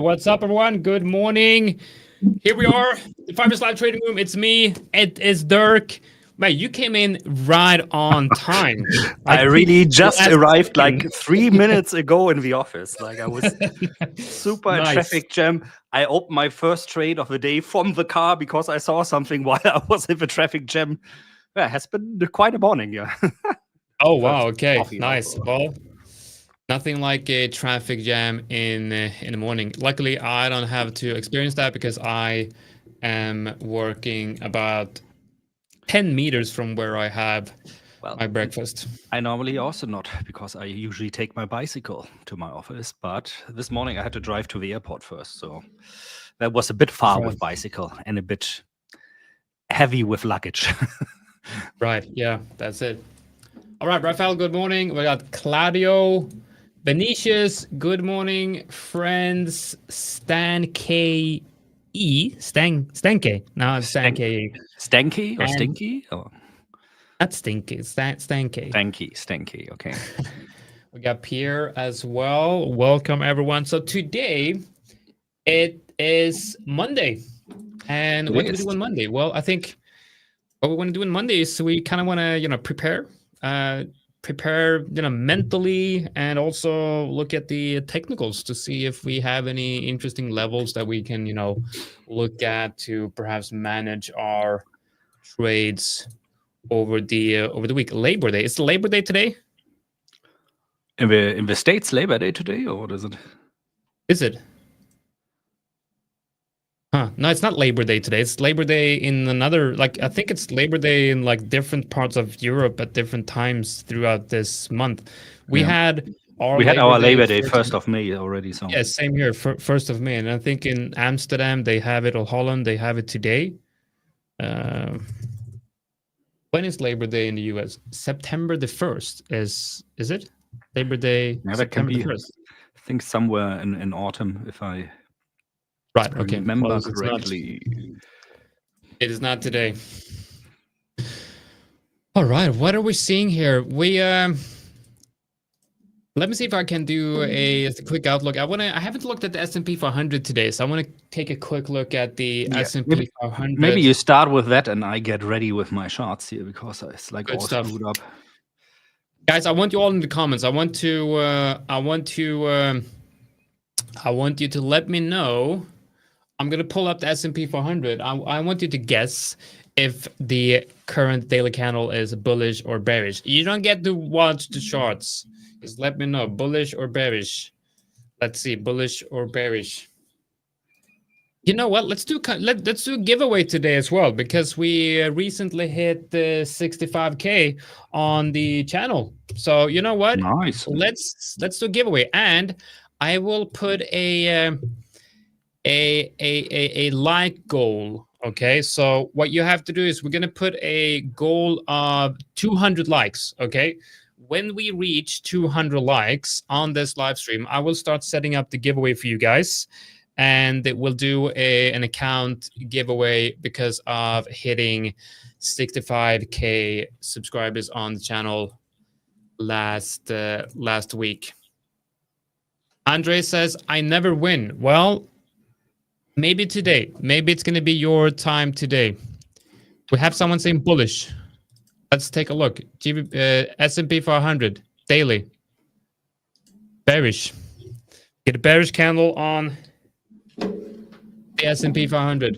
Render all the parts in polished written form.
What's up, everyone? Good morning. Here we are, the 5ers live trading room. It's me. It is Dirk. Mate, you came in right on time. I really just arrived like 3 minutes ago in the office. Like I was super traffic jam. I opened my first trade of the day from the car because I saw something while I was in the traffic jam. Yeah, it has been quite a morning, yeah. Oh, wow. Okay, nice. Also. Well, nothing like a traffic jam in the morning. Luckily, I don't have to experience that because I am working about 10 meters from where I have my breakfast. I normally also not, because I usually take my bicycle to my office. But this morning I had to drive to the airport first. So that was a bit far with bicycle and a bit heavy with luggage. Right. Yeah, that's it. All right, Rafael, good morning. We got Claudio, Benicius, good morning, friends, Stan K. Stanky. No, it's Stan K. Stanky or Stinky? Oh. Not Stinky, Stanky. Stanky, okay. We got Pierre as well. Welcome, everyone. So today, it is Monday. And what do we do on Monday? Well, I think what we want to do on Monday is we kind of want to, prepare, mentally, and also look at the technicals to see if we have any interesting levels that we can, look at to perhaps manage our trades over the week. Labor Day. Is the Labor Day today? In the States, Labor Day today, or what is it? Is it? Huh. No, it's not Labor Day today. It's Labor Day in another, I think it's Labor Day in different parts of Europe at different times throughout this month. We had our Labor Day 1st of May already. So yeah, same here, 1st of May. And I think in Amsterdam, they have it, or Holland, they have it today. When is Labor Day in the US? September the 1st is it? Labor Day, September the 1st. I think somewhere in autumn, if I remember correctly. It is not today. All right, what are we seeing here? We let me see if I can do a quick outlook. I haven't looked at the S&P 500 today, so I want to take a quick look at the S&P 500. Maybe you start with that, and I get ready with my charts here because it's all screwed up. Guys, I want you all in the comments. I want you to let me know. I'm gonna pull up the S&P 500. I want you to guess if the current daily candle is bullish or bearish. You don't get to watch the charts. Just let me know, bullish or bearish. Let's see, bullish or bearish. You know what? Let's do a giveaway today as well, because we recently hit the 65K on the channel. So you know what? Nice. Let's do a giveaway, and I will put a like goal. Okay, so what you have to do is we're gonna put a goal of 200 likes. Okay. When we reach 200 likes on this live stream, I will start setting up the giveaway for you guys, and we'll do an account giveaway because of hitting 65K subscribers on the channel last week. Andre says, I never win. Well, maybe today. Maybe it's going to be your time today. We have someone saying bullish. Let's take a look. S&P 500 daily. Bearish. Get a bearish candle on the S&P 500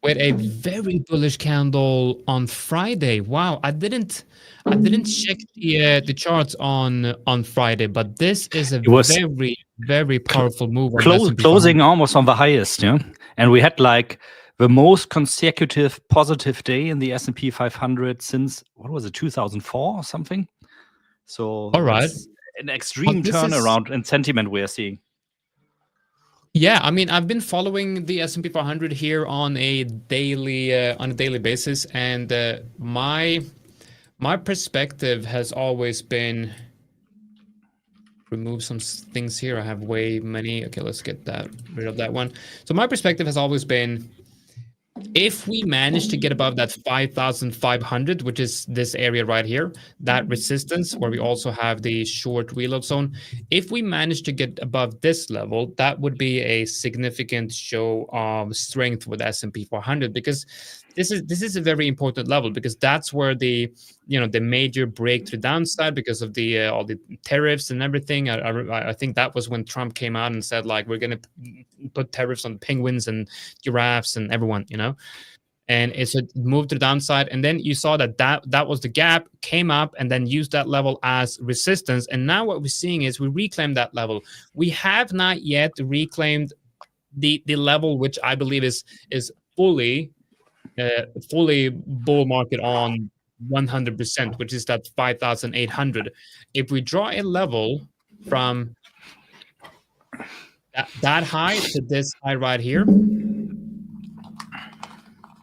with a very bullish candle on Friday. Wow, I didn't check the charts on Friday, but this is a very, very powerful move. Closing almost on the highest, yeah. And we had the most consecutive positive day in the S&P 500 since, what was it, 2004 or something? So all right, an extreme turnaround in sentiment we are seeing. Yeah, I mean, I've been following the S&P 500 here on a daily basis, and my perspective has always been. Remove some things here. I have way many. Okay, let's get rid of that one. So my perspective has always been If we manage to get above that 5,500, which is this area right here, that resistance where we also have the short reload zone, if we manage to get above this level, that would be a significant show of strength with S&P 400, because this is a very important level, because that's where the major breakthrough downside, because of the all the tariffs and everything. I think that was when Trump came out and said, like, we're going to put tariffs on penguins and giraffes and everyone, and it's moved to the downside. And then you saw that was the gap, came up, and then used that level as resistance. And now what we're seeing is we reclaimed that level. We have not yet reclaimed the level, which I believe is fully bull market on 100%, which is that 5,800. If we draw a level from that high to this high right here,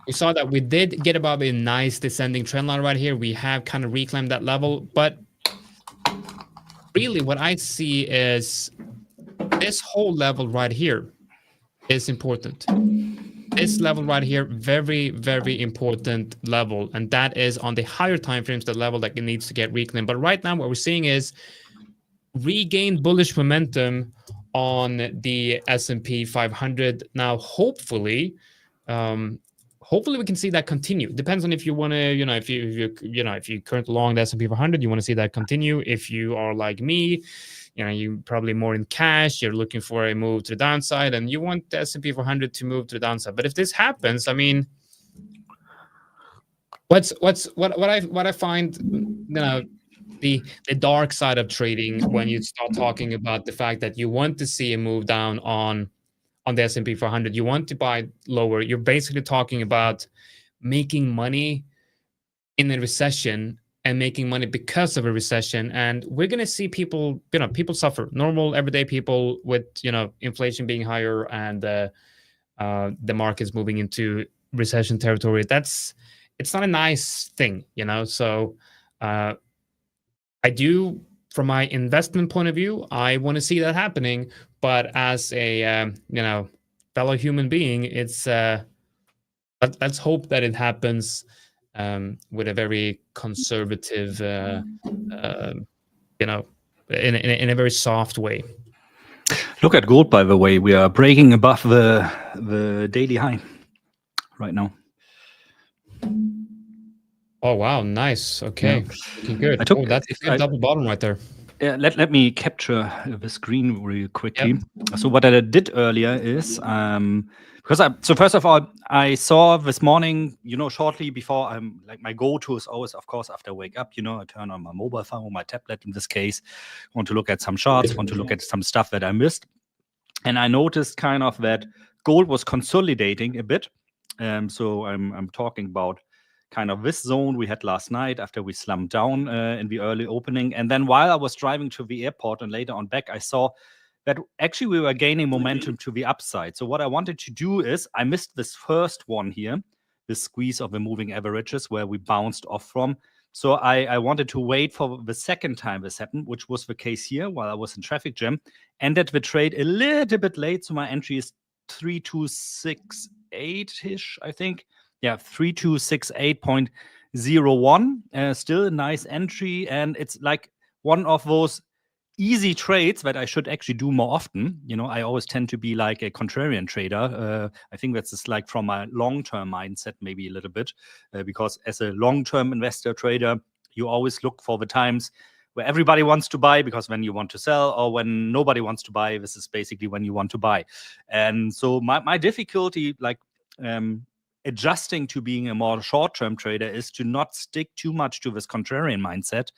we saw that we did get above a nice descending trend line right here. We have kind of reclaimed that level, but really what I see is this whole level right here is important. This level right here, very, very important level, and that is on the higher time frames, the level that it needs to get reclaimed. But right now what we're seeing is regained bullish momentum on the S&P 500. Now, hopefully we can see that continue. Depends on if you want to, if you currently long the S&P 500, you want to see that continue. If you are like me, you probably more in cash, you're looking for a move to the downside, and you want the S&P 400 to move to the downside. But if this happens, I mean, what I find, the dark side of trading, when you start talking about the fact that you want to see a move down on the S&P 400, you want to buy lower, you're basically talking about making money in a recession and making money because of a recession. And we're going to see people suffer, normal everyday people, with inflation being higher and the market's moving into recession territory. It's not a nice thing, so I do, from my investment point of view, I want to see that happening. But as a fellow human being, it's let's hope that it happens with a very conservative, in a very soft way. Look at gold, by the way. We are breaking above the daily high right now. Oh wow, nice. Okay, yeah. Good. That's a double bottom right there. Yeah, let me capture the screen real quickly. Yep. So what I did earlier is so first of all, I saw this morning, shortly before, I'm like, my go-to is always, of course, after I wake up, I turn on my mobile phone or my tablet in this case, want to look at some charts, want to look at some stuff that I missed. And I noticed kind of that gold was consolidating a bit. So I'm talking about kind of this zone we had last night after we slumped down in the early opening. And then while I was driving to the airport and later on back, I saw that actually we were gaining momentum to the upside. So what I wanted to do is, I missed this first one here, this squeeze of the moving averages where we bounced off from. So I wanted to wait for the second time this happened, which was the case here while I was in traffic jam. Ended the trade a little bit late. So my entry is 3268-ish, I think. Yeah, 3268.01. Still a nice entry. And it's like one of those easy trades that I should actually do more often. I always tend to be like a contrarian trader. I think that's just like from my long-term mindset, maybe a little bit, because as a long-term investor trader, you always look for the times where everybody wants to buy, because when you want to sell, or when nobody wants to buy, this is basically when you want to buy. And so my difficulty, like adjusting to being a more short-term trader, is to not stick too much to this contrarian mindset,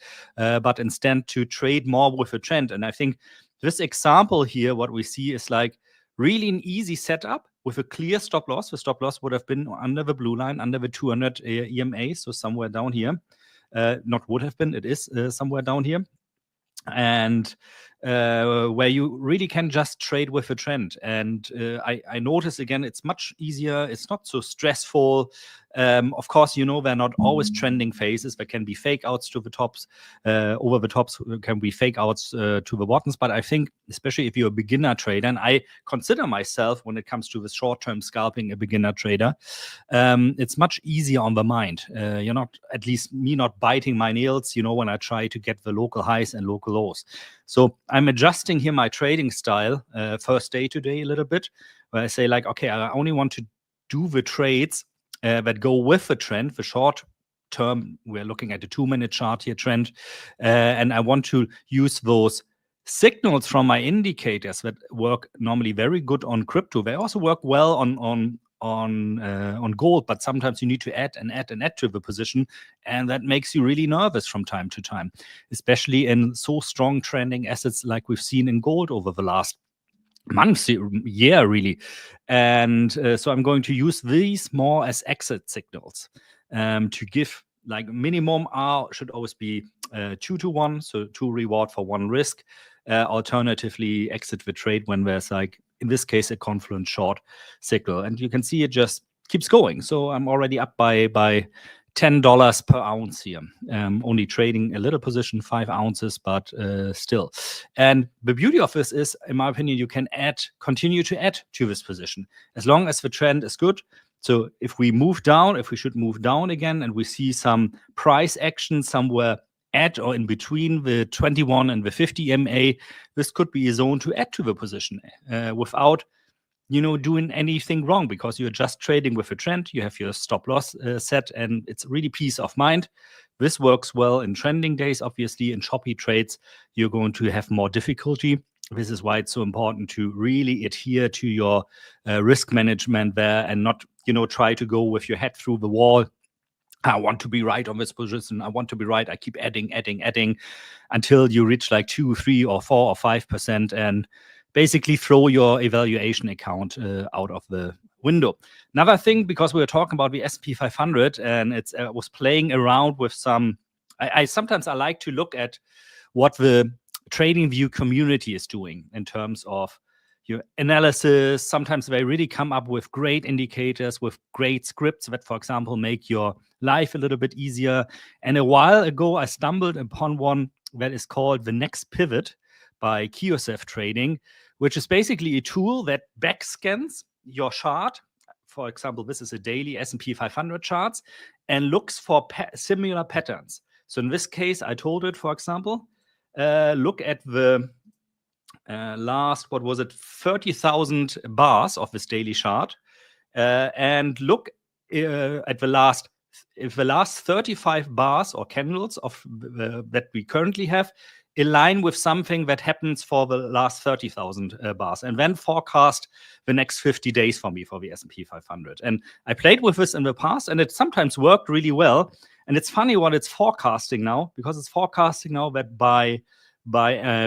but instead to trade more with a trend. And I think this example here, what we see is like really an easy setup with a clear stop loss. The stop loss would have been under the blue line, under the 200 EMA, so somewhere down here. Not would have been, it is somewhere down here. And where you really can just trade with a trend. And I notice again, it's much easier. It's not so stressful. Of course, there are not always trending phases. There can be fake outs to the tops, over the tops can be fake outs to the bottoms. But I think, especially if you're a beginner trader, and I consider myself, when it comes to the short-term scalping, a beginner trader, it's much easier on the mind. You're not, at least me, not biting my nails, when I try to get the local highs and local lows. So I'm adjusting here my trading style first day today a little bit, where I say like, okay, I only want to do the trades that go with the trend, the short term. We're looking at the 2-minute chart here trend, and I want to use those signals from my indicators that work normally very good on crypto. They also work well on gold, but sometimes you need to add and add and add to the position, and that makes you really nervous from time to time, especially in so strong trending assets like we've seen in gold over the last months, year really. And so I'm going to use these more as exit signals to give, like, minimum R should always be 2 to 1, so 2 reward for 1 risk. Alternatively, exit the trade when there's, like, in this case, a confluent short signal. And you can see it just keeps going. So I'm already up by $10 per ounce here. Only trading a little position, 5 ounces, but still. And the beauty of this is, in my opinion, you can continue to add to this position as long as the trend is good. So if we move down, if we should move down again, and we see some price action somewhere at or in between the 21 and the 50 MA, this could be a zone to add to the position without doing anything wrong, because you're just trading with a trend. You have your stop loss set, and it's really peace of mind. This works well in trending days. Obviously, in choppy trades, you're going to have more difficulty. This is why it's so important to really adhere to your risk management there, and not try to go with your head through the wall. I want to be right on this position. I want to be right. I keep adding until you reach like 2, 3, or 4 or 5%, and basically throw your evaluation account out of the window. Another thing, because we were talking about the S&P 500, and it was playing around with some. Sometimes I like to look at what the TradingView community is doing in terms of your analysis. Sometimes they really come up with great indicators, with great scripts that, for example, make your life a little bit easier. And a while ago, I stumbled upon one that is called The Next Pivot by Kiosev Trading, which is basically a tool that backscans your chart. For example, this is a daily S&P 500 charts, and looks for similar patterns. So in this case, I told it, for example, look at the last, 30,000 bars of this daily chart, and look at the last 35 bars or candles of that we currently have align with something that happens for the last 30,000 bars, and then forecast the next 50 days for me for the S&P 500. And I played with this in the past, and it sometimes worked really well. And it's funny what it's forecasting now, because it's forecasting now that by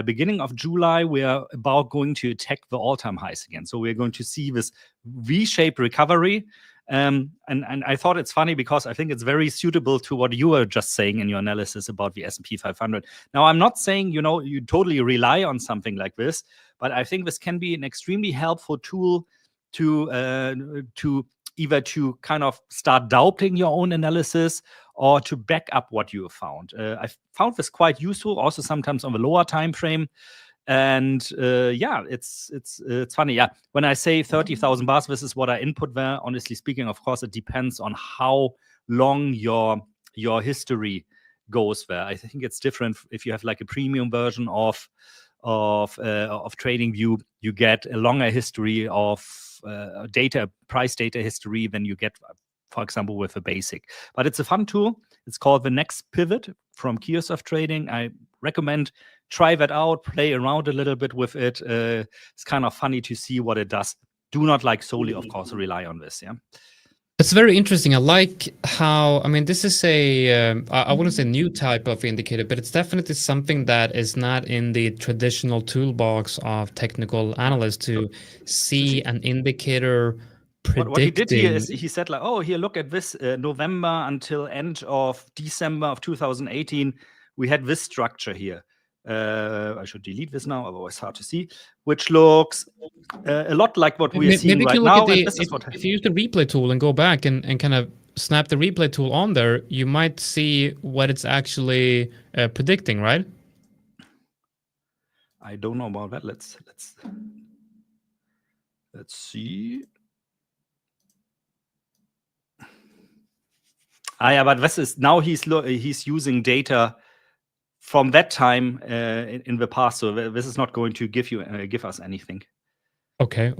beginning of July, we are about going to attack the all-time highs again. So we're going to see this V-shaped recovery. And I thought it's funny, because I think it's very suitable to what you were just saying in your analysis about the S&P 500. Now, I'm not saying, you totally rely on something like this, but I think this can be an extremely helpful tool to either to kind of start doubting your own analysis, or to back up what you have found. I found this quite useful, also sometimes on the lower time frame. And it's funny. Yeah, when I say 30,000 bars, this is what I input there. Honestly speaking, of course, it depends on how long your history goes there. I think it's different if you have like a premium version of TradingView. You get a longer history of price data history than you get, for example, with a basic. But it's a fun tool. It's called The Next Pivot from Kiosev Trading. I recommend try that out, play around a little bit with it. It's kind of funny to see what it does. Do not solely, of course, rely on this. Yeah. It's very interesting. I like how, this is I wouldn't say new type of indicator, but it's definitely something that is not in the traditional toolbox of technical analysts to see an indicator predicting. What he did here is he said here, look at this November until end of December of 2018, we had this structure here. I should delete this now, otherwise hard to see, which looks a lot like what we are seeing right now. If you use the replay tool and go back and kind of snap the replay tool on there, you might see what it's actually predicting, right? I don't know about that. Let's see. Yeah, but this is now he's using data from that time in the past, so this is not going to give us anything. Okay.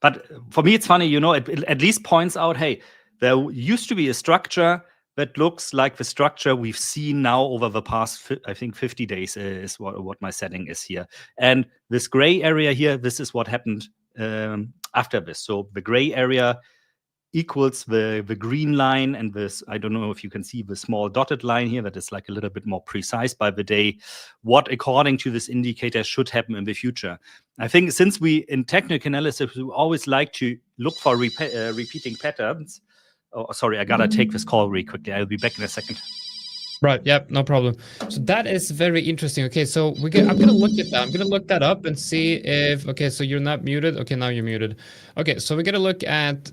But for me, it's funny, it at least points out, hey, there used to be a structure that looks like the structure we've seen now over the past, I think, 50 days is what my setting is here. And this gray area here, this is what happened after this. So the gray area equals the green line, and this, I don't know if you can see the small dotted line here that is like a little bit more precise by the day, what according to this indicator should happen in the future. I think since we in technical analysis, we always like to look for repeating patterns. Oh, sorry, I gotta take this call really quickly. I'll be back in a second. Right. Yep. No problem. So that is very interesting. Okay. So I'm gonna look at that. I'm gonna look that up and see if. Okay. So you're not muted. Okay. Now you're muted. Okay. So we're gonna look at.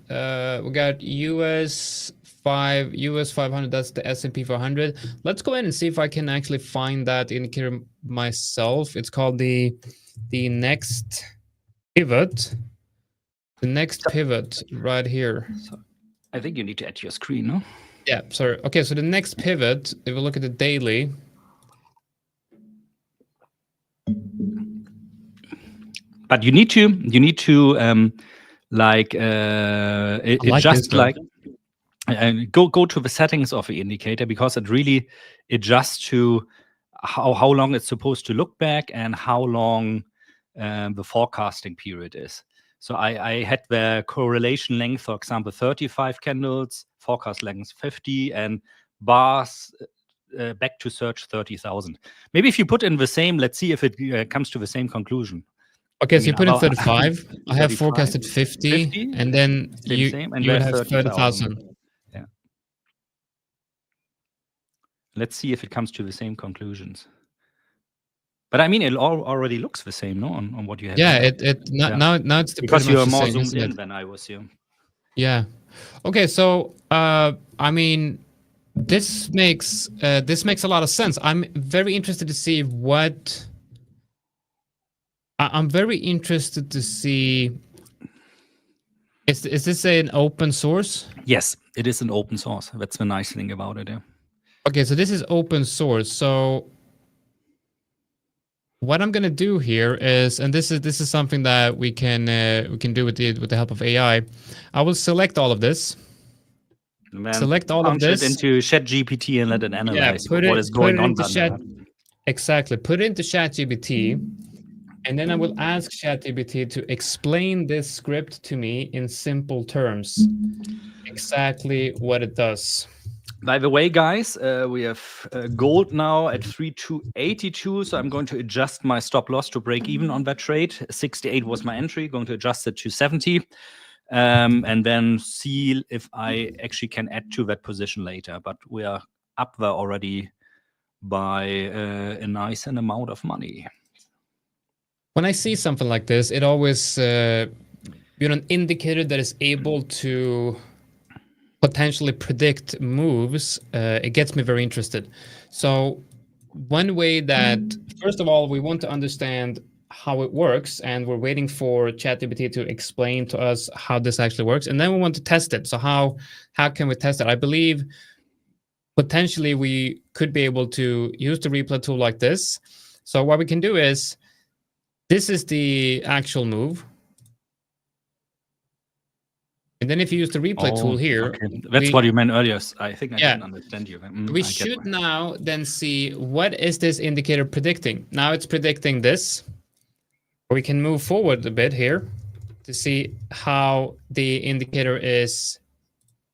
We got US 500. That's the S&P 500. Let's go ahead and see if I can actually find that indicator myself. It's called the next pivot. The next pivot right here. So I think you need to add your screen, no? Yeah, sorry. Okay, so the next pivot, if we look at the daily. But you need to adjust go to the settings of the indicator, because it really adjusts to how long it's supposed to look back and how long the forecasting period is. So I had the correlation length, for example, 35 candles, forecast length 50, and bars back to search 30,000. Maybe if you put in the same, let's see if it comes to the same conclusion. Okay, so you put in 35. I have forecasted 50, and then you have 30,000. Yeah. Let's see if it comes to the same conclusions. But I mean, it already looks the same, no? On what you have. Yeah, now it's because you're more zoomed in than I was here. Yeah. Okay, so I mean, this makes a lot of sense. I'm very interested to see what. I'm very interested to see. Is this an open source? Yes, it is an open source. That's the nice thing about it. Yeah. Okay, so this is open source. So what I'm gonna do here is, and this is something that we can do with the help of AI. I will select all of this. Select all of this into ChatGPT and let it analyze what is going on. Exactly. Put it into ChatGPT, and then I will ask ChatGPT to explain this script to me in simple terms. Exactly what it does. By the way, guys, we have gold now at 3,282, so I'm going to adjust my stop loss to break even on that trade. 68 was my entry, going to adjust it to 70, and then see if I actually can add to that position later. But we are up there already by a nice amount of money. When I see something like this, it always, an indicator that is able to potentially predict moves, it gets me very interested. So one way that, first of all, we want to understand how it works, and we're waiting for ChatGPT to explain to us how this actually works, and then we want to test it. So how can we test it? I believe potentially we could be able to use the replay tool like this. So what we can do is, this is the actual move. And then if you use the replay tool here. Okay. That's what you meant earlier. I think I didn't understand you. We should now then see, what is this indicator predicting? Now it's predicting this. We can move forward a bit here to see how the indicator is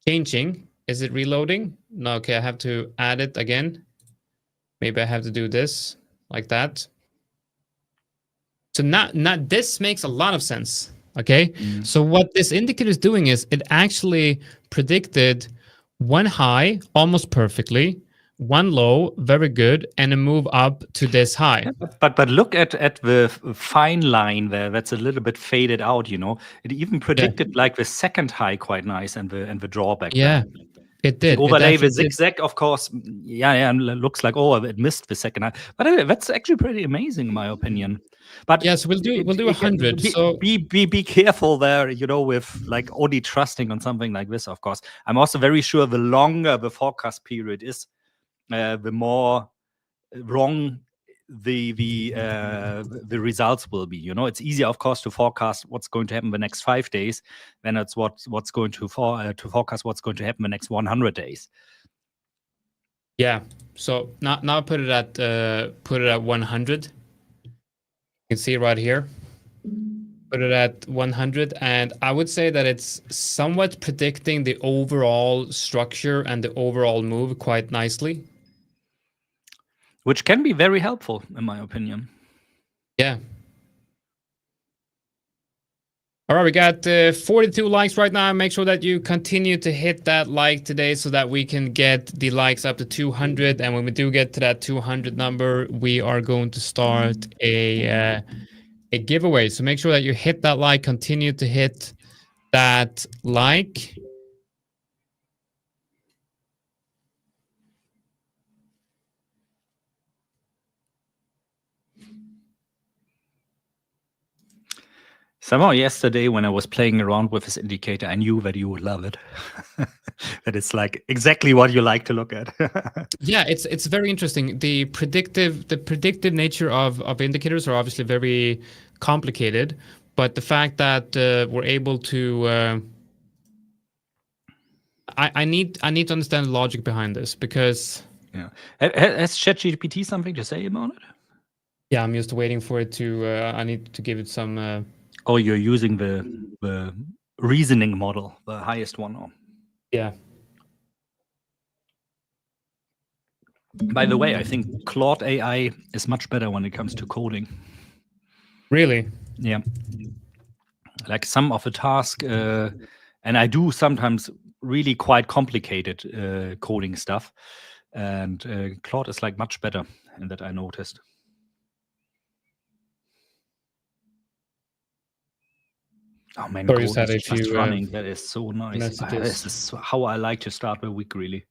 changing. Is it reloading? No, okay, I have to add it again. Maybe I have to do this like that. So now this makes a lot of sense. Okay, so what this indicator is doing is it actually predicted one high, almost perfectly, one low, very good, and a move up to this high. But look at the fine line there. That's a little bit faded out. It even predicted like the second high quite nice, and the drawback. Yeah, there. it did. The overlay with zigzag, of course. Yeah, and looks like it missed the second high. But that's actually pretty amazing, in my opinion. But yes, we'll do 100. So be careful there, with like only trusting on something like this. Of course, I'm also very sure the longer the forecast period is, the more wrong the results will be. It's easier, of course, to forecast what's going to happen the next 5 days than it's what's going to forecast what's going to happen the next 100 days. Yeah. So now put it at 100. You can see right here. Put it at 100, and I would say that it's somewhat predicting the overall structure and the overall move quite nicely. Which can be very helpful, in my opinion. Yeah. All right, we got 42 likes right now. Make sure that you continue to hit that like today so that we can get the likes up to 200. And when we do get to that 200 number, we are going to start a giveaway. So make sure that you hit that like, continue to hit that like. Somehow yesterday when I was playing around with this indicator, I knew that you would love it. That it's like exactly what you like to look at. Yeah, it's very interesting. The predictive nature of indicators are obviously very complicated, but the fact that we're able to I need to understand the logic behind this, because has ChatGPT something to say about it? Yeah, I'm just waiting for it to I need to give it some Oh, you're using the reasoning model, the highest one. Oh. Yeah. By the way, I think Claude AI is much better when it comes to coding. Really? Yeah. Like some of the tasks, and I do sometimes really quite complicated coding stuff, and Claude is like much better in that, I noticed. Oh man, Sorry, Sad, is just running. That is so nice. This is how I like to start the week, really.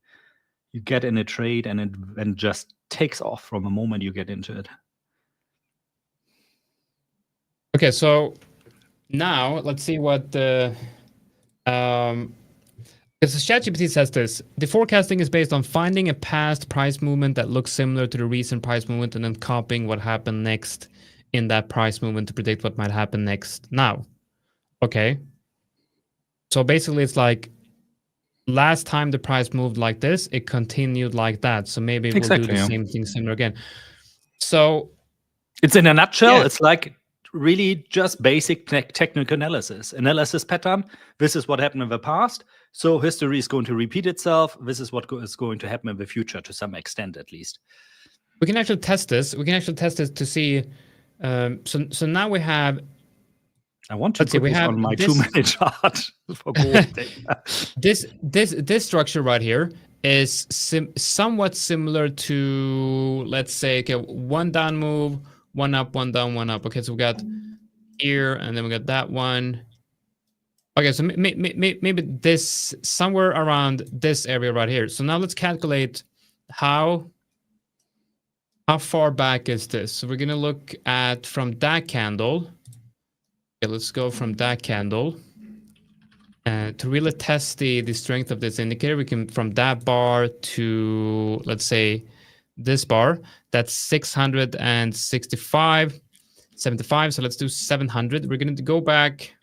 You get in a trade and it just takes off from the moment you get into it. Okay, so now let's see what the because ChatGPT says this: the forecasting is based on finding a past price movement that looks similar to the recent price movement and then copying what happened next in that price movement to predict what might happen next. Now, okay. So basically it's like last time the price moved like this, it continued like that. So maybe we'll do the same thing similar again. So it's in a nutshell, it's like really just basic technical analysis pattern. This is what happened in the past. So history is going to repeat itself. This is what is going to happen in the future to some extent, at least. We can actually test this. We can actually test this to see. So now we have. I want to put this on my 2-minute chart for gold. This structure right here is somewhat similar to, let's say, okay, one down move, one up, one down, one up. Okay, so we got here, and then we got that one. Okay, so maybe this somewhere around this area right here. So now let's calculate how far back is this. So we're gonna look at from that candle. Okay, let's go from that candle. To really test the strength of this indicator, we can from that bar to, let's say, this bar. That's 665, 75. So let's do 700. We're going to go back.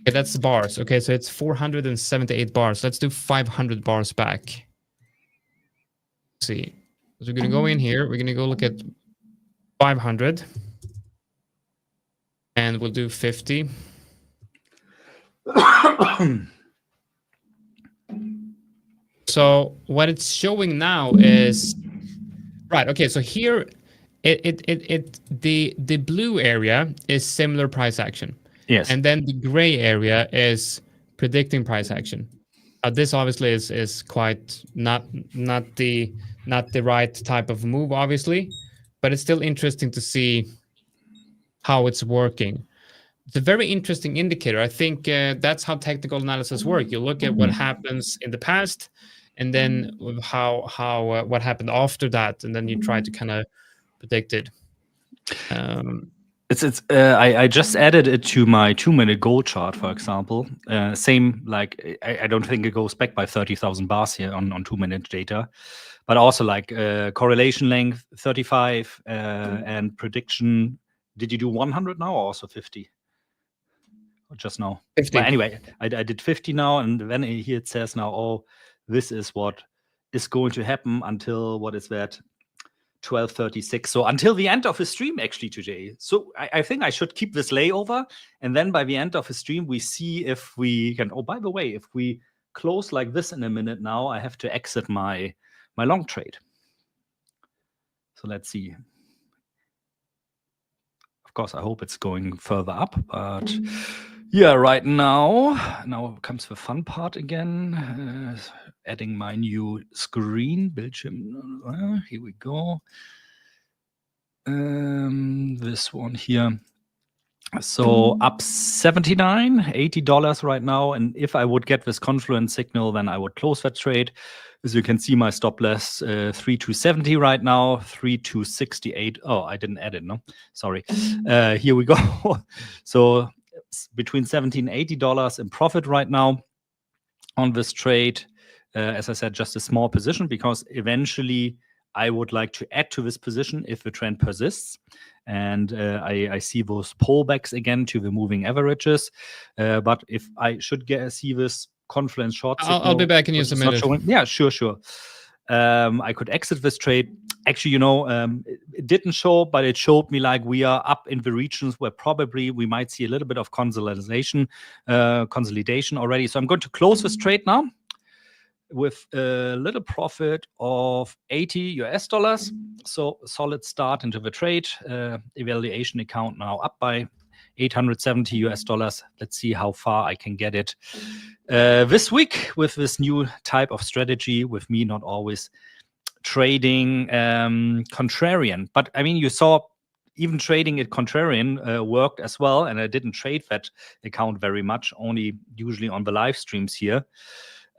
Okay, that's the bars. Okay, so it's 478 bars. Let's do 500 bars back. Let's see. So we're going to go in here. We're going to go look at 500. And we'll do 50. So what it's showing now is right. Okay, so here the blue area is similar price action. Yes. And then the gray area is predicting price action. This obviously is quite not the right type of move, obviously, but it's still interesting to see how it's working. It's a very interesting indicator. I think that's how technical analysis work. You look at what happens in the past, and then what happened after that, and then you try to kind of predict it. I just added it to my 2-minute gold chart, for example. Same, like I don't think it goes back by 30,000 bars here on 2-minute data, but also like correlation length 35 and prediction. Did you do 100 now or also 50? Or just now? 50. But anyway, I did 50 now, and then here it says now, oh, this is what is going to happen until what is that? 12:36. So until the end of the stream, actually, today. So I think I should keep this layover, and then by the end of the stream, we see if we can. Oh, by the way, if we close like this in a minute now, I have to exit my long trade. So let's see. Of course, I hope it's going further up, but yeah, right now comes the fun part again. Adding my new screen, Bildschirm. Here we go. This one here. So up $79, $80 right now. And if I would get this confluence signal, then I would close that trade. As you can see, my stop loss 3,270 right now, 3,268. Oh, I didn't add it, no? Sorry. Here we go. So between $70 and $80 in profit right now on this trade. As I said, just a small position, because eventually I would like to add to this position if the trend persists. And I see those pullbacks again to the moving averages. But if I should see this confluence short signal, I'll be back in just a minute. Yeah, sure. I could exit this trade. Actually, it didn't show, but it showed me like we are up in the regions where probably we might see a little bit of consolidation already. So I'm going to close this trade now with a little profit of $80. So a solid start into the trade. Evaluation account now up by $870. Let's see how far I can get it this week with this new type of strategy, with me not always trading contrarian. But I mean, you saw even trading it contrarian worked as well. And I didn't trade that account very much, only usually on the live streams here.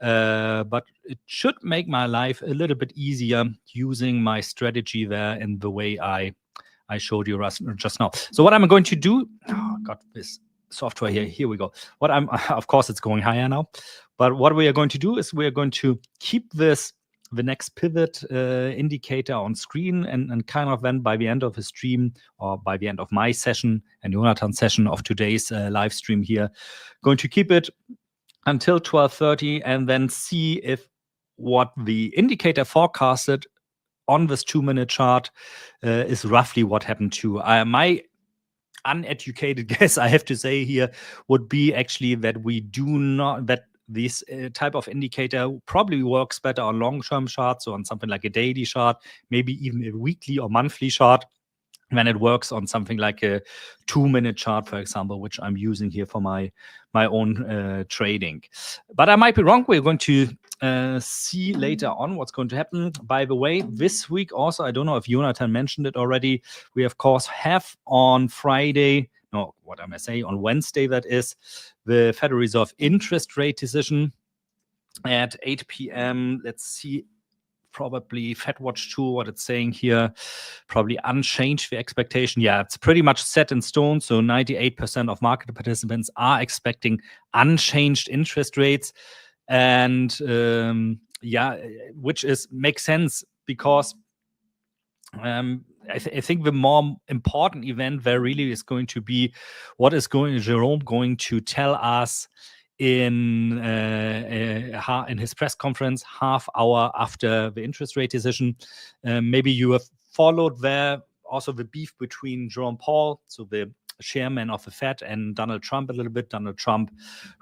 But it should make my life a little bit easier using my strategy there in the way I showed you just now. So what I'm going to do, got this software here we go. Of course it's going higher now, but what we are going to do is we are going to keep the next pivot indicator on screen, and kind of then by the end of the stream, or by the end of my session and Jonatan's session of today's live stream here, going to keep it until 12:30, and then see if what the indicator forecasted on this 2-minute chart is roughly what happened to my uneducated guess, I have to say here, would be actually that this type of indicator probably works better on long-term charts, so on something like a daily chart, maybe even a weekly or monthly chart, when it works on something like a 2-minute chart, for example, which I'm using here for my own trading. But I might be wrong. We're going to see later on what's going to happen. By the way, this week also, I don't know if Jonatan mentioned it already, we of course have on Friday, no, what am I saying, on Wednesday, that is, the Federal Reserve interest rate decision at 8 p.m. Let's see. Probably FedWatch 2, what it's saying here, probably unchanged the expectation. Yeah, it's pretty much set in stone. So 98% of market participants are expecting unchanged interest rates. And which makes sense, because I think the more important event there really is going to be what is Jerome going to tell us in his press conference half hour after the interest rate decision. Maybe you have followed there also the beef between Jerome Powell, so the chairman of the Fed, and Donald Trump a little bit. Donald Trump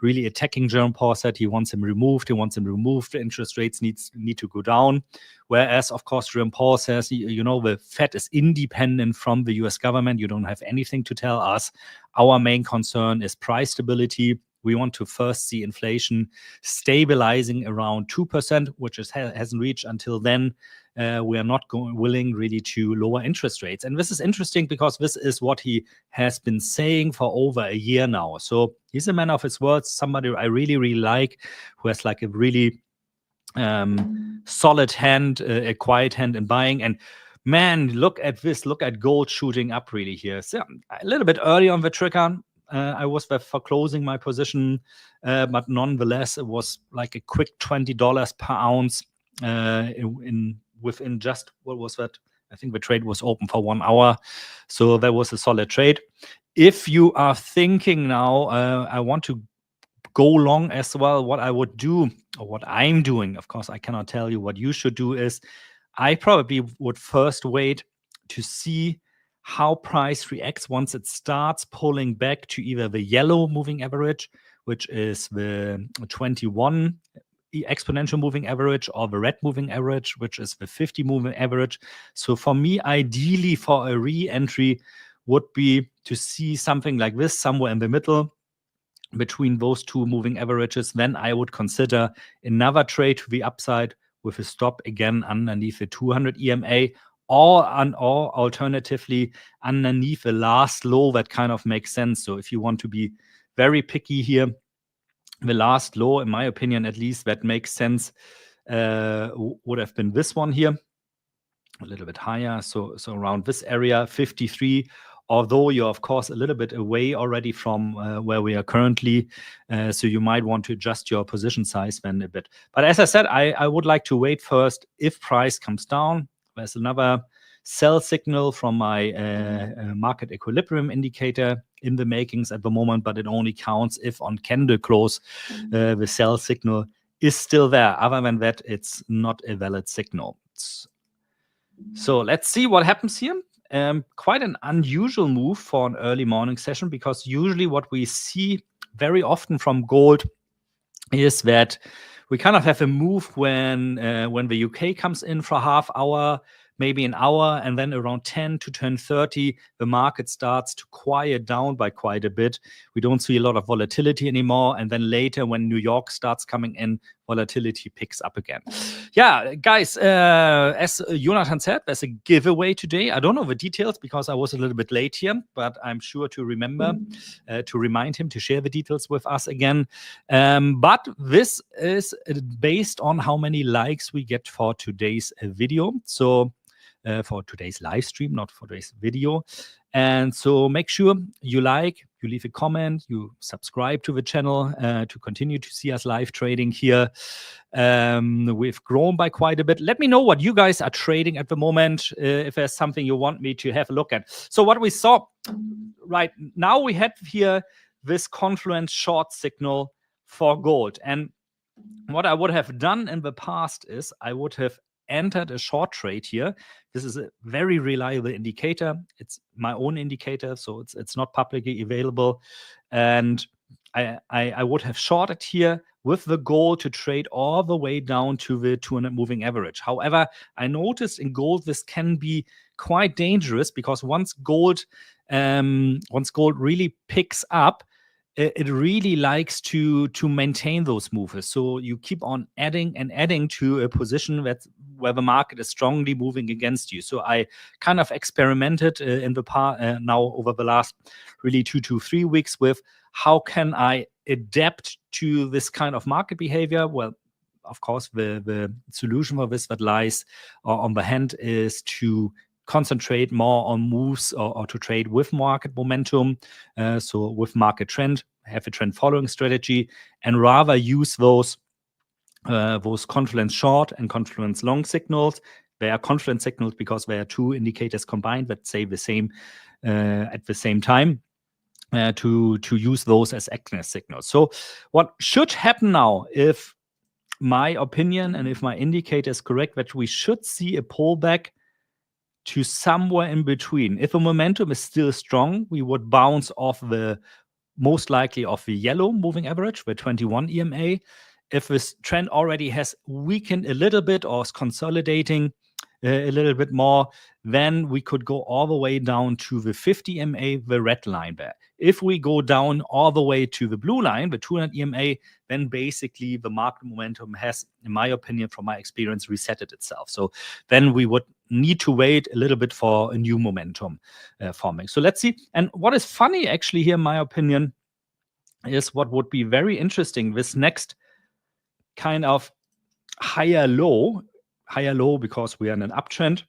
really attacking Jerome Powell, said he wants him removed. The interest rates need to go down. Whereas, of course, Jerome Powell says, the Fed is independent from the US government. You don't have anything to tell us. Our main concern is price stability. We want to first see inflation stabilizing around 2%, which hasn't reached until then. We are not willing really to lower interest rates. And this is interesting because this is what he has been saying for over a year now. So he's a man of his words, somebody I really, really like, who has like a really solid hand, a quiet hand in buying. And man, look at this. Look at gold shooting up really here. So a little bit early on the trigger. I was there for closing my position, but nonetheless, it was like a quick $20 per ounce within just, what was that? I think the trade was open for 1 hour. So that was a solid trade. If you are thinking now, I want to go long as well, what I would do, or what I'm doing, of course, I cannot tell you what you should do, is I probably would first wait to see how price reacts once it starts pulling back to either the yellow moving average, which is the 21 exponential moving average, or the red moving average, which is the 50 moving average. So for me, ideally for a re-entry would be to see something like this, somewhere in the middle between those two moving averages. Then I would consider another trade to the upside with a stop again underneath the 200 EMA, or alternatively underneath the last low. That kind of makes sense. So if you want to be very picky here, the last low, in my opinion, at least, that makes sense, would have been this one here, a little bit higher. So around this area, 53. Although you're, of course, a little bit away already from where we are currently. So you might want to adjust your position size then a bit. But as I said, I would like to wait first. If price comes down, there's another sell signal from my market equilibrium indicator in the makings at the moment, but it only counts if on candle close the sell signal is still there. Other than that, it's not a valid signal. So let's see what happens here. Quite an unusual move for an early morning session, because usually what we see very often from gold is that we kind of have a move when the UK comes in for a half hour, maybe an hour, and then around 10 to 10:30, the market starts to quiet down by quite a bit. We don't see a lot of volatility anymore. And then later, when New York starts coming in, volatility picks up again. Yeah, guys, as Jonatan said, there's a giveaway today. I don't know the details because I was a little bit late here, but I'm sure to remember to remind him to share the details with us again. But this is based on how many likes we get for today's video. So for today's live stream, not for today's video. And so make sure you like, you leave a comment, you subscribe to the channel to continue to see us live trading here. We've grown by quite a bit. Let me know what you guys are trading at the moment, if there's something you want me to have a look at. So what we saw right now, we had here this confluence short signal for gold. And what I would have done in the past is I would have entered a short trade here. This is a very reliable indicator. It's my own indicator, so it's not publicly available. And I would have shorted here with the goal to trade all the way down to the 200 moving average. However, I noticed in gold this can be quite dangerous, because once gold really picks up, it really likes to maintain those moves. So you keep on adding and adding to a position where the market is strongly moving against you. So I kind of experimented in the now over the last really 2 to 3 weeks with how can I adapt to this kind of market behavior. Well, of course, the solution for this that lies on the hand is to concentrate more on moves or to trade with market momentum, so with market trend, have a trend following strategy, and rather use those confluence short and confluence long signals. They are confluence signals because they are two indicators combined that say the same at the same time, to use those as active signals. So what should happen now, if my opinion and if my indicator is correct, that we should see a pullback to somewhere in between. If the momentum is still strong, we would bounce off the most likely of the yellow moving average, the 21 EMA. If this trend already has weakened a little bit or is consolidating, a little bit more, then we could go all the way down to the 50 EMA, the red line there. If we go down all the way to the blue line, the 200 EMA, then basically the market momentum has, in my opinion, from my experience, resetted itself. So then we would need to wait a little bit for a new momentum forming. So let's see. And what is funny actually here, in my opinion, is what would be very interesting, this next kind of higher low because we are in an uptrend,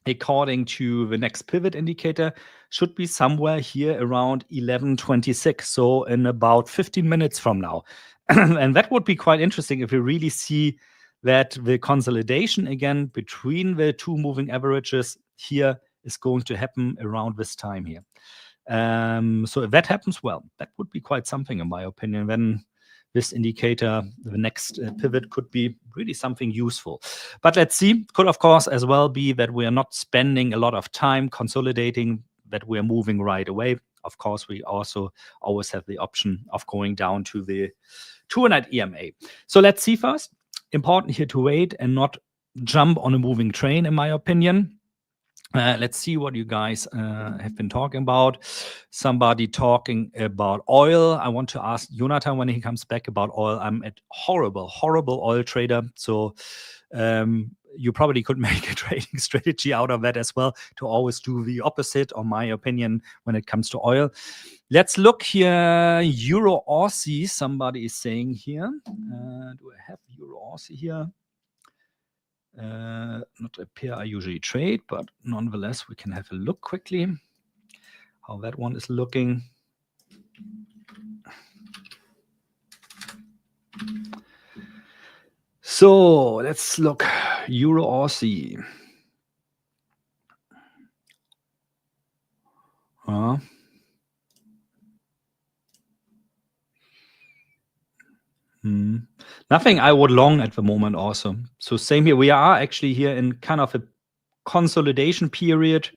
according to the next pivot indicator, should be somewhere here around 1126. So in about 15 minutes from now. And that would be quite interesting if we really see that the consolidation again between the two moving averages here is going to happen around this time here. So if that happens, well, that would be quite something in my opinion. Then this indicator, the next pivot could be really something useful. But let's see. Could, of course, as well be that we are not spending a lot of time consolidating, that we are moving right away. Of course, we also always have the option of going down to the 200 EMA. So let's see first. Important here to wait and not jump on a moving train, in my opinion. Let's see what you guys have been talking about. Somebody talking about oil. I want to ask Jonatan when he comes back about oil. I'm a horrible oil trader. So you probably could make a trading strategy out of that as well, to always do the opposite, on my opinion, when it comes to oil. Let's look here. Euro Aussie, somebody is saying here. Do I have Euro Aussie here? Not a pair I usually trade, but nonetheless, we can have a look quickly how that one is looking. So let's look. Euro Aussie. Nothing I would long at the moment also. So same here. We are actually here in kind of a consolidation period.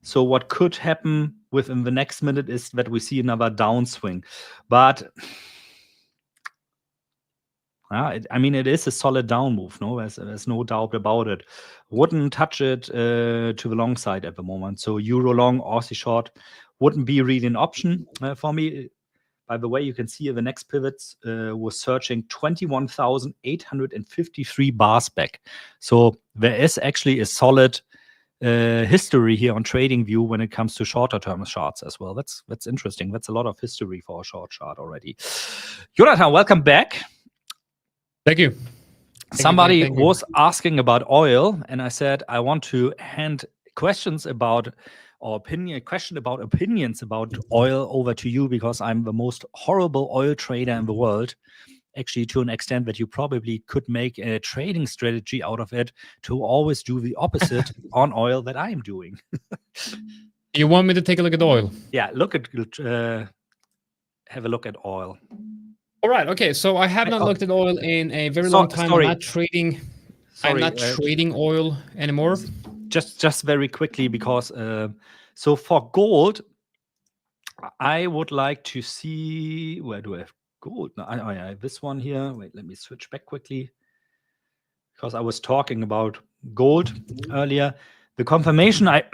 So what could happen within the next minute is that we see another downswing. But I mean, it is a solid down move. No, there's no doubt about it. Wouldn't touch it to the long side at the moment. So Euro long, Aussie short wouldn't be really an option for me. By the way, you can see the next pivots was searching 21,853 bars back. So there is actually a solid history here on TradingView when it comes to shorter term charts as well. That's interesting. That's a lot of history for a short chart already. Jonatan, welcome back. Thank you. Somebody was asking about oil, and I said I want to hand questions about opinions about oil over to you, because I'm the most horrible oil trader in the world, actually to an extent that you probably could make a trading strategy out of it to always do the opposite on oil that I'm doing. You want me to take a look at oil? Yeah, have a look at oil. All right. Okay. So I have not looked at oil in a very long time. Sorry. I'm not trading oil anymore. Just very quickly, because so for gold, I would like to see, where do I have gold? No, I have this one here. Wait, let me switch back quickly, because I was talking about gold earlier. The confirmation I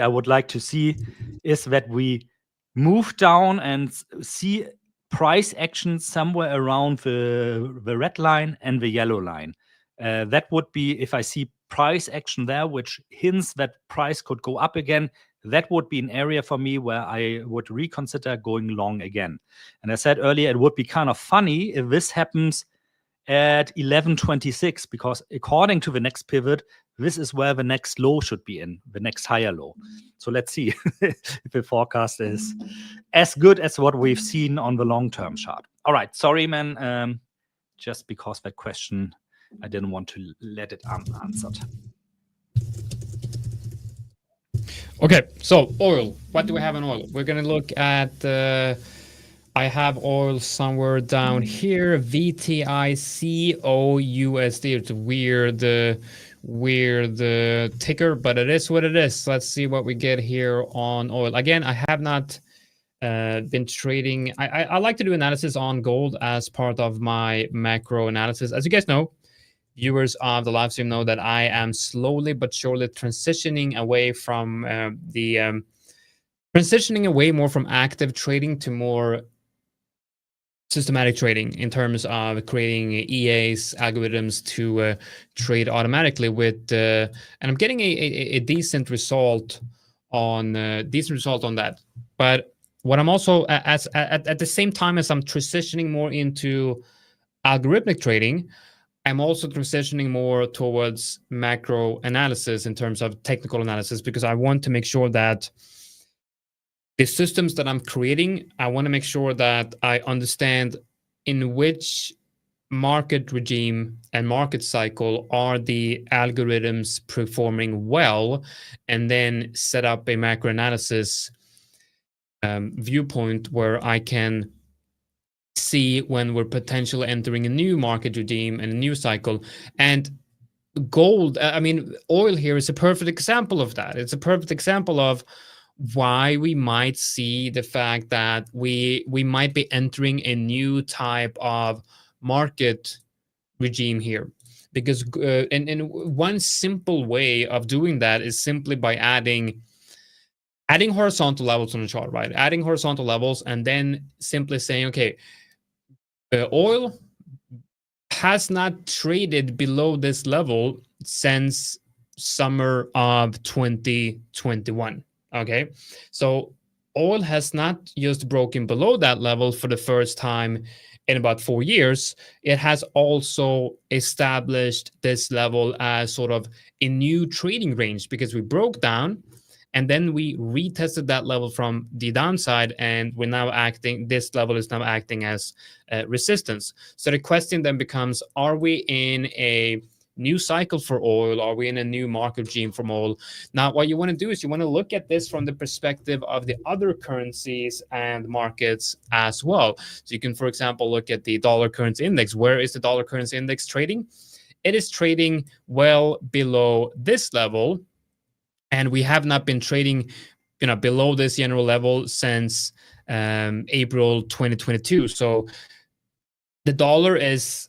would like to see is that we move down and see price action somewhere around the red line and the yellow line. That would be, if I see price action there, which hints that price could go up again, that would be an area for me where I would reconsider going long again. And I said earlier, it would be kind of funny if this happens at 1126, because according to the next pivot, this is where the next low should be in, the next higher low. So let's see if the forecast is as good as what we've seen on the long-term chart. All right, sorry, man. Just because that question, I didn't want to let it unanswered. Okay, so oil. What do we have in oil? We're going to look at, I have oil somewhere down here, VTICO USD. It's a weird ticker, but it is what it is. Let's see what we get here on oil. Again, I have not been trading. I like to do analysis on gold as part of my macro analysis. As you guys know, viewers of the live stream know that I am slowly but surely transitioning away from transitioning away more from active trading to more systematic trading in terms of creating EAs algorithms to trade automatically with, and I'm getting a decent result on that. But what I'm also at the same time as I'm transitioning more into algorithmic trading, I'm also transitioning more towards macro analysis in terms of technical analysis, because I want to make sure that the systems that I'm creating, I want to make sure that I understand in which market regime and market cycle are the algorithms performing well, and then set up a macro analysis viewpoint where I can see when we're potentially entering a new market regime and a new cycle. And gold, oil here is a perfect example of that. It's a perfect example of why we might see the fact that we might be entering a new type of market regime here, because and one simple way of doing that is simply by adding horizontal levels on the chart, right? Adding horizontal levels and then simply saying, okay, oil has not traded below this level since summer of 2021. Okay, so oil has not just broken below that level for the first time in about 4 years. It has also established this level as sort of a new trading range, because we broke down and then we retested that level from the downside, and this level is now acting as resistance. So the question then becomes, are we in a new cycle for oil? Are we in a new market regime for oil? Now, what you want to do is you want to look at this from the perspective of the other currencies and markets as well. So you can, for example, look at the dollar currency index. Where is the dollar currency index trading? It is trading well below this level, and we have not been trading below this general level since April 2022. So the dollar is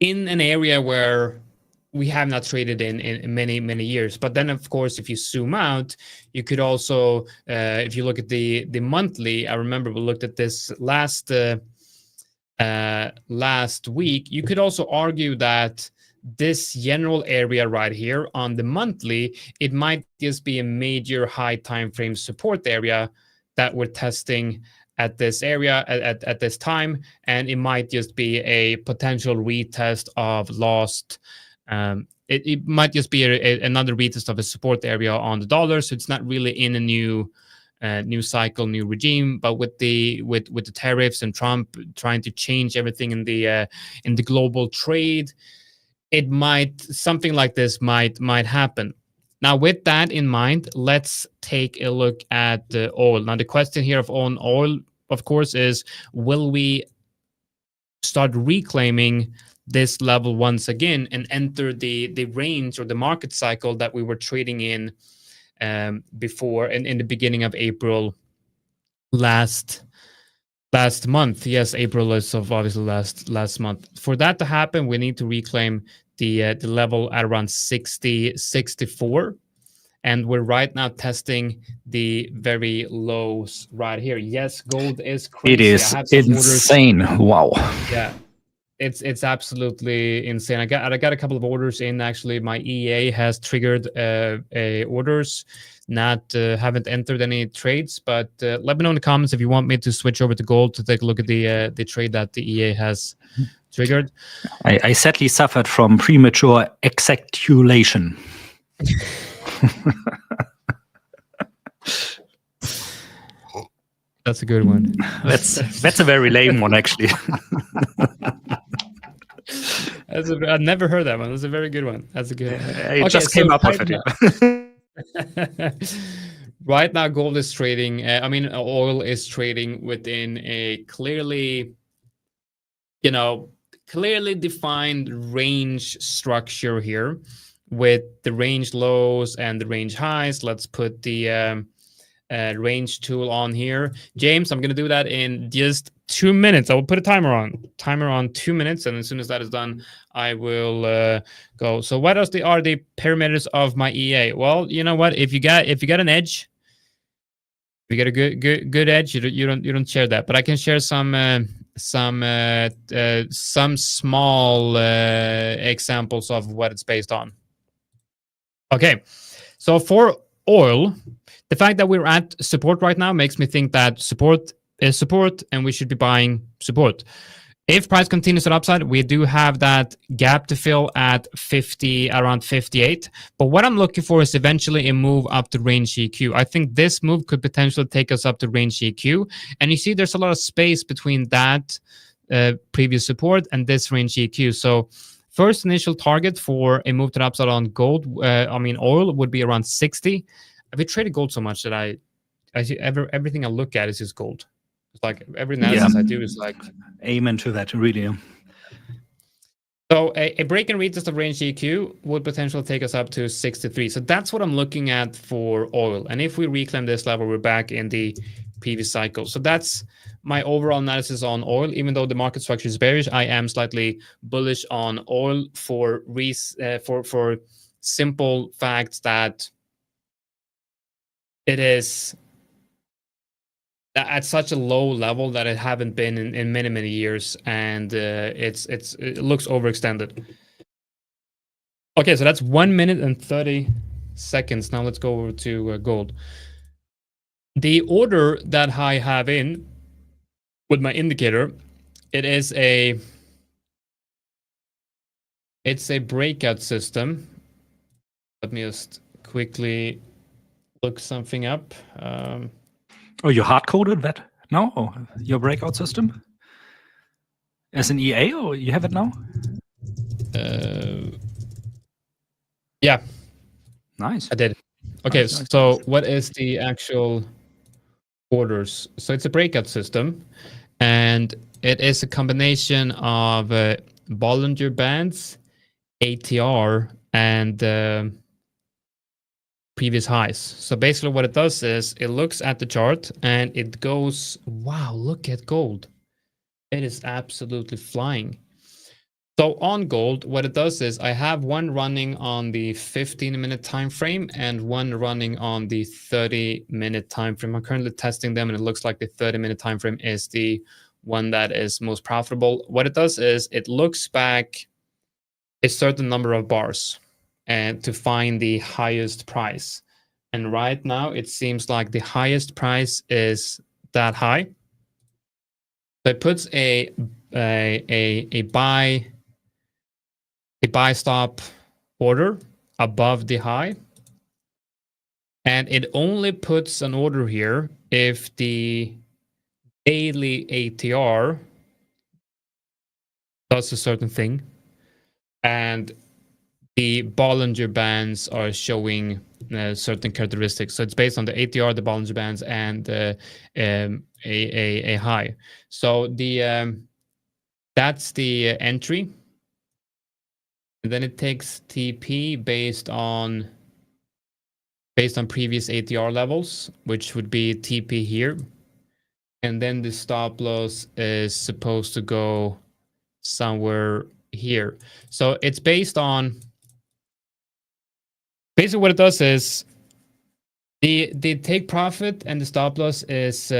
in an area where we have not traded in many years. But then, of course, if you zoom out, you could also, if you look at the monthly, I remember we looked at this last week, you could also argue that this general area right here on the monthly, it might just be a major high time frame support area that we're testing at this area at this time, and it might just be a potential retest of lost. It might just be another retest of a support area on the dollar. So it's not really in a new cycle, new regime. But with the tariffs and Trump trying to change everything in the global trade, something like this might happen. Now, with that in mind, let's take a look at the oil. Now, the question here on oil, of course, is will we start reclaiming this level once again and enter the range or the market cycle that we were trading in before, and in the beginning of April last month? Yes, April is of obviously last month. For that to happen, we need to reclaim the level at around 64. And we're right now testing the very lows right here. Yes, gold is crazy. It is insane. Orders. Wow. Yeah, it's absolutely insane. I got a couple of orders in. Actually, my EA has triggered orders. Haven't entered any trades, but let me know in the comments if you want me to switch over to gold to take a look at the trade that the EA has triggered. I sadly suffered from premature exactulation. That's a good one. That's a very lame one, actually. I've never heard that one. That's a very good one. That's a good one. It just came up with it. Right now, gold is trading. Oil is trading within a clearly defined range structure here, with the range lows and the range highs. Let's put the range tool on here. James, I'm going to do that in just 2 minutes. I will put a timer on 2 minutes, and as soon as that is done, I will go. So what else are the parameters of my EA? Well, you know what? If you got an edge, if you get a good edge, you don't share that, but I can share some small examples of what it's based on. Okay, so for oil, the fact that we're at support right now makes me think that support is support, and we should be buying support. If price continues at upside, we do have that gap to fill at around 58. But what I'm looking for is eventually a move up to range EQ. I think this move could potentially take us up to range EQ. And you see there's a lot of space between that previous support and this range EQ. So first initial target for a move to the upside on gold, oil, would be around 60. I've traded gold so much that everything I look at is just gold. It's like every analysis I do is like amen to that, really. So a break and retest of range EQ would potentially take us up to 63. So that's what I'm looking at for oil. And if we reclaim this level, we're back in the previous cycle. So that's my overall analysis on oil. Even though the market structure is bearish, I am slightly bullish on oil for simple facts that it is at such a low level that it haven't been in many years, and it looks overextended. Okay, so that's 1 minute and 30 seconds. Now let's go over to gold. The order that I have in with my indicator, it's a breakout system. Let me just quickly look something up. Oh, you hard-coded that now? Or your breakout system? As an EA, or you have it now? Yeah. Nice. I did. Okay, nice. So what is the actual orders? So it's a breakout system, and it is a combination of Bollinger Bands, ATR, and previous highs. So basically what it does is it looks at the chart and it goes, wow, look at gold. It is absolutely flying. So on gold, what it does is I have one running on the 15-minute time frame and one running on the 30-minute time frame. I'm currently testing them, and it looks like the 30-minute time frame is the one that is most profitable. What it does is it looks back a certain number of bars and to find the highest price. And right now it seems like the highest price is that high. So it puts a buy stop order above the high, and it only puts an order here if the daily ATR does a certain thing, and the Bollinger Bands are showing certain characteristics. So it's based on the ATR, the Bollinger Bands, and a high. So that's the entry. And then it takes TP based on previous ATR levels, which would be TP here. And then the stop loss is supposed to go somewhere here. So it's based on, basically what it does is the take profit and the stop loss is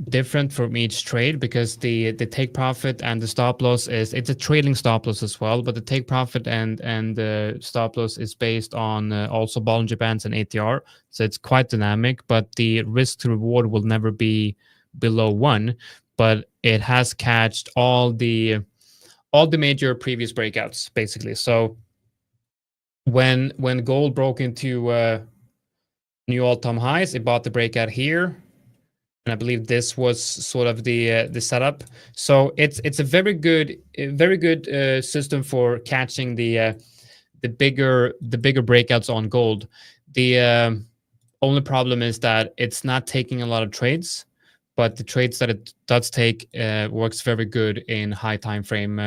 different from each trade, because the take profit and the stop loss it's a trailing stop loss as well, but the take profit and the stop loss is based on also Bollinger Bands and ATR. So it's quite dynamic, but the risk to reward will never be below 1, but it has catched all the major previous breakouts basically. So when gold broke into new all-time highs, it bought the breakout here, and I believe this was sort of the setup. So it's a very good system for catching the bigger breakouts on gold. The only problem is that it's not taking a lot of trades, but the trades that it does take works very good in high time frame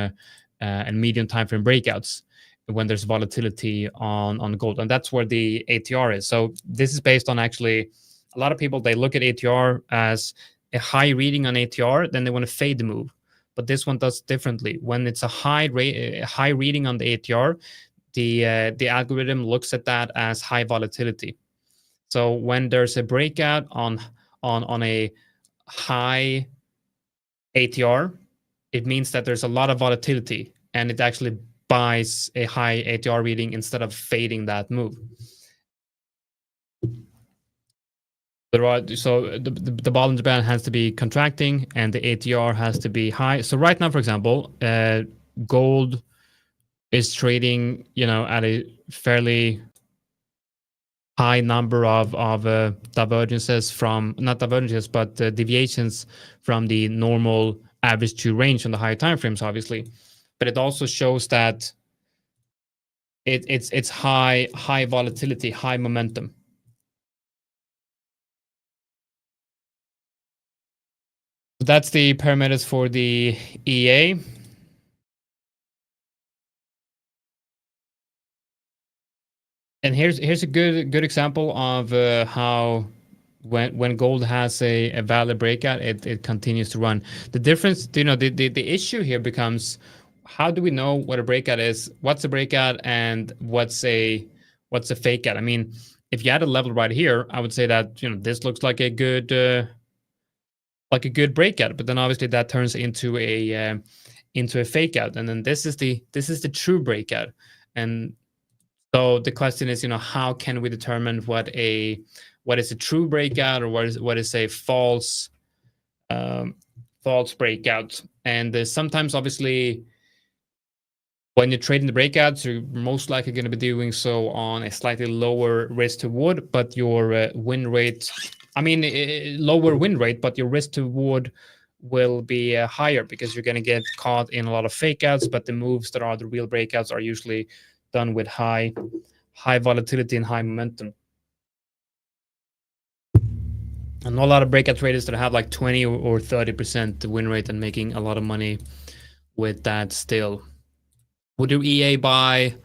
and medium time frame breakouts when there's volatility on gold, and that's where the ATR is. So this is based on actually a lot of people, they look at ATR as a high reading on ATR, then they want to fade the move. But this one does differently. When it's a high reading on the ATR, the algorithm looks at that as high volatility. So when there's a breakout on a high ATR, it means that there's a lot of volatility, and it actually buys a high ATR reading instead of fading that move. So the Bollinger Band has to be contracting, and the ATR has to be high. So right now, for example, gold is trading, at a fairly high number of divergences from, not divergences, but deviations from the normal average to range on the higher time frames, obviously. But it also shows that it's high volatility, high momentum. So that's the parameters for the EA. And here's a good example of how when gold has a valid breakout, it continues to run. The difference, the issue here becomes, how do we know what a breakout is? What's a breakout and what's a fake out? I mean, if you had a level right here, I would say that this looks like a good breakout, but then obviously that turns into a fake out, and then this is the true breakout. And so the question is, how can we determine what is a true breakout, or what is a false breakout? And sometimes, obviously, when you're trading the breakouts, you're most likely going to be doing so on a slightly lower risk to reward, but your win rate, lower win rate, but your risk to reward will be higher, because you're going to get caught in a lot of fake outs, but the moves that are the real breakouts are usually done with high volatility and high momentum. I know a lot of breakout traders that have like 20 or 30% win rate and making a lot of money with that still. Would your EA buy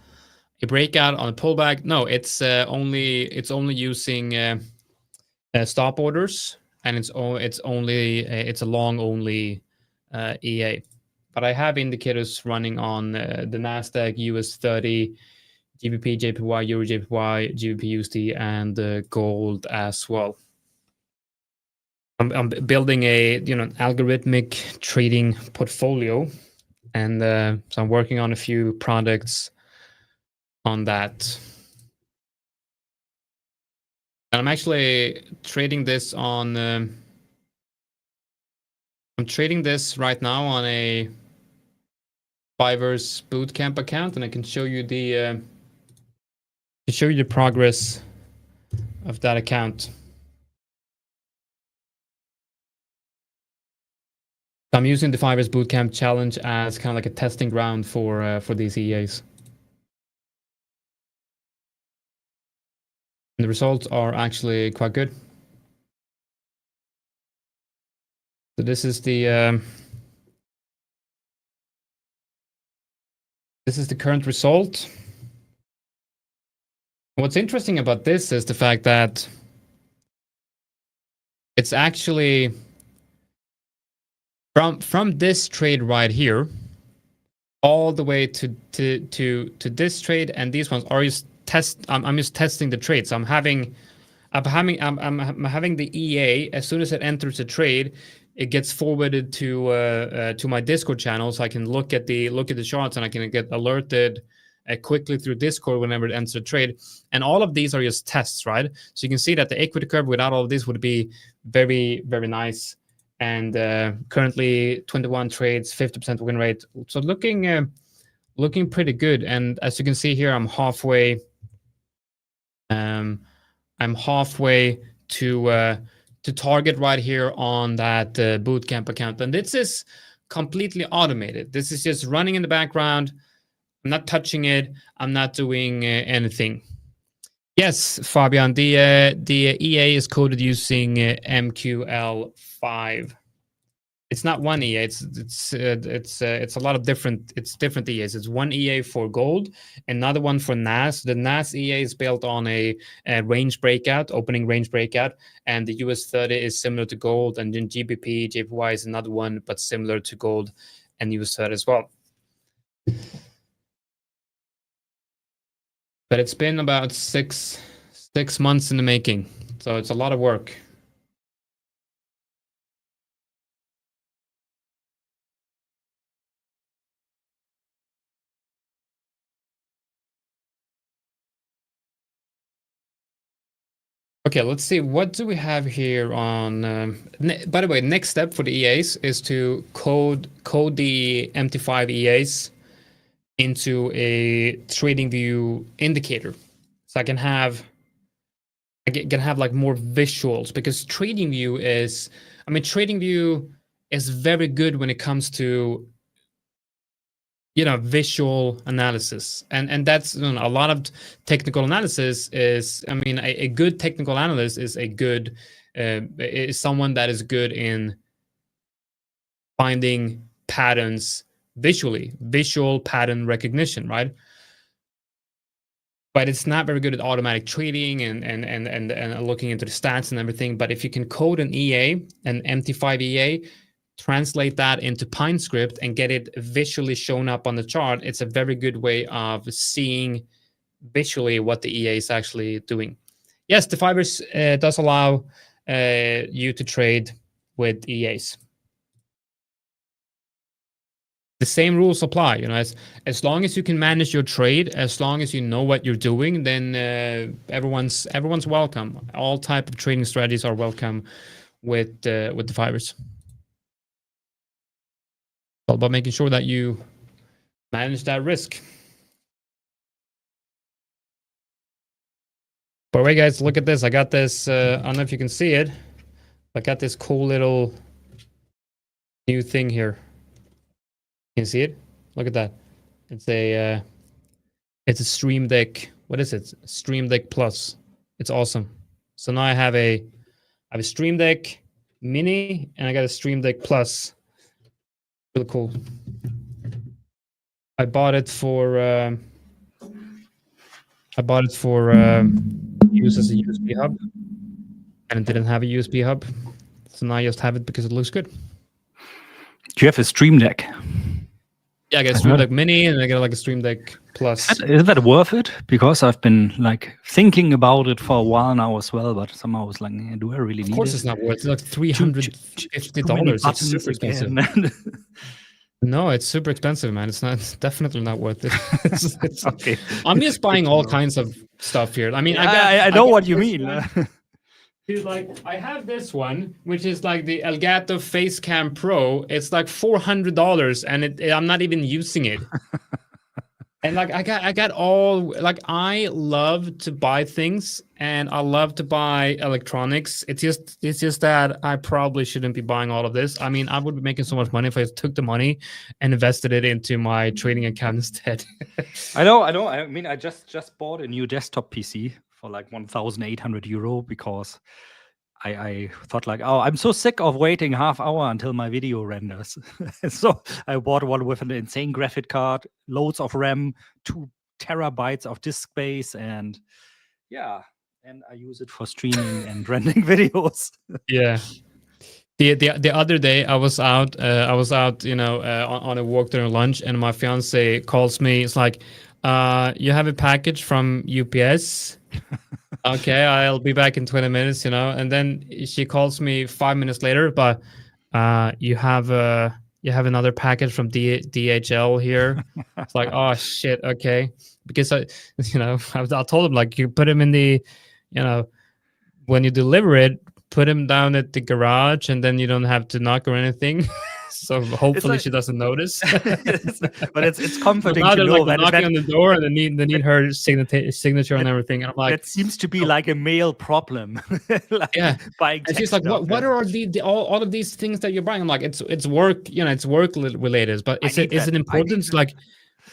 a breakout on a pullback? No, it's only using stop orders, and it's a long only EA. But I have indicators running on the NASDAQ, US30, GBP, JPY, Euro JPY, GBP USD, and gold as well. I'm building an algorithmic trading portfolio, and so I'm working on a few products on that. And I'm actually trading this on. I'm trading this right now on a The5ers bootcamp account, and I can show you the progress of that account. I'm using the The5ers bootcamp challenge as kind of like a testing ground for these EAs. And the results are actually quite good. So this is the current result. What's interesting about this is the fact that it's actually from this trade right here all the way to this trade, and these ones are just I'm just testing the trade. So I'm having the EA. As soon as it enters the trade, it gets forwarded to my Discord channel, so I can look at the charts, and I can get alerted quickly through Discord whenever it enters a trade. And all of these are just tests, right? So you can see that the equity curve without all of this would be very, very nice. And currently 21 trades, 50% win rate. So looking pretty good. And as you can see here, I'm halfway. I'm halfway to target right here on that bootcamp account, and this is completely automated. This is just running in the background. I'm not touching it. I'm not doing anything. Yes, Fabian, the EA is coded using MQL5. It's not one EA. It's a lot of different. It's different EAs. It's one EA for gold, another one for NAS. The NAS EA is built on a range breakout, opening range breakout, and the US30 is similar to gold, and then GBP, JPY is another one, but similar to gold and US30 as well. But it's been about six months in the making, so it's a lot of work. Okay, let's see. What do we have here on? By the way, next step for the EAs is to code the MT5 EAs into a TradingView indicator, so I can have like more visuals, because TradingView is, I mean, TradingView is very good when it comes to, you know, visual analysis, and that's, you know, a lot of technical analysis is, I mean, a good technical analyst is a good is someone that is good in finding patterns visually, visual pattern recognition, right? But it's not very good at automatic trading and looking into the stats and everything. But if you can code an EA, an MT5 EA, translate that into PineScript and get it visually shown up on the chart, it's a very good way of seeing visually what the EA is actually doing. Yes, the The5ers does allow you to trade with EAs. The same rules apply, you know, as long as you can manage your trade, as long as you know what you're doing, then everyone's welcome. All type of trading strategies are welcome with the The5ers. All about making sure that you manage that risk. By the way, guys, look at this. I got this. I don't know if you can see it. I got this cool little new thing here. Can you see it? Look at that. It's a Stream Deck. What is it? Stream Deck Plus. It's awesome. So now I have a Stream Deck Mini and I got a Stream Deck Plus. Really cool. I bought it for use as a USB hub, and it didn't have a USB hub, so now I just have it because it looks good. Do you have a Stream Deck? Yeah, I got a Stream Deck Mini and I got like a Stream Deck Plus. Is that worth it? Because I've been like thinking about it for a while now as well, but somehow I was like, do I really need it? Of course it's not worth it. It's like $350. It's super expensive. No, it's super expensive, man. It's definitely not worth it. It's okay. I'm just buying all kinds of stuff here. I mean, I know what you mean. Dude, like, I have this one, which is like the Elgato Facecam Pro. It's like $400, and I'm not even using it. And like, I got all, like, I love to buy things, and I love to buy electronics. It's just that I probably shouldn't be buying all of this. I mean, I would be making so much money if I took the money and invested it into my trading account instead. I know. I mean, I just bought a new desktop PC for like 1,800 euro because I thought like, oh, I'm so sick of waiting half hour until my video renders. So I bought one with an insane graphic card, loads of RAM, 2 terabytes of disk space, and yeah, and I use it for streaming and rendering videos. Yeah. The other day I was out, you know, on a walk during lunch, and my fiance calls me. It's like, you have a package from UPS. Okay, I'll be back in 20 minutes, you know. And then she calls me 5 minutes later, but you have another package from DHL here. It's like, oh shit, okay. Because I told him, like, you put him in the, you know, when you deliver it, put him down at the garage, and then you don't have to knock or anything. So hopefully like, she doesn't notice. But it's comforting to know like, that knocking on the door, and they need her signature and everything. And I'm like, that seems to be like a male problem. Like, yeah. And she's like, what are all of these things that you're buying? I'm like, it's work, you know, it's work related. But is it important? It's like,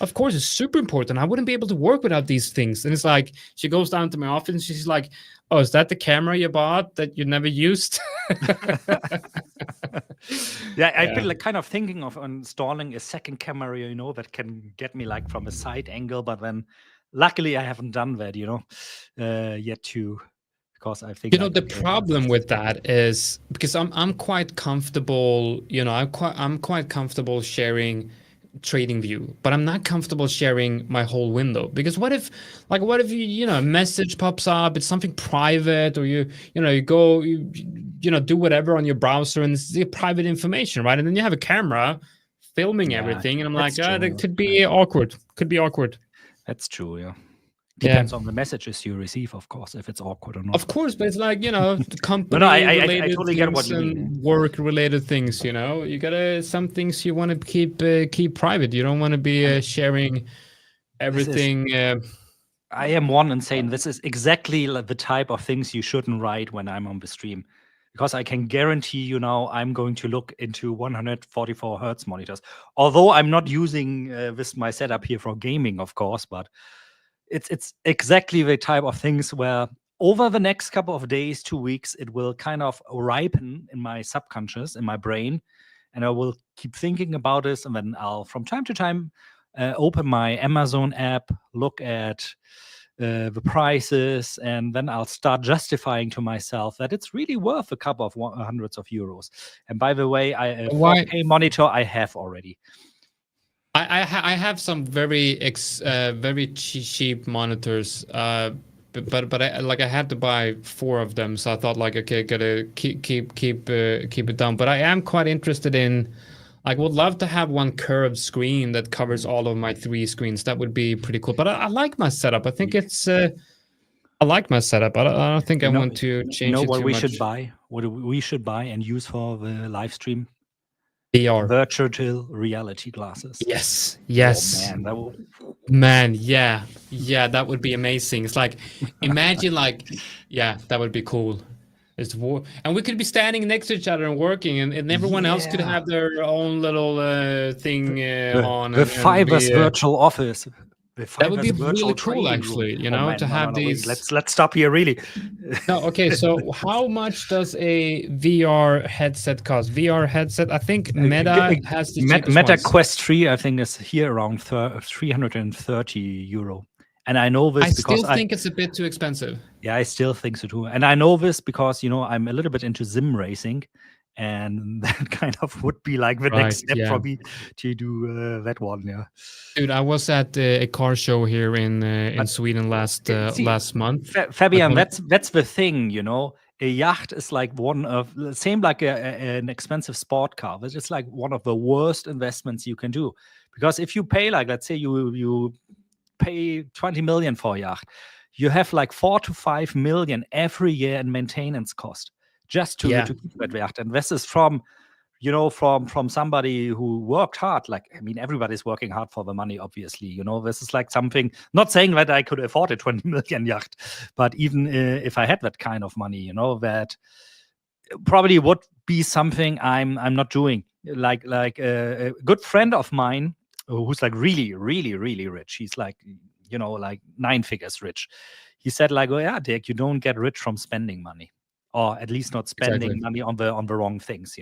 of course, it's super important. I wouldn't be able to work without these things. And it's like, she goes down to my office and she's like, oh, is that the camera you bought that you never used? Yeah, I've been like kind of thinking of installing a second camera, that can get me like from a side angle, but then luckily I haven't done that, yet too, because I think the problem with that is because I'm quite comfortable, I'm quite comfortable sharing trading view, but I'm not comfortable sharing my whole window, because what if you a message pops up, it's something private, or you go do whatever on your browser and it's private information, right? And then you have a camera filming everything, and I'm like, that could be awkward. That's true. Yeah. Depends on the messages you receive, of course, if it's awkward or not. Of course, but it's like, the company I totally get what you mean. Work-related things, you gotta, some things you want to keep private. You don't want to be sharing everything. I am one in saying this is exactly the type of things you shouldn't write when I'm on the stream, because I can guarantee I'm going to look into 144 hertz monitors. Although I'm not using my setup here for gaming, of course, but it's exactly the type of things where over the next couple of days, 2 weeks, it will kind of ripen in my subconscious, in my brain, and I will keep thinking about this, and then I'll from time to time open my Amazon app, look at the prices, and then I'll start justifying to myself that it's really worth a couple of hundreds of euros. And by the way, a 4K monitor I have already. I have some very cheap monitors, but I had to buy 4 of them, so I thought okay, gotta keep it down. But I am quite interested in, would love to have one curved screen that covers all of my 3 screens. That would be pretty cool. But I like my setup. I think it's I like my setup. I don't think I want to change it what too we much. should buy? What we should buy and use for the live stream? VR, virtual reality glasses. Yes. Oh, man, yeah, that would be amazing. It's like, imagine that would be cool. It's war, and we could be standing next to each other and working, and everyone else could have their own little thing on. The 5ers virtual office. That would be really cool, actually. To have these. Let's stop here, really. No, okay. So, how much does a VR headset cost? VR headset, I think Meta has the cheapest Meta ones. Quest 3, I think, is here around 330 euro. And I know this because I think it's a bit too expensive. Yeah, I still think so too. And I know this because I'm a little bit into sim racing, and that kind of would be like the next step for me to do that one. Yeah, dude, I was at a car show here in Sweden last month. Fabian, that's the thing. A yacht is like one of same like an expensive sport car. It's just like one of the worst investments you can do, because if you pay, like, let's say you pay 20 million for a yacht, you have like 4 to 5 million every year in maintenance cost just to keep that yacht. And this is from somebody who worked hard. Like, I mean, everybody's working hard for the money, obviously. This is like something, not saying that I could afford a 20 million yacht, but even if I had that kind of money, that probably would be something I'm not doing. Like a good friend of mine who's like really, really, really rich. He's like, like 9 figures rich. He said like, oh yeah, Dirk, you don't get rich from spending money, or at least not spending money on the wrong things,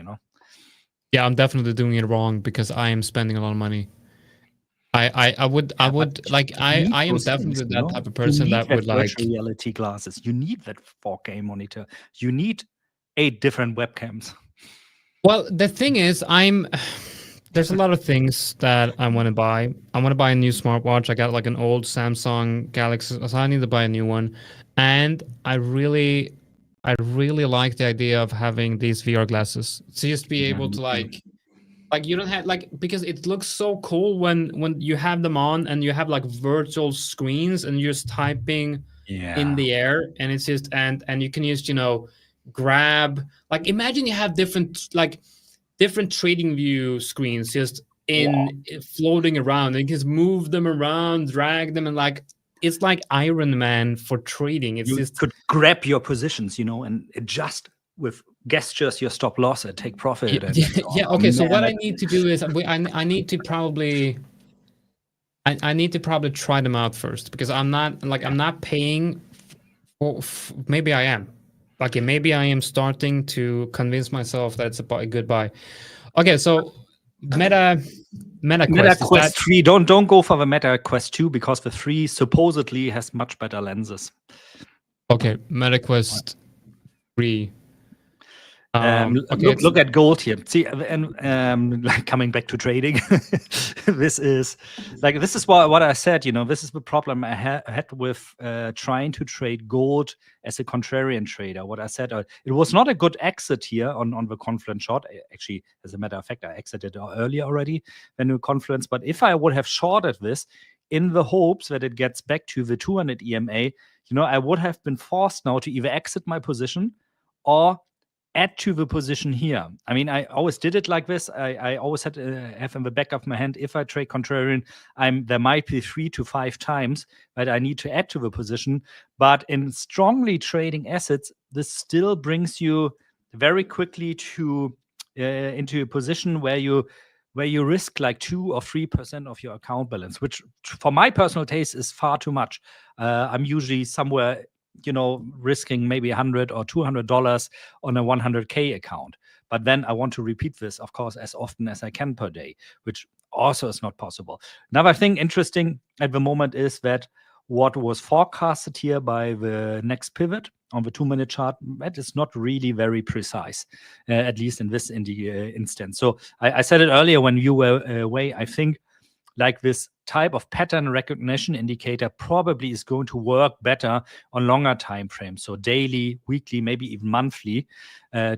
Yeah, I'm definitely doing it wrong because I am spending a lot of money. I am definitely that type of person that would like virtual reality glasses. You need that 4K monitor. You need 8 different webcams. Well, the thing is, there's a lot of things that I want to buy. I want to buy a new smartwatch. I got like an old Samsung Galaxy, so I need to buy a new one. And I really like the idea of having these VR glasses. To just be able to like you don't have because it looks so cool when you have them on and you have like virtual screens and you're just typing in the air, and it's just and you can just grab, like, imagine you have different trading view screens just floating around, and you can move them around, drag them, and it's like Iron Man for trading. It's you could grab your positions, and adjust with gestures your stop loss and take profit. Okay, so what I need to do is I need to probably try them out first, because I'm not paying for maybe I am. Maybe I am starting to convince myself that it's a good buy. Okay, so Meta Quest 3. Don't go for the Meta Quest 2 because the 3 supposedly has much better lenses. Okay, Meta Quest 3. Okay, look at gold here. See, and like coming back to trading, this is what I said. This is the problem I had with trying to trade gold as a contrarian trader. What I said, it was not a good exit here on the Confluence short. Actually, as a matter of fact, I exited earlier already than the Confluence. But if I would have shorted this in the hopes that it gets back to the 200 EMA, I would have been forced now to either exit my position or add to the position here. I mean, I always did it like this. I always had to have in the back of my hand, if I trade contrarian, there might be 3 to 5 times that I need to add to the position. But in strongly trading assets, this still brings you very quickly to into a position where you risk like 2 or 3% of your account balance, which for my personal taste is far too much. I'm usually somewhere risking maybe $100 or $200 on a 100K account. But then I want to repeat this, of course, as often as I can per day, which also is not possible. Another thing interesting at the moment is that what was forecasted here by the next pivot on the 2-minute chart, that is not really very precise, at least in this instance. So I said it earlier when you were away, I think like this type of pattern recognition indicator probably is going to work better on longer time frames. So daily, weekly, maybe even monthly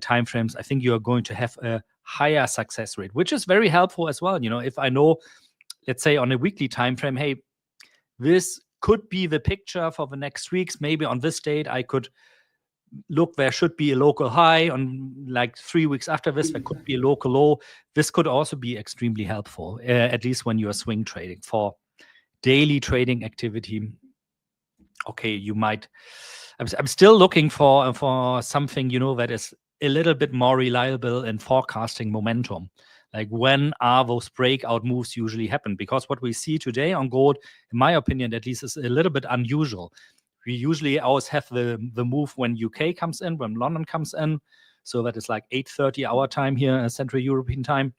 time frames. I think you are going to have a higher success rate, which is very helpful as well. If I know, let's say on a weekly time frame, hey, this could be the picture for the next weeks. Maybe on this date, I could look, there should be a local high. On like 3 weeks after this, there could be a local low. This could also be extremely helpful, at least when you are swing trading. For daily trading activity, okay, you might. I'm still looking for something that is a little bit more reliable in forecasting momentum. Like, when are those breakout moves usually happen? Because what we see today on gold, in my opinion at least, is a little bit unusual. We usually always have the move when UK comes in, when London comes in. So that is like 8:30 our time here, Central European time.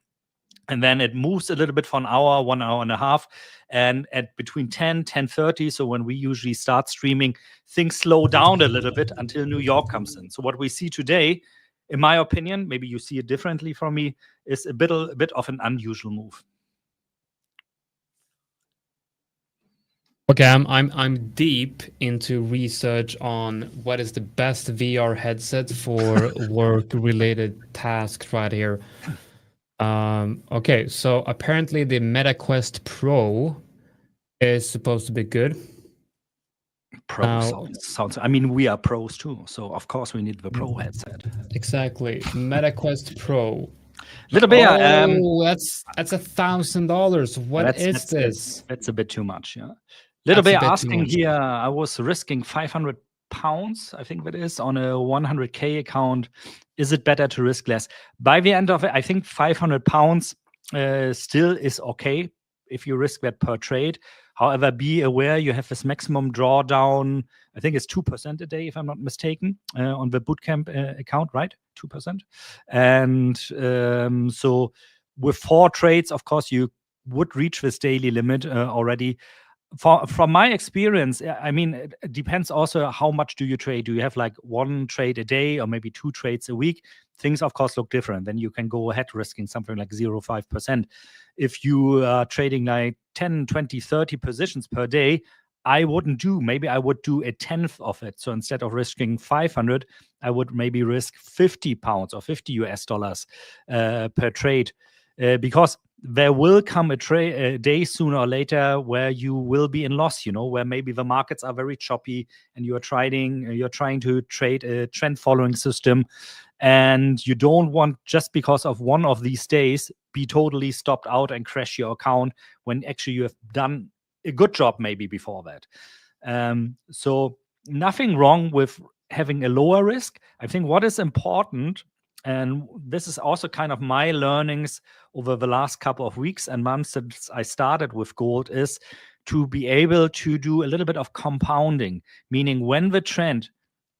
And then it moves a little bit for an hour, 1 hour and a half. And at between 10:30, so when we usually start streaming, things slow down a little bit until New York comes in. So what we see today, in my opinion, maybe you see it differently from me, is a bit of an unusual move. Okay, I'm deep into research on what is the best VR headset for work-related tasks right here. Okay, so apparently the Meta Quest Pro is supposed to be good. Pro sounds. I mean, we are pros too, so of course we need the pro headset. Exactly, Meta Quest Pro. Little bit. That's $1,000. What is this? That's a bit too much. Yeah. Little bit asking here. I was risking £500, I think that is, on a 100K account. Is it better to risk less? By the end of it, I think £500 still is okay if you risk that per trade. However, be aware you have this maximum drawdown. I think it's 2% a day, if I'm not mistaken, on the bootcamp account, right? 2%. And so with 4 trades, of course, you would reach this daily limit already. From my experience, I mean, it depends also how much do you trade. Do you have like 1 trade a day or maybe 2 trades a week? Things, of course, look different. Then you can go ahead risking something like 0.5%. If you are trading like 10, 20, 30 positions per day, I wouldn't do. Maybe I would do a 1/10 of it. So instead of risking 500, I would maybe risk £50 or $50 per trade, because there will come a day sooner or later where you will be in loss, where maybe the markets are very choppy and you're trying to trade a trend following system, and you don't want, just because of one of these days, be totally stopped out and crash your account when actually you have done a good job maybe before that. So nothing wrong with having a lower risk. I think what is important, and this is also kind of my learnings over the last couple of weeks and months since I started with gold, is to be able to do a little bit of compounding, meaning when the trend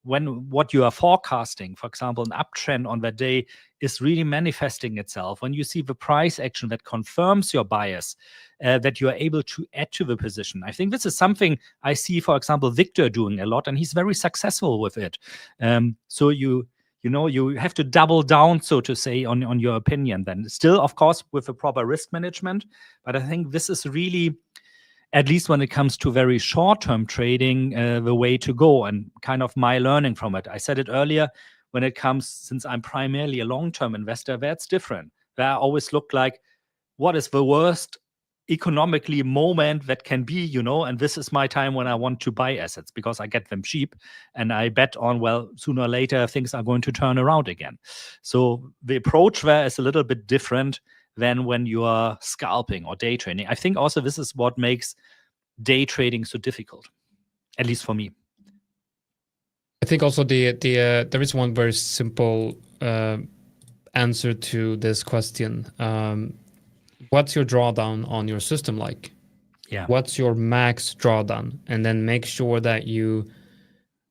when what you are forecasting, for example, an uptrend on that day is really manifesting itself, when you see the price action that confirms your bias, that you are able to add to the position. I think this is something I see, for example, Victor doing a lot, and he's very successful with it. So you have to double down, so to say, on your opinion then. Still, of course, with a proper risk management. But I think this is really, at least when it comes to very short-term trading, the way to go, and kind of my learning from it. I said it earlier, when it comes, since I'm primarily a long-term investor, that's different. There I always look like, what is the worst economically moment that can be, and this is my time when I want to buy assets because I get them cheap and I bet on, well, sooner or later things are going to turn around again. So the approach there is a little bit different than when you are scalping or day trading. I think also this is what makes day trading so difficult, at least for me. I think also there is one very simple answer to this question. What's your drawdown on your system like? Yeah. What's your max drawdown? And then make sure that you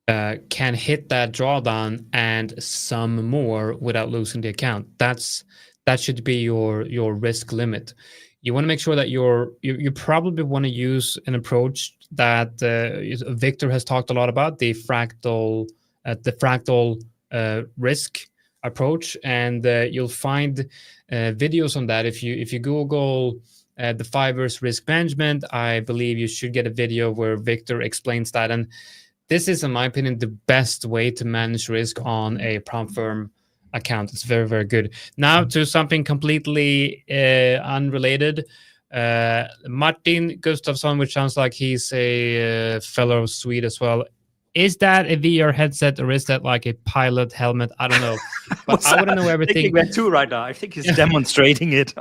can hit that drawdown and some more without losing the account. That should be your risk limit. You want to make sure that you probably want to use an approach that Victor has talked a lot about, the fractal risk approach, and you'll find videos on that. If you Google The5ers risk management, I believe you should get a video where Victor explains that. And this is, in my opinion, the best way to manage risk on a prompt firm account. It's very, very good. Now to something completely unrelated. Martin Gustafsson, which sounds like he's a fellow Swede as well. Is that a VR headset or is that like a pilot helmet? I don't know. But I want to know everything. That too right now. I think he's demonstrating it.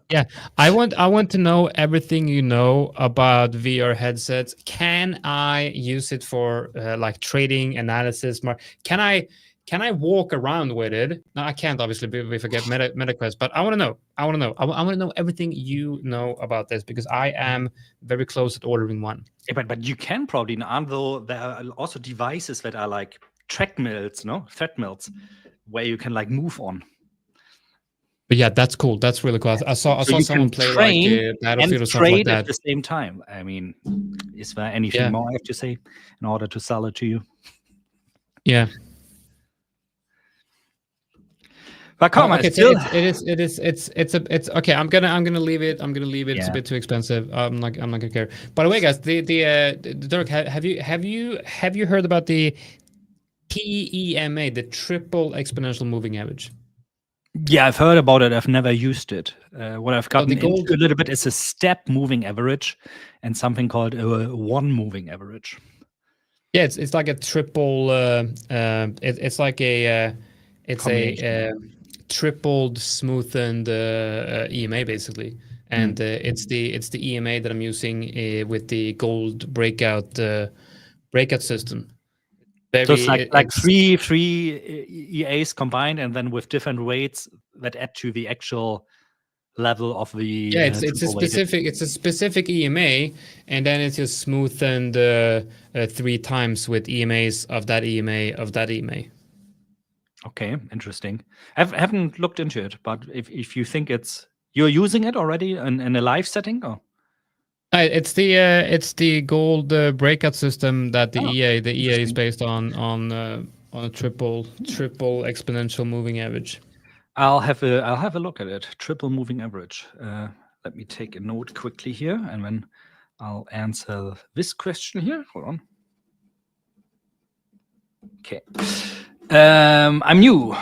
Yeah, I want to know everything you know about VR headsets. Can I use it for like trading analysis? Can I walk around with it? No, I can't, obviously, if I get MetaQuest, but I want to know. I want to know everything you know about this because I am very close at ordering one. Yeah, but you can probably, although there are also devices that are like treadmills, where you can like move on. But yeah, that's cool. That's really cool. I saw someone play like Battlefield or something like that at the same time. I mean, is there anything more I have to say in order to sell it to you? Yeah. But come on, okay, it's okay. I'm gonna leave it. Yeah. It's a bit too expensive. I'm not gonna care. By the way, guys, the Dirk, have you heard about the TEMA, the triple exponential moving average? Yeah, I've heard about it. I've never used it. What I've gotten into a little bit is a step moving average and something called a one moving average. Yeah, it's like a triple. It's like a tripled smoothened EMA basically, and it's the EMA that I'm using with the gold breakout system. So it's like three EAs combined, and then with different weights that add to the actual level of the it's a specific EMA, and then it's just smoothened 3 times with EMAs of that EMA. Okay, interesting. I haven't looked into it, but if you think you're using it already in a live setting, or it's the gold breakout system that the EA is based on a triple exponential moving average. I'll have a look at it. Triple moving average. Let me take a note quickly here, and then I'll answer this question here. Hold on. Okay. I'm new.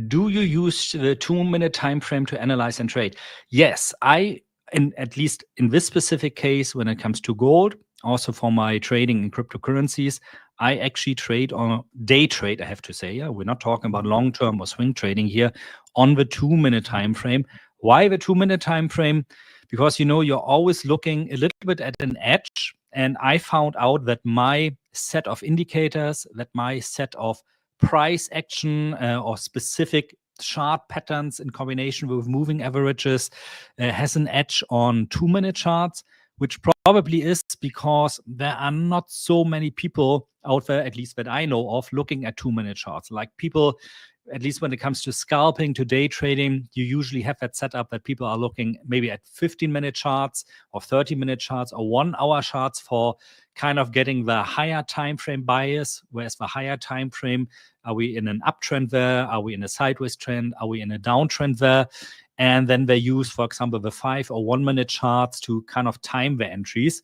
Do you use the 2-minute time frame to analyze and trade? Yes, at least in this specific case, when it comes to gold, also for my trading in cryptocurrencies, I actually trade on day trade, I have to say. Yeah, we're not talking about long-term or swing trading here on the 2-minute time frame. Why the 2-minute time frame? Because you're always looking a little bit at an edge, and I found out that my set of indicators, that my set of price action or specific chart patterns in combination with moving averages has an edge on 2-minute charts, which probably is because there are not so many people out there, at least that I know of, looking at 2-minute charts. Like people, at least when it comes to scalping, to day trading, you usually have that setup that people are looking maybe at 15-minute charts or 30-minute charts or 1-hour charts for kind of getting the higher time frame bias. Whereas the higher time frame, are we in an uptrend there? Are we in a sideways trend? Are we in a downtrend there? And then they use, for example, the 5 or 1-minute charts to kind of time the entries.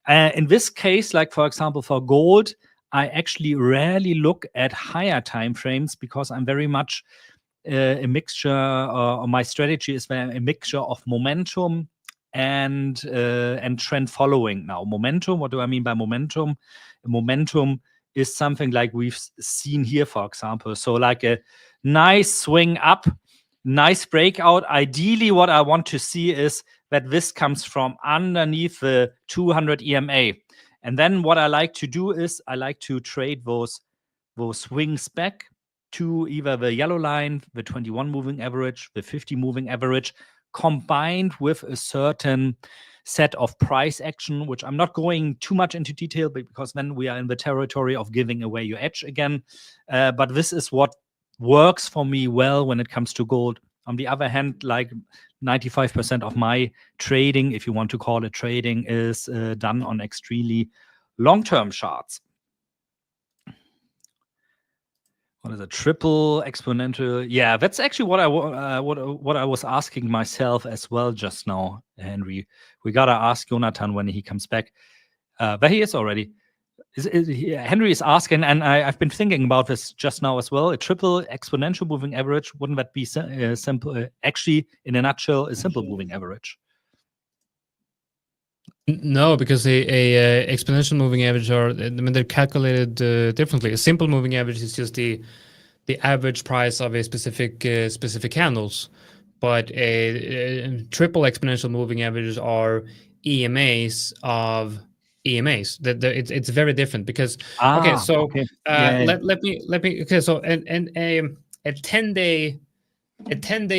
In this case, like for example, for gold, I actually rarely look at higher time frames because I'm very much a mixture, or my strategy is a mixture of momentum and trend following. Now, momentum, what do I mean by momentum? Momentum is something like we've seen here, for example. So like a nice swing up, nice breakout. Ideally, what I want to see is that this comes from underneath the 200 EMA. And then what I like to do is I like to trade those swings back to either the yellow line, the 21 moving average, the 50 moving average, combined with a certain set of price action, which I'm not going too much into detail because then we are in the territory of giving away your edge again. But this is what works for me well when it comes to gold. On the other hand, like 95% of my trading, if you want to call it trading, is done on extremely long-term charts. What is a triple exponential? Yeah, that's actually what I was asking myself as well just now, Henry. We gotta ask Jonatan when he comes back. There he is already. Henry is asking, and I've been thinking about this just now as well. A triple exponential moving average, wouldn't that be simple? Actually, in a nutshell, a simple moving average. No, because a exponential moving average they're calculated differently. A simple moving average is just the average price of a specific candles, but a triple exponential moving averages are EMAs of EMAs. It's very different because let me okay. So and a 10-day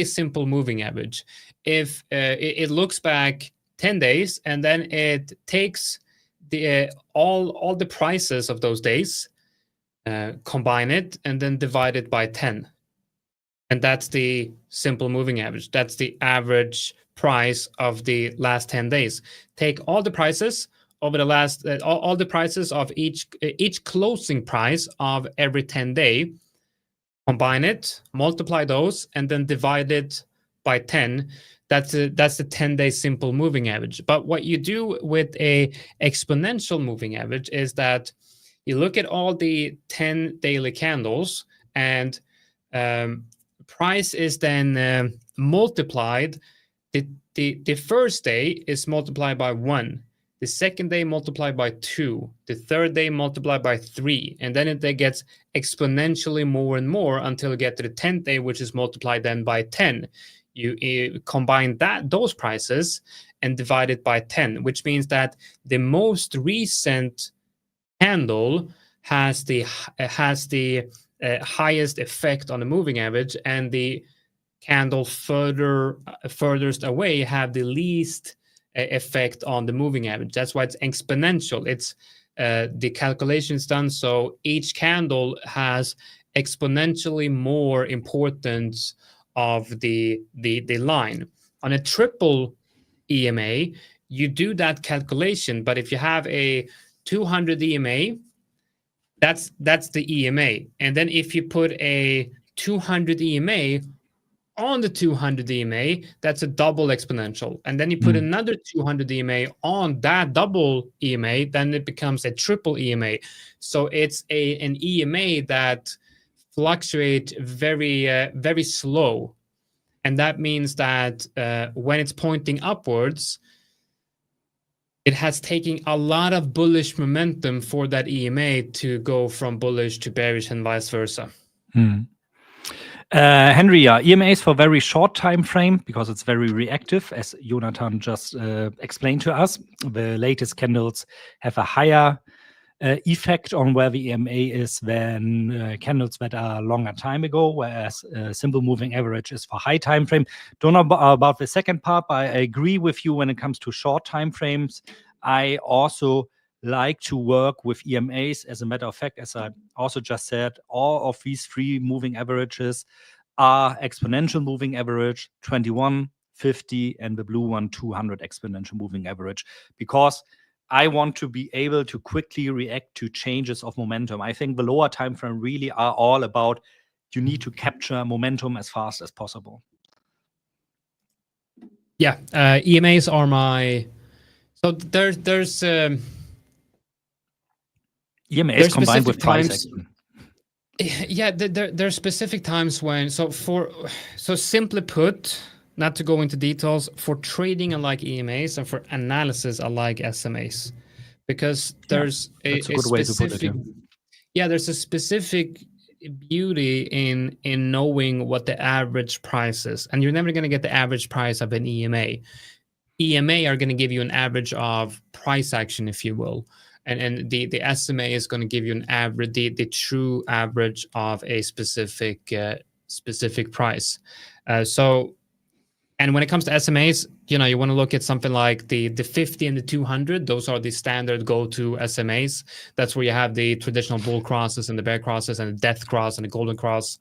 simple moving average, if it looks back 10 days and then it takes the all the prices of those days, combine it and then divide it by 10, and that's the simple moving average. That's the average price of the last 10 days. Take all the prices over the last all the prices of each closing price of every 10 day, combine it, multiply those, and then divide it by 10. That's the 10-day simple moving average. But what you do with a exponential moving average is that you look at all the 10 daily candles, and price is then multiplied. The first day is multiplied by 1. The second day multiplied by 2. The third day multiplied by 3. And then it gets exponentially more and more until you get to the 10th day, which is multiplied then by 10. You combine those prices and divide it by 10, which means that the most recent candle has the highest effect on the moving average, and the candle furthest away have the least effect on the moving average. That's why it's exponential. It's the calculations done so each candle has exponentially more importance of the line. On a triple EMA, you do that calculation, but if you have a 200 EMA, that's the EMA. And then if you put a 200 EMA on the 200 EMA, that's a double exponential. And then you put another 200 EMA on that double EMA, then it becomes a triple EMA. So it's an EMA that fluctuate very slow. And that means that when it's pointing upwards, it has taken a lot of bullish momentum for that EMA to go from bullish to bearish and vice versa. Henry, EMA is for very short time frame because it's very reactive, as Jonatan just explained to us. The latest candles have a higher effect on where the EMA is than candles that are longer time ago, whereas simple moving average is for high time frame. Don't know about the second part, but I agree with you when it comes to short time frames. I also like to work with EMAs. As a matter of fact, as I also just said, all of these 3 moving averages are exponential moving average, 21, 50, and the blue one, 200 exponential moving average, because I want to be able to quickly react to changes of momentum. I think the lower time frame really are all about you need to capture momentum as fast as possible. Yeah, EMAs are my. So there's EMAs combined with price action. Yeah, there are specific times when, so simply put, not to go into details, for trading I like EMAs, and for analysis I like SMAs, because there's a specific, there's a specific beauty in knowing what the average price is, and you're never going to get the average price of an EMA. EMA are going to give you an average of price action, if you will. And the SMA is going to give you an average, the true average of a specific price. And when it comes to SMAs, you want to look at something like the 50 and the 200. Those are the standard go-to SMAs. That's where you have the traditional bull crosses and the bear crosses and the death cross and the golden cross,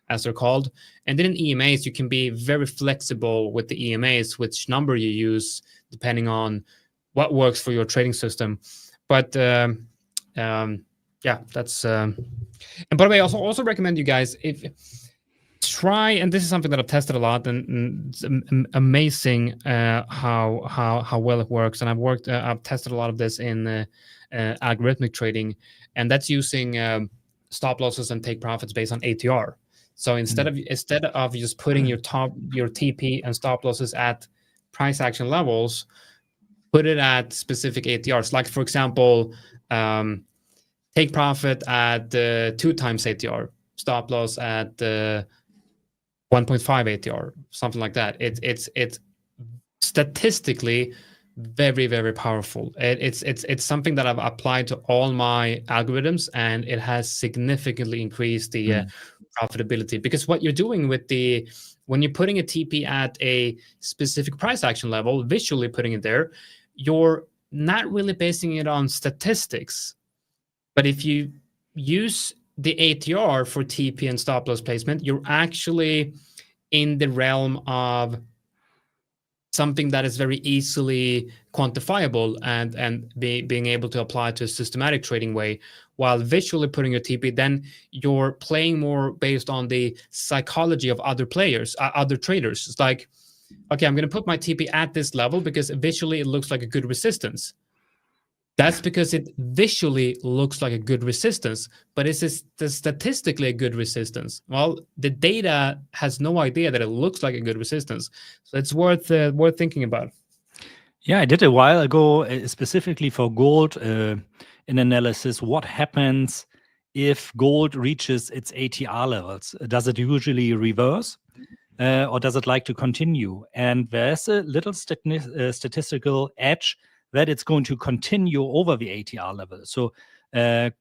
as they're called. And then in EMAs, you can be very flexible with the EMAs, which number you use, depending on what works for your trading system. But that's and by the way, I also recommend you guys, if try, and this is something that I've tested a lot, and it's amazing how well it works. And I've tested a lot of this in algorithmic trading, and that's using stop losses and take profits based on ATR. So instead of just putting your TP and stop losses at price action levels, put it at specific ATRs. Like, for example, take profit at 2 times ATR, stop loss at 1.5 ATR, something like that. It's statistically very, very powerful. It's something that I've applied to all my algorithms, and it has significantly increased the profitability. Because what you're doing when you're putting a TP at a specific price action level, visually putting it there, you're not really basing it on statistics. But if you use the ATR for TP and stop loss placement, you're actually in the realm of something that is very easily quantifiable and being able to apply to a systematic trading way. While visually putting your TP, then you're playing more based on the psychology of other players, other traders. It's like, okay, I'm going to put my TP at this level because visually it looks like a good resistance. That's because it visually looks like a good resistance, but is this statistically a good resistance? Well, the data has no idea that it looks like a good resistance. So it's worth thinking about. Yeah, I did a while ago, specifically for gold, an analysis. What happens if gold reaches its ATR levels? Does it usually reverse? Or does it like to continue? And there's a little statistical edge that it's going to continue over the ATR level. So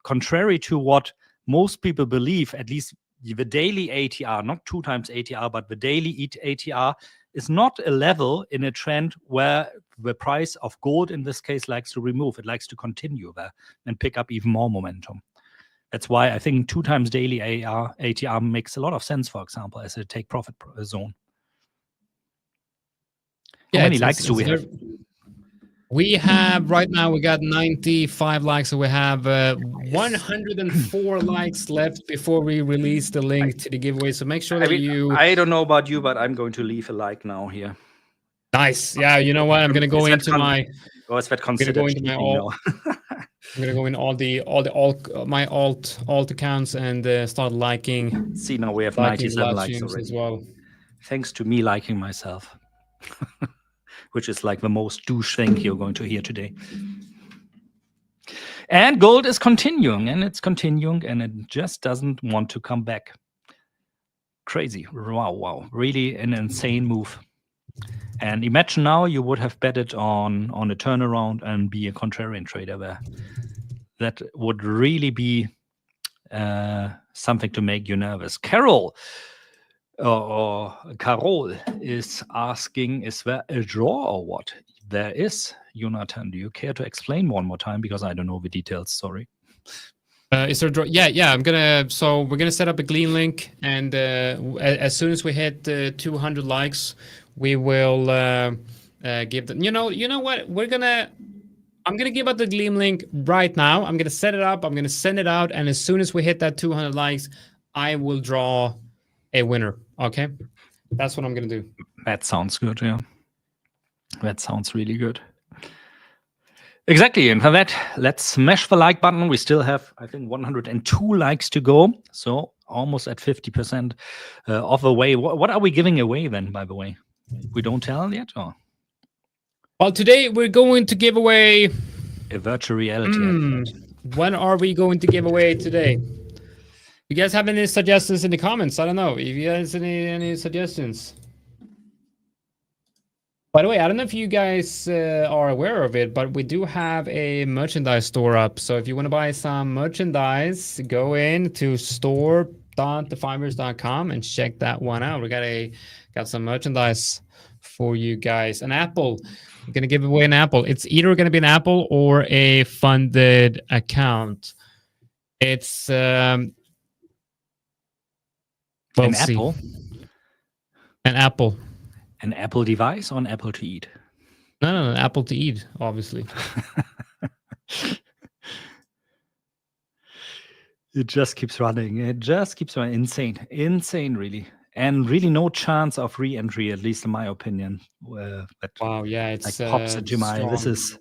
contrary to what most people believe, at least the daily ATR, not 2 times ATR, but the daily ATR is not a level in a trend where the price of gold, in this case, likes to remove. It likes to continue there and pick up even more momentum. That's why I think 2 times daily ATR makes a lot of sense, for example, as a take profit zone. How many likes do we have? We have, right now, we got 95 likes, so we have 104 likes left before we release the link to the giveaway. So make sure that I don't know about you, but I'm going to leave a like now here. Nice. Yeah, you know what? I'm going to go into my... I'm going to go into my alt accounts and start liking. See, now we have 97 likes already. As well. Thanks to me liking myself. Which is like the most douche thing you're going to hear today. And gold is continuing, and it's continuing, and it just doesn't want to come back. Crazy. Wow. Really an insane move. And imagine now you would have betted on a turnaround and be a contrarian trader there. That would really be something to make you nervous. Carol is asking, is there a draw or what? there is. Jonatan, do you care to explain one more time? Because I don't know the details, sorry. Is there we're gonna set up a Glean link, and as soon as we hit 200 likes, we will give them. You know what? I'm gonna give out the Glean link right now. I'm gonna set it up. I'm gonna send it out, and as soon as we hit that 200 likes, I will draw a winner. Okay, that's what I'm gonna do. That sounds good. Yeah, that sounds really good. Exactly, and for that, let's smash the like button. We still have, I think, 102 likes to go, so almost at 50% of the way. What are we giving away then, by the way? We don't tell yet? Or? Well, today we're going to give away a virtual reality. What are we going to give away today? You guys have any suggestions in the comments? I don't know. If you guys have any suggestions. By the way, I don't know if you guys are aware of it, but we do have a merchandise store up. So if you want to buy some merchandise, go in to store.the5ers.com and check that one out. We got some merchandise for you guys. An apple. We're going to give away an apple. It's either going to be an apple or a funded account. It's an apple. An apple. An Apple device or an apple to eat? No, an apple to eat, obviously. It just keeps running. It just keeps running. Insane, really. And really no chance of re-entry, at least in my opinion. Wow, yeah, it's like pops into my. This is.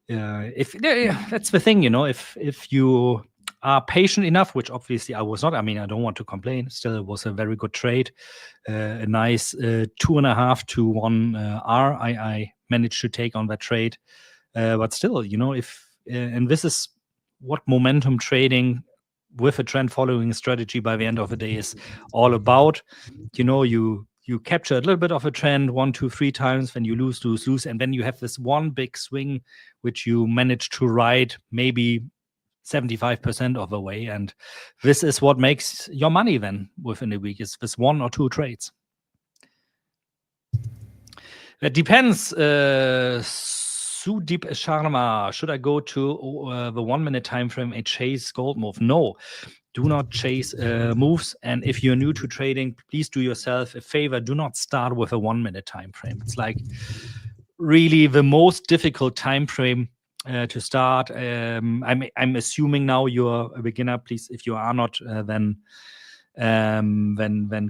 That's the thing, if you are patient enough, which obviously I was not. I mean, I don't want to complain. Still, it was a very good trade. A nice 2.5 to 1 R. I managed to take on that trade. But still, and this is what momentum trading with a trend following strategy by the end of the day is all about. You capture a little bit of a trend 1, 2, 3 times, then you lose, and then you have this one big swing which you manage to ride maybe 75% of the way, and this is what makes your money then within a week, is this 1 or 2 trades. It depends. Sudeep Sharma, should I go to the 1 minute time frame and chase gold move? No, do not chase moves. And if you're new to trading, please do yourself a favor. Do not start with a 1 minute time frame. It's like really the most difficult time frame to start. I'm assuming now you're a beginner. Please, if you are not, then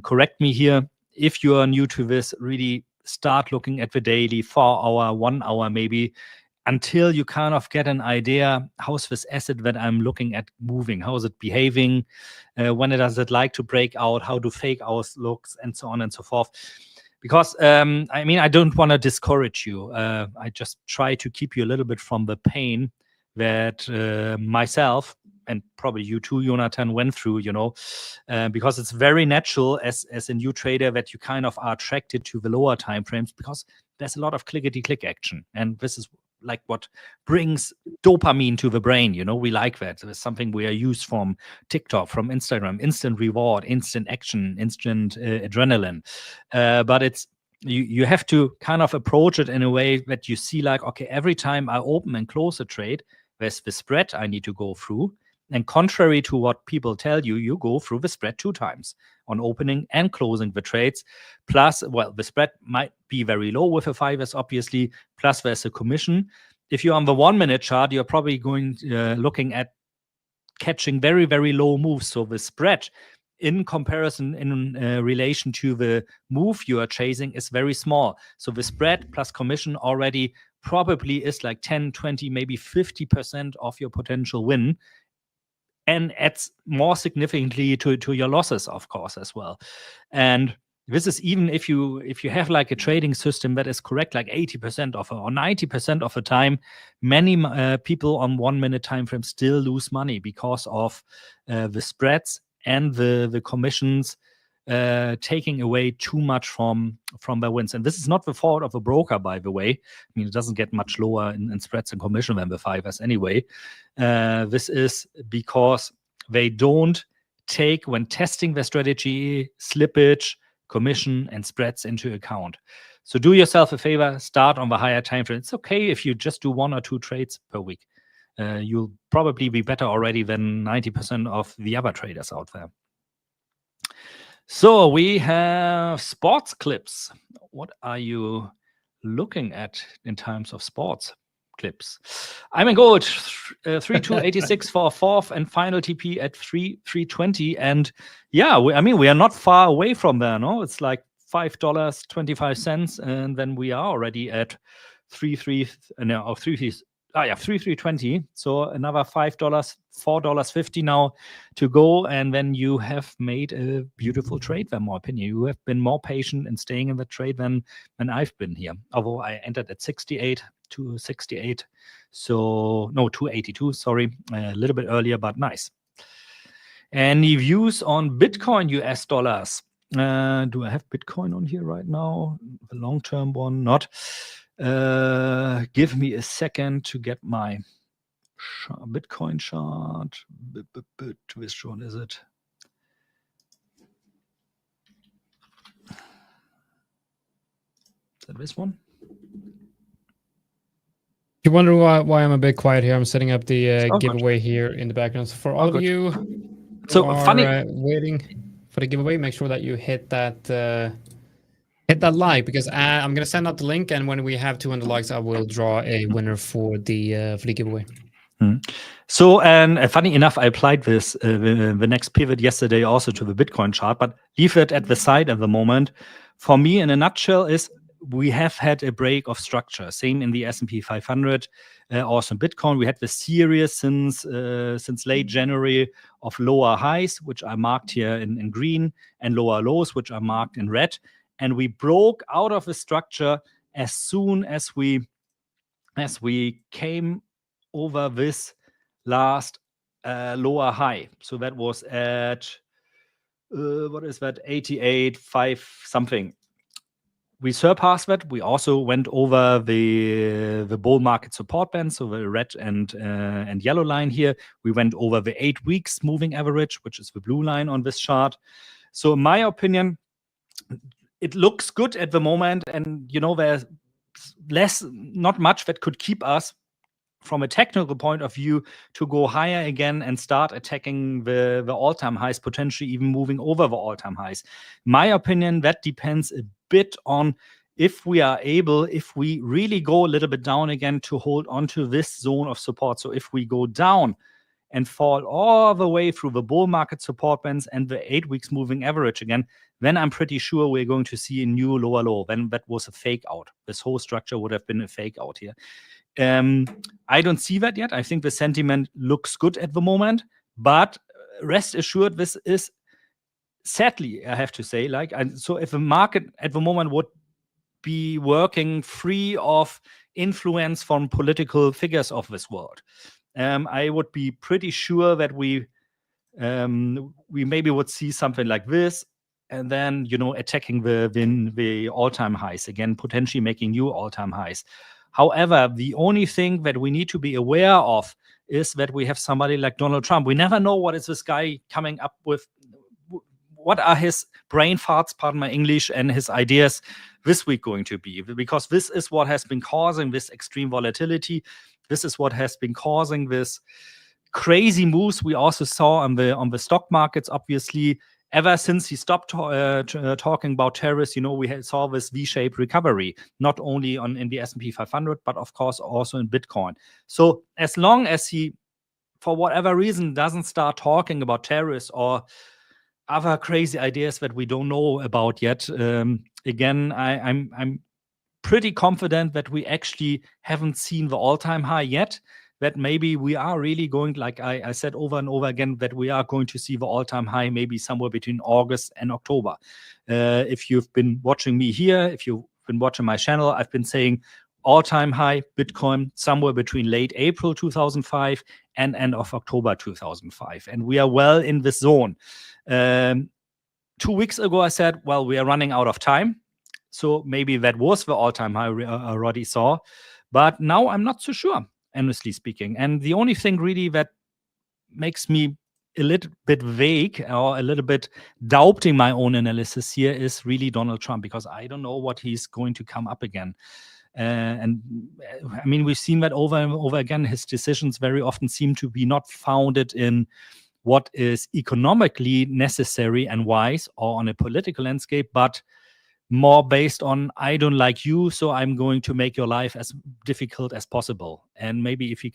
correct me here. If you are new to this, really start looking at the daily, 4 hour, 1 hour maybe, until you kind of get an idea, how's this asset that I'm looking at moving? How is it behaving? When does it like to break out? How do fake hours looks, and so on and so forth. Because, I don't want to discourage you. I just try to keep you a little bit from the pain that myself, and probably you too, Jonatan, went through, because it's very natural as a new trader that you kind of are attracted to the lower time frames, because there's a lot of clickety-click action. And this is like what brings dopamine to the brain. We like that. It's something we are used from TikTok, from Instagram, instant reward, instant action, instant adrenaline. But it's you have to kind of approach it in a way that you see like, okay, every time I open and close a trade, there's the spread I need to go through. And contrary to what people tell you, you go through the spread 2 times on opening and closing the trades. Plus, well, the spread might be very low with the 5ers, obviously. Plus, there's a commission. If you're on the 1 minute chart, you're probably looking at catching very, very low moves. So the spread in comparison, in relation to the move you are chasing, is very small. So the spread plus commission already probably is like 10, 20, maybe 50% of your potential win. And adds more significantly to your losses, of course, as well. And this is even if you have like a trading system that is correct, like 80% of or 90% of the time, many people on 1 minute time frame still lose money because of the spreads and the commissions taking away too much from their wins. And this is not the fault of a broker, by the way. I mean, it doesn't get much lower in spreads and commission than the 5ers anyway. This is because they don't take, when testing their strategy, slippage, commission, and spreads into account. So do yourself a favor, start on the higher time frame. It's okay if you just do 1 or 2 trades per week. You'll probably be better already than 90% of the other traders out there. So we have sports clips. What are you looking at in terms of sports clips? I'm in gold, 3286 for a fourth and final TP at 320. And yeah, we are not far away from there. No, it's like $5.25, and then we are already at 3.20. So another $5, $4.50 now to go, and then you have made a beautiful trade. In my opinion, you have been more patient in staying in the trade than I've been here. Although I entered at 68 to 68, so no 282. Sorry, a little bit earlier, but nice. Any views on Bitcoin US dollars? Do I have Bitcoin on here right now? The long-term one, not. Give me a second to get my Bitcoin chart. Which one is it? Is that this one? You wonder why I'm a bit quiet here? I'm setting up the giveaway here in the background. So for all of you who are waiting for the giveaway, make sure that you hit that like, because I'm gonna send out the link, and when we have 200 likes, I will draw a winner for the giveaway. So, and funny enough, I applied this the next pivot yesterday also to the Bitcoin chart, but leave it at the side at the moment. For me, in a nutshell, is we have had a break of structure. Same in the S&P 500, also in Bitcoin. We had the series since late January of lower highs, which are marked here in green, and lower lows, which are marked in red. And we broke out of the structure as soon as we came over this last lower high. So that was at what is that? 88.5 something. We surpassed that. We also went over the bull market support band, so the red and yellow line here. We went over the 8 weeks moving average, which is the blue line on this chart. So in my opinion, it looks good at the moment, and there's not much that could keep us from a technical point of view to go higher again and start attacking the all-time highs, potentially even moving over the all-time highs. My opinion, that depends a bit on if we really go a little bit down again, to hold on to this zone of support. So if we go down and fall all the way through the bull market support bands and the 8 weeks moving average again, then I'm pretty sure we're going to see a new lower low. Then that was a fake out. This whole structure would have been a fake out here. I don't see that yet. I think the sentiment looks good at the moment, but rest assured, this is, sadly, I have to say, so if the market at the moment would be working free of influence from political figures of this world, I would be pretty sure that we maybe would see something like this, and then attacking the all-time highs again, potentially making new all-time highs. However, the only thing that we need to be aware of is that we have somebody like Donald Trump. We never know what is this guy coming up with. What are his brain farts, pardon my English, and his ideas this week going to be? Because this is what has been causing this extreme volatility. This is what has been causing this crazy moves we also saw on the stock markets, obviously. Ever since he stopped talking about tariffs, we saw this V-shaped recovery, not only in the S&P 500, but of course also in Bitcoin. So as long as he, for whatever reason, doesn't start talking about tariffs or other crazy ideas that we don't know about yet, again, I'm pretty confident that we actually haven't seen the all-time high yet. That maybe we are really going, like I said over and over again, that we are going to see the all-time high maybe somewhere between August and October. If you've been watching me here, if you've been watching my channel, I've been saying all-time high Bitcoin somewhere between late April 2005 and end of October 2005. And we are well in this zone. 2 weeks ago, I said, well, we are running out of time. So maybe that was the all-time high we already saw. But now I'm not so sure, honestly speaking. And the only thing really that makes me a little bit vague or a little bit doubting my own analysis here is really Donald Trump, because I don't know what he's going to come up again. And I mean, we've seen that over and over again. His decisions very often seem to be not founded in what is economically necessary and wise or on a political landscape, but more based on, I don't like you, so I'm going to make your life as difficult as possible. And maybe if he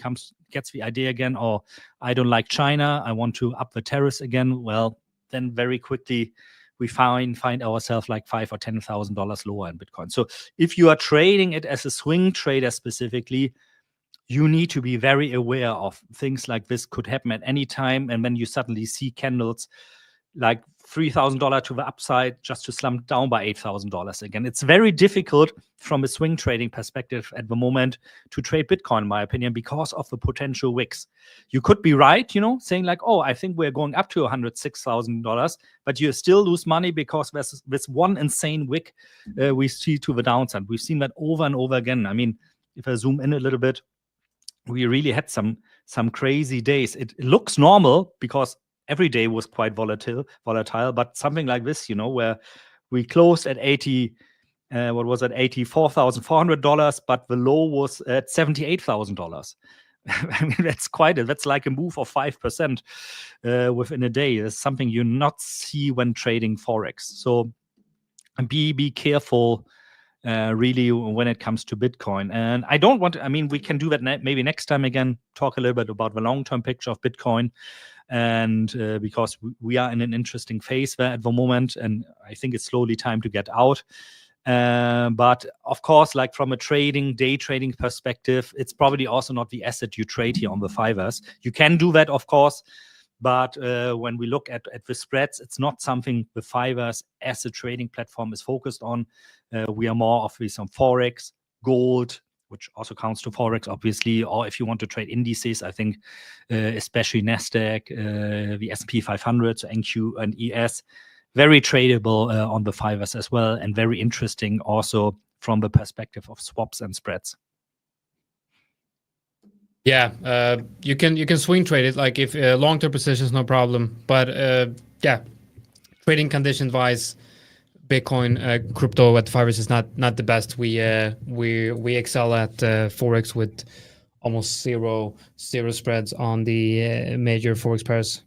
gets the idea again, or I don't like China, I want to up the tariffs again, well, then very quickly we find ourselves like $5,000 or $10,000 lower in Bitcoin. So if you are trading it as a swing trader specifically, you need to be very aware of things like this could happen at any time. And when you suddenly see candles like $3,000 to the upside just to slump down by $8,000 again, it's very difficult from a swing trading perspective at the moment to trade Bitcoin, in my opinion, because of the potential wicks. You could be right, saying like, oh, I think we're going up to $106,000, but you still lose money because there's this one insane wick we see to the downside. We've seen that over and over again. I mean, if I zoom in a little bit, we really had some crazy days. It looks normal because every day was quite volatile, but something like this, where we closed at $84,400, but the low was at $78,000. I mean, that's like a move of 5% within a day. It's something you not see when trading Forex. So be careful. Really, when it comes to Bitcoin. And I don't want to, I mean, we can do that maybe next time again, talk a little bit about the long-term picture of Bitcoin. And because we are in an interesting phase there at the moment, and I think it's slowly time to get out. But of course, like from a day trading perspective, it's probably also not the asset you trade here on the 5ers. You can do that, of course. But when we look at the spreads, it's not something the 5ers as a trading platform is focused on. We are more obviously on Forex, gold, which also counts to Forex, obviously. Or if you want to trade indices, I think especially NASDAQ, the S&P 500, so NQ and ES, very tradable on the 5ers as well, and very interesting also from the perspective of swaps and spreads. Yeah, you can swing trade it, like if long-term positions, no problem. But yeah, trading condition wise, Bitcoin, crypto at the 5ers is not the best. We excel at Forex with almost zero spreads on the major Forex pairs.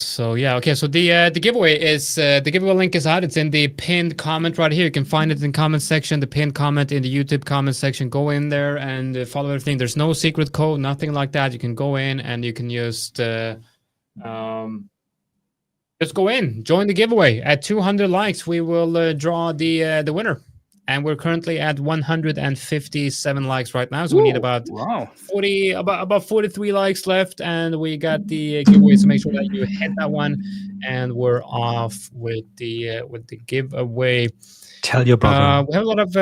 So yeah, okay. So the giveaway is the giveaway link is out. It's in the pinned comment right here. You can find it in the comment section, the pinned comment in the YouTube comment section. Go in there and follow everything. There's no secret code, nothing like that. You can go in and you can just go in, join the giveaway. At 200 likes, we will draw the winner. And we're currently at 157 likes right now. So we need about 43 likes left, and we got the giveaway. So make sure that you hit that one, and we're off with the giveaway. Tell your brother. We have a lot of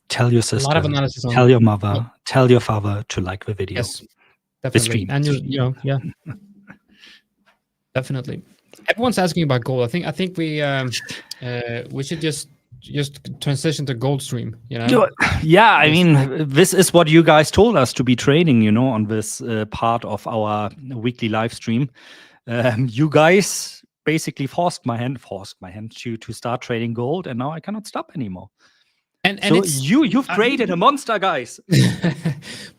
tell your sister. A lot of analysis. Tell your mother. Tell your father to like the video. Yes, definitely. And yeah, definitely. Everyone's asking about gold. I think we should just transition to gold stream. Yeah, I mean, this is what you guys told us to be trading. On this part of our weekly live stream. You guys basically forced my hand to start trading gold, and now I cannot stop anymore. And so you've created a monster, guys.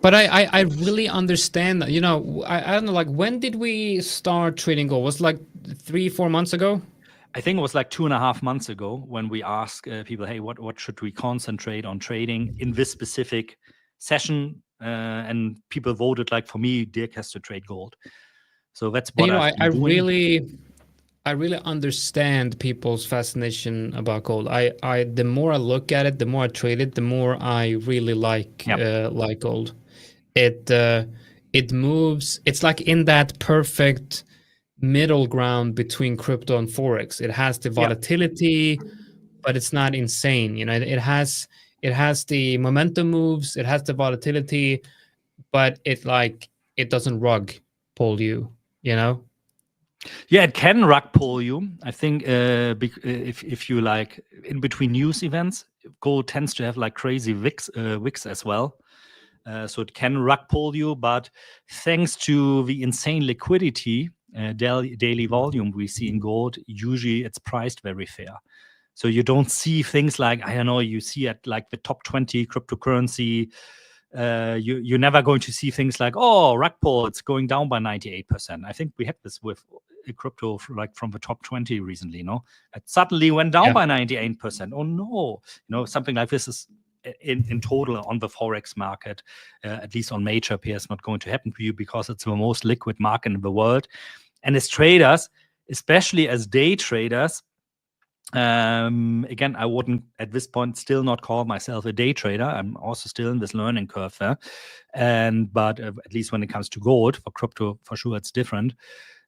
But I really understand that. I don't know, like, when did we start trading gold? Was it like 3-4 months ago? I think it was like 2.5 months ago when we asked people, hey, what should we concentrate on trading in this specific session? And people voted, like, for me, Dirk has to trade gold. So that's what I really understand people's fascination about gold. The more I look at it, the more I trade it, the more I really like gold. It moves. It's like in that perfect middle ground between crypto and Forex. It has the volatility, but it's not insane. It has the momentum moves. It has the volatility, but it doesn't rug pull you. Yeah, it can rug pull you. I think if you like in between news events, gold tends to have like crazy wicks as well. So it can rug pull you, but thanks to the insane liquidity, daily volume we see in gold, usually it's priced very fair. So you don't see things like, I don't know, you see at like the top 20 cryptocurrency, you're never going to see things like, oh, rug pull, it's going down by 98%. I think we had this with a crypto like from the top 20 recently, it suddenly went down by 98%. Oh no, something like this is in total on the Forex market, at least on major pairs, not going to happen to you because it's the most liquid market in the world. And as traders, especially as day traders, again, I wouldn't at this point still not call myself a day trader. I'm also still in this learning curve there. But at least when it comes to gold, for crypto, for sure, it's different.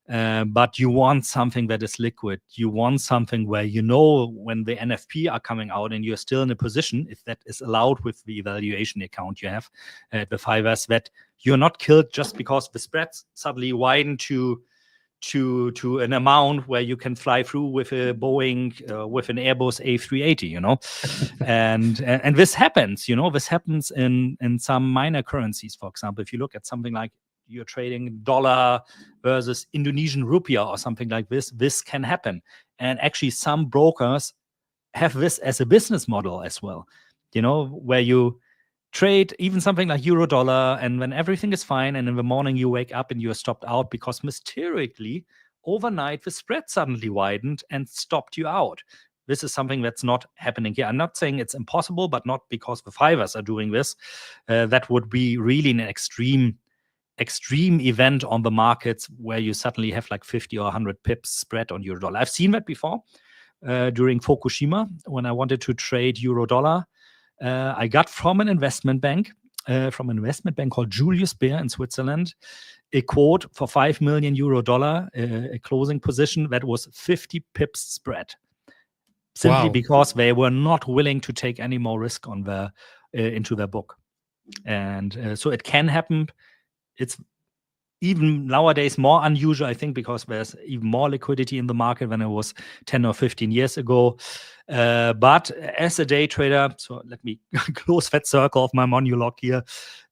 But you want something that is liquid. You want something where you know when the NFP are coming out and you're still in a position, if that is allowed with the evaluation account you have at the 5ers, that you're not killed just because the spreads suddenly widen to an amount where you can fly through with a Boeing, with an Airbus A380, and this happens, this happens in some minor currencies. For example, if you look at something like you're trading dollar versus Indonesian rupiah or something like this can happen. And actually some brokers have this as a business model as well, where you trade even something like euro dollar, and when everything is fine and in the morning you wake up and you're stopped out because mysteriously overnight the spread suddenly widened and stopped you out. This is something that's not happening here. I'm not saying it's impossible, but not because the 5ers are doing this. That would be really an extreme event on the markets where you suddenly have like 50 or 100 pips spread on euro dollar. I've seen that before during Fukushima when I wanted to trade euro dollar. I got from an investment bank called Julius Baer in Switzerland, a quote for 5 million euro dollar, a closing position that was 50 pips spread, simply because they were not willing to take any more risk on into their book. And so it can happen. It's even nowadays more unusual, I think, because there's even more liquidity in the market than it was 10 or 15 years ago. But as a day trader, so let me close that circle of my monologue here.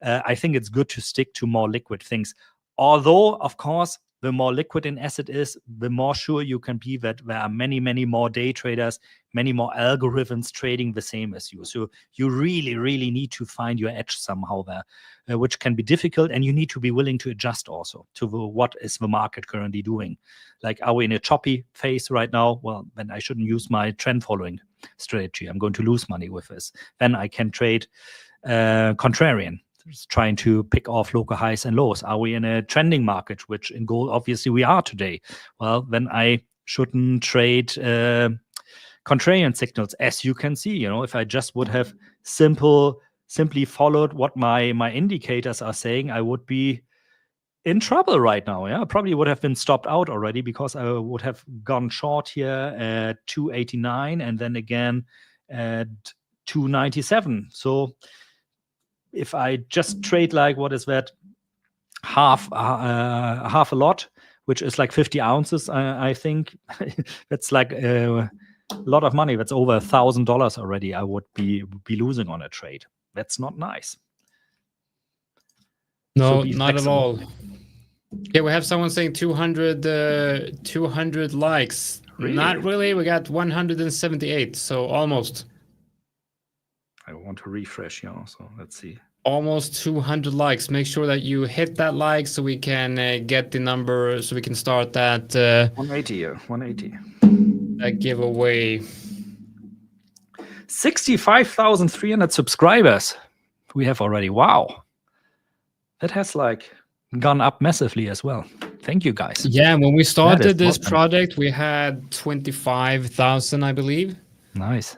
I think it's good to stick to more liquid things. Although, of course, the more liquid an asset is, the more sure you can be that there are many, many more day traders, many more algorithms trading the same as you. So you really, really need to find your edge somehow there, which can be difficult, and you need to be willing to adjust also to what is the market currently doing. Like, are we in a choppy phase right now? Well, then I shouldn't use my trend following strategy. I'm going to lose money with this. Then I can trade contrarian, trying to pick off local highs and lows. Are we in a trending market, which in gold obviously we are today? Well, then I shouldn't trade contrarian signals. As you can see, if I just would have simply followed what my indicators are saying, I would be in trouble right now. I probably would have been stopped out already, because I would have gone short here at 289 and then again at 297. So if I just trade like, what is that, half a lot, which is like 50 ounces, I think that's like a lot of money. That's over $1,000 already. I would be losing on a trade. That's not nice. No, so not at all. Okay, we have someone saying 200 likes. Really? Not really. We got 178, so almost. I want to refresh, so let's see. Almost 200 likes. Make sure that you hit that like so we can get the number, so we can start that 180 here. 180. That giveaway. 65,300 subscribers we have already. Wow. That has like gone up massively as well. Thank you, guys. Yeah, when we started this project, we had 25,000, I believe. Nice.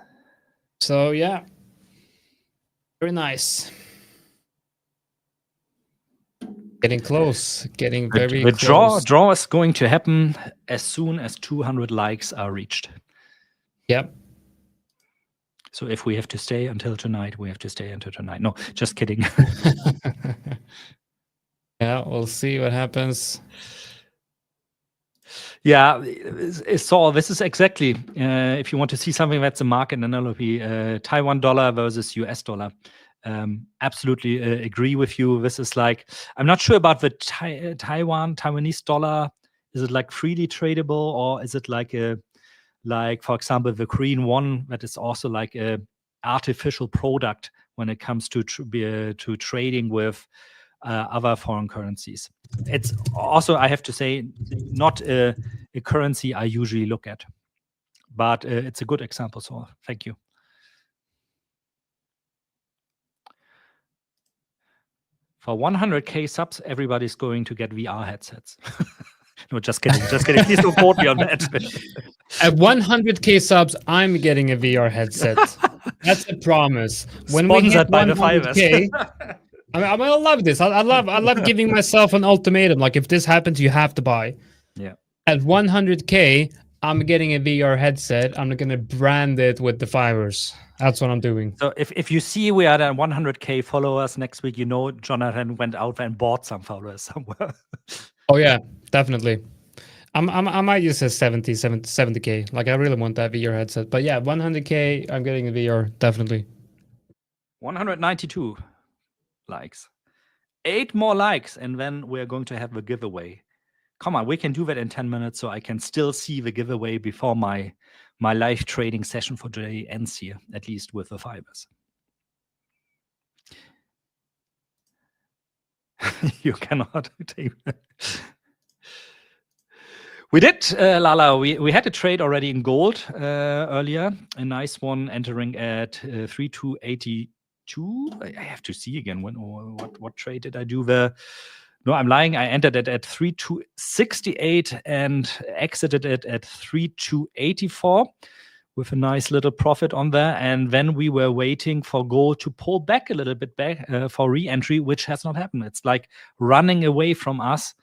So yeah, very nice. Getting close, getting very close. The draw is going to happen as soon as 200 likes are reached. Yep. So if we have to stay until tonight, we have to stay until tonight. No, just kidding. Yeah, we'll see what happens. Yeah, so this is exactly, if you want to see something that's a market analogy, Taiwan dollar versus US dollar. Absolutely agree with you. This is like, I'm not sure about the Taiwanese dollar. Is it like freely tradable, or is it like for example, the Korean won, that is also like a artificial product when it comes to trading with other foreign currencies. It's also, I have to say, not a currency I usually look at, but it's a good example. So thank you. For 100K subs, everybody's going to get VR headsets. No, just kidding. Just kidding. Please don't quote me on that. At 100K subs, I'm getting a VR headset. That's a promise. When we hit 100K, I love this. I love giving myself an ultimatum. Like, if this happens, you have to buy. Yeah. At 100K, I'm getting a VR headset. I'm going to brand it with The5ers. That's what I'm doing. So if you see we are at 100K followers next week, you know Jonatan went out and bought some followers somewhere. Oh yeah, definitely. I might use a 70K. Like, I really want that VR headset. But yeah, 100K, I'm getting a VR, definitely. 192 likes. 8 more likes, and then we're going to have the giveaway. Come on, we can do that in 10 minutes, so I can still see the giveaway before my live trading session for today ends here, at least with the 5ers. You cannot take that. We did, Lala. We had a trade already in gold earlier. A nice one entering at 3282. I have to see again what trade did I do there. No, I'm lying. I entered it at 3268 and exited it at 3284 with a nice little profit on there. And then we were waiting for gold to pull back a little bit back for re-entry, which has not happened. It's like running away from us.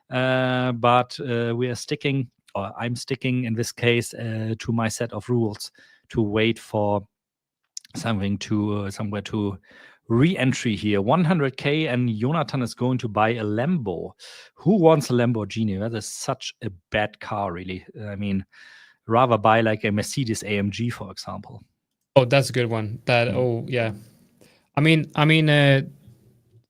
But we are sticking, or I'm sticking in this case, to my set of rules to wait for somewhere to re-entry here. 100K, and Jonatan is going to buy a Lambo. Who wants a Lamborghini? That is such a bad car, really. I mean, rather buy like a Mercedes AMG, for example. Oh, that's a good one. Oh yeah. I mean,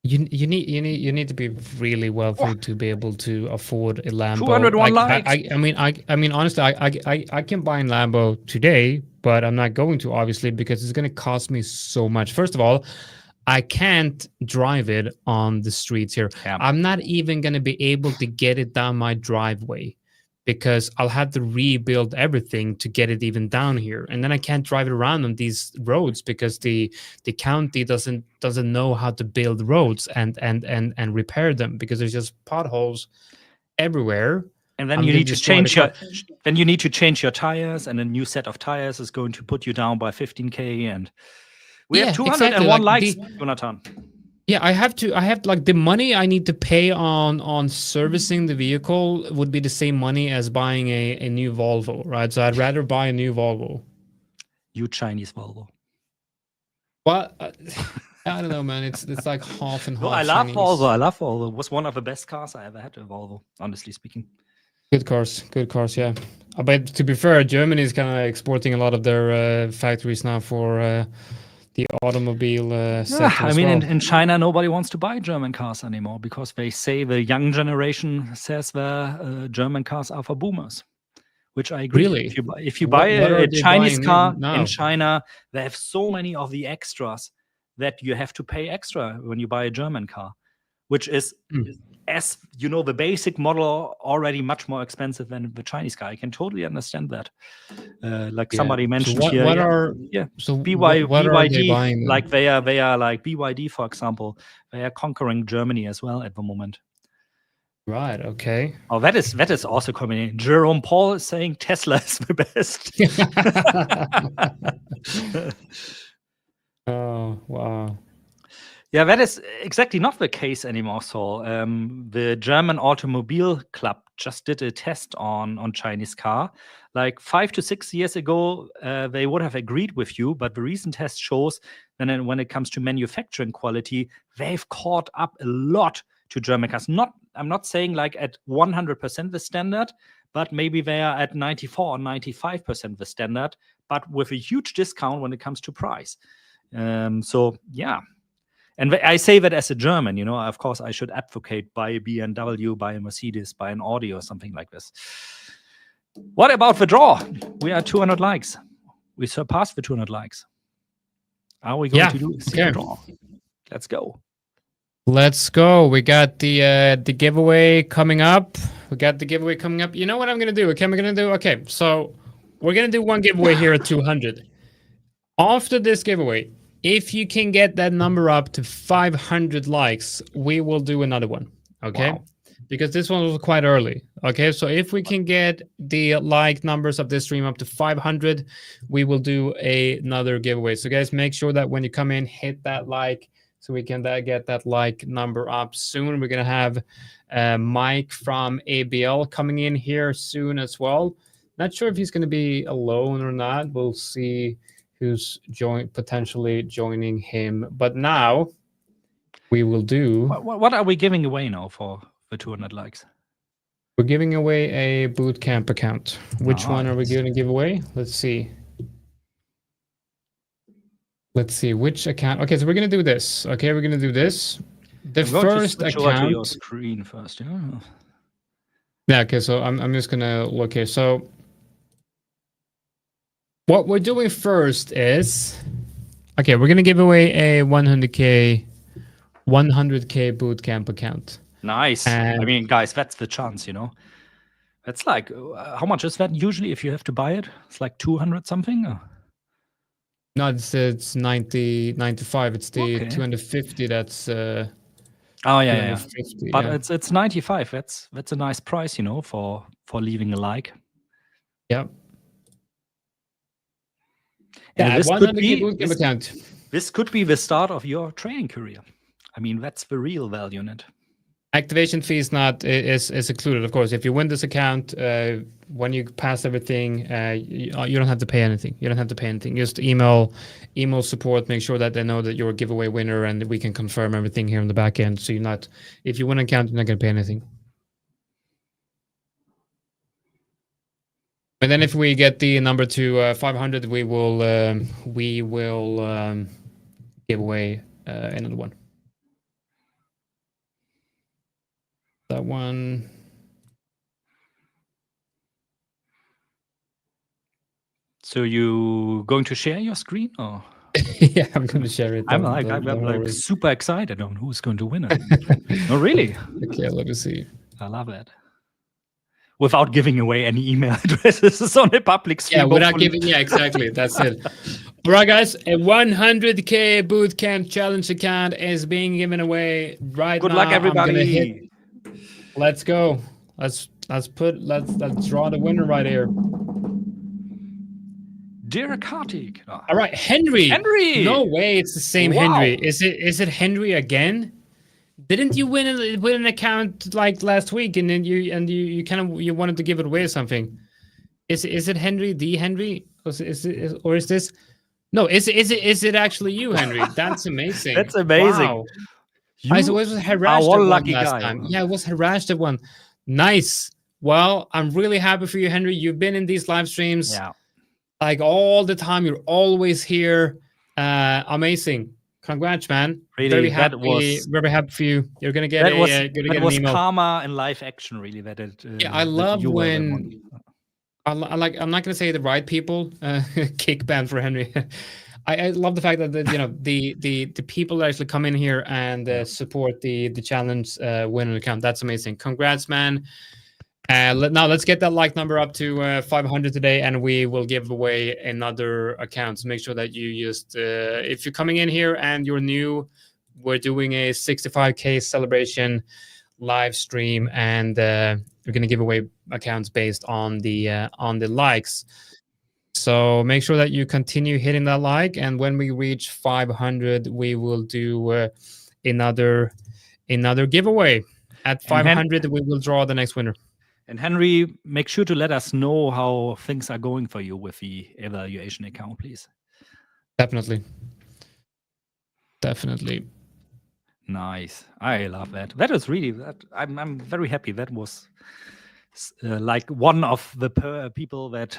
you need to be really wealthy to be able to afford a Lambo. 201 likes. I mean, honestly, I can buy a Lambo today, but I'm not going to, obviously, because it's going to cost me so much. First of all, I can't drive it on the streets here. Yeah. I'm not even going to be able to get it down my driveway, because I'll have to rebuild everything to get it even down here, and then I can't drive it around on these roads because the county doesn't know how to build roads and repair them, because there's just potholes everywhere. And then you need to change your tires, and a new set of tires is going to put you down by 15K. And we have 201 likes, Jonatan. Yeah, I have like the money I need to pay on servicing the vehicle would be the same money as buying a new Volvo, right? So I'd rather buy a new Volvo. You Chinese Volvo. Well, I don't know, man. It's like half and half. No, I love Volvo. It was one of the best cars I ever had, a Volvo, honestly speaking. Good cars, yeah. But to be fair, Germany is kind of exporting a lot of their factories now for the automobile sector. I mean, in China, nobody wants to buy German cars anymore, because they say the young generation says the German cars are for boomers, which I agree. Really? If you buy a Chinese car in China, they have so many of the extras that you have to pay extra when you buy a German car, which is, as you know, the basic model already much more expensive than the Chinese car. I can totally understand that. Somebody mentioned here. BYD, like they are like BYD, for example, they are conquering Germany as well at the moment. Right. Okay. Oh, that is also coming in. Jerome Paul is saying Tesla is the best. Oh, wow. Yeah, that is exactly not the case anymore. So the German Automobile Club just did a test on Chinese car. Like 5 to 6 years ago, they would have agreed with you, but the recent test shows that when it comes to manufacturing quality, they've caught up a lot to German cars. I'm not saying like at 100% the standard, but maybe they are at 94 or 95% the standard, but with a huge discount when it comes to price. So yeah. And I say that as a German, you know, of course, I should advocate buy a BMW, buy a Mercedes, buy an Audi or something like this. What about the draw? We are at 200 likes. We surpassed the 200 likes. Are we going to do a draw? Let's go. Let's go. We got the giveaway coming up. You know what I'm going to do? Okay, so we're going to do one giveaway here at 200. After this giveaway, if you can get that number up to 500 likes, we will do another one. Okay? Wow. Because this one was quite early. Okay, so if we can get the like numbers of this stream up to 500, we will do another giveaway. So guys, make sure that when you come in, hit that like so we can get that like number up soon. We're going to have Mike from ABL coming in here soon as well. Not sure if he's going to be alone or not. We'll see who's potentially joining him. But now we will do... What are we giving away now for the 200 likes? We're giving away a bootcamp account. Which one are we going to give away? Let's see. Which account. Okay, so we're going to do this. Okay, we're going to do this. The first account. To your screen first. Yeah. Okay, so I'm just going to look here. So what we're doing first is, okay, we're going to give away a 100K bootcamp account. Nice. And I mean, guys, that's the chance, you know. That's like, how much is that usually if you have to buy it? It's like 200 something? Or? No, it's 95. It's the 250 that's... oh, yeah. But it's 95. That's a nice price, you know, for leaving a like. Yeah. And this could be the start of your training career. I mean, that's the real value in it. Activation fee is included, of course. If you win this account, when you pass everything, you don't have to pay anything. Just email support. Make sure that they know that you're a giveaway winner, and we can confirm everything here on the back end. So if you win an account, you're not going to pay anything. And then if we get the number to 500, we will give away another one. That one. So you going to share your screen, or? Yeah, I'm going to share it. I'm like super excited on who's going to win it. Oh, really? Okay, let me see. I love it. Without giving away any email addresses on a public stream. Yeah, without giving. Yeah, exactly. That's it. All right, guys. A 100K bootcamp challenge account is being given away right now. Good luck, everybody. Let's go. Let's draw the winner right here. Dirk Hartig. Oh. All right, Henry. No way, it's the same Henry. Is it Henry again? Didn't you win an account like last week, and then you wanted to give it away or something? Is it Henry? The Henry? Or is this? No, is it actually you, Henry? That's amazing. That's amazing. Wow. I was harassed at one last time. Yeah, I was harassed at one. Nice. Well, I'm really happy for you, Henry. You've been in these live streams like all the time. You're always here. Amazing. Congrats, man. Really, very happy for you. You're gonna get an email. That was karma in live action, really. I love when I'm not gonna say the right people kick ban for Henry. I love the fact that the people that actually come in here and support the challenge win an account. That's amazing. Congrats, man. Now let's get that like number up to 500 today, and we will give away another account. So make sure that you just if you're coming in here and you're new, we're doing a 65K celebration live stream, and we're going to give away accounts based on the likes. So make sure that you continue hitting that like, and when we reach 500, we will do another giveaway. At 500, we will draw the next winner. And Henry, make sure to let us know how things are going for you with the evaluation account, please. Definitely. Nice. I love that. That is really that. I'm very happy. That was like one of the people that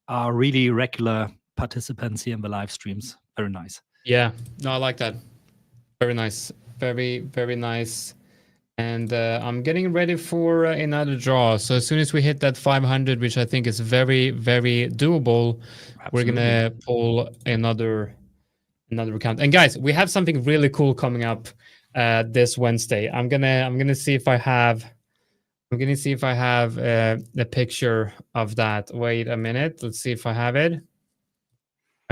are really regular participants here in the live streams. Very nice. Yeah. No, I like that. Very nice. Very, very nice. And I'm getting ready for another draw. So as soon as we hit that 500, which I think is very, very doable, we're gonna pull another account. And guys, we have something really cool coming up this Wednesday. I'm gonna see if I have a picture of that. Wait a minute. Let's see if I have it.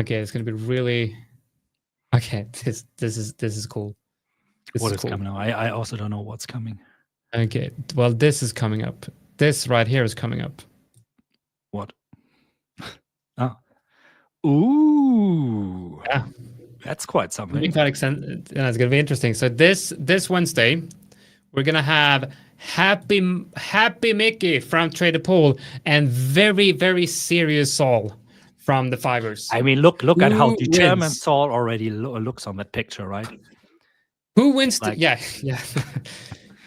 Okay, it's gonna be really. Okay, this is cool. What is coming now? I also don't know what's coming. Okay, well, this is coming up. This right here is coming up. What? Ah. Ooh. Yeah. That's quite something. It's going to be interesting. So this Wednesday, we're going to have Happy Mickey from Trader Pool and very, very serious Saul from the 5ers. I mean, look at how determined Saul already looks on that picture, right? Who wins? Yeah.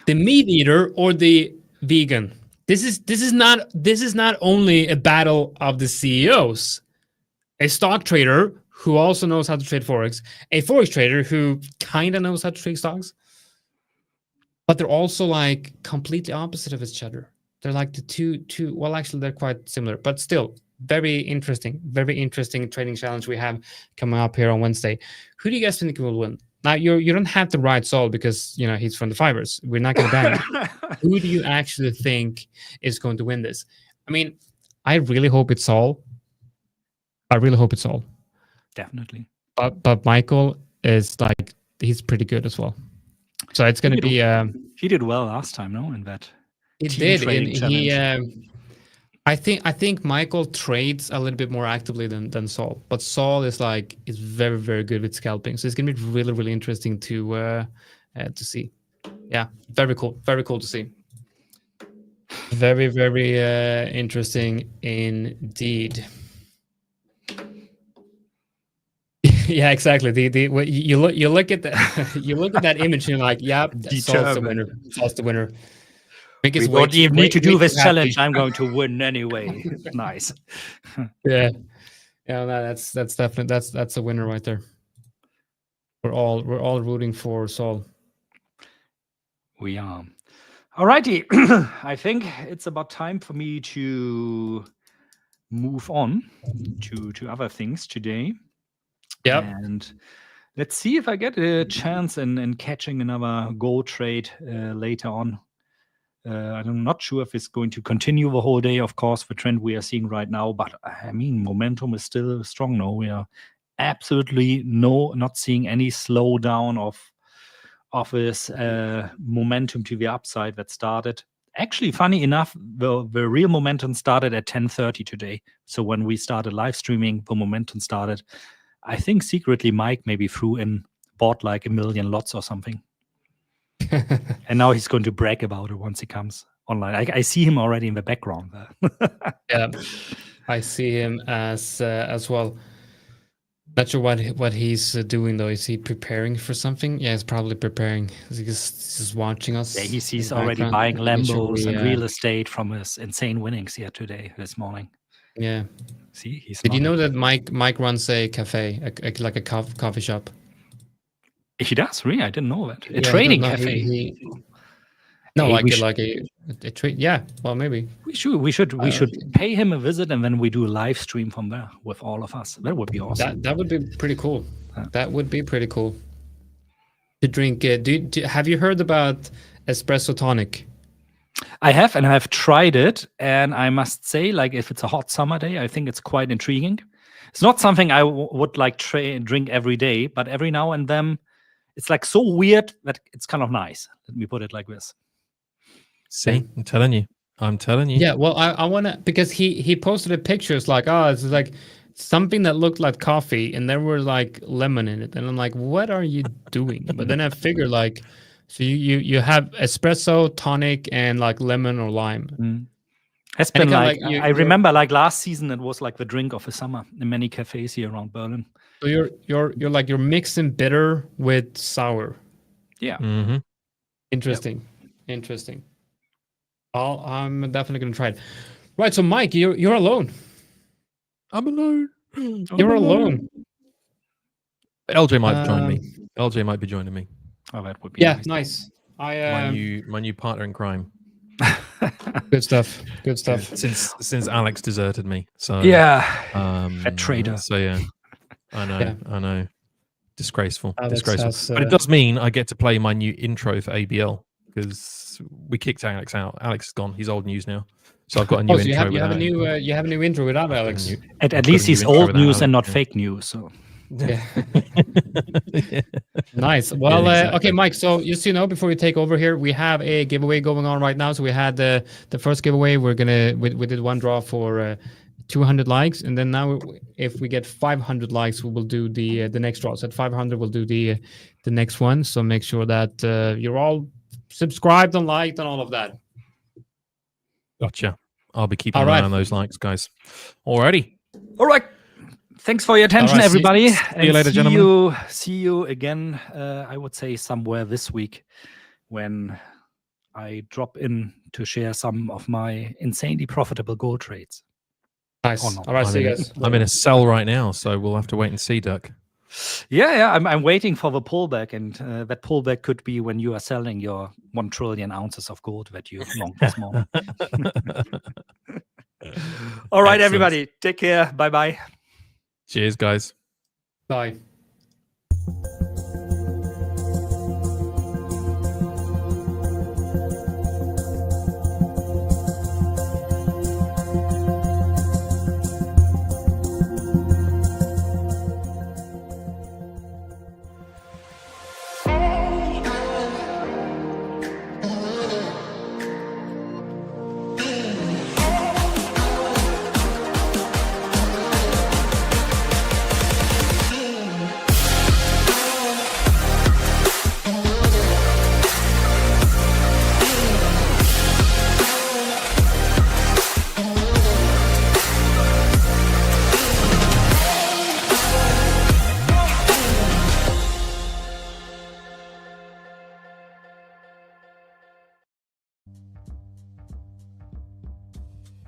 The meat eater or the vegan? This is not only a battle of the CEOs. A stock trader who also knows how to trade forex, a forex trader who kind of knows how to trade stocks, but they're also like completely opposite of each other. They're like the two. Well, actually, they're quite similar, but still very interesting trading challenge we have coming up here on Wednesday. Who do you guys think will win? Now, you don't have to write Saul because, he's from the 5ers. We're not going to ban him. Who do you actually think is going to win this? I mean, I really hope it's Saul. Definitely. But Michael is like, he's pretty good as well. So it's going to be... he did well last time, no? In that He did. And I think Michael trades a little bit more actively than Saul, but Saul is very, very good with scalping. So it's gonna be really, really interesting to see. Yeah, very cool to see. Very, very interesting indeed. Yeah, exactly. You look at that image and you're like, yeah, Saul's the winner. We don't even need to do this challenge. I'm going to win anyway. Nice. Yeah. That's definitely that's a winner right there. We're all rooting for Saul. We are. Alrighty. I think it's about time for me to move on to other things today. Yeah. And let's see if I get a chance in catching another gold trade later on. I'm not sure if it's going to continue the whole day, of course, the trend we are seeing right now. But I mean, momentum is still strong. No, we are absolutely not seeing any slowdown of this momentum to the upside that started. Actually, funny enough, the real momentum started at 10:30 today. So when we started live streaming, the momentum started. I think secretly Mike maybe bought like 1 million lots or something. And now he's going to brag about it once he comes online. I see him already in the background there. Yeah, I see him as well. Not sure what he's doing though. Is he preparing for something? Yeah, he's probably preparing. He's just watching us. Yeah, he's already buying Lambos and real estate from his insane winnings here this morning. Yeah. See, Did you know that Mike runs a cafe, like a coffee shop? He does, really? I didn't know that. A trading cafe. Like a trade. Yeah, well, maybe we should pay him a visit and then we do a live stream from there with all of us. That would be awesome. That would be pretty cool. That would be pretty cool. To drink. Have you heard about espresso tonic? I have, and I've tried it, and I must say, like, if it's a hot summer day, I think it's quite intriguing. It's not something I would like drink every day, but every now and then, it's like so weird that it's kind of nice. Let me put it like this. See, I'm telling you. Yeah, well, I want to, because he posted a picture. It's like, it's like something that looked like coffee, and there were like lemon in it, and I'm like, what are you doing? But then I figured like, so you have espresso, tonic, and like lemon or lime. It's been like I remember like last season it was like the drink of the summer in many cafes here around Berlin. So you're mixing bitter with sour. Yeah. Mm-hmm. Interesting. I'm definitely gonna try it. Right. So Mike, you're alone. I'm alone. You're alone. LJ might join me. LJ might be joining me. Oh, that would be nice. My new partner in crime. Good stuff. Good stuff. Since Alex deserted me. So fat traitor. So yeah. I know. Yeah. I know. Disgraceful. Alex Disgraceful. But it does mean I get to play my new intro for ABL because we kicked Alex out. Alex is gone. He's old news now. So I've got a new intro. You have a new intro without Alex. At least he's old news and not fake news. So. Yeah. Nice. Well, exactly. Okay, Mike. So just so you know, before we take over here, we have a giveaway going on right now. So we had the first giveaway. We did one draw for 200 likes, and then now if we get 500 likes, we will do the next draw. So at 500, we'll do the next one. So make sure that you're all subscribed and liked and all of that. Gotcha. I'll be keeping an eye on those likes, guys. Alrighty. All right. Thanks for your attention, everybody. See you later, gentlemen. See you again, I would say somewhere this week when I drop in to share some of my insanely profitable gold trades. Nice. All right, see you guys. I'm in a sell right now, so we'll have to wait and see, Dirk. Yeah. I'm waiting for the pullback, and that pullback could be when you are selling your 1 trillion ounces of gold that you long this morning. All right, everybody. Take care. Bye-bye. Cheers, guys. Bye.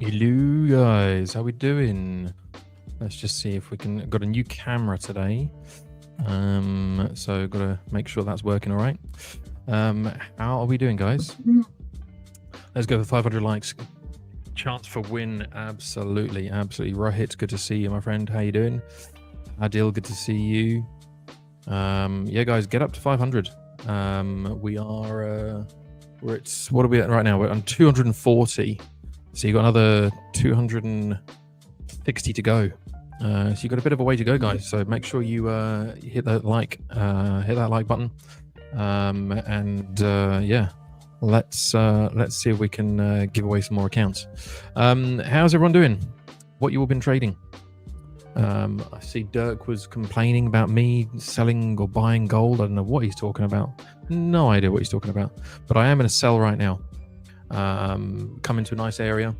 Hello guys, how we doing? Let's just see if we can. Got a new camera today, so got to make sure that's working all right. How are we doing, guys? Let's go for 500 likes. Chance for win, absolutely. Rohit, good to see you, my friend. How you doing? Adil, good to see you. Yeah, guys, get up to 500. We are we're at, what are we at right now? We're on 240. So you got another 260 to go. So you got a bit of a way to go, guys. So make sure you hit that like button, and yeah, let's see if we can give away some more accounts. How's everyone doing? What you all been trading? I see Dirk was complaining about me selling or buying gold. I don't know what he's talking about. No idea what he's talking about. But I am in a sell right now. Come into a nice area.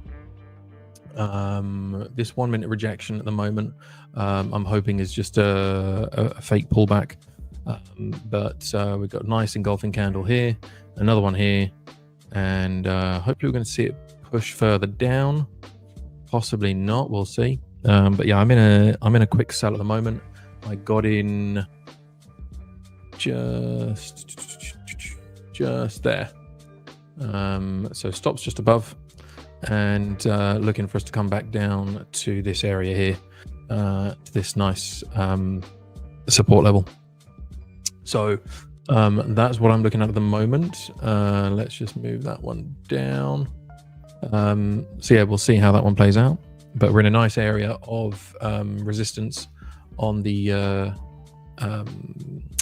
This 1 minute rejection at the moment, I'm hoping is just a fake pullback. But we've got a nice engulfing candle here, another one here, and hopefully we're going to see it push further down. Possibly not. We'll see. But yeah, I'm in a quick sell at the moment. I got in just there. So stops just above, and looking for us to come back down to this area here, to this nice support level. So that's what I'm looking at the moment. Let's just move that one down. So yeah, we'll see how that one plays out. But we're in a nice area of resistance on the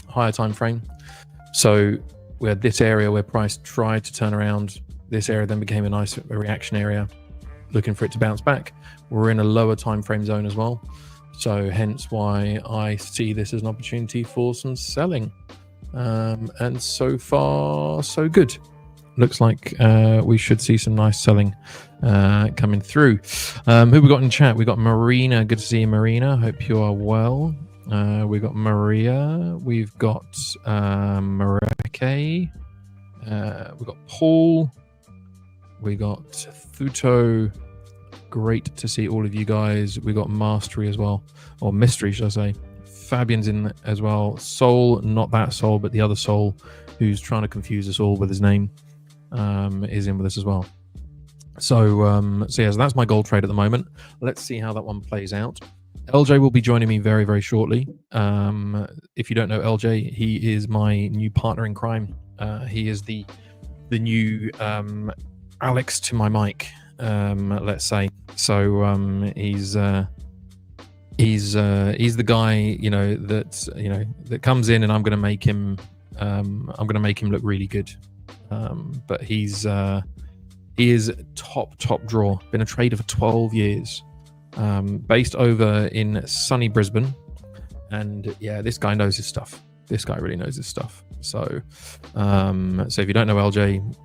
higher time frame. So we had this area where price tried to turn around. This area then became a nice reaction area, looking for it to bounce back. We're in a lower time frame zone as well. So hence why I see this as an opportunity for some selling. And so far, so good. Looks like we should see some nice selling coming through. Who we got in chat? We got Marina. Good to see you, Marina. Hope you are well. We got Maria. We've got Mareke. We got Paul. We got Thuto. Great to see all of you guys. We got Mastery as well, or Mystery, should I say? Fabian's in as well. Soul, not that Soul, but the other Soul, who's trying to confuse us all with his name, is in with us as well. So so that's my gold trade at the moment. Let's see how that one plays out. LJ will be joining me very, very shortly. If you don't know LJ, he is my new partner in crime. He is the new Alex to my Mike, let's say. So he's the guy, that comes in, and I'm going to make him look really good. But he is top draw. Been a trader for 12 years. Based over in sunny Brisbane, and yeah, this guy knows his stuff. This guy really knows his stuff. So if you don't know LJ,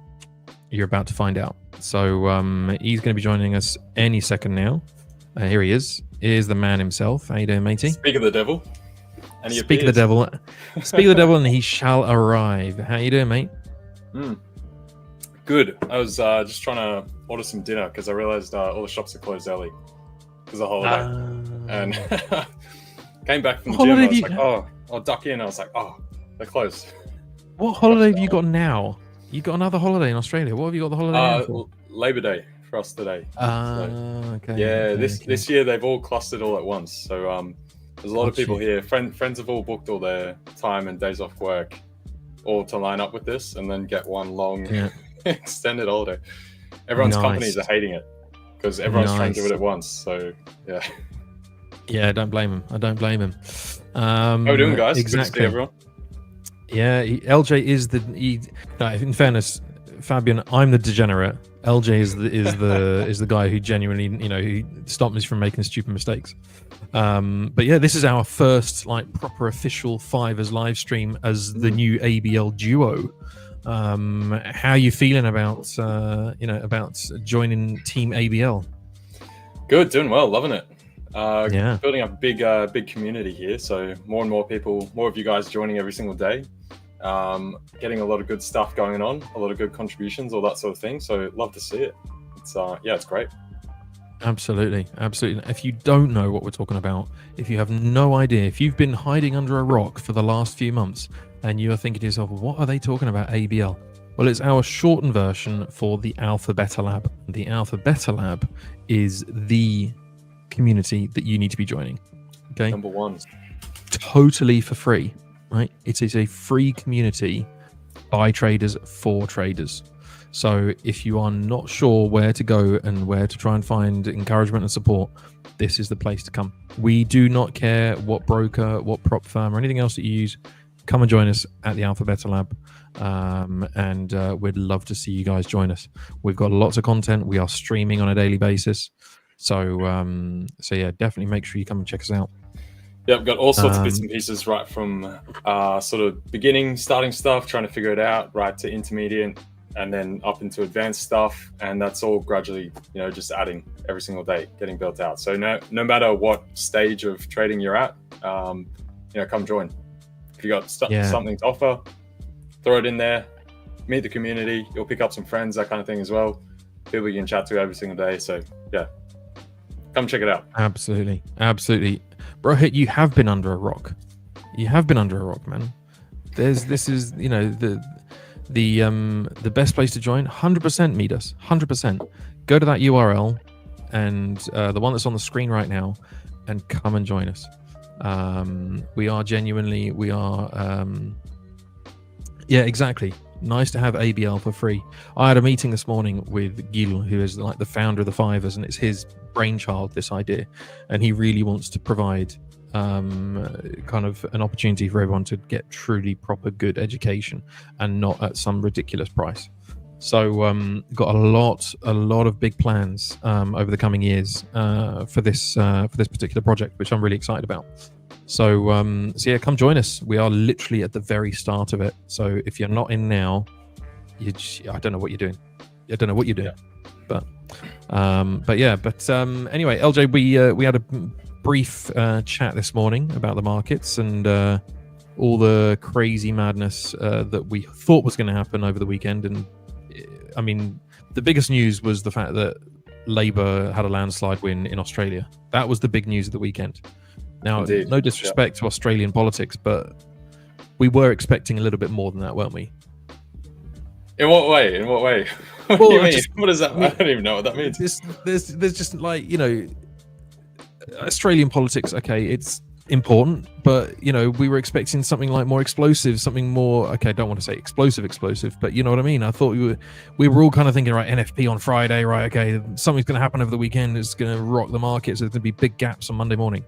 you're about to find out. So he's going to be joining us any second now. Here he is. Here's the man himself. How you doing, matey? Speak of the devil. And he Speak of the devil. Speak of the devil, and he shall arrive. How you doing, mate? Good. I was just trying to order some dinner because I realized all the shops are closed early because of holiday. And came back from the gym. I was like, oh, I'll duck in. I was like, oh, they're closed. What holiday have you got now? You got another holiday in Australia. What have you got the holiday for? Labor Day for us today. Okay. Yeah, this year they've all clustered all at once. So there's a lot of people here. Friends have all booked all their time and days off work, all to line up with this, and then get one long extended holiday. Everyone's companies are hating it because everyone's trying to do it at once. So yeah. Yeah, I don't blame him. How are we doing, guys? Exactly. Good to see everyone. Yeah, LJ is in fairness, Fabian, I'm the degenerate. LJ is the guy who genuinely, who stopped me from making stupid mistakes. But yeah, this is our first proper official 5ers live stream as the new ABL duo. How are you feeling about about joining Team ABL? Good, doing well, loving it. Building up a big community here, so more and more people, more of you guys joining every single day, getting a lot of good stuff going on, a lot of good contributions, all that sort of thing. So love to see it. It's great. Absolutely. If you don't know what we're talking about, if you have no idea, if you've been hiding under a rock for the last few months and you are thinking to yourself, what are they talking about, ABL? Well, it's our shortened version for the AlphaBeta Lab. The AlphaBeta Lab is the community that you need to be joining. Okay, number one, totally for free, right? It is a free community by traders for traders. So if you are not sure where to go and where to try and find encouragement and support, this is the place to come. We do not care what broker, what prop firm, or anything else that you use. Come and join us at the AlphaBeta Lab, and we'd love to see you guys join us. We've got lots of content. We are streaming on a daily basis. So yeah, definitely make sure you come and check us out. Yeah, I've got all sorts of bits and pieces, right from sort of starting stuff, trying to figure it out, right to intermediate, and then up into advanced stuff. And that's all gradually, just adding every single day, getting built out. So no matter what stage of trading you're at, come join. If you got something to offer, throw it in there, meet the community, you'll pick up some friends, that kind of thing as well. People you can chat to every single day. So yeah. Come check it out. Absolutely. Rohit, you have been under a rock. Man. This is, the best place to join. 100% meet us. 100%. Go to that URL and the one that's on the screen right now and come and join us. Exactly. Nice to have ABL for free. I had a meeting this morning with Gil, who is the founder of The5ers, and it's his brainchild, this idea, and he really wants to provide kind of an opportunity for everyone to get truly proper good education and not at some ridiculous price. So got a lot of big plans over the coming years for this particular project, which I'm really excited about. So yeah, come join us. We are literally at the very start of it. So if you're not in now, I don't know what you're doing. But anyway, LJ, we had a brief chat this morning about the markets and all the crazy madness that we thought was going to happen over the weekend. And I mean, the biggest news was the fact that Labour had a landslide win in Australia. That was the big news of the weekend. Now, Indeed. no disrespect to Australian politics, but we were expecting a little bit more than that, weren't we? In what way? In what way? What do you mean? What does that? I don't even know what that means. There's just like, you know, Australian politics. Okay, it's important, but you know, we were expecting something like more explosive, something more. Okay, I don't want to say explosive, but you know what I mean. I thought we were all kind of thinking, right, NFP on Friday, right? Okay, something's going to happen over the weekend. It's going to rock the markets. There's going to be big gaps on Monday morning.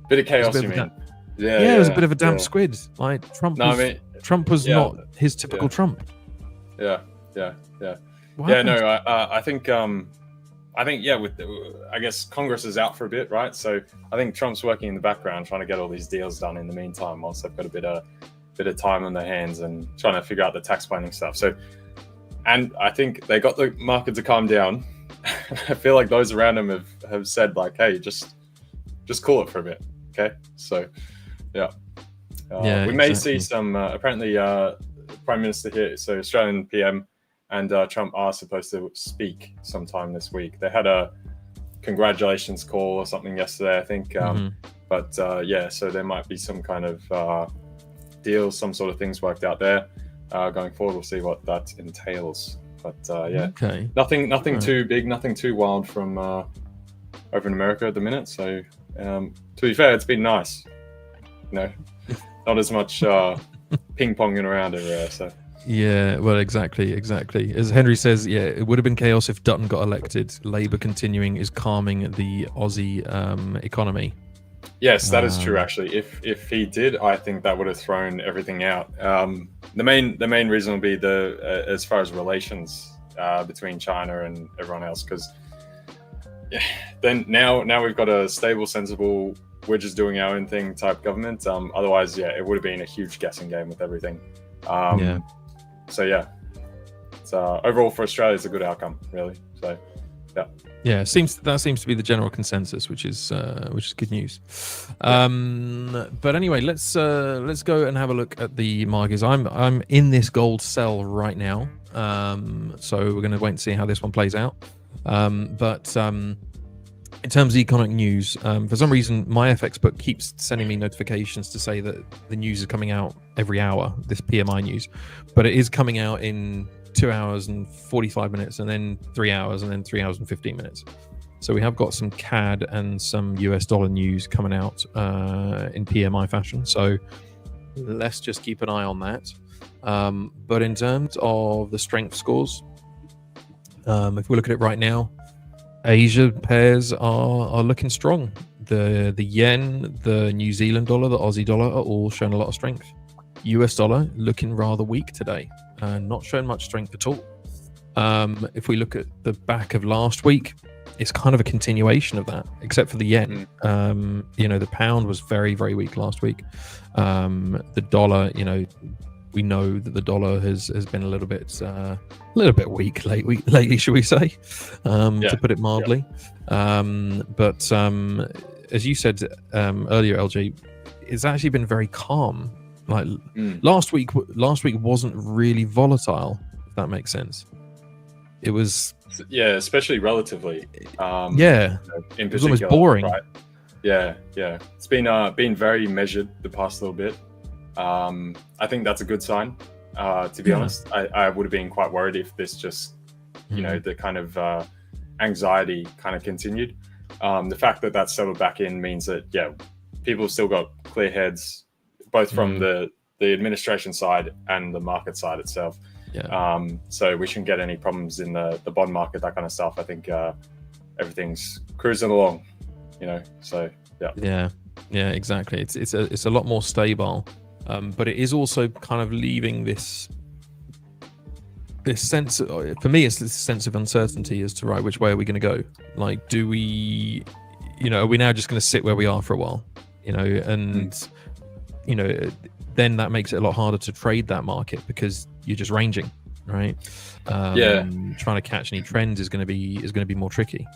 Bit of chaos, you mean? Yeah, it was a bit of a damp squid. Like Trump was not his typical Trump. Yeah. What happened? I think I guess Congress is out for a bit, right? So I think Trump's working in the background trying to get all these deals done in the meantime, whilst they've got a bit of time on their hands and trying to figure out the tax planning stuff. So, and I think they got the market to calm down. I feel like those around him have said like, hey, just cool it for a bit, okay? So, we may see some apparently Prime Minister here, so Australian PM and Trump are supposed to speak sometime this week. They had a congratulations call or something yesterday, I think. But so there might be some kind of deal, some sort of things worked out there. Going forward, we'll see what that entails. But okay. Nothing too big, nothing too wild from over in America at the minute. So to be fair, it's been nice. You know, not as much ping-ponging around everywhere. So. Yeah, well, exactly. As Henry says, it would have been chaos if Dutton got elected. Labour continuing is calming the Aussie economy. Yes, that is true. Actually, if he did, I think that would have thrown everything out. The main reason would be as far as relations between China and everyone else, because then now we've got a stable, sensible, we're just doing our own thing type government. Otherwise, it would have been a huge guessing game with everything. So it's overall for Australia, it's a good outcome, really. So that seems to be the general consensus, which is good news. But anyway, let's go and have a look at the markets. I'm in this gold sell right now, so we're going to wait and see how this one plays out. But in terms of economic news, for some reason my FX book keeps sending me notifications to say that the news is coming out every hour, this PMI news, but it is coming out in 2 hours and 45 minutes and then 3 hours and then 3 hours and 15 minutes. So we have got some CAD and some US dollar news coming out in PMI fashion. So let's just keep an eye on that. But in terms of the strength scores, if we look at it right now, Asia pairs are looking strong. The yen, the New Zealand dollar, the Aussie dollar are all showing a lot of strength. US dollar looking rather weak today, not showing much strength at all. If we look at the back of last week, it's kind of a continuation of that, except for the yen. The pound was very, very weak last week. The dollar, we know that the dollar has been a little bit weak lately, should we say, to put it mildly. But as you said earlier, LJ, it's actually been very calm. Like last week wasn't really volatile, if that makes sense. It was especially relatively. In particular, it was almost boring. Right? Yeah. It's been very measured the past little bit. I think that's a good sign. To be honest, I would have been quite worried if this just, the kind of anxiety kind of continued. The fact that that's settled back in means that, people have still got clear heads, both from the administration side and the market side itself. So we shouldn't get any problems in the bond market, that kind of stuff. I think everything's cruising along, so yeah, exactly. It's a lot more stable. But it is also kind of leaving this sense, for me, it's this sense of uncertainty as to, right, which way are we going to go? Like, do we, are we now just going to sit where we are for a while? Then that makes it a lot harder to trade that market because you're just ranging, right? Trying to catch any trends is going to be more tricky.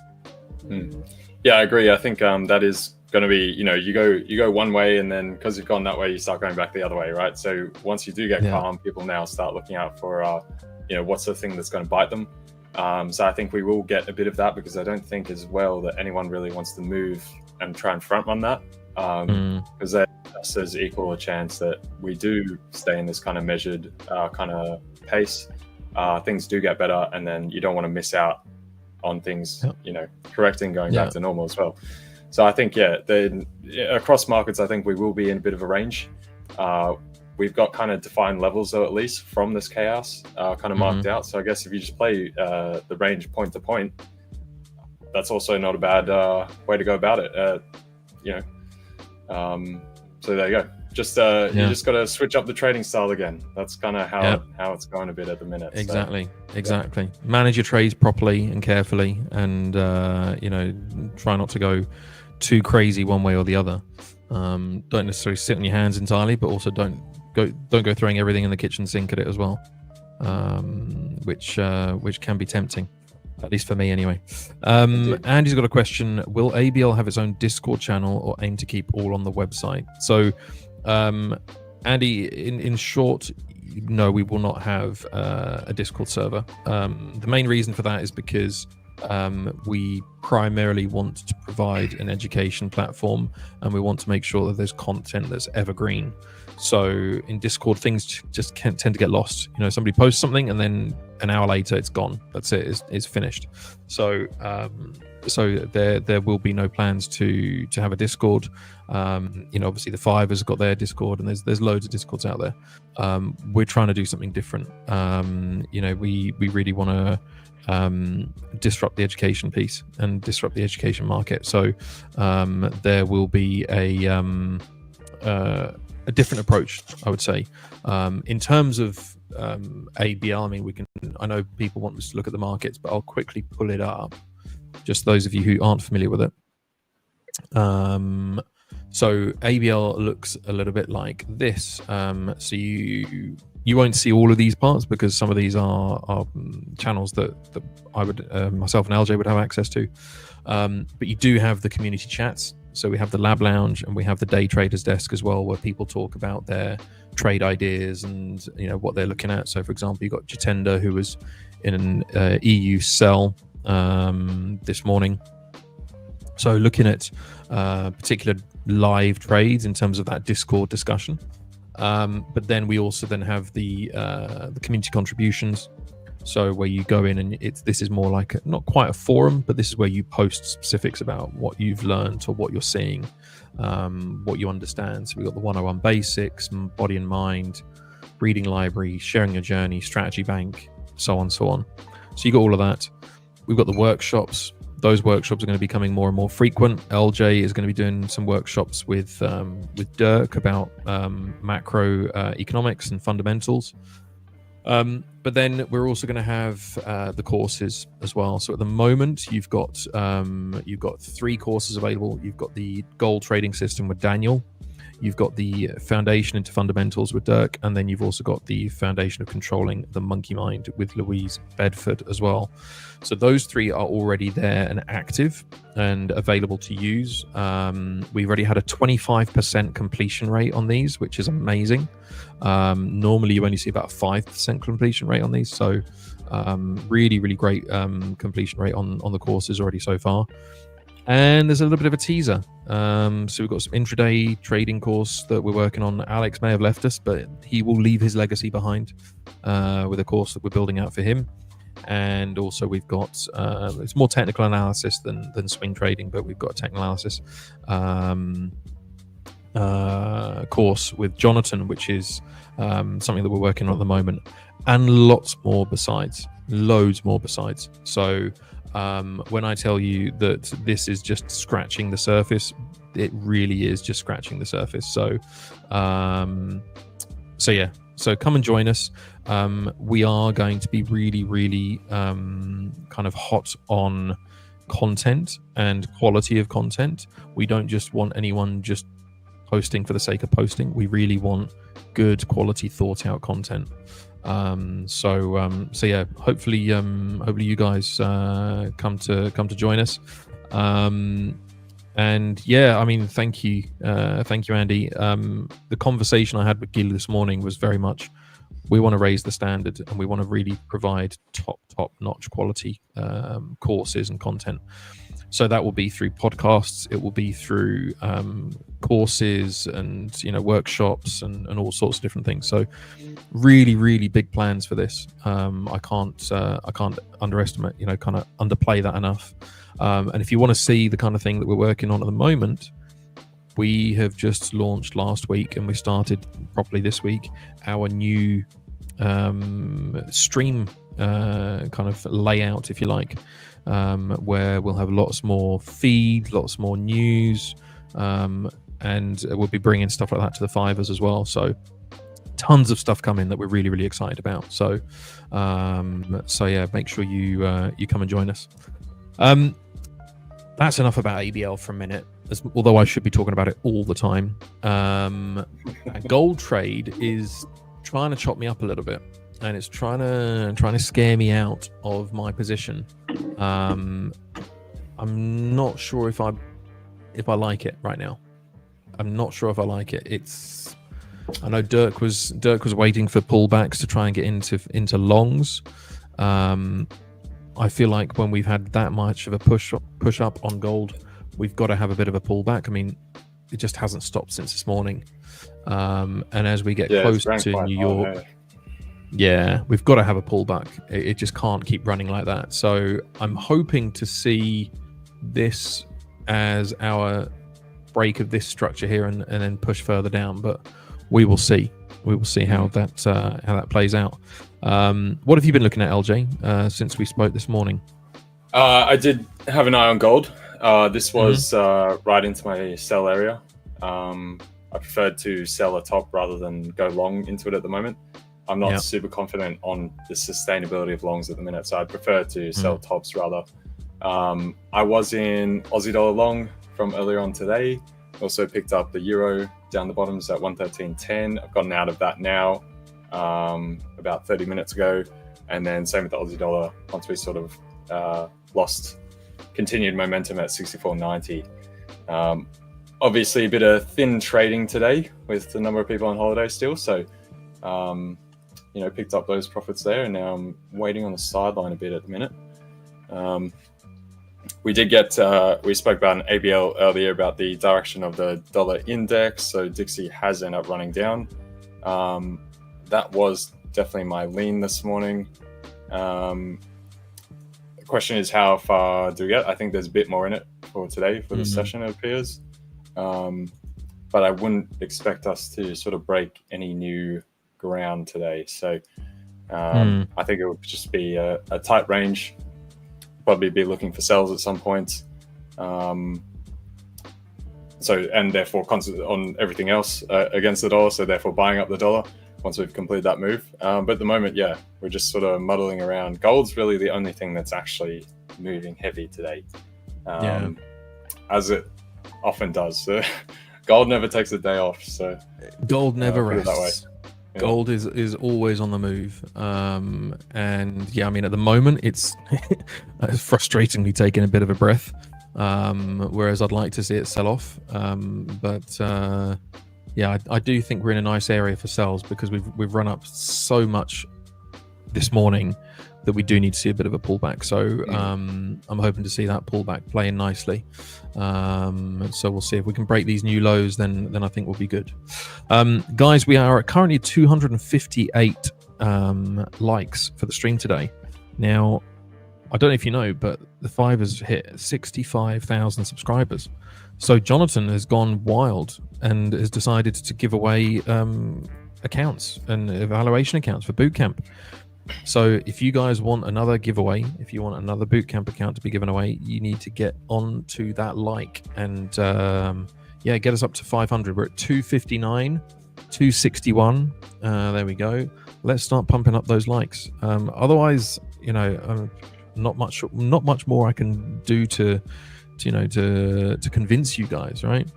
Yeah, I agree. I think that is going to be, you go one way, and then because you've gone that way, you start going back the other way, right? So once you do get calm, people now start looking out for, what's the thing that's going to bite them. So I think we will get a bit of that, because I don't think as well that anyone really wants to move and try and front run that. because there's equal a chance that we do stay in this kind of measured kind of pace. Things do get better, and then you don't want to miss out on things, correcting, going back to normal as well. So I think, across markets, I think we will be in a bit of a range. We've got kind of defined levels, though, at least from this chaos, kind of marked out. So I guess if you just play the range point to point, that's also not a bad way to go about it. So there you go. Just you just got to switch up the trading style again. That's kind of how it's going a bit at the minute. Exactly. Manage your trades properly and carefully, and try not to go too crazy one way or the other. Don't necessarily sit on your hands entirely, but also don't go throwing everything in the kitchen sink at it as well, which can be tempting, at least for me anyway. Andy's got a question: will ABL have its own Discord channel, or aim to keep all on the website? So Andy, in short, no, we will not have a Discord server. The main reason for that is because we primarily want to provide an education platform, and we want to make sure that there's content that's evergreen. So in Discord, things just tend to get lost. Somebody posts something, and then an hour later it's gone. That's it. It's finished. So there will be no plans to have a Discord. Obviously the 5ers have got their Discord, and there's loads of Discords out there. We're trying to do something different. We really want to disrupt the education piece and disrupt the education market. So there will be a different approach, I would say. In terms of ABL, I mean, I know people want us to look at the markets, but I'll quickly pull it up, just those of you who aren't familiar with it. So ABL looks a little bit like this. So you won't see all of these parts, because some of these are channels that I would myself and LJ would have access to. But you do have the community chats. So we have the lab lounge, and we have the day traders desk as well, where people talk about their trade ideas and what they're looking at. So for example, you got Jitender, who was in an EU sell this morning. So looking at particular live trades in terms of that Discord discussion. But then we also have the community contributions. So where you go in, and this is more like not quite a forum, but this is where you post specifics about what you've learned or what you're seeing, what you understand. So we've got the 101 basics, body and mind, reading library, sharing your journey, strategy bank, so on. So you got all of that. We've got the workshops. Those workshops are going to be becoming more and more frequent. LJ is going to be doing some workshops with Dirk about macro economics and fundamentals. But then we're also going to have the courses as well. So at the moment, you've got 3 courses available. You've got the gold trading system with Daniel. You've got the foundation into fundamentals with Dirk, and then you've also got the foundation of controlling the monkey mind with Louise Bedford as well. So those 3 are already there and active and available to use. We've already had a 25% completion rate on these, which is amazing. Normally you only see about a 5% completion rate on these. So really, really great completion rate on the courses already so far. And there's a little bit of a teaser. So we've got some intraday trading course that we're working on. Alex may have left us, but he will leave his legacy behind with a course that we're building out for him. And also we've got it's more technical analysis than swing trading, but we've got a technical analysis course with Jonatan, which is something that we're working on at the moment, and loads more besides. So when I tell you that this is just scratching the surface, it really is just scratching the surface. So so come and join us. We are going to be really, really kind of hot on content and quality of content. We don't just want anyone just posting for the sake of posting. We really want good quality, thought out content. So yeah, hopefully you guys come to join us. And yeah, I mean, thank you, Andy. The conversation I had with Gil this morning was very much, we want to raise the standard, and we want to really provide top notch quality courses and content. So that will be through podcasts, it will be through courses and workshops and all sorts of different things. So really, really big plans for this. I can't underestimate, kind of underplay that enough. And if you want to see the kind of thing that we're working on at the moment, we have just launched last week, and we started properly this week, our new stream kind of layout, if you like, where we'll have lots more feed, lots more news, and we'll be bringing stuff like that to the 5ers as well. So tons of stuff coming that we're really, really excited about. So yeah, make sure you come and join us. That's enough about ABL for a minute, although I should be talking about it all the time. Gold trade is trying to chop me up a little bit, and it's trying to scare me out of my position. I'm not sure if I like it right now. I'm not sure if I like it. I know Dirk was waiting for pullbacks to try and get into longs. I feel like when we've had that much of a push up on gold, we've got to have a bit of a pullback. I mean, it just hasn't stopped since this morning. And as we get closer to New York, we've got to have a pullback. It just can't keep running like that. So I'm hoping to see this as our break of this structure here, and then push further down. But we will see. We will see how that plays out. What have you been looking at, LJ, since we spoke this morning? I did have an eye on gold. This was right into my sell area. I preferred to sell a top rather than go long into it at the moment. I'm not super confident on the sustainability of longs at the minute, so I prefer to sell tops rather. I was in Aussie dollar long from earlier on today. Also picked up the euro down the bottoms at 113.10. I've gotten out of that now about 30 minutes ago. And then same with the Aussie dollar once we sort of lost continued momentum at 64.90. Obviously a bit of thin trading today with the number of people on holiday still. So, picked up those profits there, and now I'm waiting on the sideline a bit at the minute. We did get, we spoke about an ABL earlier about the direction of the dollar index. So Dixie has ended up running down. That was definitely my lean this morning. The question is, how far do we get? I think there's a bit more in it for today for the session, it appears. But I wouldn't expect us to sort of break any new ground today. So I think it would just be a tight range. Probably be looking for sells at some point. And therefore concentrate on everything else against the dollar. So therefore buying up the dollar once we've completed that move. But at the moment, we're just sort of muddling around. Gold's really the only thing that's actually moving heavy today, as it often does. Gold never takes a day off. So gold never rests. That way. Yeah. Gold is always on the move. And I mean, at the moment, it's frustratingly taking a bit of a breath. Whereas I'd like to see it sell off. I do think we're in a nice area for sells because we've run up so much this morning that we do need to see a bit of a pullback. So I'm hoping to see that pullback playing nicely. So we'll see if we can break these new lows, then I think we'll be good. Guys, we are at currently 258 likes for the stream today. Now, I don't know if you know, but the 5ers hit 65,000 subscribers. So Jonatan has gone wild and has decided to give away accounts and evaluation accounts for bootcamp. So if you guys want another giveaway, if you want another bootcamp account to be given away, you need to get on to that like and get us up to 500. We're at 259, 261. There we go. Let's start pumping up those likes. Otherwise, not much more I can do to convince you guys, right?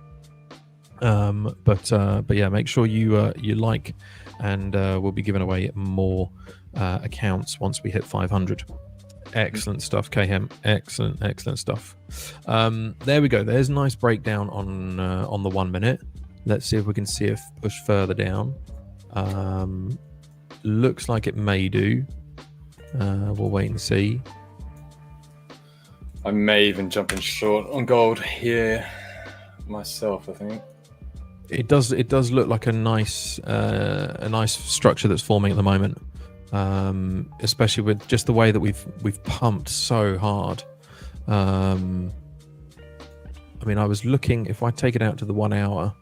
But make sure you like, and we'll be giving away more accounts once we hit 500. Excellent stuff, Khem. Excellent stuff. There we go. There's a nice breakdown on the 1 minute. Let's see if we can see a push further down. Looks like it may do. We'll wait and see. I may even jump in short on gold here myself, I think. It does look like a nice structure that's forming at the moment, especially with just the way that we've pumped so hard. I mean, I was looking, if I take it out to the 1 hour,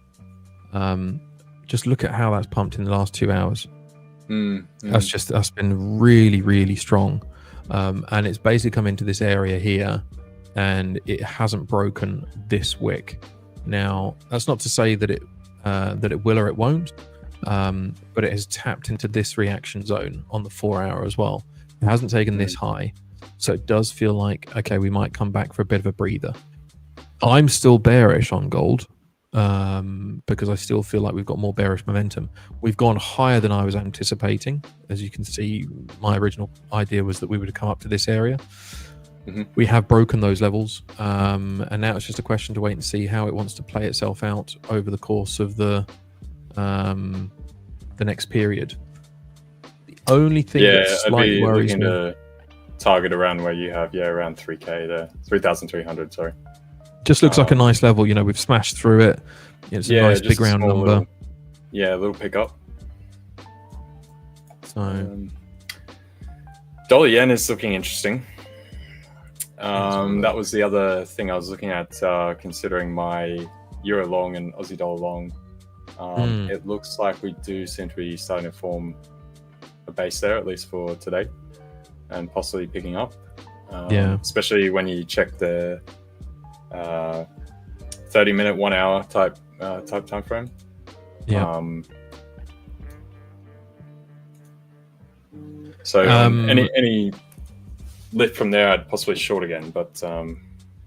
just look at how that's pumped in the last 2 hours. That's been really, really strong. And it's basically come into this area here, and it hasn't broken this wick. Now, that's not to say that it will or it won't, but it has tapped into this reaction zone on the 4 hour as well. It hasn't taken this high, so it does feel like, okay, we might come back for a bit of a breather. I'm still bearish on gold, because I still feel like we've got more bearish momentum. We've gone higher than I was anticipating. As you can see, my original idea was that we would come up to this area. We have broken those levels, and now it's just a question to wait and see how it wants to play itself out over the course of the next period. The only thing that slightly worries me, to target around where you have, around 3K there, 3,300. Sorry, just looks like a nice level. We've smashed through it. It's a nice big round number. A little pickup. So, dollar yen is looking interesting. That was the other thing I was looking at, considering my euro long and Aussie dollar long. It looks like we do seem to be starting to form a base there, at least for today, and possibly picking up. Especially when you check the 30-minute, 1 hour type time frame. Any lift from there, I'd possibly short again, but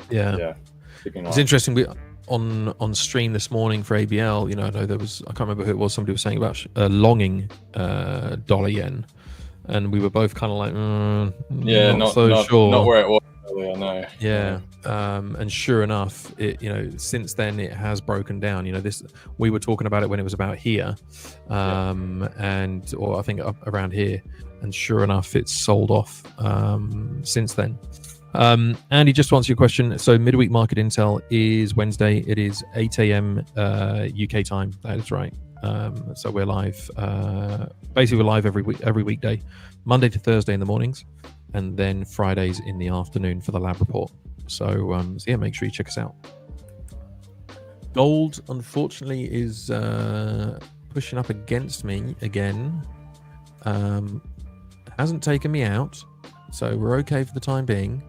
it's interesting. We on stream this morning for ABL, I know there was, I can't remember who it was, somebody was saying about longing dollar yen, and we were both kind of like not sure, not where it was earlier. No. And sure enough, it since then it has broken down. This, we were talking about it when it was about here, or I think up around here, and sure enough, it's sold off since then. Andy, just to answer your question, so midweek market intel is Wednesday. It is 8 a.m. UK time. That is right. So we're live. Basically, we're live every weekday, Monday to Thursday in the mornings, and then Fridays in the afternoon for the lab report. So make sure you check us out. Gold, unfortunately, is pushing up against me again. Hasn't taken me out, so we're okay for the time being.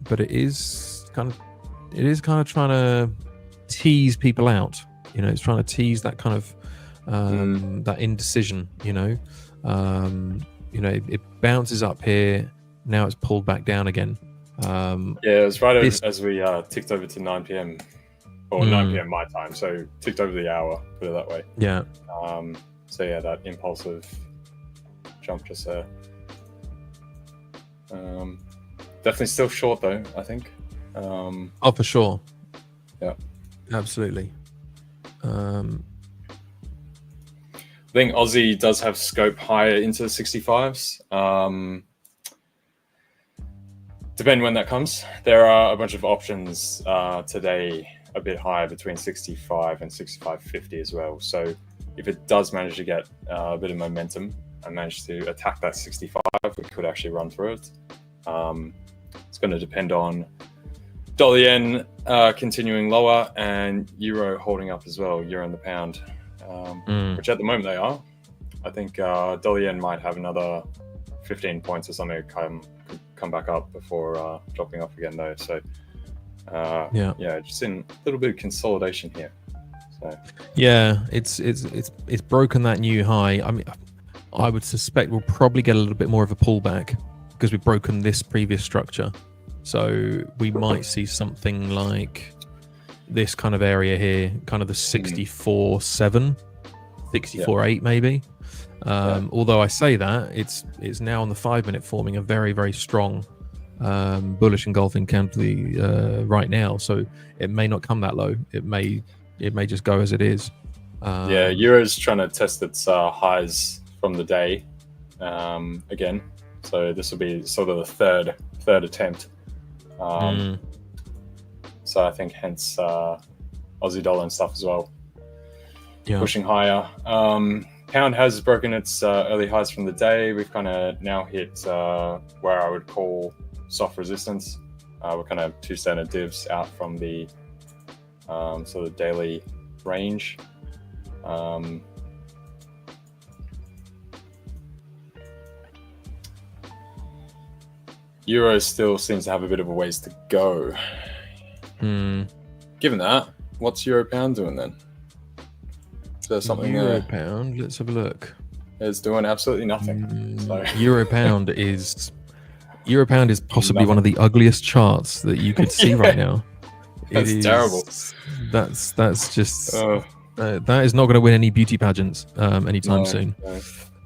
But it is kind of trying to tease people out. It's trying to tease that kind of that indecision. It bounces up here. Now it's pulled back down again. It was right as we ticked over to 9 p.m. or 9 p.m. my time, so ticked over the hour, put it that way. That impulsive jump just there. Definitely still short though, I think. For sure. Yeah, absolutely. I think Aussie does have scope higher into the 65s. Depending when that comes. There are a bunch of options today a bit higher between 65 and 65.50 as well. So if it does manage to get a bit of momentum and manage to attack that 65, we could actually run through it. It's going to depend on dollar yen continuing lower and euro holding up as well, euro and the pound, which at the moment they are. I think dollar yen might have another 15 points or something come back up before dropping off again though. So just in a little bit of consolidation here. So it's broken that new high. I mean, I would suspect we'll probably get a little bit more of a pullback because we've broken this previous structure. So we might see something like this kind of area here, kind of the 64.7, 64.8 maybe. Although I say that, it's now on the 5-minute forming a very, very strong bullish engulfing candle right now. So it may not come that low. It may just go as it is. Euro's trying to test its highs from the day again. So this will be sort of the third attempt. So I think hence Aussie dollar and stuff as well. Yeah. Pushing higher. Pound has broken its early highs from the day. We've kind of now hit where I would call soft resistance. We're kind of 2 standard divs out from the sort of daily range. Euro still seems to have a bit of a ways to go. Given that, what's Euro Pound doing then? Is there something Euro there? Pound, let's have a look. It's doing absolutely nothing. So. Euro Pound is possibly one of the ugliest charts that you could see right now. That's terrible. That's just that is not going to win any beauty pageants anytime soon.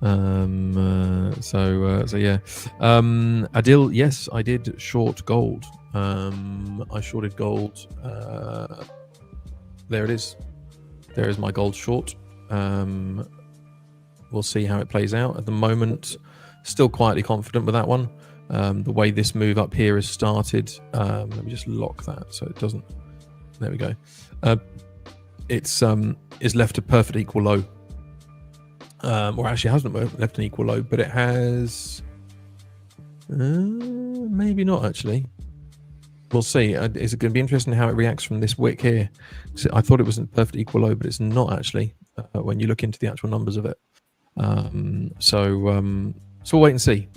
No. So yeah. Adil, yes, I did short gold. I shorted gold. There it is. There is my gold short. We'll see how it plays out. At the moment, still quietly confident with that one. The way this move up here has started. Let me just lock that so it doesn't. There we go. It's left a perfect equal low. Or actually hasn't left an equal low, but it has. Maybe not actually. We'll see. It's going to be interesting how it reacts from this wick here. So I thought it was a perfect equal low, but it's not actually when you look into the actual numbers of it. So we'll wait and see.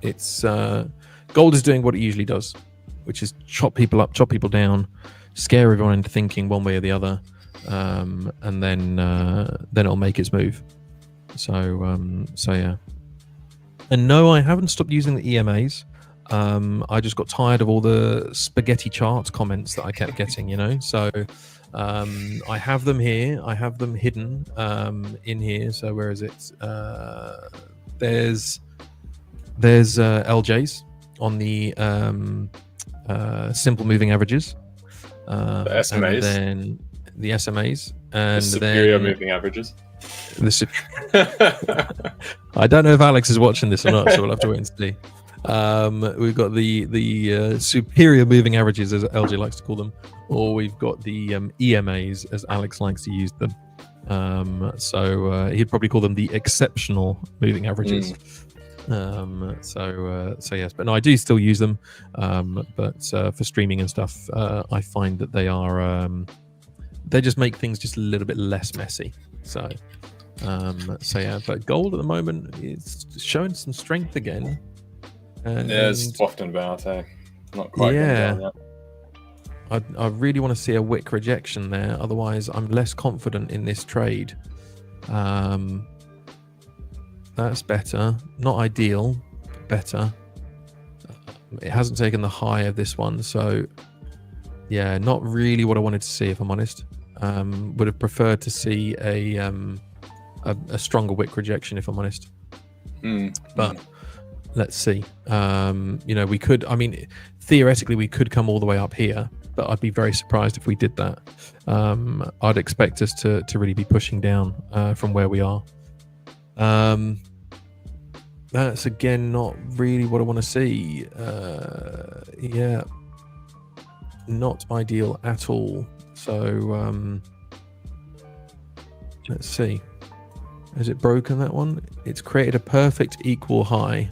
It's gold is doing what it usually does, which is chop people up, chop people down, scare everyone into thinking one way or the other, and then it'll make its move. So yeah. And no, I haven't stopped using the EMAs. I just got tired of all the spaghetti chart comments that I kept getting, so I have them here. I have them hidden in here. So where is it? There's LJs on the simple moving averages, The SMAs. and then the SMAs, and The superior then moving averages. I don't know if Alex is watching this or not, so we'll have to wait and see. We've got the superior moving averages, as LJ likes to call them, or we've got the EMAs, as Alex likes to use them. So he'd probably call them the exceptional moving averages. So yes, but no, I do still use them. But for streaming and stuff, I find that they are they just make things just a little bit less messy. So yeah, but gold at the moment is showing some strength again. And yeah, it's often about, not quite. Yeah, I really want to see a wick rejection there. Otherwise, I'm less confident in this trade. That's better. Not ideal, but better. It hasn't taken the high of this one, so yeah, not really what I wanted to see, if I'm honest. Would have preferred to see a stronger wick rejection, if I'm honest. But let's see. We could. I mean, theoretically, we could come all the way up here, but I'd be very surprised if we did that. I'd expect us to really be pushing down from where we are. That's again not really what I want to see. Yeah, not ideal at all. So let's see. Has it broken that one? It's created a perfect equal high.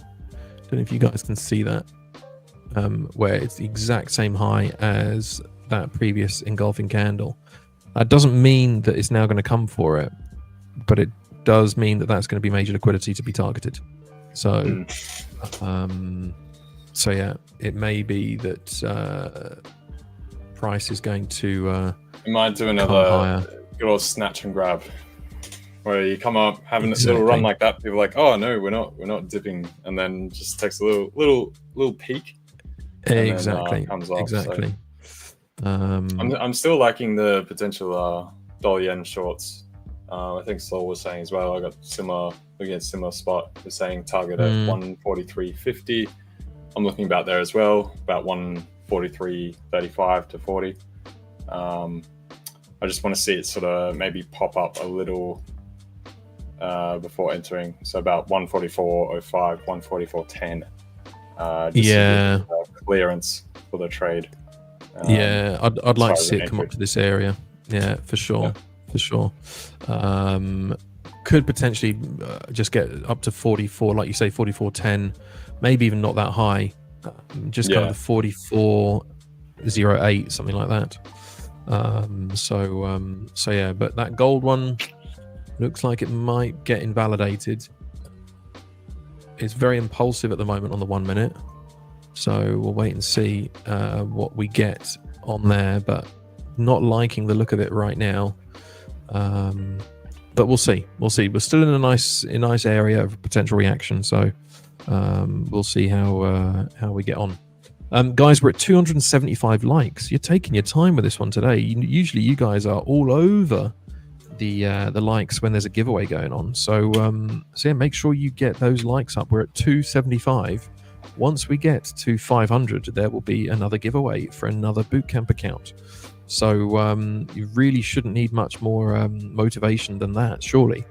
Don't know if you guys can see that, where it's the exact same high as that previous engulfing candle. That doesn't mean that it's now going to come for it, but it does mean that that's going to be major liquidity to be targeted. So, so yeah, it may be that price is going to. You might do another good old snatch and grab, where you come up having a little run like that. People are like, oh no, we're not dipping, and then just takes a little peak. Exactly. Then, comes off, exactly. So. I'm still liking the potential dollar yen shorts. I think Sol was saying as well. I got looking at similar spot. We're saying target at 143.50. I'm looking about there as well, about 143.35 to 40. I just want to see it sort of maybe pop up a little before entering. So about 144.05, 144.10. Clearance for the trade. I'd like to see it come up to this area. Yeah, for sure. Could potentially just get up to 44, like you say, 44.10, maybe even not that high. Just kind of the 44.08, something like that. So yeah, but that gold one looks like it might get invalidated. It's very impulsive at the moment on the 1 minute, so we'll wait and see what we get on there, but not liking the look of it right now. But we'll see. We're still in a nice area of potential reaction, so we'll see how we get on. Guys, we're at 275 likes. You're taking your time with this one today. Usually you guys are all over the likes when there's a giveaway going on. So yeah, make sure you get those likes up. We're at 275. Once we get to 500, there will be another giveaway for another bootcamp account. So you really shouldn't need much more motivation than that, surely.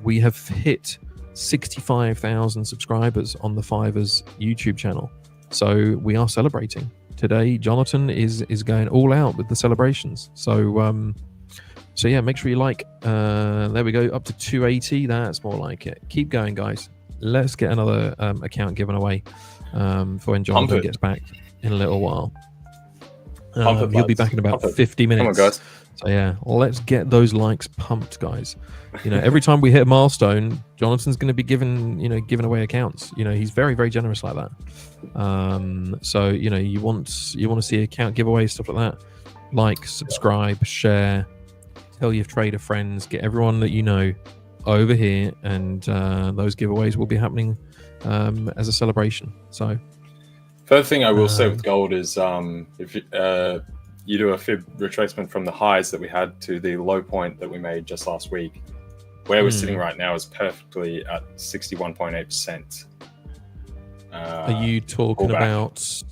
We have hit 65,000 subscribers on the 5ers YouTube channel. So we are celebrating. Today, Jonatan is going all out with the celebrations. So yeah, make sure you like. There we go, up to 280. That's more like it. Keep going, guys. Let's get another account given away for when Jonatan gets back in a little while. He'll be back in about 50 minutes. Come on, guys. So yeah, let's get those likes pumped, guys. Every time we hit a milestone, Jonathan's going to be giving away accounts. He's very, very generous like that. So you want to see account giveaways, stuff like that. Like, subscribe, share, tell your trader friends, get everyone that you know over here, and those giveaways will be happening as a celebration. So. Further thing I will say with gold is if you do a fib retracement from the highs that we had to the low point that we made just last week, where we're sitting right now is perfectly at 61.8%. Are you talking about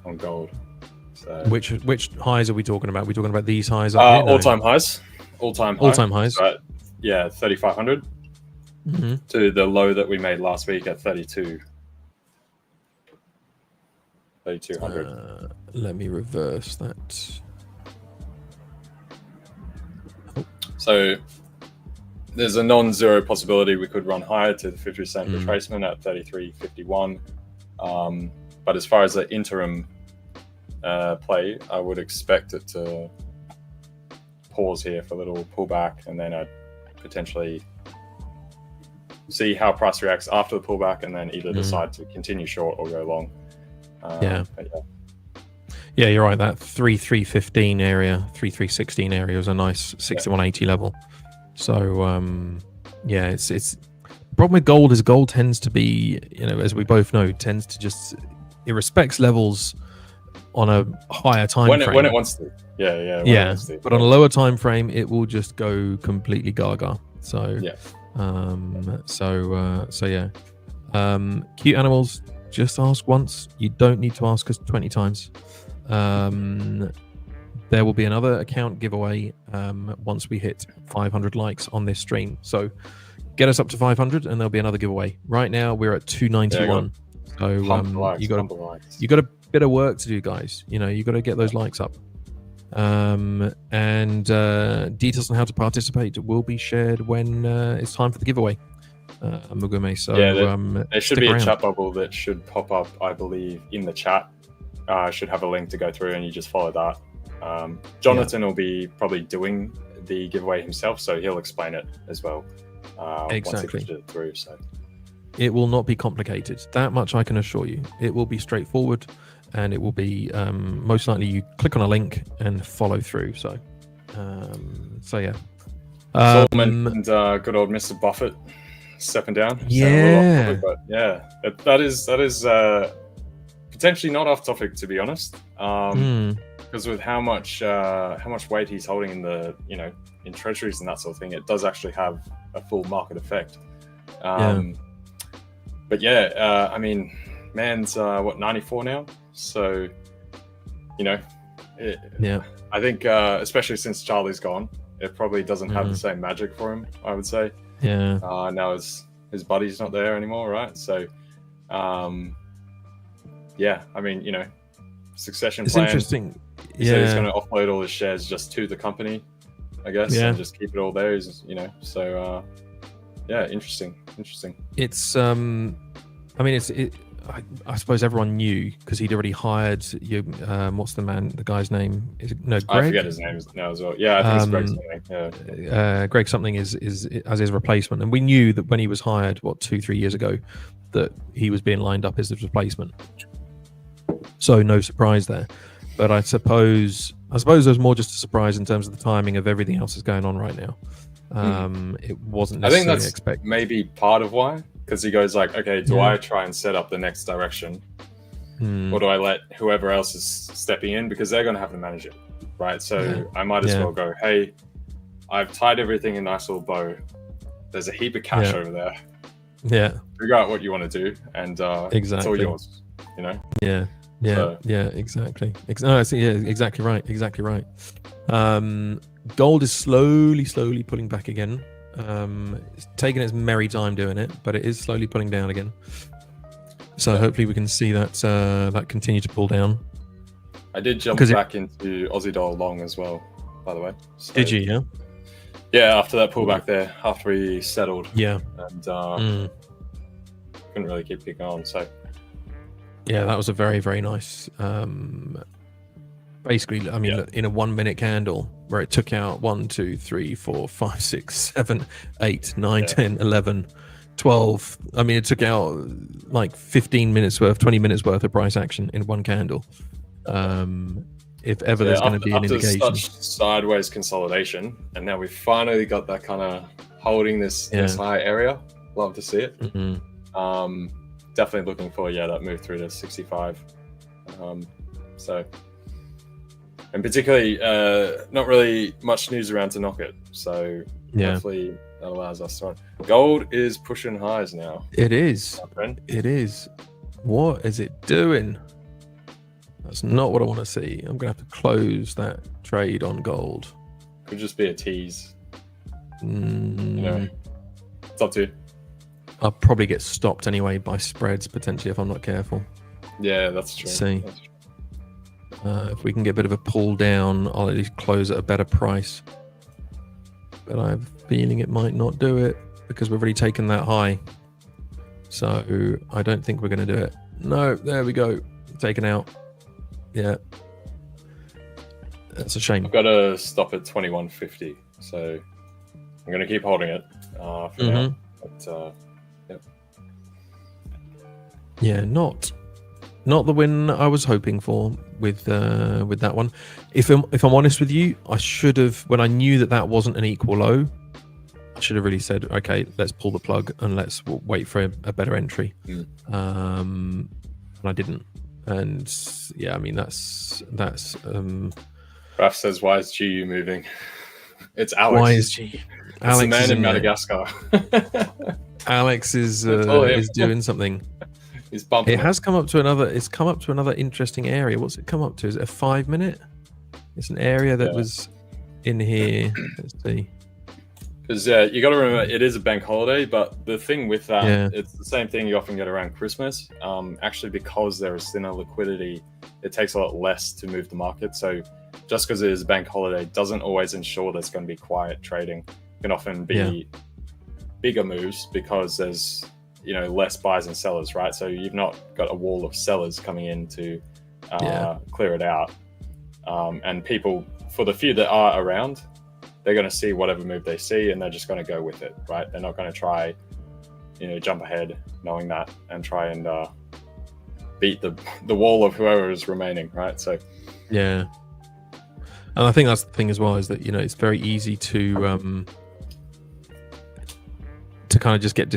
on gold? So, which highs are we talking about? Are we talking about these highs? All-time highs. All-time highs. So yeah, 3,500 to the low that we made last week at 3,200. Let me reverse that. So there's a non-zero possibility we could run higher to the 50% retracement at 33.51. But as far as the interim play, I would expect it to pause here for a little pullback, and then I'd potentially see how price reacts after the pullback, and then either decide to continue short or go long. Yeah, you're right. That 3,315 area, 3,316 area is a nice 6180 level. So yeah, it's problem with gold is gold tends to be, as we both know, tends to just, it respects levels on a higher time frame when it wants to. Yeah. But on a lower time frame, it will just go completely gaga. So yeah. So yeah. Cute animals, just ask once. You don't need to ask us 20 times. There will be another account giveaway once we hit 500 likes on this stream. So get us up to 500 and there'll be another giveaway. Right now we're at 291. So you got a bit of work to do, guys. You got to get those likes up. And details on how to participate will be shared when it's time for the giveaway. Mugume. So there should be a chat bubble that should pop up, I believe, in the chat. Should have a link to go through, and you just follow that. Jonatan will be probably doing the giveaway himself, so he'll explain it as well. Exactly. Once he pushes it through. So it will not be complicated. That much I can assure you. It will be straightforward, and it will be most likely you click on a link and follow through. So yeah. And good old Mr. Buffett stepping down. Yeah. But yeah, that is potentially not off topic, to be honest. Because with how much weight he's holding in the in treasuries and that sort of thing, it does actually have a full market effect. But yeah, I mean, man's 94 now, so I think especially since Charlie's gone, it probably doesn't have the same magic for him, I would say. Yeah. Now his buddy's not there anymore, right? So, yeah, I mean, you know, succession It's plan. interesting. He said he's going to offload all his shares just to the company, I guess, and just keep it all there. You know, so yeah, interesting. It's I mean, I suppose everyone knew because he'd already hired you. What's the guy's name? Is it Greg? I forget his name now as well. Yeah, I think it's Greg something. Yeah. Greg something is as his replacement, and we knew that when he was hired, 2-3 years ago, that he was being lined up as his replacement. So no surprise there. But I suppose there's more just a surprise in terms of the timing of everything else that's going on right now. It wasn't necessarily expected. I think that's maybe part of why, because he goes like, okay, do I try and set up the next direction, or do I let whoever else is stepping in, because they're going to have to manage it, right? So I might as well go, hey, I've tied everything in a nice little bow. There's a heap of cash over there. Yeah. Figure out what you want to do, and it's all yours. You know. Yeah. Exactly. Exactly right. Gold is slowly pulling back again. It's taking its merry time doing it, but it is slowly pulling down again. So hopefully we can see that that continue to pull down. I did jump back into Aussie dollar long as well, by the way. So, did you? Yeah. Yeah, after that pullback there, after we settled. Yeah. And couldn't really keep it going. So. Yeah, that was a very, very nice. Basically, I mean, in a 1 minute candle where it took out 1, 2, 3, 4, 5, 6, 7, 8, 9, 10, 11, 12. I mean, it took out like 15 minutes worth, 20 minutes worth of price action in one candle. If ever there's going to be an indication. Such sideways consolidation, and now we've finally got that kind of holding this high area. Love to see it. Definitely looking for that move through to 65. So, and particularly not really much news around to knock it. So hopefully that allows us to run. Gold is pushing highs now. It is. It is. What is it doing? That's not what I want to see. I'm going to have to close that trade on gold. Could just be a tease. You know, it's up to you. I'll probably get stopped anyway by spreads potentially if I'm not careful. Yeah, that's true. See, if we can get a bit of a pull down, I'll at least close at a better price. But I have a feeling it might not do it because we've already taken that high. So I don't think we're going to do it. No, there we go. Taken out. Yeah. That's a shame. I've got to stop at 21.50. So I'm going to keep holding it for now. But, yeah, not the win I was hoping for with that one. If I'm honest with you, I should have, when I knew that wasn't an equal low, I should have really said, okay, let's pull the plug and let's wait for a better entry. And I didn't. And yeah, I mean that's. Raf says, "Why is GU moving?" It's Alex. Why is GU? Alex, the man in Madagascar. Alex is doing something. He's bumping. It has come up to another. It's come up to another interesting area. What's it come up to? Is it a 5 minute? It's an area that was in here. Let's see. Because you got to remember, it is a bank holiday. But the thing with that, it's the same thing you often get around Christmas. Actually, because there is thinner liquidity, it takes a lot less to move the market. So just because it is a bank holiday doesn't always ensure there's going to be quiet trading. It can often be bigger moves because there's less buyers and sellers, right? So you've not got a wall of sellers coming in to clear it out. And people, for the few that are around, they're going to see whatever move they see and they're just going to go with it, right? They're not going to try, jump ahead knowing that and try and beat the wall of whoever is remaining, right? So yeah. And I think that's the thing as well, is that it's very easy to kind of just get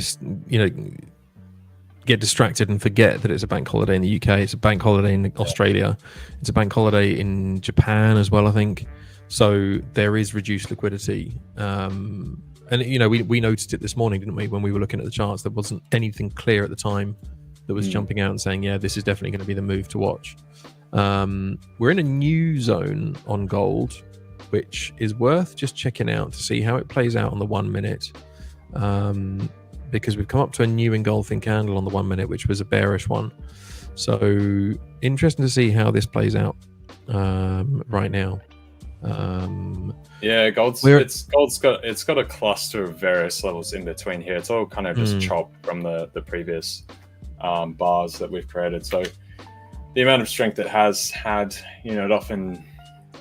distracted and forget that it's a bank holiday in the UK, it's a bank holiday in Australia, it's a bank holiday in Japan as well, I think. So there is reduced liquidity, and we noticed it this morning, didn't we, when we were looking at the charts? There wasn't anything clear at the time that was jumping out and saying, yeah, this is definitely going to be the move to watch. We're in a new zone on gold, which is worth just checking out to see how it plays out on the 1 minute, because we've come up to a new engulfing candle on the 1 minute, which was a bearish one. So interesting to see how this plays out right now. Yeah, gold's got a cluster of various levels in between here. It's all kind of just chopped from the previous bars that we've created. So the amount of strength it has had, you know,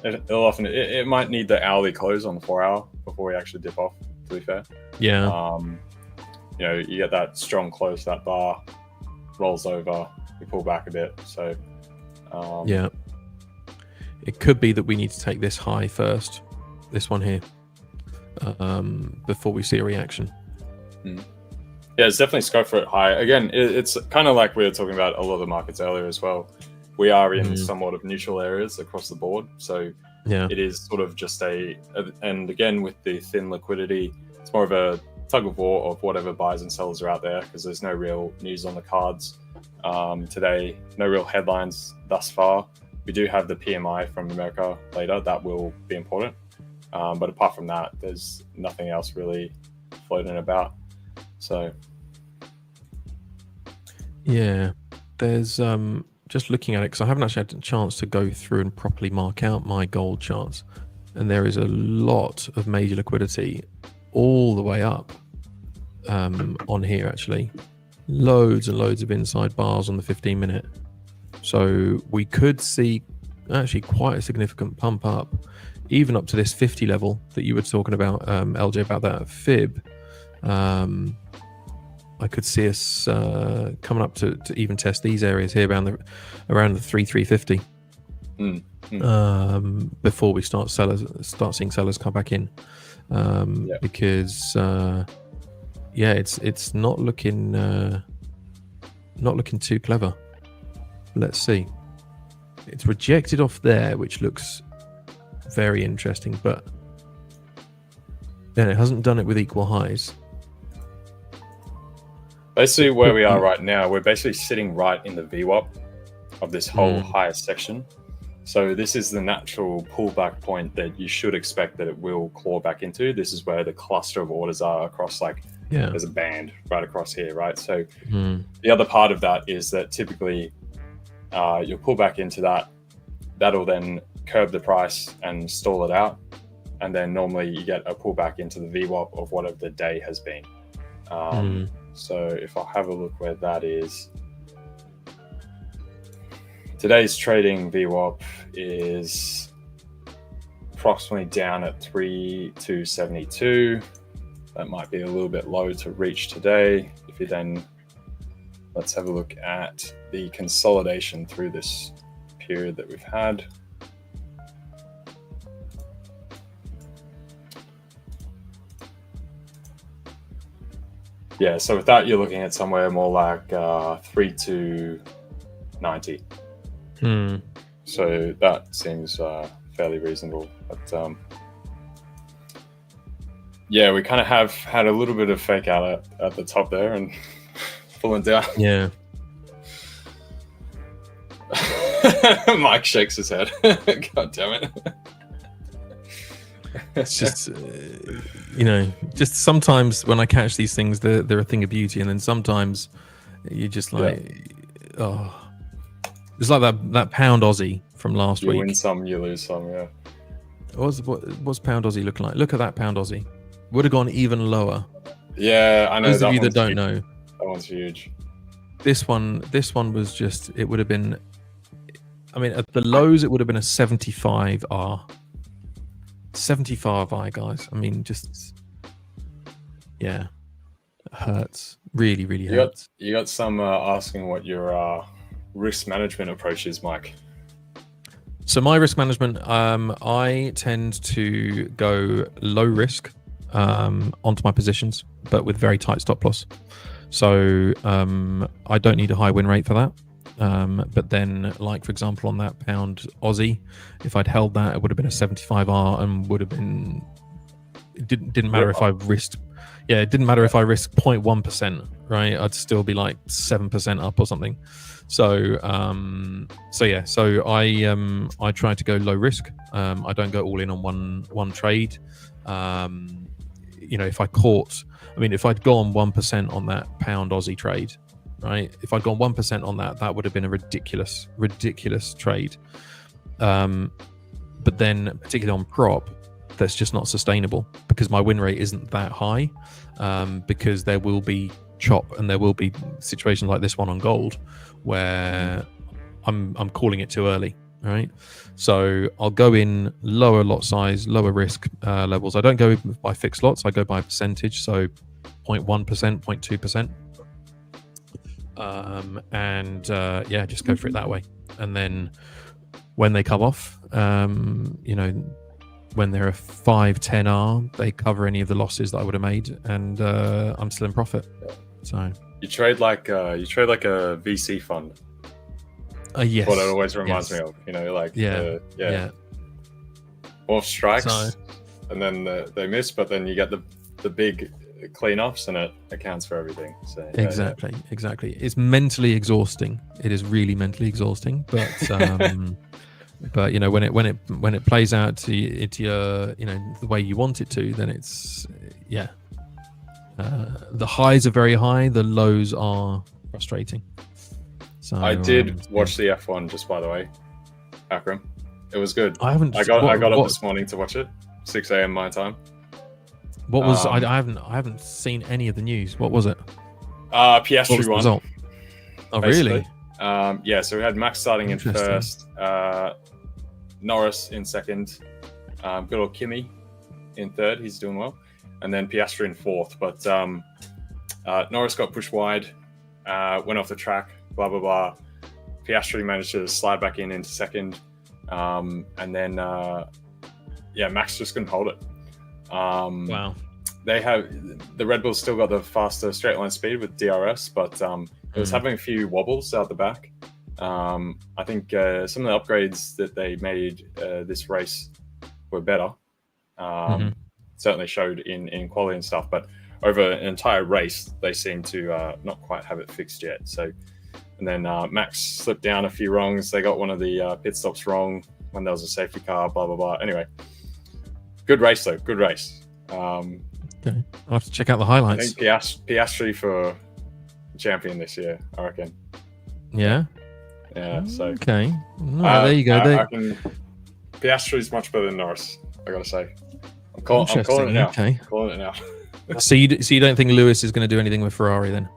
it might need the hourly close on the 4 hour before we actually dip off, to be fair. Yeah. You know, you get that strong close, that bar rolls over, we pull back a bit. So yeah, it could be that we need to take this high first, this one here, before we see a reaction. Yeah, it's definitely scope for it high. Again, it's kind of like we were talking about a lot of the markets earlier as well. We are in somewhat of neutral areas across the board. So yeah, it is sort of just and again, with the thin liquidity, it's more of a tug of war of whatever buys and sellers are out there, because there's no real news on the cards today, no real headlines thus far. We do have the PMI from America later. That will be important. But apart from that, there's nothing else really floating about. So, yeah, there's just looking at it, because I haven't actually had a chance to go through and properly mark out my gold charts, and there is a lot of major liquidity all the way up on here. Actually, loads and loads of inside bars on the 15-minute. So we could see actually quite a significant pump up, even up to this 50 level that you were talking about, LJ, about that fib. I could see us coming up to even test these areas here around the 350 before we start seeing sellers come back in, because it's not looking too clever. Let's see. It's rejected off there, which looks very interesting, but then it hasn't done it with equal highs. Basically, where we are right now, we're basically sitting right in the VWAP of this whole highest section. So this is the natural pullback point that you should expect that it will claw back into. This is where the cluster of orders are across, like there's a band right across here, right? So the other part of that is that typically you'll pull back into that. That'll then curb the price and stall it out. And then normally you get a pullback into the VWAP of whatever the day has been. So if I have a look where that is, today's trading VWAP is approximately down at 3,272. That might be a little bit low to reach today. If you then, let's have a look at the consolidation through this period that we've had. Yeah, so with that, you're looking at somewhere more like 3,290. So that seems fairly reasonable. But yeah, we kind of have had a little bit of fake out at the top there and pulling down. Yeah. Mike shakes his head. God damn it. It's just, just sometimes when I catch these things, they're a thing of beauty. And then sometimes you're just like, oh, it's like that pound Aussie from last week. You win some, you lose some, yeah. What's pound Aussie looking like? Look at that pound Aussie. Would have gone even lower. Yeah, I know. Those of you that don't know. That one's huge. This one was just, it would have been, I mean, at the lows, it would have been a 75R. 75R, guys. I mean, just, yeah, it hurts. Really, really hurts. You got some asking what your risk management approach is, Mike. So my risk management, I tend to go low risk onto my positions, but with very tight stop loss. So I don't need a high win rate for that. But then, like, for example, on that pound Aussie, if I'd held that, it would have been a 75R and would have been, it didn't matter if I risked, yeah, it didn't matter if I risked 0.1%, right? I'd still be like 7% up or something. So I try to go low risk. I don't go all in on one trade. If I'd gone 1% on that pound Aussie trade, right? If I'd gone 1% on that would have been a ridiculous trade. But then, particularly on prop, that's just not sustainable because my win rate isn't that high. Because there will be chop and there will be situations like this one on gold where I'm calling it too early, right? So I'll go in lower lot size, lower risk levels. I don't go by fixed lots. I go by percentage, so 0.1%, 0.2%. Just go for it that way. And then when they come off, when they're a 5-10R, they cover any of the losses that I would have made, and I'm still in profit. So you trade like a VC fund. Yes. What it always reminds me of, Off strikes, and then they miss, but then you get the big cleanups, and it accounts for everything. So exactly. It's mentally exhausting. It is really mentally exhausting, but but when it plays out to your the way you want it to, then it's the highs are very high, the lows are frustrating. So I did watch the F1 just by the way, Akram. It was good. I haven't. I got up this morning to watch it, 6 a.m. my time. What was I haven't seen any of the news. What was it? Piastri won. Result? Oh, basically. Really? So we had Max starting in first, Norris in second, good old Kimi in third. He's doing well, and then Piastri in fourth. But Norris got pushed wide, went off the track. Blah blah blah. Piastri managed to slide back into second, and then Max just couldn't hold it. Wow. They have the Red Bull still got the faster straight line speed with DRS, but it was having a few wobbles out the back. I think some of the upgrades that they made this race were better. Certainly showed in quality and stuff, but over an entire race, they seem to not quite have it fixed yet. So, and then Max slipped down a few wrongs. They got one of the pit stops wrong when there was a safety car, blah, blah, blah. Anyway, good race though, good race. Okay. I'll have to check out the highlights. I think Piastri for champion this year, I reckon. Yeah? Yeah, so. Okay. No, there you go. Piastri's much better than Norris, I gotta say. I'm calling it now. Okay. I'm calling it now. So you don't think Lewis is going to do anything with Ferrari then?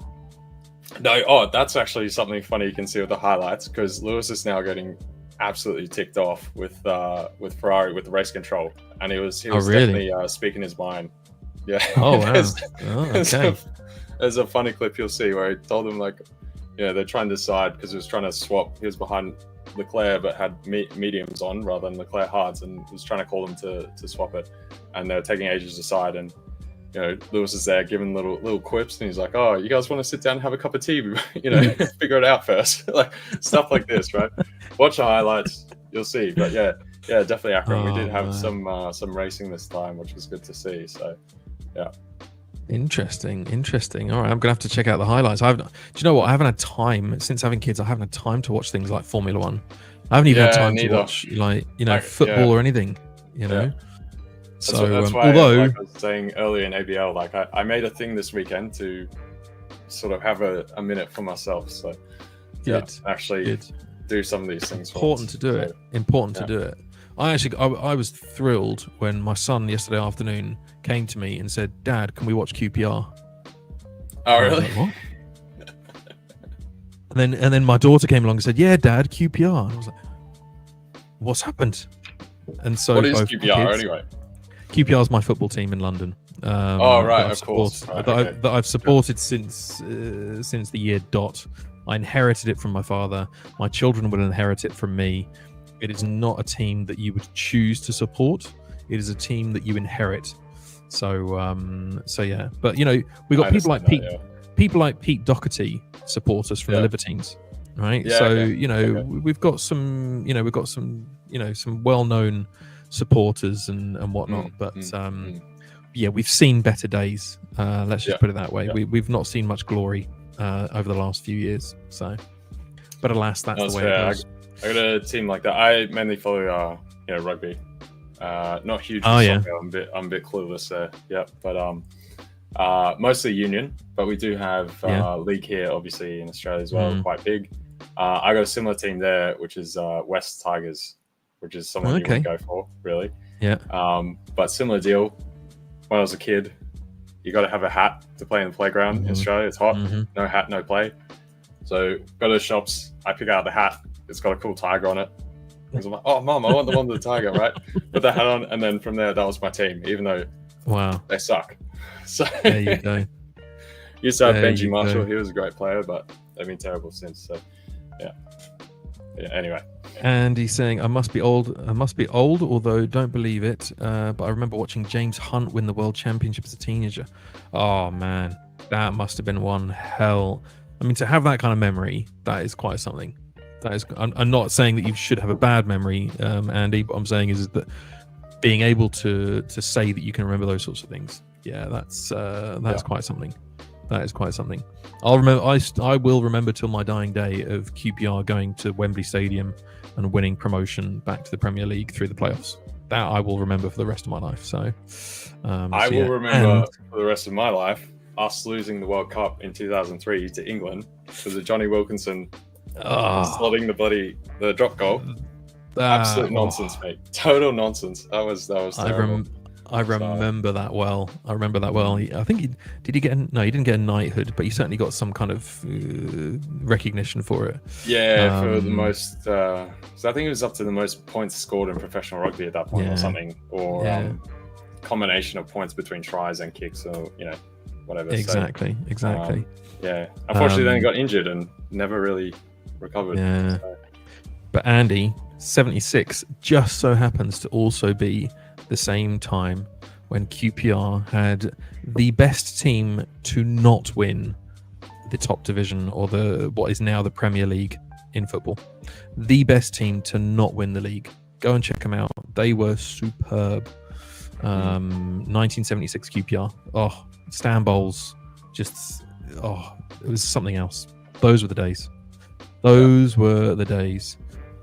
No. That's actually something funny you can see with the highlights, because Lewis is now getting absolutely ticked off with Ferrari with the race control, and he was really? Definitely speaking his mind. Yeah. Oh wow. Okay. There's a funny clip you'll see where he told them they're trying to decide, because he was trying to swap. He was behind Leclerc but had mediums on rather than Leclerc hards, and was trying to call them to swap it, and they're taking ages to decide. And Lewis is there giving little quips, and he's like, "Oh, you guys want to sit down and have a cup of tea? Figure it out first." Like stuff like this, right? Watch the highlights, you'll see. But yeah, definitely, Akram. We did have some racing this time, which was good to see. So, yeah. Interesting. All right, I'm gonna have to check out the highlights. Do you know what? I haven't had time since having kids. I haven't had time to watch things like Formula One. I haven't even had time to watch football or anything. That's why, although like I was saying earlier in ABL, I made a thing this weekend to sort of have a minute for myself. So actually do some of these things. Important to do it. I was thrilled when my son yesterday afternoon came to me and said, "Dad, can we watch QPR?" Oh, really? Like, what? and then my daughter came along and said, "Yeah, Dad, QPR." And I was like, "What's happened?" And so, what is QPR anyway? QPR is my football team in London. Of course. That I've supported since the year dot. I inherited it from my father. My children will inherit it from me. It is not a team that you would choose to support. It is a team that you inherit. So yeah. But we got people like Pete Doherty support us from the Libertines, right? We've got some some well-known supporters and whatnot. But we've seen better days. Let's just put it that way. We've not seen much glory over the last few years. So, but alas, that's the way it goes. I got a team like that. I mainly follow rugby. Not huge. Soccer. I'm a bit clueless there. Yeah, but mostly union. But we do have league here, obviously in Australia as well, quite big. I got a similar team there, which is West Tigers, which is someone you would go for, really. Yeah. But similar deal. When I was a kid, you got to have a hat to play in the playground in Australia. It's hot. No hat, no play. So go to the shops. I pick out the hat. It's got a cool tiger on it. I was like, oh, Mum, I want the one with the tiger, right? Put that hat on, and then from there, that was my team, even though they suck. So there you go. Used to have Benji Marshall. He was a great player, but they've been terrible since. So yeah. Anyway. And he's saying, I must be old, although don't believe it. But I remember watching James Hunt win the World Championship as a teenager. Oh, man. That must have been one hell. I mean, to have that kind of memory, that is quite something. That is. I'm not saying that you should have a bad memory, Andy. What I'm saying is that being able to say that you can remember those sorts of things, that's quite something. That is quite something. I'll remember. I will remember till my dying day of QPR going to Wembley Stadium and winning promotion back to the Premier League through the playoffs. That I will remember for the rest of my life. So I will remember for the rest of my life us losing the World Cup in 2003 to England because of Johnny Wilkinson slotting the drop goal. Absolute nonsense, mate. Total nonsense. That was terrible. I remember that well. I think he didn't get a knighthood, but he certainly got some kind of recognition for it. Yeah, for the most. So I think it was up to the most points scored in professional rugby at that point, or something, or combination of points between tries and kicks, or whatever. Exactly. Yeah. Unfortunately, then he got injured and never really recovered. Yeah. So. But Andy, 76 just so happens to also be the same time when QPR had the best team to not win the top division, or what is now the Premier League in football. The best team to not win the league. Go and check them out. They were superb. 1976 QPR. Oh, Stan Bowles. It was something else. Those were the days.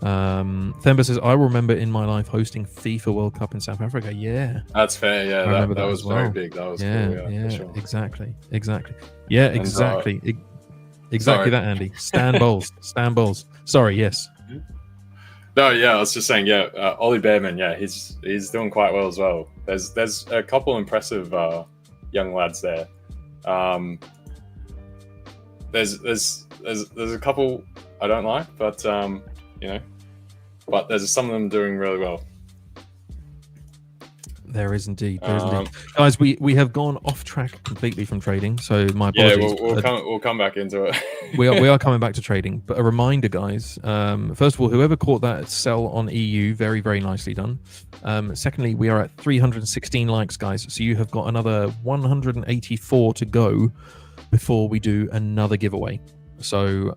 Themba says, I remember in my life hosting FIFA World Cup in South Africa. Yeah. That's fair. Yeah, that was very big. That was cool. Yeah, for sure. Exactly. Yeah, and, exactly. Exactly that, Andy. Stan Bowles. Sorry, yes. No, I was just saying, Ollie Behrman, he's doing quite well as well. There's a couple impressive young lads there. There's a couple I don't like, but but there's some of them doing really well. There is indeed. Guys, we have gone off track completely from trading, so my apologies. Yeah, we'll come back into it. we are coming back to trading, but a reminder, guys. First of all, whoever caught that sell on EU, very, very nicely done. Secondly, we are at 316 likes, guys, so you have got another 184 to go before we do another giveaway. So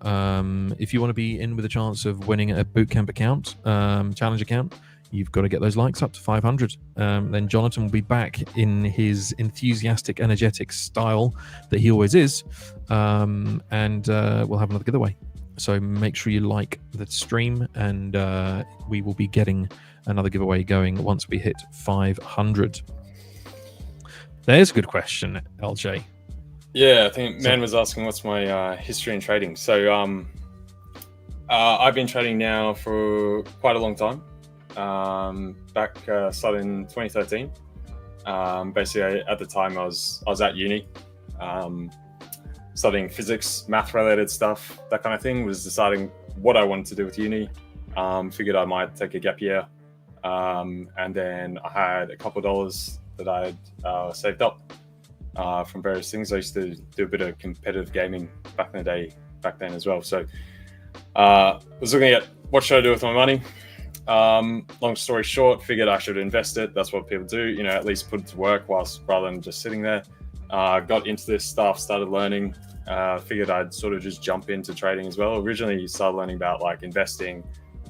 if you want to be in with a chance of winning a bootcamp account, challenge account, you've got to get those likes up to 500. Then Jonatan will be back in his enthusiastic, energetic style that he always is, and we'll have another giveaway. So make sure you like the stream, and we will be getting another giveaway going once we hit 500. There's a good question, LJ. Yeah, I think Man was asking what's my history in trading. So I've been trading now for quite a long time. Back started in 2013. Basically, at the time I was at uni, studying physics, math related stuff, that kind of thing. Was deciding what I wanted to do with uni. Figured I might take a gap year, and then I had a couple of dollars that I had saved up. From various things. I used to do a bit of competitive gaming back then as well. So was looking at what should I do with my money. Long story short, figured I should invest it. That's what people do, at least put it to work rather than just sitting there. Got into this stuff, started learning. Figured I'd sort of just jump into trading as well. Originally started learning about like investing,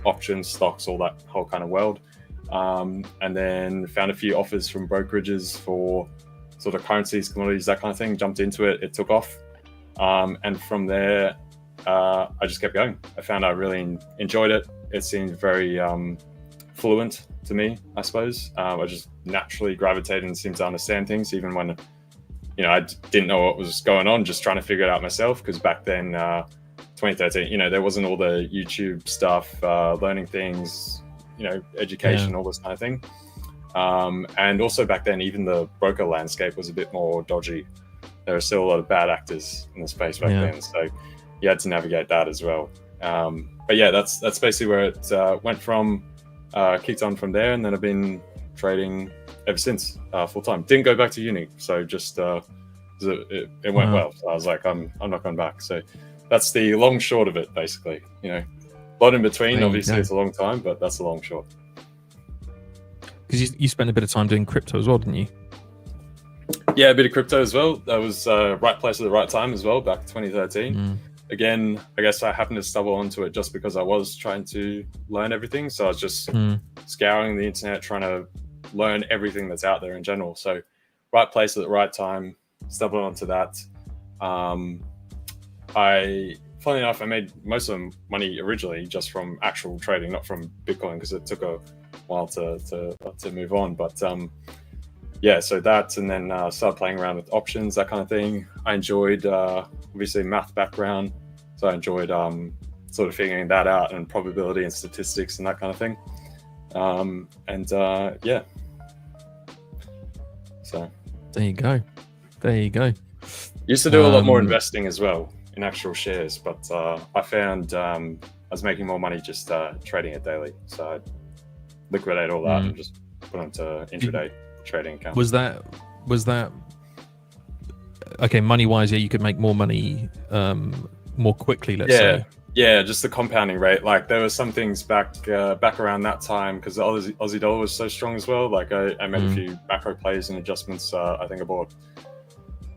options, stocks, all that whole kind of world. And then found a few offers from brokerages for sort of currencies, commodities, that kind of thing. Jumped into it, it took off, and from there, I just kept going. I found I really enjoyed it. It seemed very fluent to me, I suppose. I just naturally gravitated and seemed to understand things, even when, you know, I didn't know what was going on, just trying to figure it out myself. Because back then, 2013, you know, there wasn't all the YouTube stuff, learning things, you know, education, all this kind of thing. And also back then, even the broker landscape was a bit more dodgy. There were still a lot of bad actors in the space back then, so you had to navigate that as well. But yeah, that's basically where it went from. Kicked on from there, and then I've been trading ever since, full time. Didn't go back to uni, so just it went well. So I was like, I'm not going back. So that's the long short of it, basically. You know, a lot in between. Obviously, it's a long time, but that's the long short. Because you spent a bit of time doing crypto as well, didn't you? Yeah, a bit of crypto as well. That was right place at the right time as well, back in 2013. Again, I guess I happened to stumble onto it just because I was trying to learn everything. So I was just scouring the internet, trying to learn everything that's out there in general. So right place at the right time, stumbled onto that. Funny enough, I made most of the money originally just from actual trading, not from Bitcoin, because it took a while to move on. But yeah, so that, and then started playing around with options, that kind of thing. I enjoyed, obviously, math background, so I enjoyed sort of figuring that out, and probability and statistics and that kind of thing. Yeah. So there you go. Used to do a lot more investing as well in actual shares, but I found I was making more money just trading it daily. So I liquidate all that and just put onto intraday trading account. Was that okay? Money wise, yeah, you could make more money more quickly. Let's say. Yeah, just the compounding rate. Like there were some things back around that time because the Aussie dollar was so strong as well. Like I made a few macro plays and adjustments. I think I bought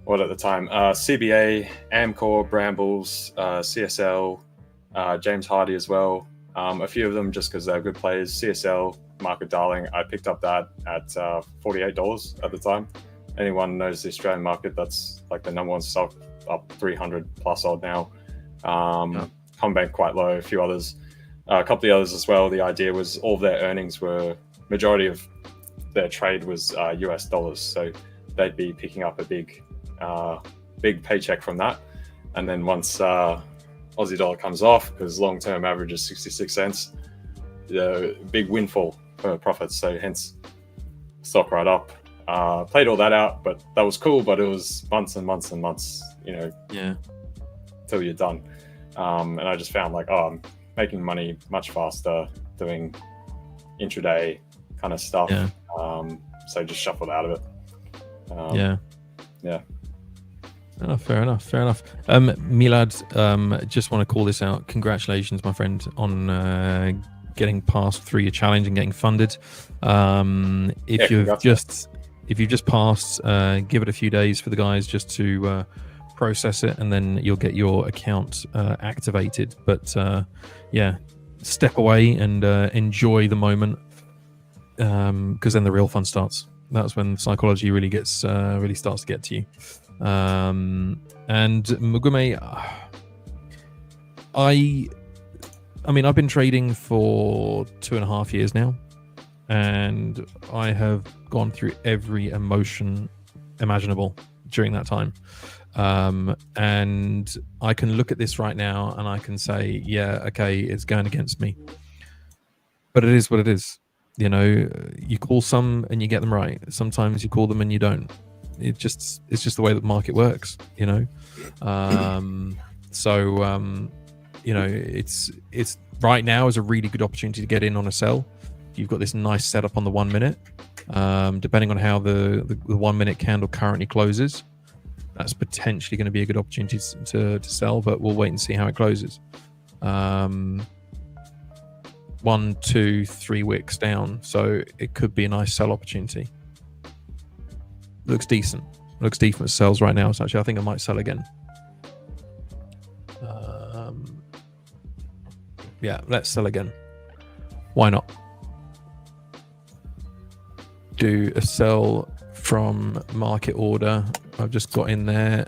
what at the time CBA, Amcor, Brambles, CSL, James Hardy as well. A few of them just because they're good plays. CSL, market darling. I picked up that at $48 at the time. Anyone knows the Australian market, that's like the number one stock, up 300 plus odd now. Combank quite low, a few others, a couple of the others as well. The idea was all of their earnings were, majority of their trade was US dollars, so they'd be picking up a big paycheck from that. And then once Aussie dollar comes off, because long-term average is 66 cents, the big windfall for profits. So hence stock right up. Played all that out, but that was cool. But it was months and months and months, you know, till you're done. And I just found like, I'm making money much faster doing intraday kind of stuff. So just shuffled out of it. Yeah. Oh, fair enough. Milad, just want to call this out. Congratulations, my friend, on getting passed through your challenge and getting funded. If you've just passed, give it a few days for the guys just to process it, and then you'll get your account activated. But step away and enjoy the moment, because then the real fun starts. That's when psychology really starts to get to you. And Mugume, I mean, I've been trading for 2.5 years now, and I have gone through every emotion imaginable during that time. And I can look at this right now and I can say, yeah, okay, it's going against me. But it is what it is. You know, you call some and you get them right. Sometimes you call them and you don't. It's just the way that the market works, you know. You know, it's right now is a really good opportunity to get in on a sell. You've got this nice setup on the 1 minute. Depending on how the 1 minute candle currently closes, that's potentially going to be a good opportunity to sell, but we'll wait and see how it closes. 1, 2, 3 wicks down, so it could be a nice sell opportunity. Looks decent for sells right now. So actually, I think I might sell again. Let's sell again. Why not? Do a sell from market order. I've just got in there.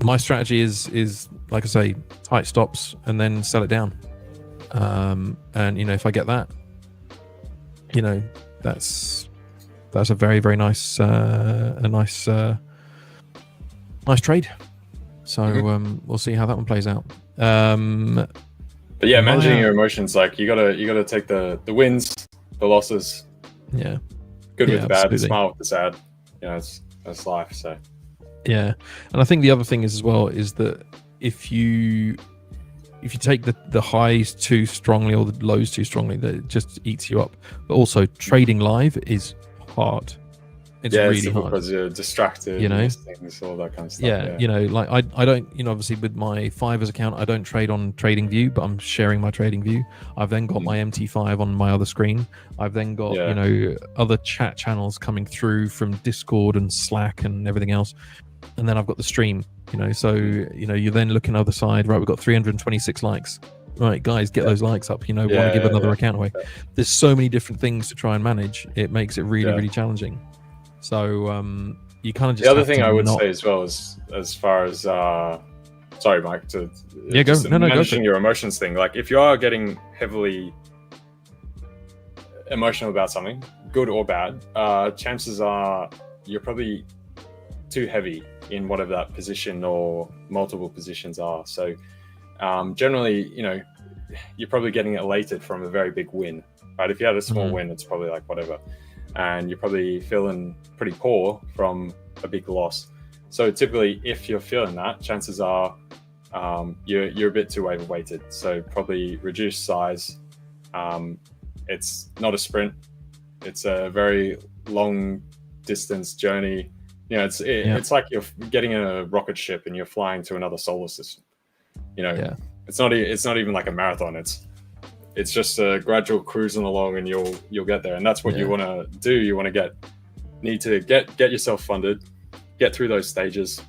My strategy is like I say, tight stops and then sell it down. And if I get that, that's a very, very nice nice trade. So we'll see how that one plays out. But yeah, managing your emotions, like you gotta take the wins, the losses. Yeah. Good with the bad, absolutely. smile with the sad. It's life. So yeah, and I think the other thing is as well is that if you take the highs too strongly or the lows too strongly, that it just eats you up. But also trading live is hard. It's really hard because you're distracted, things, all that kind of stuff. Like I don't, obviously with my 5ers account, I don't trade on TradingView, but I'm sharing my TradingView. I've then got my MT5 on my other screen. I've then got other chat channels coming through from Discord and Slack and everything else, and then I've got the stream. So you're then looking other side. Right, we've got 326 likes. Right, guys, get those likes up. Want to give another account away. There's so many different things to try and manage. It makes it really, really challenging. So you kind of just. The other thing I would say as well is, as far as sorry, Mike, to managing your emotions thing. Like if you are getting heavily emotional about something, good or bad, chances are you're probably too heavy in whatever that position or multiple positions are. So generally, you're probably getting elated from a very big win, right? If you had a small win, it's probably like whatever. And you're probably feeling pretty poor from a big loss. So typically, if you're feeling that, chances are you're a bit too overweighted. So probably reduce size. It's not a sprint. It's a very long distance journey. It's like you're getting in a rocket ship and you're flying to another solar system. It's not even like a marathon. It's just a gradual cruising along, and you'll get there. And that's what you want to do. You want to need to get yourself funded, get through those stages.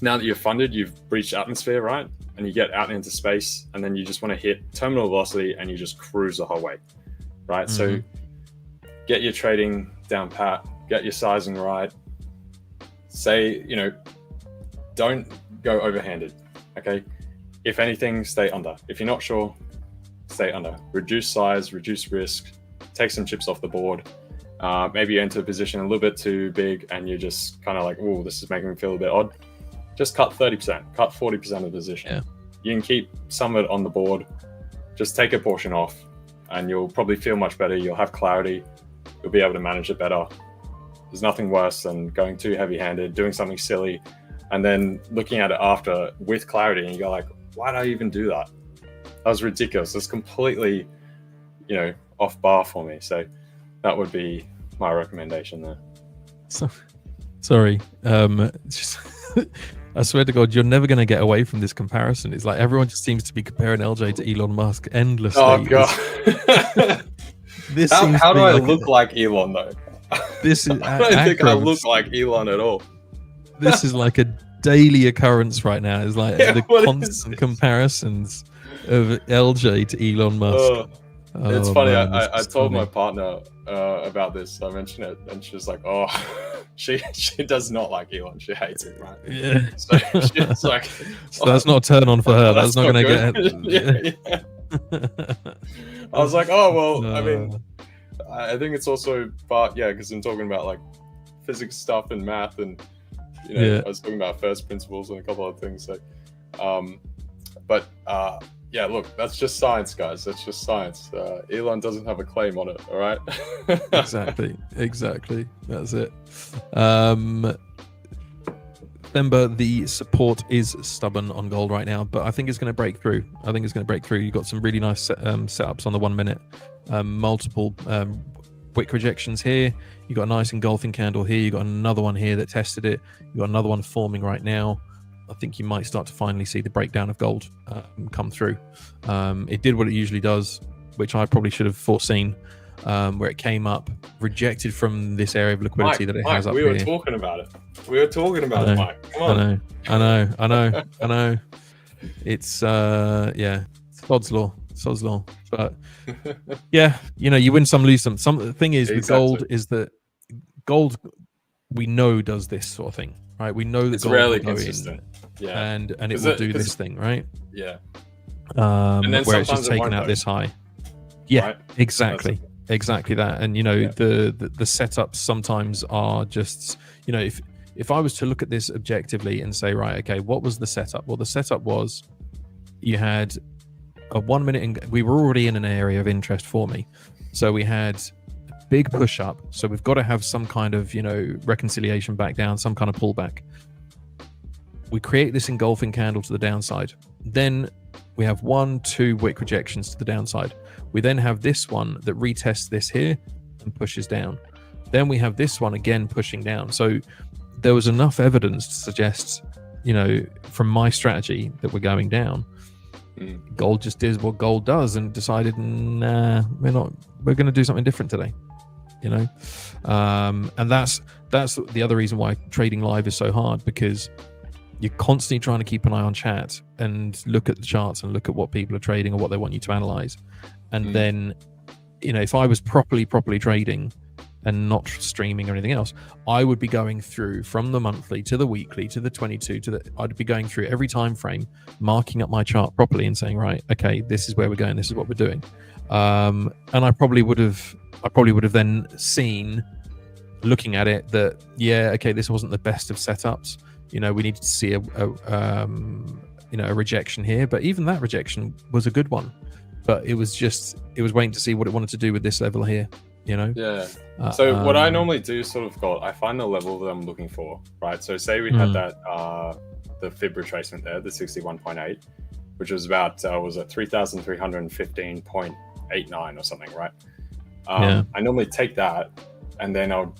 Now that you're funded, you've reached atmosphere, right? And you get out into space, and then you just want to hit terminal velocity, and you just cruise the whole way, right? So get your trading down pat, get your sizing right. Say, don't go overhanded, okay? If anything, stay under. If you're not sure, stay under. Reduce size, reduce risk, take some chips off the board. Maybe you enter a position a little bit too big and you're just kind of like, oh, this is making me feel a bit odd. Just cut 30%, cut 40% of the position. Yeah. You can keep some of it on the board. Just take a portion off and you'll probably feel much better. You'll have clarity. You'll be able to manage it better. There's nothing worse than going too heavy-handed, doing something silly, and then looking at it after with clarity and you go like, why did I even do that? That was ridiculous. It's completely, off bar for me. So that would be my recommendation there. Sorry. I swear to God, you're never going to get away from this comparison. It's like everyone just seems to be comparing LJ to Elon Musk endlessly. Oh, God. How do I look like Elon, though? This is I don't think I look like Elon at all. This is like a daily occurrence right now. It's like the constant comparisons of LJ to Elon Musk. It's funny. I told my partner about this. I mentioned it, and she was like, "Oh, she does not like Elon. She hates it, right?" Yeah. So she's like, "So that's not a turn on for her. That's not going to get." Yeah. I was like, "Oh well." I mean, I think it's also part, because I'm talking about like physics stuff and math, and I was talking about first principles and a couple of things. So, look, that's just science, guys. That's just science. Elon doesn't have a claim on it. All right. Exactly. That's it. Remember, the support is stubborn on gold right now, but I think it's going to break through. You've got some really nice setups on the 1 minute, multiple wick rejections here. You've got a nice engulfing candle here. You've got another one here that tested it. You've got another one forming right now. I think you might start to finally see the breakdown of gold come through. It did what it usually does, which I probably should have foreseen, where it came up, rejected from this area of liquidity that it has up here. We were talking about it. It, Mike. Come on. I know. It's, it's Sod's law. Sod's law. But yeah, you know, you win some, lose some. The thing is with gold is that gold, we know, does this sort of thing, right? We know that it's gold rarely will go consistent. in, Yeah, and it will do this thing, right? Yeah. And then where it's just it taken won't out go. this high. Yeah, Right? exactly that. And you know, the setups sometimes are just, you know, if I was to look at this objectively and say, right, okay, what was the setup? Well, the setup was you had a 1 minute, and we were already in an area of interest for me, so we had a big push up. So we've got to have some kind of, you know, reconciliation back down, some kind of pullback. We create this engulfing candle to the downside. Then we have 1-2 wick rejections to the downside. We then have this one that retests this here and pushes down. Then we have this one again pushing down. So there was enough evidence to suggest, you know, from my strategy that we're going down. Gold just did what gold does and decided, nah, we're going to do something different today, you know. And that's the other reason why trading live is so hard, because you're constantly trying to keep an eye on chat and look at the charts and look at what people are trading or what they want you to analyze. And then, you know, if I was properly trading and not streaming or anything else, I would be going through from the monthly to the weekly to the 22 to I'd be going through every time frame, marking up my chart properly and saying, right, okay, this is where we're going, this is what we're doing. And I probably would have then seen, looking at it, that yeah, okay, this wasn't the best of setups. You know, we needed to see a rejection here, but even that rejection was a good one. But it was waiting to see what it wanted to do with this level here, you know? Yeah. So what I normally do sort of I find the level that I'm looking for, right? So say we had that, the fib retracement there, the 61.8, which was about, was it 3,315.89 or something, right? I normally take that and then I'll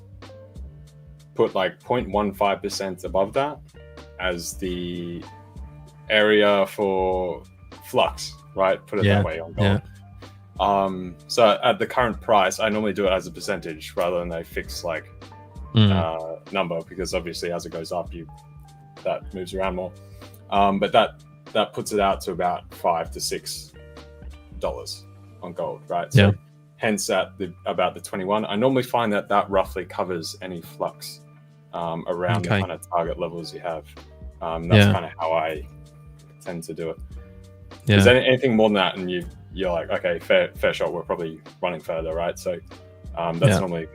put like 0.15% above that as the area for flux, right? Put it that way on gold. So at the current price, I normally do it as a percentage rather than a fixed like number, because obviously as it goes up, that moves around more. But that puts it out to about $5 to $6 on gold, right? So hence at about the 21, I normally find that roughly covers any flux around the kind of target levels you have. That's kind of how I tend to do it. Because anything more than that, and you're like, okay, fair shot, we're probably running further, right? So that's normally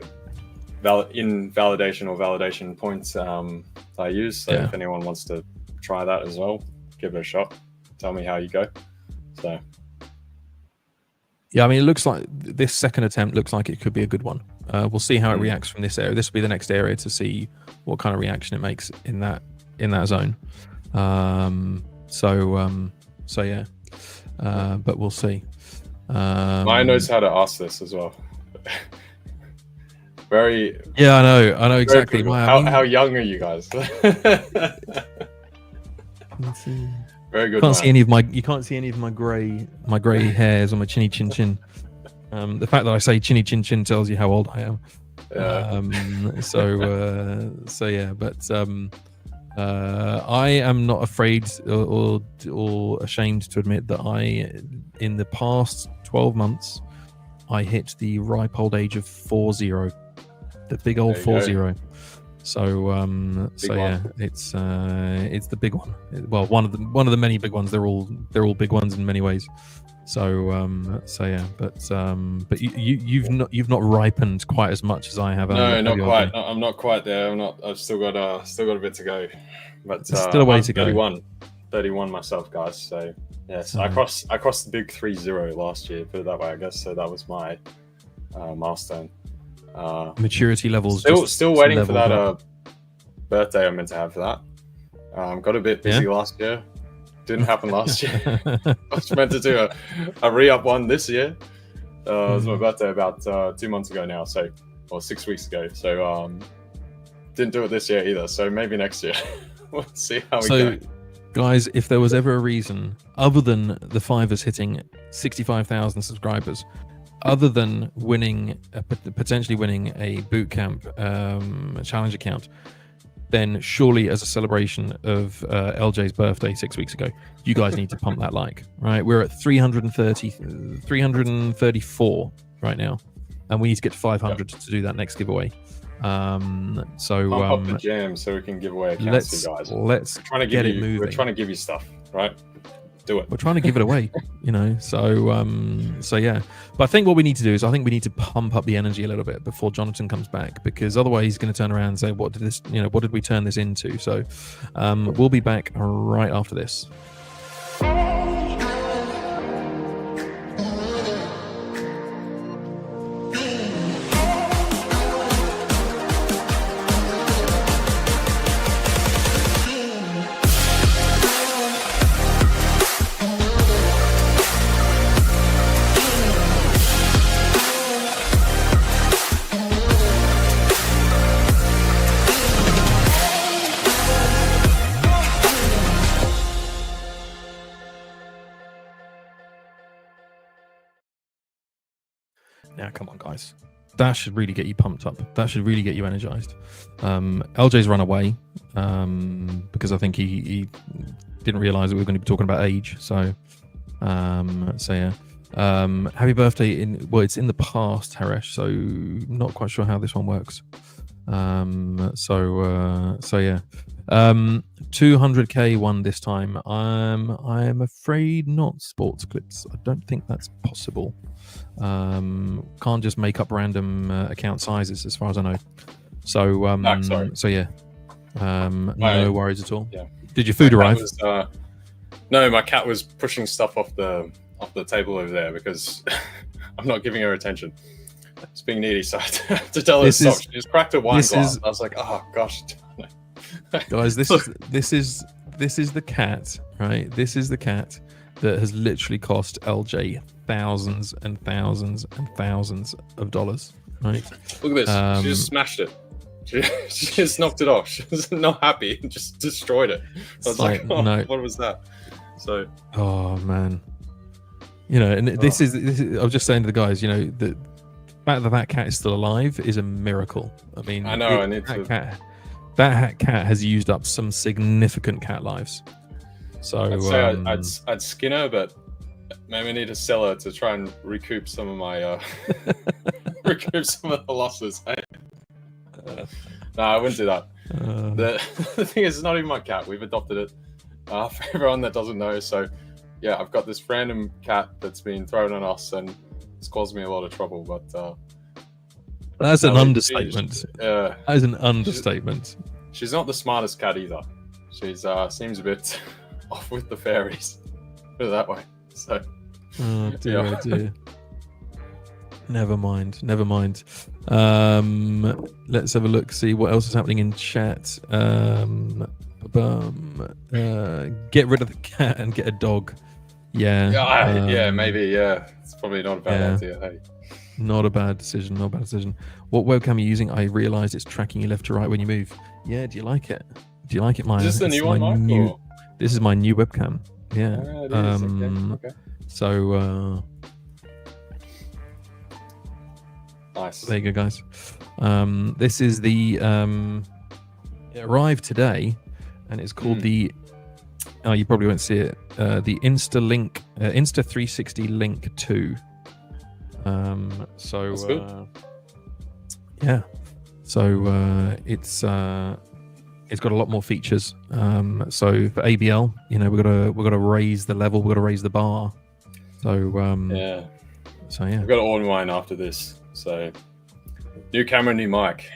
in validation or validation points I use. So if anyone wants to try that as well, give it a shot. Tell me how you go. So yeah, I mean, it looks like this second attempt looks like it could be a good one. We'll see how it reacts from this area. This will be the next area to see what kind of reaction it makes in that zone. So yeah, but we'll see. Maya knows how to ask this as well. Very. Yeah, I know exactly. How young are you guys? Very good. You can't see any of my grey hairs on my chinny chin. The fact that I say chinny chin tells you how old I am. So yeah, but I am not afraid or ashamed to admit that in the past 12 months, I hit the ripe old age of 40, the big old 40. So yeah, it's the big one. Well, one of the many big ones. They're all big ones in many ways. So yeah, but you've not ripened quite as much as I have. No, not quite. No, I'm not quite there. I've still got a bit to go. But still a way to go. 31 myself, guys. So yes, I crossed the big 3-0 last year. Put it that way, I guess. So that was my milestone. Maturity levels. Still waiting for that birthday I'm meant to have for that. Got a bit busy last year. Didn't happen last year. I was meant to do a re-up one this year. It was my birthday about 2 months ago now, or 6 weeks ago. So didn't do it this year either. So maybe next year. We'll see how we go. Guys, if there was ever a reason other than the 5ers hitting 65,000 subscribers, other than potentially winning a bootcamp challenge account, then surely as a celebration of LJ's birthday 6 weeks ago, you guys need to pump that like, right? We're at 334 right now, and we need to get to 500 to do that next giveaway. So pump up the jam so we can give away accounts to you guys. Let's get it moving. We're trying to give you stuff, right? Do it. We're trying to give it away, you know. So yeah. But I think what we need to do is we need to pump up the energy a little bit before Jonatan comes back, because otherwise he's going to turn around and say, what did we turn this into? So we'll be back right after this. Now, come on, guys. That should really get you pumped up. That should really get you energized. LJ's run away because I think he didn't realize that we were going to be talking about age. So yeah. Happy birthday it's in the past, Haresh. So not quite sure how this one works. So yeah. 200k won this time. I'm afraid not, Sports Clips. I don't think that's possible. Can't just make up random account sizes, as far as I know. So sorry. So yeah. No worries at all. Yeah. Did your food arrive? No, my cat was pushing stuff off the table over there because I'm not giving her attention. It's being needy, so I had to tell her to stop. She just cracked a wine glass. I was like, oh gosh. Guys, this is the cat, right? This is the cat that has literally cost LJ thousands and thousands and thousands of dollars, right? Look at this. She just smashed it. She just knocked it off. She was not happy and just destroyed it. I was like, oh, no. What was that? So. Oh man. You know, and this is I was just saying to the guys, you know, the fact that cat is still alive is a miracle. I mean, I know. That cat has used up some significant cat lives. So I'd say I'd skin her, but maybe I need to sell her to try and recoup some of my recoup some of the losses. No, I wouldn't do that. The thing is, it's not even my cat. We've adopted it. For everyone that doesn't know, so yeah, I've got this random cat that's been thrown on us, and it's caused me a lot of trouble. But that's an understatement. That is an understatement. She's not the smartest cat either. She's seems a bit off with the fairies. Put it that way. So. Oh dear, yeah. Dear. Never mind. Let's have a look. See what else is happening in chat. Get rid of the cat and get a dog. Yeah. Yeah. Maybe. Yeah. It's probably not a bad idea. Hey. Not a bad decision. What webcam are you using? I realised it's tracking you left to right when you move. Yeah, do you like it? Mine? Is this the new one, Mike? This is my new webcam. Yeah. It is. Okay. So nice. There you go, guys. This is the it arrived today, and it's called the you probably won't see it. The Insta 360 Link 2. So that's good. Yeah. So it's got a lot more features. So for ABL, you know, we've got to raise the level, we've got to raise the bar. So yeah. So yeah. We've got to order mine after this. So new camera, new mic.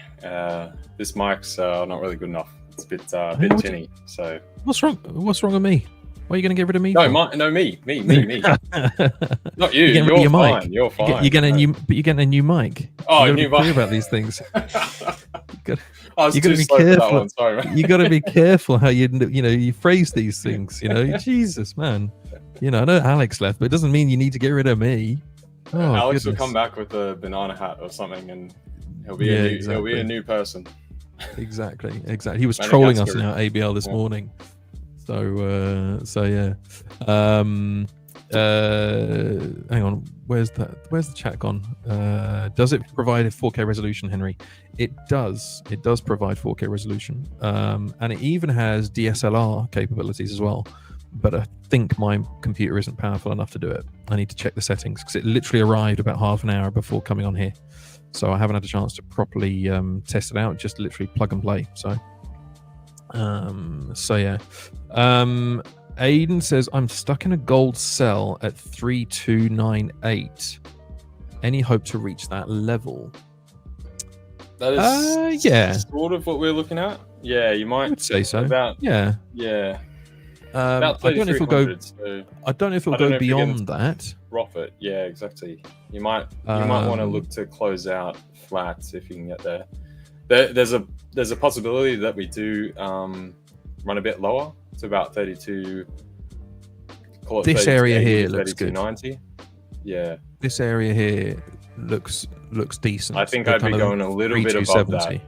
This mic's not really good enough. It's a bit tinny. So what's wrong with me? Why are you going to get rid of me? No, me. Not you. You're fine. Mic. You're fine. You're getting a new mic. Oh, you new mic. mic. About these things. I was too slow for that one. Sorry, man. You got to be careful how you phrase these things. You know, Jesus, man. You know, I know Alex left, but it doesn't mean you need to get rid of me. Oh, Alex goodness. will come back with a banana hat or something, and he'll be a new person. Exactly. He was trolling us in our ABL this morning. So yeah. Hang on, where's the chat gone? Does it provide a 4K resolution, Henry? It does provide 4K resolution, and it even has DSLR capabilities as well, but I think my computer isn't powerful enough to do it. I need to check the settings because it literally arrived about half an hour before coming on here, so I haven't had a chance to properly test it out. Just literally plug and play. So yeah. Aiden says, I'm stuck in a gold cell at 3298. Any hope to reach that level? That is yeah, sort of what we're looking at. Yeah, you might. I would say so. Yeah. I don't know if it'll go. So I don't know if it'll go beyond that. Profit. Yeah, exactly. You might want to look to close out flat if you can get there. There's a possibility that we do run a bit lower. It's about 32. Call it this 32, area here looks good. 90. Yeah. This area here looks decent. I think I'd be going a little bit above that.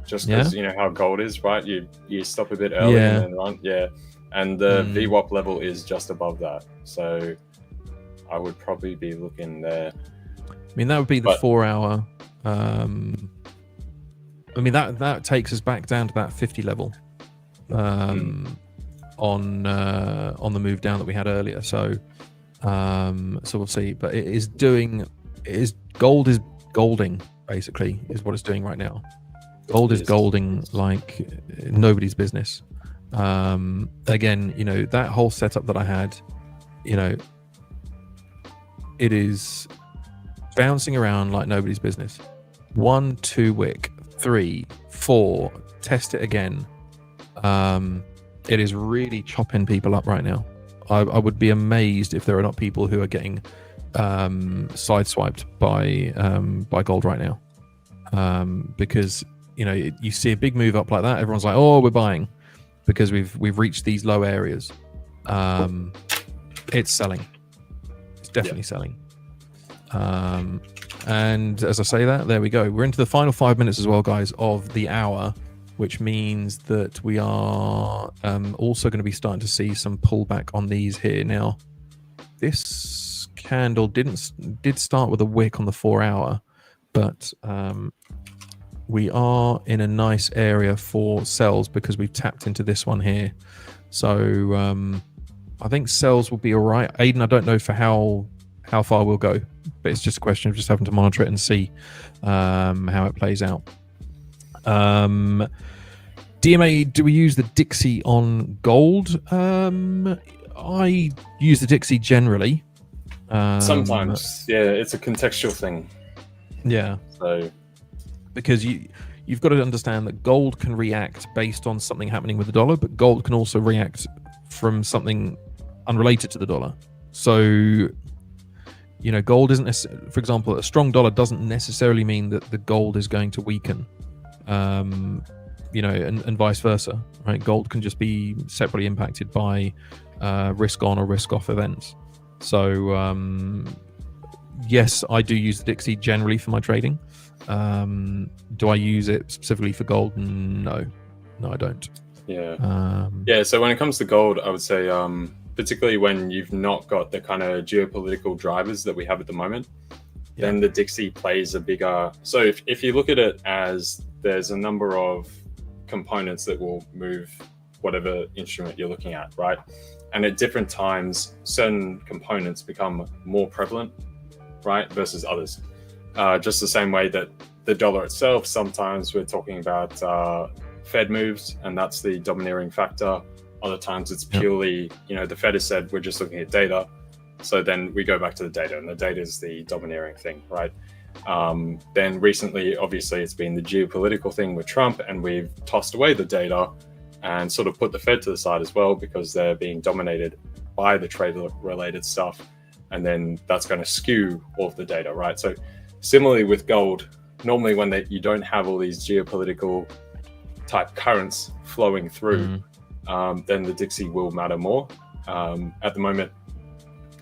Just because you know how gold is, right? You stop a bit early and then run. Yeah. And the VWAP level is just above that. So I would probably be looking there. I mean, that would be the 4 hour. I mean, that takes us back down to that 50 level. On the move down that we had earlier, so we'll see. But gold is golding, basically, is what it's doing right now. Gold is golding like nobody's business. Again, you know, that whole setup that I had, you know, it is bouncing around like nobody's business. 1, 2 wick, 3, 4, test it again. It is really chopping people up right now. I would be amazed if there are not people who are getting sideswiped by gold right now, because you know, you see a big move up like that, everyone's like, oh, we're buying because we've reached these low areas. It's selling. It's definitely selling. And as I say that, there we go. We're into the final 5 minutes as well, guys, of the hour, which means that we are also going to be starting to see some pullback on these here. Now, this candle did start with a wick on the 4 hour, but we are in a nice area for sells because we've tapped into this one here. So I think sells will be all right. Aiden, I don't know for how far we'll go, but it's just a question of just having to monitor it and see how it plays out. DMA, do we use the Dixie on gold? I use the Dixie generally. Sometimes, yeah, it's a contextual thing. Yeah. So, because you've got to understand that gold can react based on something happening with the dollar, but gold can also react from something unrelated to the dollar. So, you know, gold isn't, for example, a strong dollar doesn't necessarily mean that the gold is going to weaken. You know, and vice versa, right? Gold can just be separately impacted by risk on or risk off events. So yes, I do use the Dixie generally for my trading. Do I use it specifically for gold? No, I don't. Yeah. So when it comes to gold, I would say particularly when you've not got the kind of geopolitical drivers that we have at the moment, then the Dixie plays a bigger. So if you look at it as there's a number of components that will move whatever instrument you're looking at, right? And at different times, certain components become more prevalent, right, versus others. Just the same way that the dollar itself, sometimes we're talking about Fed moves, and that's the domineering factor. Other times it's purely, you know, the Fed has said we're just looking at data. So then we go back to the data, and the data is the domineering thing, right? Then recently, obviously, it's been the geopolitical thing with Trump, and we've tossed away the data and sort of put the Fed to the side as well because they're being dominated by the trade-related stuff, and then that's going to skew all of the data, right? So similarly with gold, normally when you don't have all these geopolitical type currents flowing through, then the Dixie will matter more. At the moment,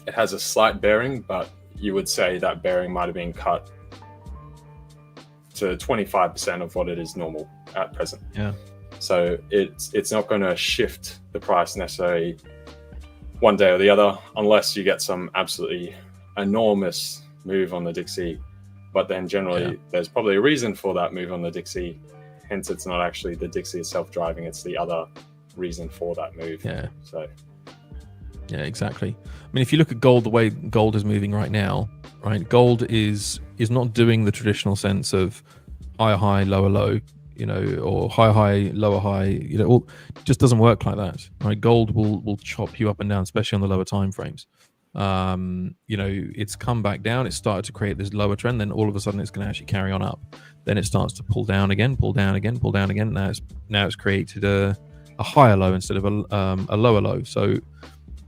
it has a slight bearing, but you would say that bearing might have been cut to 25% of what it is normal at present. Yeah. So it's not going to shift the price necessarily one day or the other, unless you get some absolutely enormous move on the Dixie. But then generally there's probably a reason for that move on the Dixie. Hence, it's not actually the Dixie itself driving, it's the other reason for that move. So yeah, exactly. I mean, if you look at gold, the way gold is moving right now, right, gold is not doing the traditional sense of higher, lower, low, you know, or higher, lower, high, you know, it just doesn't work like that, right? Gold will chop you up and down, especially on the lower time frames. You know, it's come back down, it started to create this lower trend, then all of a sudden it's going to actually carry on up. Then it starts to pull down again, pull down again, pull down again. Now it's created a higher low instead of a lower low. So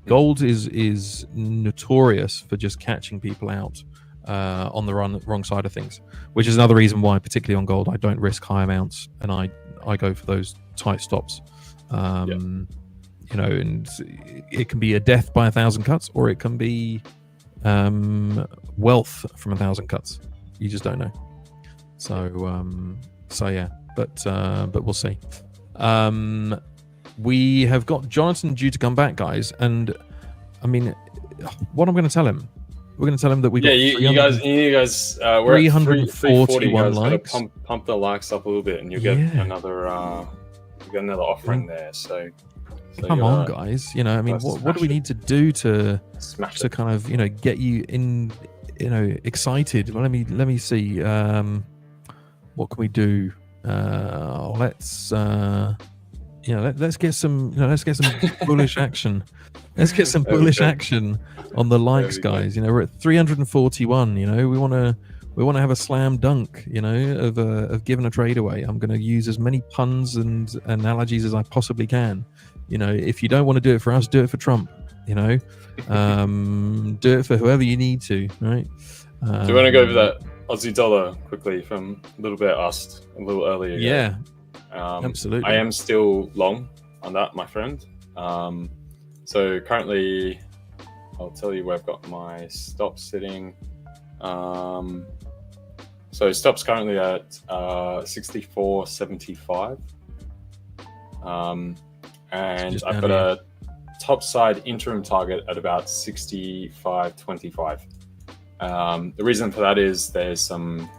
gold is notorious for just catching people out on the wrong side of things, which is another reason why, particularly on gold, I don't risk high amounts and I go for those tight stops. You know, and it can be a death by 1,000 cuts, or it can be wealth from 1,000 cuts. You just don't know. So yeah, but we'll see. We have got Jonatan due to come back, guys, and I mean, what I'm going to tell him, we're going to tell him that we got you guys, we're at 341 likes. Pump the likes up a little bit, and you get another offering there. So come on, guys. You know, I mean, what do we need to do to kind of, you know, get you in, you know, excited? Well, let me see. What can we do? Let's get some bullish action. Let's get some bullish action on the likes, guys. You know, we're at 341. You know, we want to have a slam dunk, you know, of giving a trade away. I'm going to use as many puns and analogies as I possibly can. You know, if you don't want to do it for us, do it for Trump. You know, do it for whoever you need to. Right? Do you want to go over that Aussie dollar quickly from a little bit asked a little earlier? Yeah, absolutely. I am still long on that, my friend. So currently, I'll tell you where I've got my stop sitting. So stop's currently at 64.75. And I've got a top side interim target at about 65.25. The reason for that is there's some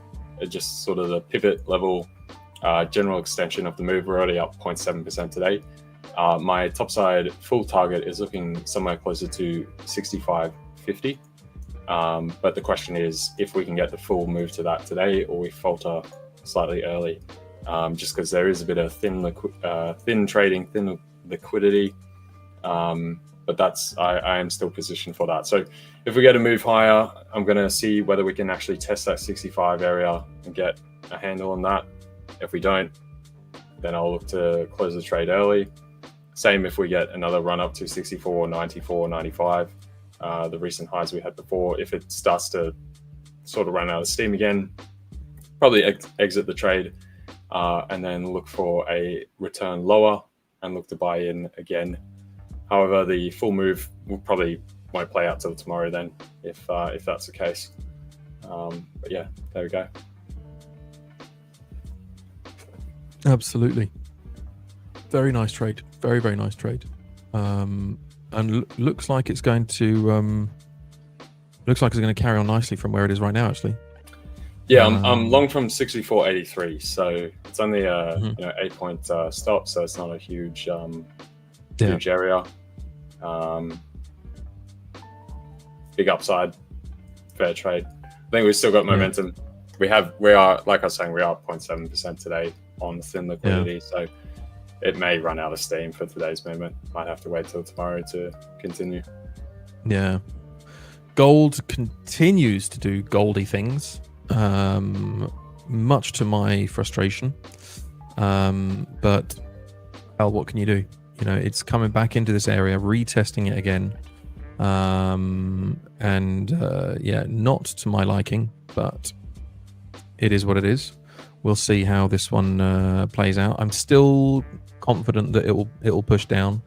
just sort of the pivot level general extension of the move. We're already up 0.7% today. My topside full target is looking somewhere closer to 65.50. But the question is if we can get the full move to that today, or we falter slightly early, just because there is a bit of thin trading, thin liquidity. But I am still positioned for that. So if we get a move higher, I'm going to see whether we can actually test that 65 area and get a handle on that. If we don't, then I'll look to close the trade early. Same if we get another run up to 64, 94, 95, the recent highs we had before. If it starts to sort of run out of steam again, probably exit the trade and then look for a return lower and look to buy in again. However, the full move won't play out till tomorrow then, if that's the case. But yeah, there we go. Absolutely. Very nice trade. Very, very nice trade. And looks like it's going to carry on nicely from where it is right now, actually. Yeah, I'm long from 64.83, so it's only a 8-point stop, so it's not a huge area. Big upside, fair trade. I think we've still got momentum. We are, like I was saying, we are 0.7% today on thin liquidity, so it may run out of steam for today's movement. Might have to wait till tomorrow to continue. Yeah. Gold continues to do goldy things, much to my frustration. But well, what can you do? You know, it's coming back into this area, retesting it again. Not to my liking, but it is what it is. We'll see how this one plays out. I'm still confident that it will push down,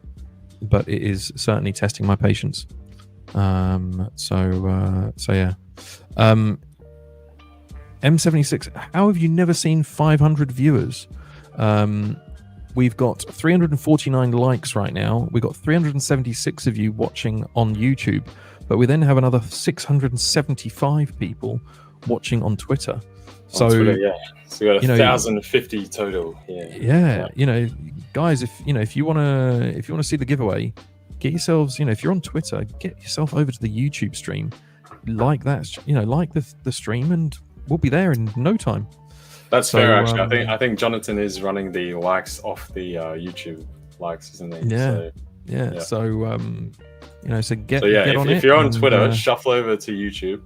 but it is certainly testing my patience. M76, how have you never seen 500 viewers? we've got 349 likes right now. We've got 376 of you watching on YouTube, but we then have another 675 people watching on Twitter. So, on Twitter, yeah. So we got 1,050 total. Yeah. Guys, if you want to see the giveaway, get yourselves, if you're on Twitter, get yourself over to the YouTube stream, like that, like the stream, and we'll be there in no time. That's fair, actually. I think Jonatan is running the likes off the YouTube likes, isn't he? Yeah. So get on it. If you're on Twitter, shuffle over to YouTube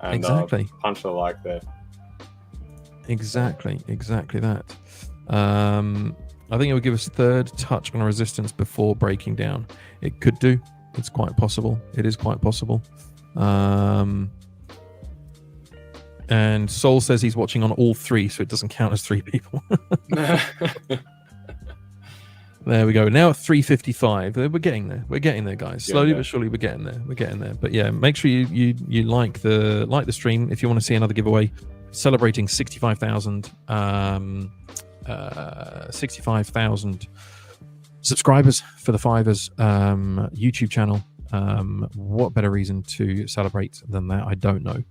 and exactly punch a like there. Exactly that. I think it would give us third touch on a resistance before breaking down. It could do. It's quite possible. It is quite possible. And Sol says he's watching on all three, so it doesn't count as three people. There we go. Now at 3:55. We're getting there. We're getting there, guys. Slowly but surely, we're getting there. We're getting there. But yeah, make sure you like the stream if you want to see another giveaway celebrating 65,000 subscribers for the 5ers YouTube channel. What better reason to celebrate than that? I don't know.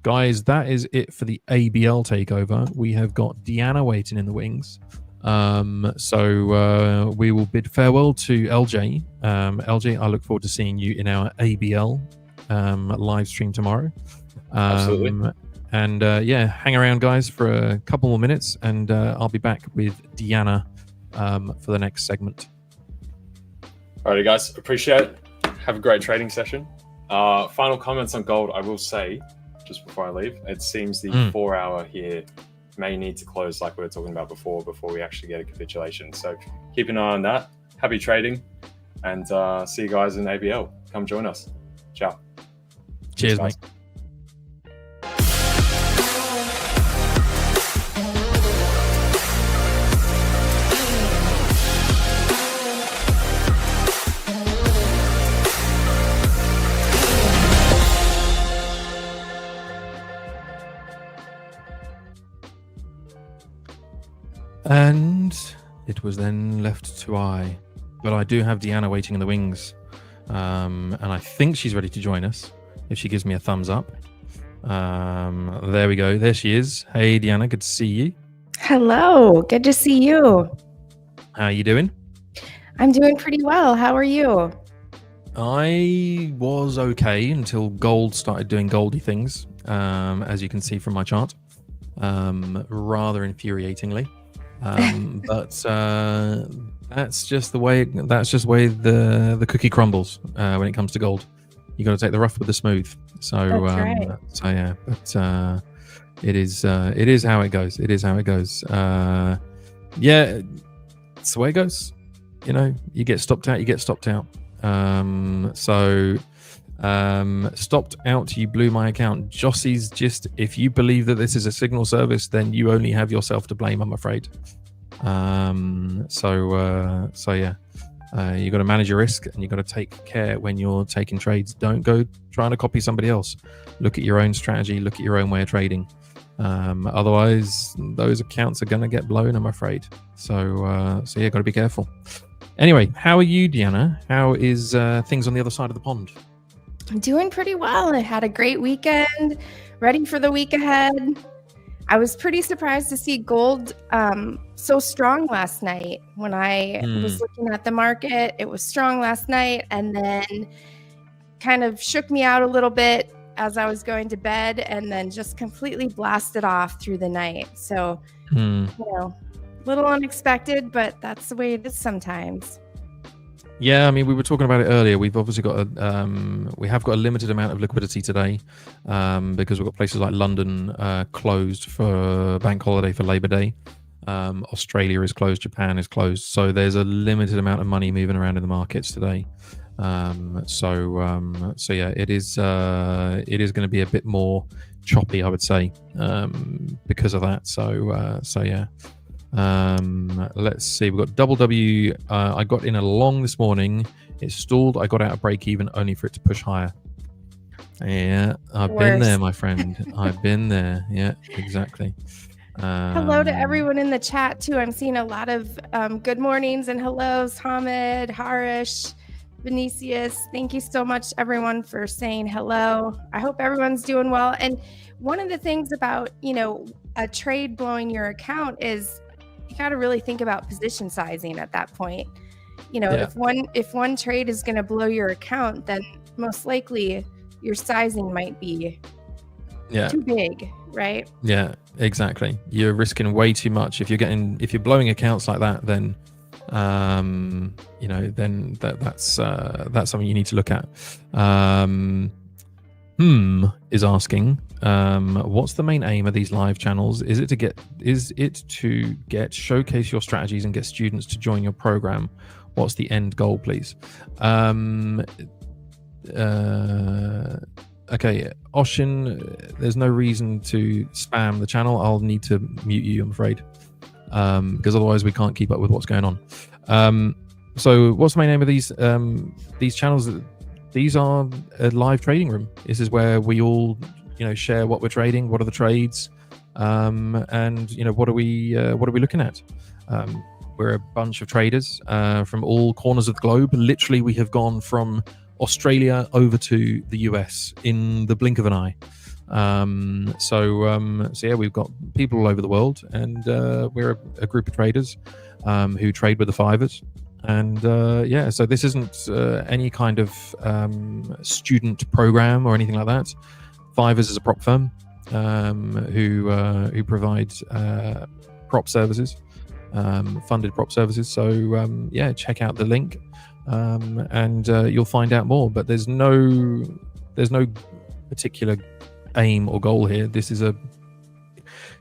Guys, that is it for the ABL takeover. We have got Deanna waiting in the wings. So we will bid farewell to LJ. LJ, I look forward to seeing you in our ABL live stream tomorrow. Absolutely. And hang around, guys, for a couple more minutes, and I'll be back with Deanna for the next segment. Alrighty, guys, appreciate it. Have a great trading session. Final comments on gold. I will say, just before I leave, it seems the 4-hour here may need to close like we were talking about before we actually get a capitulation. So keep an eye on that. Happy trading, and see you guys in ABL. Come join us. Ciao. Cheers, mate. And it was then left to I. But I do have Deanna waiting in the wings. And I think she's ready to join us if she gives me a thumbs up. There we go. There she is. Hey, Deanna, good to see you. Hello. Good to see you. How are you doing? I'm doing pretty well. How are you? I was okay until gold started doing goldy things, as you can see from my chart. Rather infuriatingly. But that's just the way the cookie crumbles when it comes to gold. You got to take the rough with the smooth. So right. So yeah, but it is how it goes. It is how it goes. Yeah, it's the way it goes. You get stopped out. You get stopped out. Stopped out. You blew my account. Jossie's just, if you believe that this is a signal service, then you only have yourself to blame, I'm afraid. You got to manage your risk, and you got to take care when you're taking trades. Don't go trying to copy somebody else. Look at your own strategy. Look at your own way of trading. Otherwise, those accounts are going to get blown, I'm afraid. So got to be careful. Anyway, how are you, Deanna? How is things on the other side of the pond? I'm doing pretty well. I had a great weekend, ready for the week ahead. I was pretty surprised to see gold so strong last night. When I was looking at the market, it was strong last night, and then kind of shook me out a little bit as I was going to bed, and then just completely blasted off through the night. So, a little unexpected, but that's the way it is sometimes. Yeah, I mean, we were talking about it earlier. We've obviously got we have got a limited amount of liquidity today because we've got places like London closed for bank holiday for Labor Day. Australia is closed. Japan is closed. So there's a limited amount of money moving around in the markets today. It is going to be a bit more choppy, I would say, because of that. Let's see, we've got double W. I got in a long this morning. It stalled. I got out of break even only for it to push higher. Yeah, I've been there, my friend. I've been there. Yeah, exactly. Hello to everyone in the chat too. I'm seeing a lot of good mornings and hellos. Hamid, Harish, Vinicius, thank you so much everyone for saying hello. I hope everyone's doing well. And one of the things about, a trade blowing your account is you got to really think about position sizing at that point. If one trade is going to blow your account, then most likely your sizing might be too big, right? Yeah, exactly. You're risking way too much. If you're blowing accounts like that, then then that's something you need to look at. Is asking, what's the main aim of these live channels? Is it to showcase your strategies and get students to join your program? What's the end goal, please? Okay, Oshin, there's no reason to spam the channel. I'll need to mute you, I'm afraid, because otherwise we can't keep up with what's going on. So what's the main aim of these channels? These are a live trading room. This is where we all, share what we're trading, what are the trades, and what are we looking at? We're a bunch of traders from all corners of the globe. Literally, we have gone from Australia over to the US in the blink of an eye. So yeah, we've got people all over the world, and we're a group of traders who trade with the 5ers. And so this isn't any kind of student program or anything like that. 5ers is a prop firm who provides prop services, funded prop services. So check out the link. And you'll find out more, but there's no particular aim or goal here.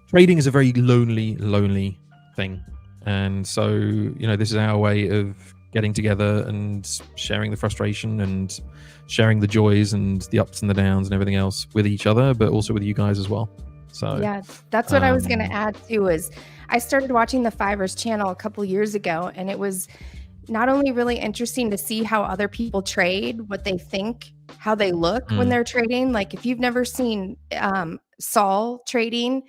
Trading is a very lonely thing, and so this is our way of getting together and sharing the frustration and sharing the joys and the ups and the downs and everything else with each other, but also with you guys as well. So yeah, that's what I was going to add too. Is I started watching the 5ers channel a couple years ago, and it was not only really interesting to see how other people trade, what they think, how they look when they're trading. Like if you've never seen Saul trading,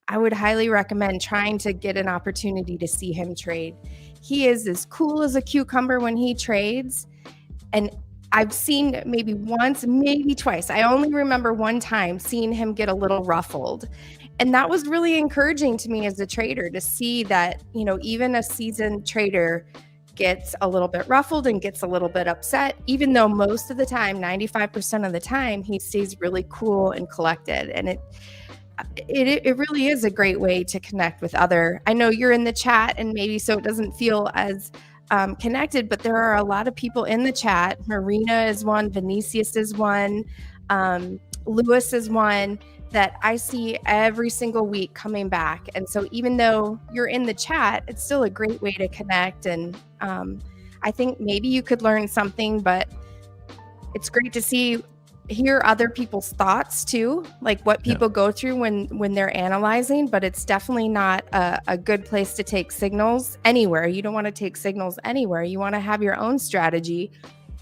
I would highly recommend trying to get an opportunity to see him trade. He is as cool as a cucumber when he trades. And I've seen maybe once, maybe twice. I only remember one time seeing him get a little ruffled. And that was really encouraging to me as a trader to see that, even a seasoned trader gets a little bit ruffled and gets a little bit upset, even though most of the time, 95% of the time, he stays really cool and collected. And it really is a great way to connect with other. I know you're in the chat, and maybe so it doesn't feel as connected, but there are a lot of people in the chat. Marina is one, Vinicius is one, Lewis is one that I see every single week coming back. And so even though you're in the chat, it's still a great way to connect. And I think maybe you could learn something, but it's great to hear other people's thoughts too, like what people go through when they're analyzing. But it's definitely not a good place to take signals anywhere. You don't want to take signals anywhere. You want to have your own strategy,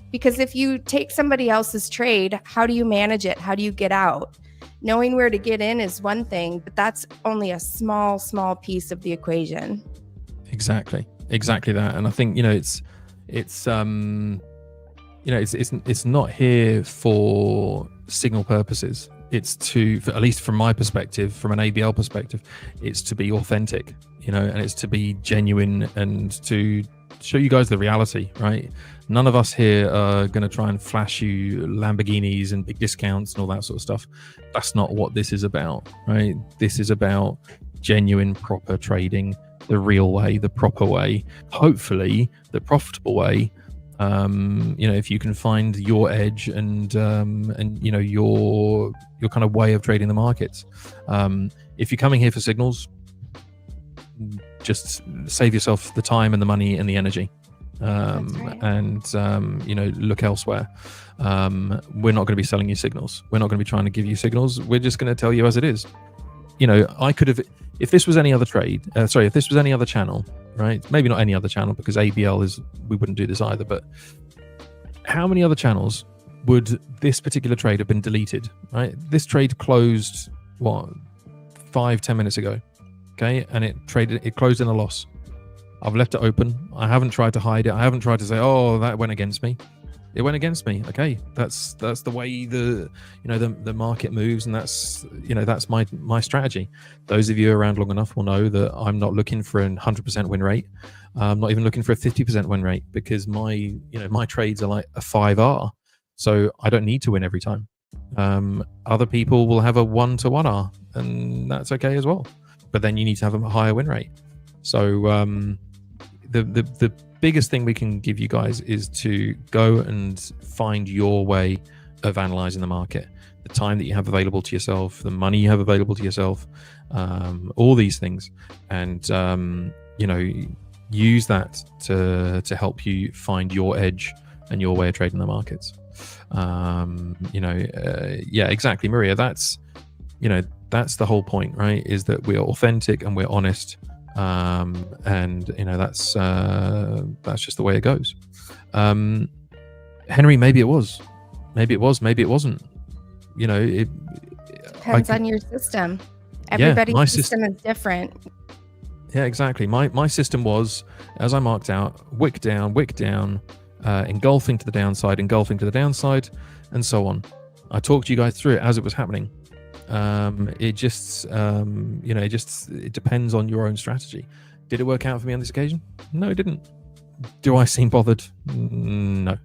because if you take somebody else's trade, how do you manage it? How do you get out? Knowing where to get in is one thing, but that's only a small piece of the equation. Exactly that. And I think it's not here for signal purposes. It's at least from my perspective, from an ABL perspective, it's to be authentic, and it's to be genuine and to show you guys the reality, right? None of us here are going to try and flash you Lamborghinis and big discounts and all that sort of stuff. That's not what this is about, right? This is about genuine, proper trading, the real way, the proper way, hopefully the profitable way. If you can find your edge and your kind of way of trading the markets. If you're coming here for signals, just save yourself the time and the money and the energy. And look elsewhere. We're not going to be selling you signals. We're not going to be trying to give you signals. We're just going to tell you as it is. I could have, if this was any other if this was any other channel, right? Maybe not any other channel, because ABL we wouldn't do this either, but how many other channels would this particular trade have been deleted, right? This trade closed 5-10 minutes ago. okay, and it closed in a loss. I've left it open. I haven't tried to hide it. I haven't tried to say, oh, that went against me. It went against me. Okay, that's the way the market moves, and that's my strategy. Those of you around long enough will know that I'm not looking for a 100% win rate. I'm not even looking for a 50% win rate, because my trades are like a 5R, so I don't need to win every time. Other people will have a 1 to 1R, and that's okay as well. But then you need to have a higher win rate. So the biggest thing we can give you guys is to go and find your way of analyzing the market, the time that you have available to yourself, the money you have available to yourself, all these things, and use that to help you find your edge and your way of trading the markets. Yeah, exactly, Maria. That's the whole point, right? Is that we're authentic and we're honest. And that's just the way it goes. Henry, maybe it was, maybe it wasn't. It depends on your system. Everybody's system is different. Yeah, exactly. My system was, as I marked out, wick down, engulfing to the downside, and so on. I talked you guys through it as it was happening. It depends on your own strategy. Did it work out for me on this occasion? No, it didn't. Do I seem bothered? No.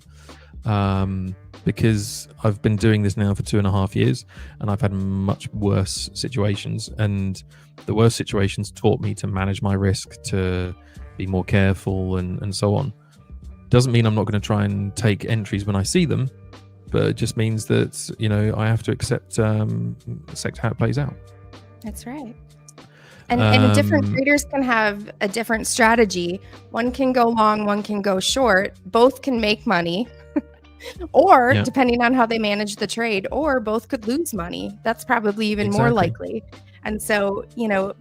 Because I've been doing this now for 2.5 years, and I've had much worse situations, and the worst situations taught me to manage my risk, to be more careful, and so on. Doesn't mean I'm not going to try and take entries when I see them, but it just means that I have to accept how it plays out. That's right. And different traders can have a different strategy. One can go long, one can go short. Both can make money, or depending on how they manage the trade, or both could lose money. That's probably even more likely. And so,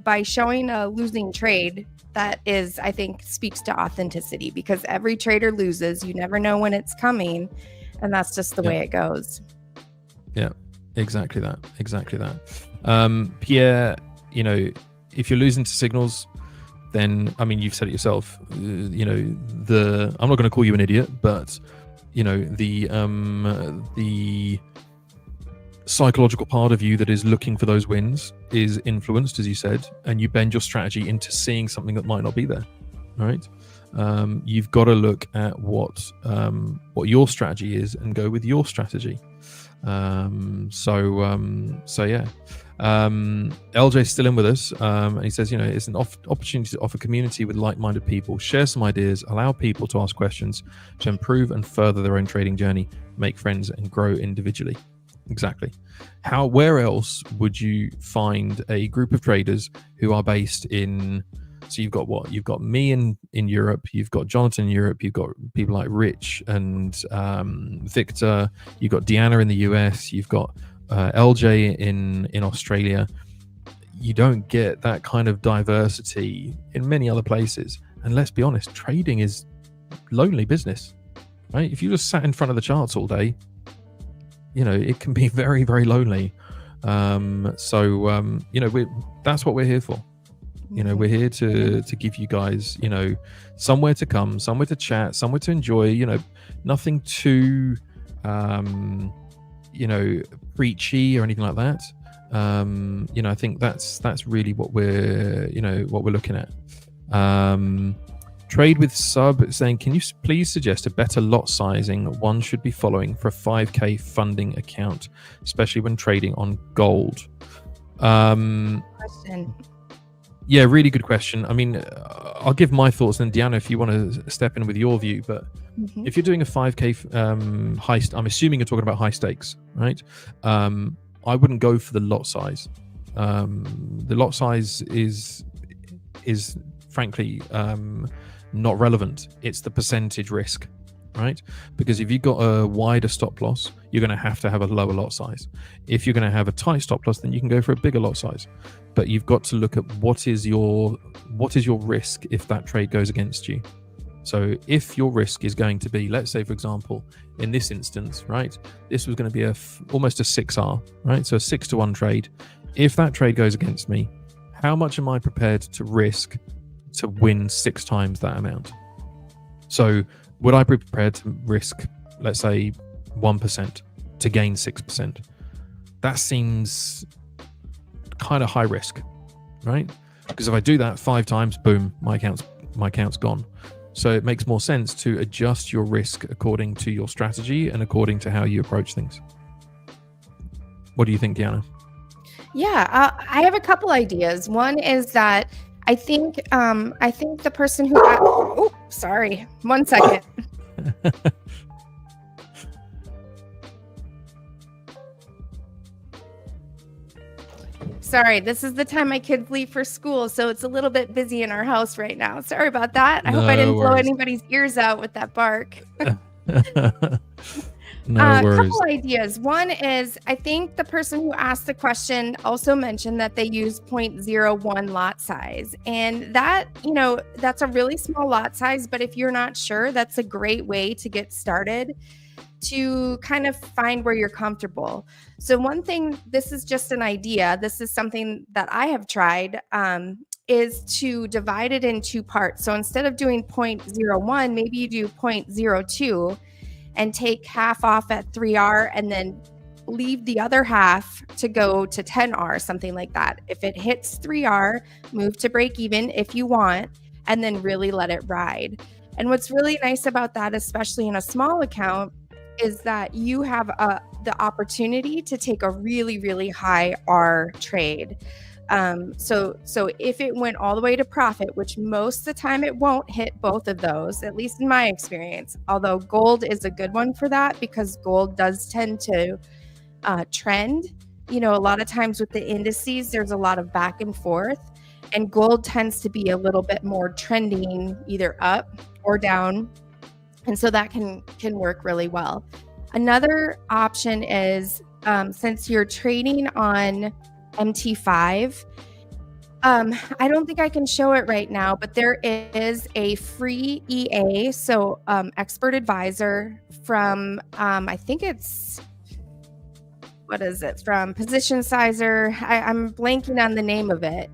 by showing a losing trade, that is, I think, speaks to authenticity, because every trader loses. You never know when it's coming. And that's just the way it goes. Yeah, exactly that. Pierre, if you're losing to signals, then, I mean, you've said it yourself, I'm not going to call you an idiot, but, the psychological part of you that is looking for those wins is influenced, as you said, and you bend your strategy into seeing something that might not be there, right? You've got to look at what your strategy is and go with your strategy. LJ's still in with us, and he says, it's an opportunity to offer community with like-minded people, share some ideas, allow people to ask questions to improve and further their own trading journey, make friends, and grow individually. Exactly. Where else would you find a group of traders who are based in? So you've got what? You've got me in Europe, you've got Jonathan in Europe, you've got people like Rich and Victor, you've got Deanna in the US, you've got LJ in Australia. You don't get that kind of diversity in many other places. And let's be honest, trading is lonely business, right? If you just sat in front of the charts all day, it can be very, very lonely. That's what we're here for. We're here to give you guys, somewhere to come, somewhere to chat, somewhere to enjoy, nothing too, preachy or anything like that. I think that's really what we're looking at. Trade with Sub saying, can you please suggest a better lot sizing one should be following for a 5K funding account, especially when trading on gold? Question. Yeah, really good question. I mean, I'll give my thoughts, and Deanna, if you want to step in with your view. But if you're doing a 5K high, I'm assuming you're talking about high stakes, right? I wouldn't go for the lot size. The lot size is frankly not relevant. It's the percentage risk, right? Because if you've got a wider stop loss, you're going to have a lower lot size. If you're going to have a tight stop loss, then you can go for a bigger lot size. But you've got to look at what is your risk if that trade goes against you. So if your risk is going to be, let's say, for example, in this instance, right, this was going to be almost a 6R, right? So a 6-to-1 trade. If that trade goes against me, how much am I prepared to risk to win 6 times that amount? So would I be prepared to risk, let's say, 1% to gain 6%? That seems kind of high risk, right? Because if I do that 5 times, boom, my account's gone. So it makes more sense to adjust your risk according to your strategy and according to how you approach things. What do you think, Deanna? Yeah, I have a couple ideas. One is that I think the person who oh, sorry, 1 second. Sorry, this is the time my kids leave for school, so it's a little bit busy in our house right now. Sorry about that. I hope I didn't blow anybody's ears out with that bark. No worries. Couple ideas. One is, I think the person who asked the question also mentioned that they use 0.01 lot size. And that, that's a really small lot size, but if you're not sure, that's a great way to get started to kind of find where you're comfortable. So one thing, this is just an idea. This is something that I have tried, is to divide it in 2 parts. So instead of doing 0.01, maybe you do 0.02 and take half off at 3R and then leave the other half to go to 10R, something like that. If it hits 3R, move to break even if you want, and then really let it ride. And what's really nice about that, especially in a small account, is that you have the opportunity to take a really, really high R trade. So if it went all the way to profit, which most of the time it won't hit both of those, at least in my experience, although gold is a good one for that because gold does tend to trend. A lot of times with the indices, there's a lot of back and forth, and gold tends to be a little bit more trending either up or down. And so that can work really well. Another option is, since you're trading on MT5, I don't think I can show it right now, but there is a free EA, so expert advisor from, I think it's, what is it, from Position Sizer. I'm blanking on the name of it.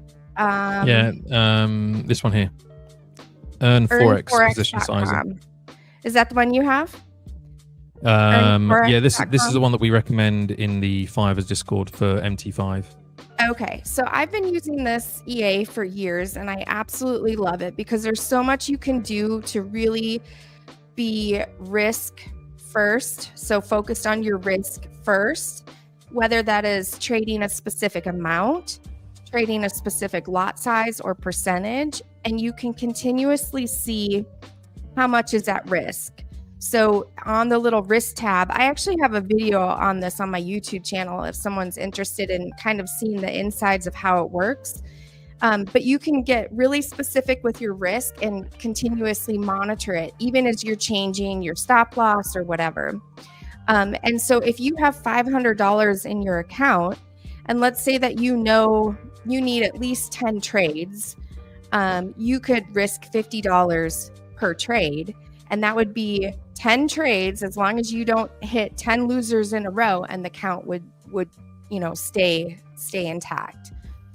This one here. Earn Forex Position Sizer. Is that the one you have? This is the one that we recommend in the 5ers Discord for MT5. Okay, so I've been using this EA for years and I absolutely love it because there's so much you can do to really be risk first. So focused on your risk first, whether that is trading a specific amount, trading a specific lot size or percentage, and you can continuously see how much is at risk. So on the little risk tab, I actually have a video on this on my YouTube channel if someone's interested in kind of seeing the insides of how it works. But you can get really specific with your risk and continuously monitor it, even as you're changing your stop loss or whatever. And so if you have $500 in your account, and let's say that you need at least 10 trades, you could risk $50 per trade. And that would be 10 trades as long as you don't hit 10 losers in a row and the count would stay intact.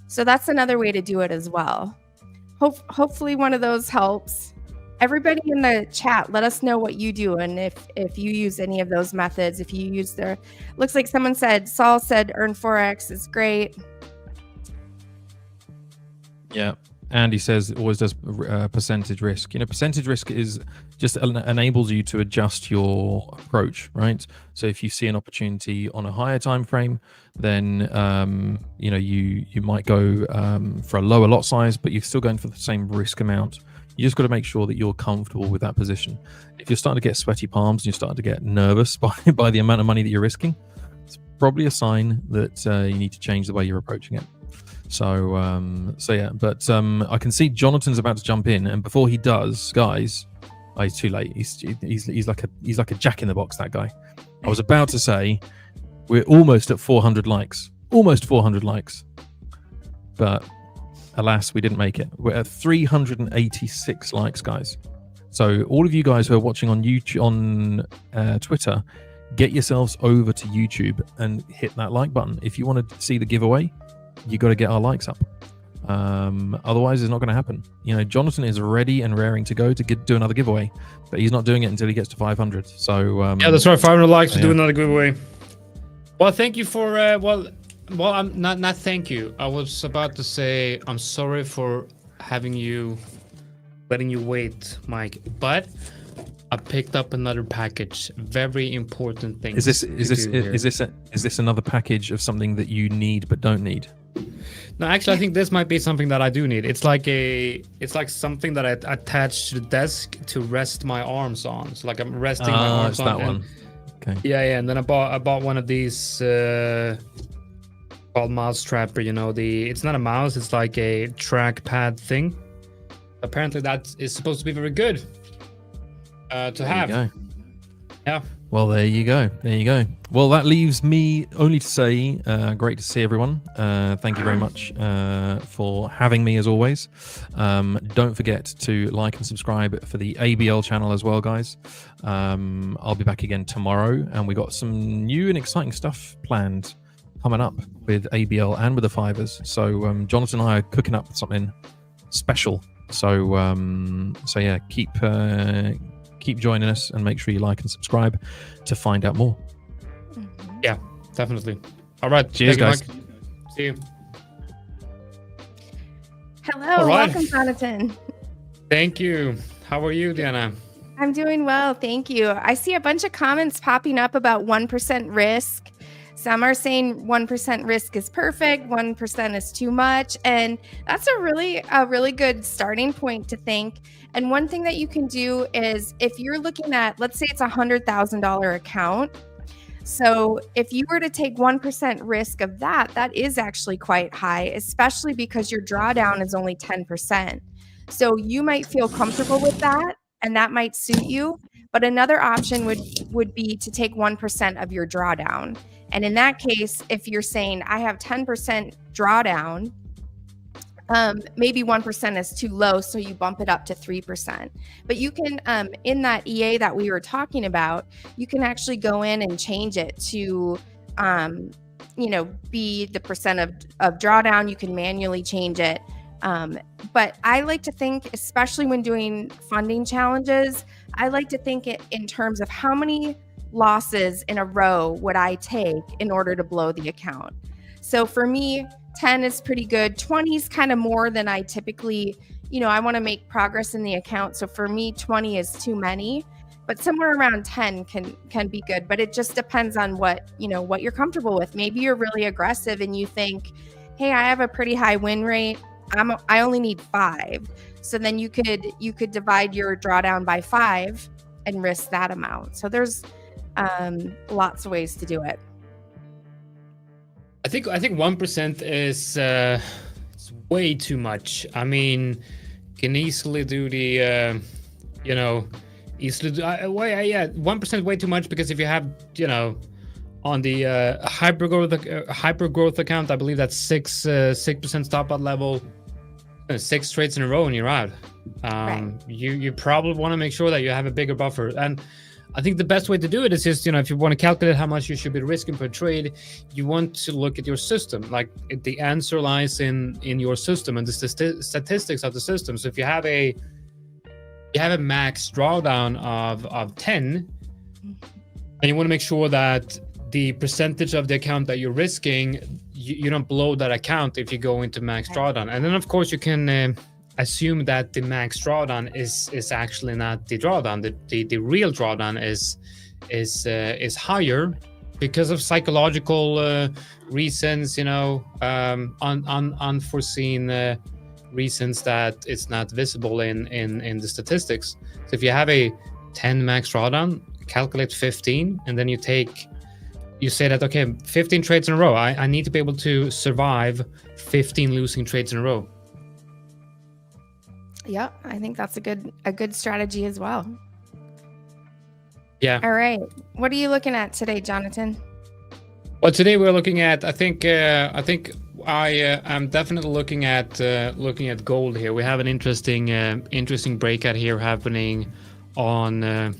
So that's another way to do it as well. Hopefully one of those helps. Everybody in the chat, let us know what you do and if you use any of those methods. If you use looks like someone said, Saul said Earn Forex is great. Yeah. Andy says it always does percentage risk. Percentage risk is just enables you to adjust your approach, right? So if you see an opportunity on a higher time frame, then you might go for a lower lot size, but you're still going for the same risk amount. You just got to make sure that you're comfortable with that position. If you're starting to get sweaty palms and you're starting to get nervous by the amount of money that you're risking, it's probably a sign that you need to change the way you're approaching it. So yeah, but I can see Jonathan's about to jump in, and before he does, guys, he's too late. He's like a jack in the box. That guy. I was about to say we're almost at 400 likes, but alas, we didn't make it. We're at 386 likes, guys. So all of you guys who are watching on YouTube, on Twitter, get yourselves over to YouTube and hit that like button if you want to see the giveaway. You got to get our likes up. Otherwise, it's not going to happen. You know, Jonatan is ready and raring to go to do another giveaway, but he's not doing it until he gets to 500. So yeah, that's right. 500 likes to yeah. do another giveaway. Well, thank you for well, I'm not thank you. I was about to say I'm sorry for letting you wait, Mike, but I picked up another package. Very important thing. Is this another package of something that you need but don't need? No, actually, I think this might be something that I do need. It's like something that I attach to the desk to rest my arms on. So like I'm resting my arms on. That one. Okay. Yeah. And then I bought one of these called mouse trapper. You know, it's not a mouse. It's like a trackpad thing. Apparently, that is supposed to be very good to have. There you go. Yeah. Well, there you go. Well, that leaves me only to say, great to see everyone. Thank you very much for having me as always. Don't forget to like and subscribe for the ABL channel as well, guys. I'll be back again tomorrow, and we got some new and exciting stuff planned coming up with ABL and with the 5ers. So Jonatan and I are cooking up something special. So yeah, keep joining us and make sure you like and subscribe to find out more. Yeah, definitely. All right. Cheers, guys. See you. Hello, welcome, Jonatan. Thank you. How are you, Deanna? I'm doing well, thank you. I see a bunch of comments popping up about 1% risk. Some are saying 1% risk is perfect, 1% is too much, and that's a really good starting point to think. And one thing that you can do is if you're looking at, let's say it's a $100,000 account. So if you were to take 1% risk of that, that is actually quite high, especially because your drawdown is only 10%. So you might feel comfortable with that, and that might suit you. But another option would be to take 1% of your drawdown. And in that case, if you're saying I have 10% drawdown, maybe 1% is too low, so you bump it up to 3%. But you can, in that EA that we were talking about, you can actually go in and change it to, be the percent of drawdown. You can manually change it. But I like to think, especially when doing funding challenges, I like to think it in terms of how many losses in a row would I take in order to blow the account. So for me, 10 is pretty good. 20 is kind of more than I typically, I want to make progress in the account. So for me, 20 is too many, but somewhere around 10 can be good. But it just depends on what you're comfortable with. Maybe you're really aggressive and you think, hey, I have a pretty high win rate. I only need 5. So then you could divide your drawdown by 5 and risk that amount. So there's lots of ways to do it. I think 1% is it's way too much. I mean, can easily do the easily do, 1% way too much, because if you have on the hypergrowth account, I believe that's 6% stop out level, 6 trades in a row and you're out. Right. You probably want to make sure that you have a bigger buffer. And I think the best way to do it is just, if you want to calculate how much you should be risking per trade, you want to look at your system. Like the answer lies in your system and the statistics of the system. So if you have a max drawdown of 10, and you want to make sure that the percentage of the account that you're risking, you don't blow that account if you go into max drawdown. And then of course you can assume that the max drawdown is actually not the drawdown. The real drawdown is higher because of psychological reasons, unforeseen reasons that it's not visible in the statistics. So if you have a 10 max drawdown, calculate 15, and then you say that, okay, 15 trades in a row. I need to be able to survive 15 losing trades in a row. Yeah, I think that's a good strategy as well. Yeah. All right. What are you looking at today, Jonatan? Well, today we're looking at. I think I am definitely looking at gold here. We have an interesting breakout here happening on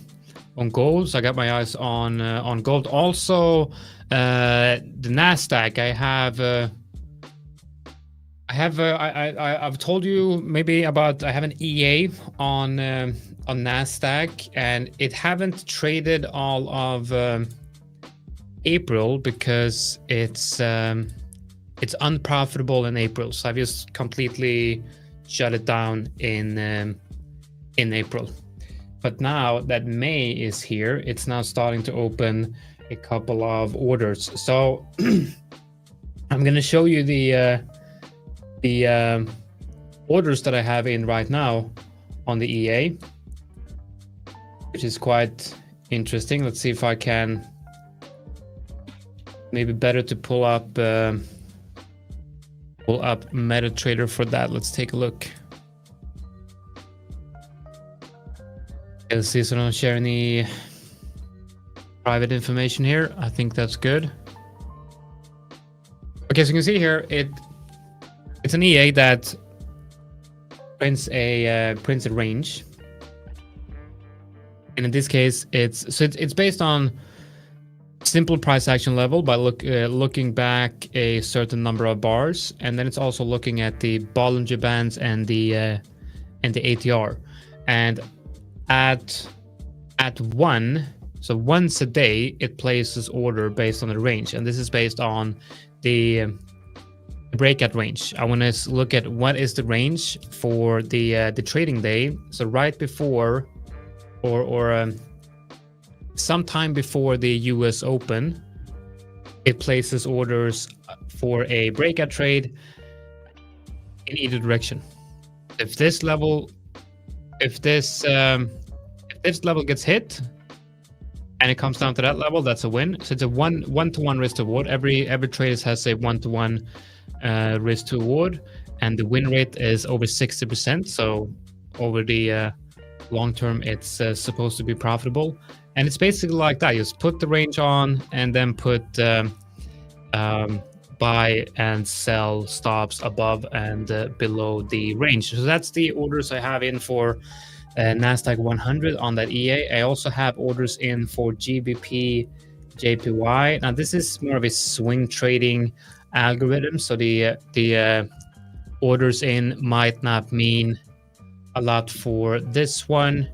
gold. So I got my eyes on gold. Also, the NASDAQ. I I've told you maybe about, I have an EA on NASDAQ, and it haven't traded all of April because it's unprofitable in April. So I've just completely shut it down in April. But now that May is here, it's now starting to open a couple of orders. So I'm going to show you the orders that I have in right now on the EA, which is quite interesting. Let's see if I can, maybe better to pull up MetaTrader for that. Let's take a look. Let's see, so I don't share any private information here. I think that's good. Okay, so you can see here, it's an EA that prints a range, and in this case, it's based on simple price action level by looking back a certain number of bars, and then it's also looking at the Bollinger Bands and the ATR, and at one, so once a day it places order based on the range, and this is based on the breakout range. I want to look at what is the range for the trading day. So right before or sometime before the US Open, it places orders for a breakout trade in either direction. If this level gets hit and it comes down to that level, that's a win. So it's a one-to-one risk to reward. Every trade has a one-to-one risk to reward, and the win rate is over 60%. So over the long term, it's supposed to be profitable. And it's basically like that. You just put the range on and then put buy and sell stops above and below the range. So that's the orders I have in for NASDAQ 100 on that EA. I also have orders in for GBP, JPY. Now this is more of a swing trading algorithm, so the orders in might not mean a lot for this one.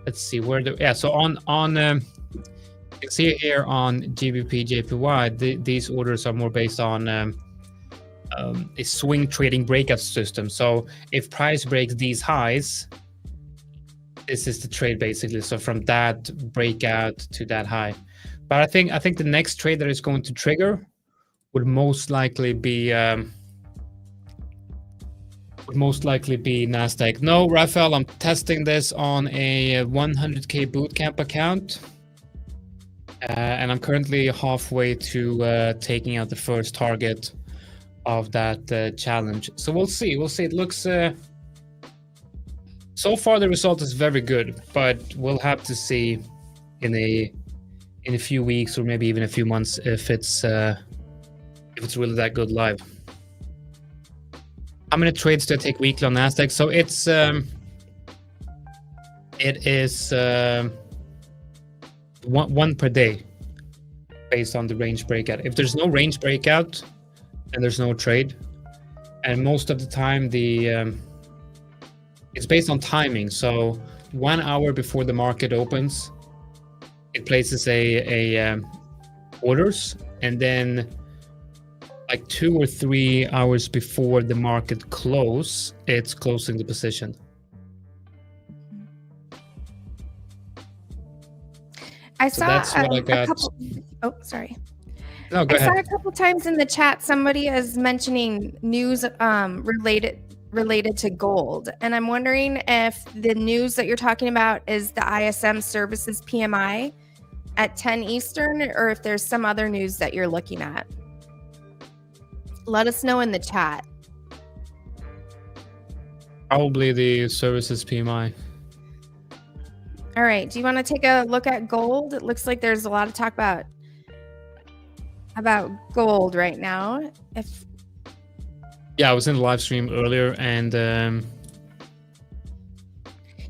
Let's see where so on you can see here on GBP, JPY, these orders are more based on a swing trading breakout system. So if price breaks these highs, this is the trade basically. So from that breakout to that high. But I think the next trade that is going to trigger would most likely be NASDAQ. No, Raphael, I'm testing this on a 100K bootcamp account, and I'm currently halfway to taking out the first target of that challenge. So we'll see. It looks so far the result is very good, but we'll have to see in a few weeks or maybe even a few months if it's really that good live. How many trades do I take weekly on NASDAQ? So it is one per day based on the range breakout. If there's no range breakout, then there's no trade. And most of the time it's based on timing. So 1 hour before the market opens, it places a orders, and then like 2 or 3 hours before the market close, it's closing the position. I saw a couple. Oh, sorry. No, go ahead. I saw a couple times in the chat somebody is mentioning news related to gold, and I'm wondering if the news that you're talking about is the ISM Services PMI at 10 Eastern, or if there's some other news that you're looking at. Let us know in the chat. Probably the services PMI. All right. Do you want to take a look at gold? It looks like there's a lot of talk about gold right now. Yeah, I was in the live stream earlier, and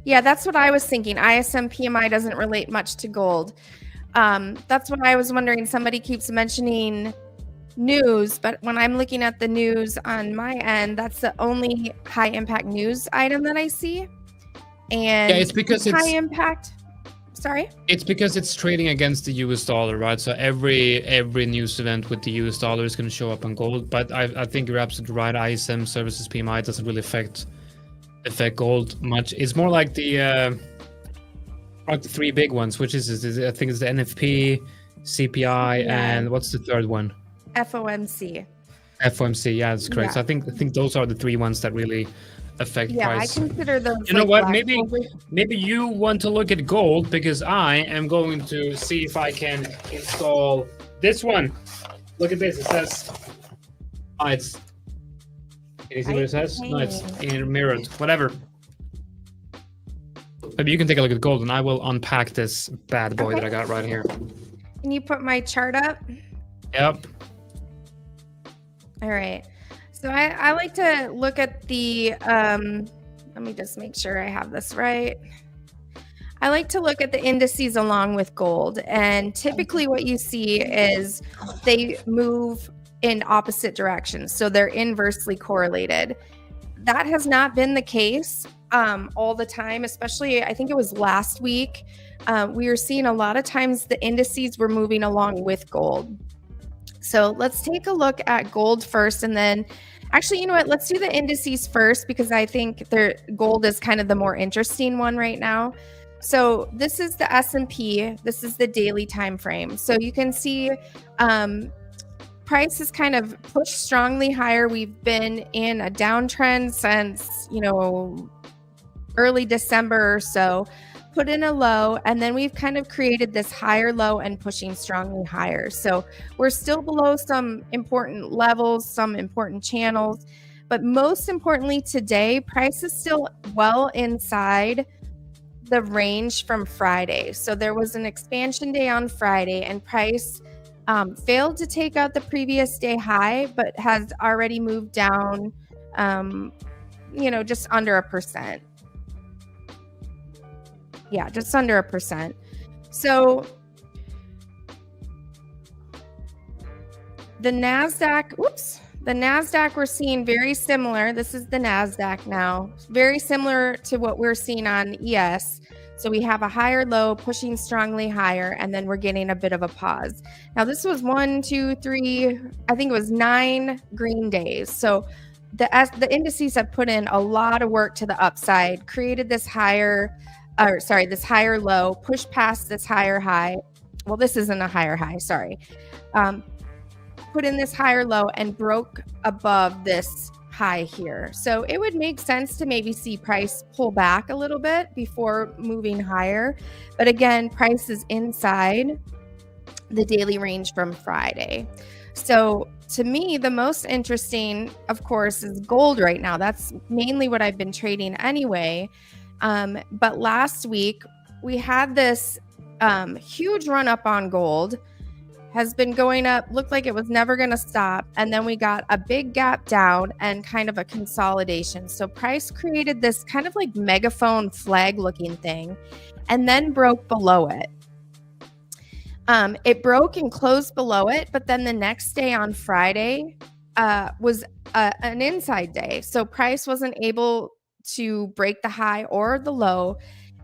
yeah, that's what I was thinking. ISM PMI doesn't relate much to gold. That's what I was wondering. Somebody keeps mentioning news, but when I'm looking at the news on my end, that's the only high impact news item that I see. And it's because high it's impact. Sorry? It's because it's trading against the US dollar, right? So every news event with the US dollar is going to show up on gold. But I think you're absolutely right. ISM services PMI doesn't really affect gold much. It's more like the three big ones, which is I think it's the NFP, CPI, and what's the third one? FOMC. FOMC, yeah, that's correct. Yeah. So I think those are the three ones that really affect price. I consider those. You know what? Maybe you want to look at gold, because I am going to see if I can install this one. Look at this. It says, it's. Can you see what it says? No, it's mirrored. Whatever. Maybe you can take a look at gold, and I will unpack this bad boy that I got right here. Can you put my chart up? Yep. All right. So I like to look at the, let me just make sure I have this right. I like to look at the indices along with gold. And typically what you see is they move in opposite directions. So they're inversely correlated. That has not been the case all the time, especially I think it was last week. We were seeing a lot of times the indices were moving along with gold. So let's take a look at gold first, and then actually, you know what? Let's do the indices first, because I think gold is kind of the more interesting one right now. So this is the S&P. This is the daily time frame. So you can see price is kind of pushed strongly higher. We've been in a downtrend since, early December or so. Put in a low, and then we've kind of created this higher low and pushing strongly higher. So we're still below some important levels, some important channels, but most importantly today, price is still well inside the range from Friday. So there was an expansion day on Friday, and price failed to take out the previous day high, but has already moved down, just under 1%. Yeah, just under 1%. So the NASDAQ, we're seeing very similar. This is the NASDAQ now. Very similar to what we're seeing on ES. So we have a higher low pushing strongly higher, and then we're getting a bit of a pause. Now this was 1, 2, 3, I think it was 9 green days. So the indices have put in a lot of work to the upside, created this higher low, pushed past this higher high. Well, this isn't a higher high, sorry. Put in this higher low and broke above this high here. So it would make sense to maybe see price pull back a little bit before moving higher. But again, price is inside the daily range from Friday. So to me, the most interesting, of course, is gold right now. That's mainly what I've been trading anyway. But last week we had this huge run up on gold, has been going up, looked like it was never going to stop. And then we got a big gap down and kind of a consolidation. So price created this kind of like megaphone flag looking thing, and then broke below it. It broke and closed below it. But then the next day on Friday was an inside day. So price wasn't able to break the high or the low,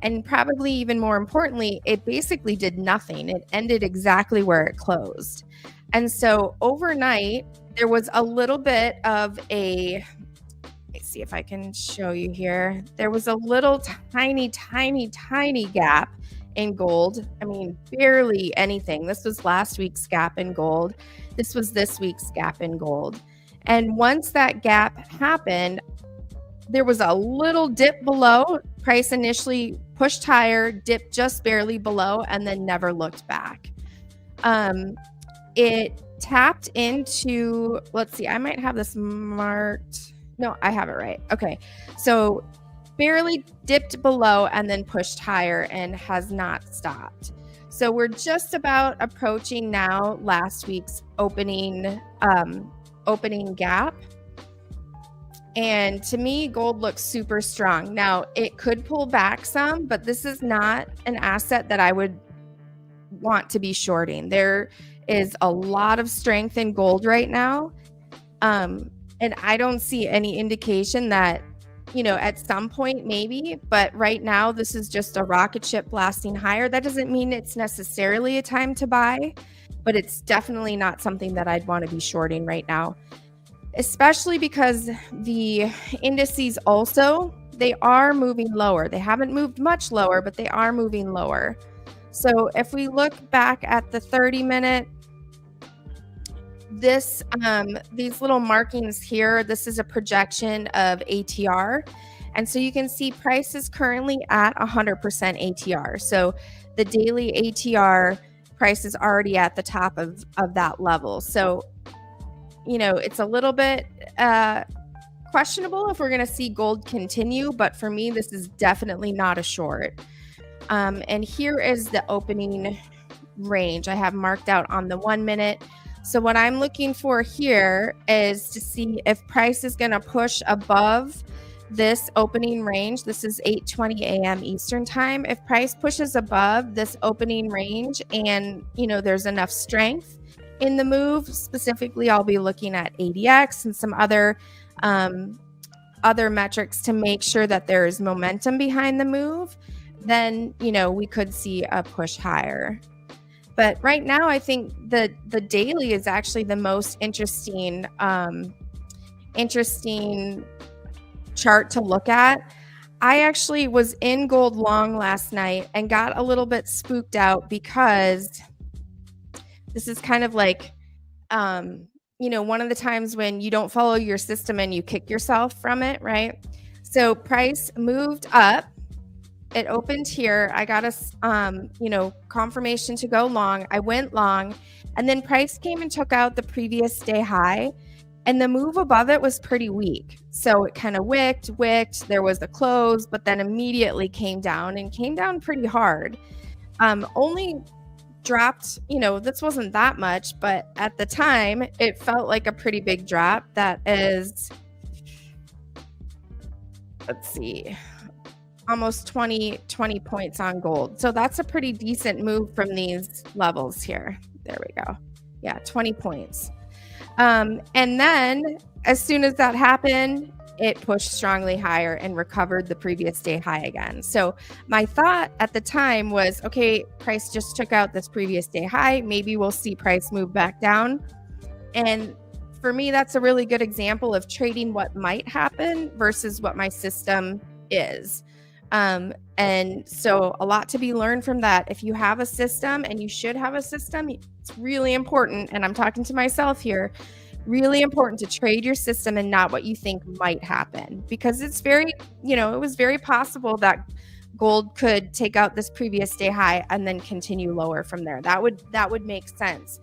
and probably even more importantly, it basically did nothing. It ended exactly where it closed. And so overnight there was a little bit of let's see if I can show you here. There was a little tiny gap in gold. I mean, barely anything. This was last week's gap in gold. This was this week's gap in gold. And once that gap happened, there was a little dip below. Price initially pushed higher, dipped just barely below, and then never looked back. It tapped into, let's see, I might have this marked. No, I have it right. Okay. So barely dipped below and then pushed higher and has not stopped. So we're just about approaching now last week's opening gap. And to me, gold looks super strong. Now, it could pull back some, but this is not an asset that I would want to be shorting. There is a lot of strength in gold right now. And I don't see any indication that, at some point maybe, but right now this is just a rocket ship blasting higher. That doesn't mean it's necessarily a time to buy, but it's definitely not something that I'd want to be shorting right now, especially because the indices also, they are moving lower. They haven't moved much lower, but they are moving lower. So if we look back at the 30-minute, these little markings here, this is a projection of ATR. And so you can see price is currently at 100% ATR. So the daily ATR price is already at the top of that level. So, it's a little bit questionable if we're going to see gold continue, but for me, this is definitely not a short. And here is the opening range I have marked out on the 1 minute. So what I'm looking for here is to see if price is going to push above this opening range. This is 8:20 a.m. Eastern time. If price pushes above this opening range and, there's enough strength in the move, specifically, I'll be looking at ADX and some other metrics to make sure that there is momentum behind the move, then, we could see a push higher. But right now, I think the daily is actually the most interesting chart to look at. I actually was in gold long last night and got a little bit spooked out because this is kind of like, one of the times when you don't follow your system and you kick yourself from it, right? So price moved up. It opened here. I got a, confirmation to go long. I went long, and then price came and took out the previous day high, and the move above it was pretty weak. So it kind of wicked. There was a close, but then immediately came down pretty hard. Only dropped, this wasn't that much, but at the time it felt like a pretty big drop. That is, let's see, almost 20 points on gold. So that's a pretty decent move from these levels here. There we go. Yeah, 20 points. And then as soon as that happened, it pushed strongly higher and recovered the previous day high again. So my thought at the time was, okay, price just took out this previous day high. Maybe we'll see price move back down. And for me, that's a really good example of trading what might happen versus what my system is. And so a lot to be learned from that. If you have a system, and you should have a system, it's really important, and I'm talking to myself here, really important to trade your system and not what you think might happen, because it's very, it was very possible that gold could take out this previous day high and then continue lower from there. That would make sense.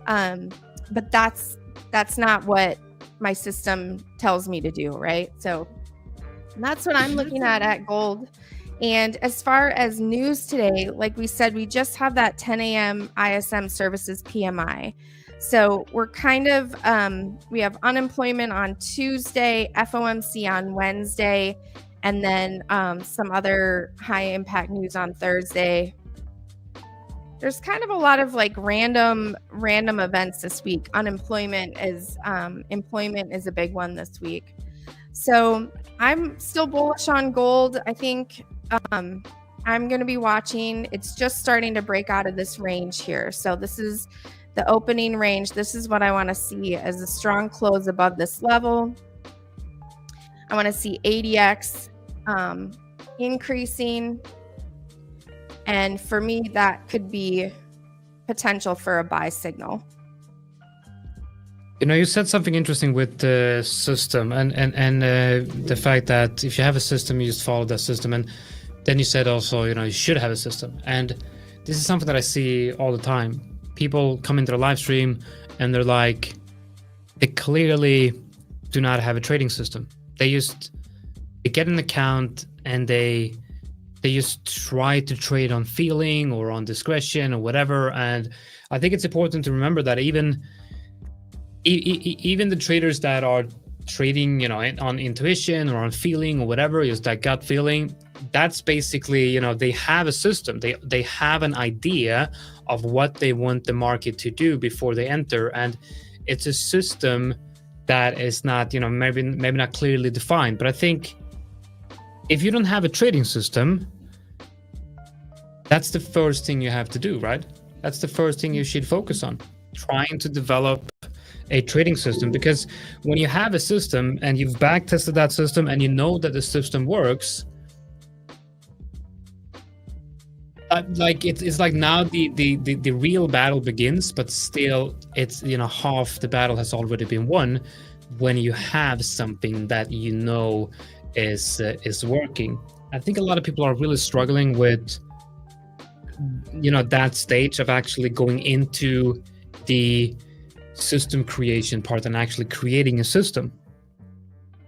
But that's not what my system tells me to do, right? So that's what I'm looking at gold. And as far as news today, like we said, we just have that 10 a.m. ISM services PMI. So we're kind of, we have unemployment on Tuesday, FOMC on Wednesday, and then some other high impact news on Thursday. There's kind of a lot of like random events this week. Employment is a big one this week. So I'm still bullish on gold. I think I'm going to be watching. It's just starting to break out of this range here. So this is the opening range. This is what I want to see as a strong close above this level. I want to see ADX increasing. And for me, that could be potential for a buy signal. You said something interesting with the system and the fact that if you have a system, you just follow that system. And then you said also, you should have a system. And this is something that I see all the time. People come into the live stream and they're like, they clearly do not have a trading system. They get an account and they just try to trade on feeling or on discretion or whatever. And I think it's important to remember that even the traders that are trading, you know, on intuition or on feeling or whatever, is that gut feeling. That's basically, you know, they have a system. They have an idea of what they want the market to do before they enter, and it's a system that is not, you know, maybe not clearly defined. But I think if you don't have a trading system, that's the first thing you have to do, right? That's the first thing you should focus on, trying to develop a trading system. Because when you have a system and you've back tested that system and you know that the system works, like it's like now the real battle begins, but still it's, you know, half the battle has already been won when you have something that you know is working. I think a lot of people are really struggling with, you know, that stage of actually going into the system creation part and actually creating a system.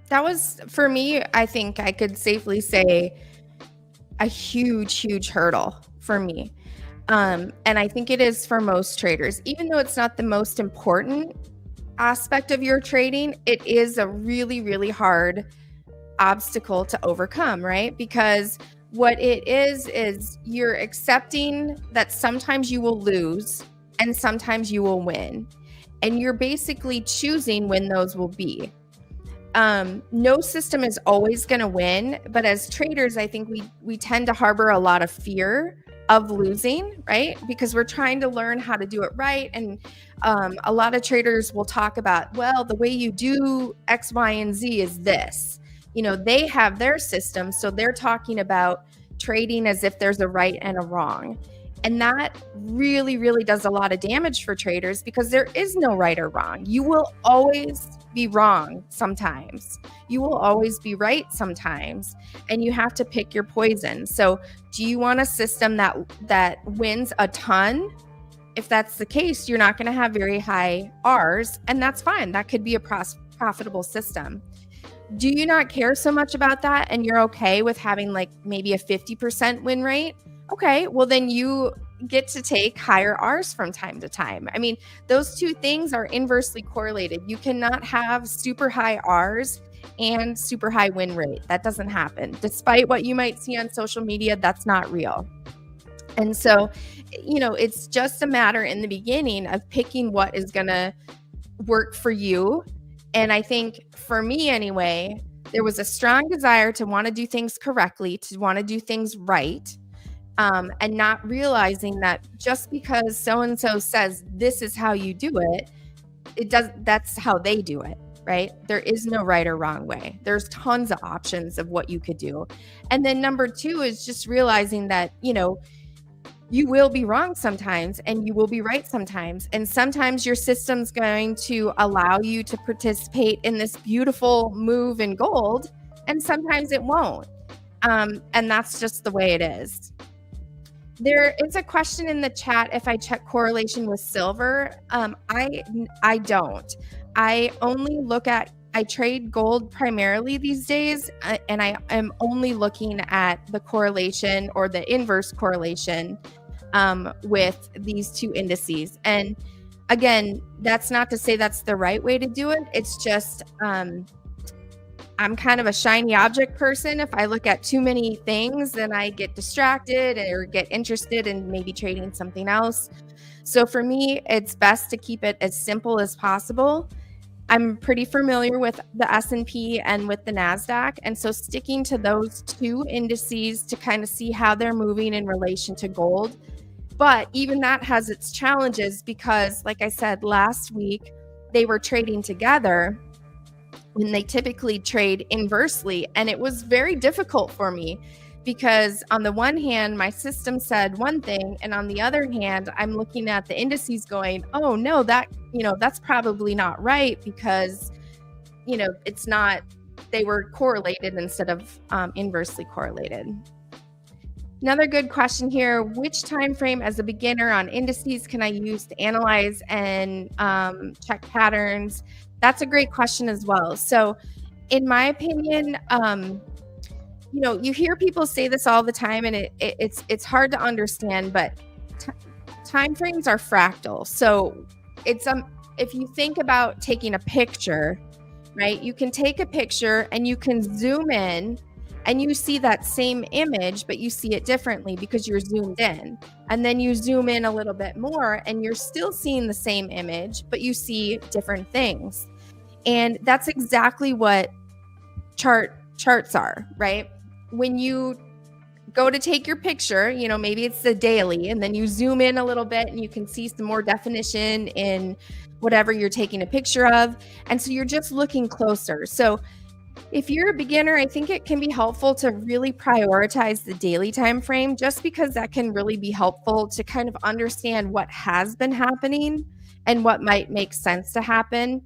That was, for me, I think I could safely say, a huge hurdle for me. And I think it is for most traders. Even though it's not the most important aspect of your trading, it is a really hard obstacle to overcome, right? Because what it is you're accepting that sometimes you will lose and sometimes you will win. And you're basically choosing when those will be. No system is always going to win, but as traders, I think we tend to harbor a lot of fear of losing, right? Because we're trying to learn how to do it right. And a lot of traders will talk about, well, the way you do X, Y, and Z is this. You know, they have their system, so they're talking about trading as if there's a right and a wrong. And that really does a lot of damage for traders, because there is no right or wrong. You will always be wrong sometimes. You will always be right sometimes. And you have to pick your poison. So do you want a system that wins a ton? If that's the case, you're not going to have very high R's, and that's fine. That could be a profitable system. Do you not care so much about that, and you're okay with having like maybe a 50% win rate? Okay, well then you get to take higher R's from time to time. I mean, those two things are inversely correlated. You cannot have super high R's and super high win rate. That doesn't happen. Despite what you might see on social media, that's not real. And so, you know, it's just a matter in the beginning of picking what is going to work for you. And I think for me anyway, there was a strong desire to want to do things correctly, to want to do things right. And not realizing that just because so-and-so says this is how you do it, that's how they do it, right? There is no right or wrong way. There's tons of options of what you could do. And then number two is just realizing that, you know, you will be wrong sometimes and you will be right sometimes. And sometimes your system's going to allow you to participate in this beautiful move in gold, and sometimes it won't. And that's just the way it is. There is a question in the chat if I check correlation with silver. I don't. I only I trade gold primarily these days, and I am only looking at the correlation or the inverse correlation with these two indices. And again, that's not to say that's the right way to do it. It's just I'm kind of a shiny object person. If I look at too many things, then I get distracted or get interested in maybe trading something else. So for me, it's best to keep it as simple as possible. I'm pretty familiar with the S&P and with the NASDAQ. And so sticking to those two indices to kind of see how they're moving in relation to gold. But even that has its challenges because, like I said, last week, they were trading together when they typically trade inversely. And it was very difficult for me because on the one hand, my system said one thing, and on the other hand, I'm looking at the indices going, oh no, that's probably not right because, it's not, they were correlated instead of inversely correlated. Another good question here, which time frame as a beginner on indices can I use to analyze and check patterns? That's a great question as well. So in my opinion, you hear people say this all the time and it's hard to understand, but time frames are fractal. So it's if you think about taking a picture, right? You can take a picture and you can zoom in and you see that same image, but you see it differently because you're zoomed in. And then you zoom in a little bit more and you're still seeing the same image, but you see different things. And that's exactly what charts are, right? When you go to take your picture, you know, maybe it's the daily, and then you zoom in a little bit and you can see some more definition in whatever you're taking a picture of. And so you're just looking closer. So if you're a beginner, I think it can be helpful to really prioritize the daily time frame, just because that can really be helpful to kind of understand what has been happening and what might make sense to happen.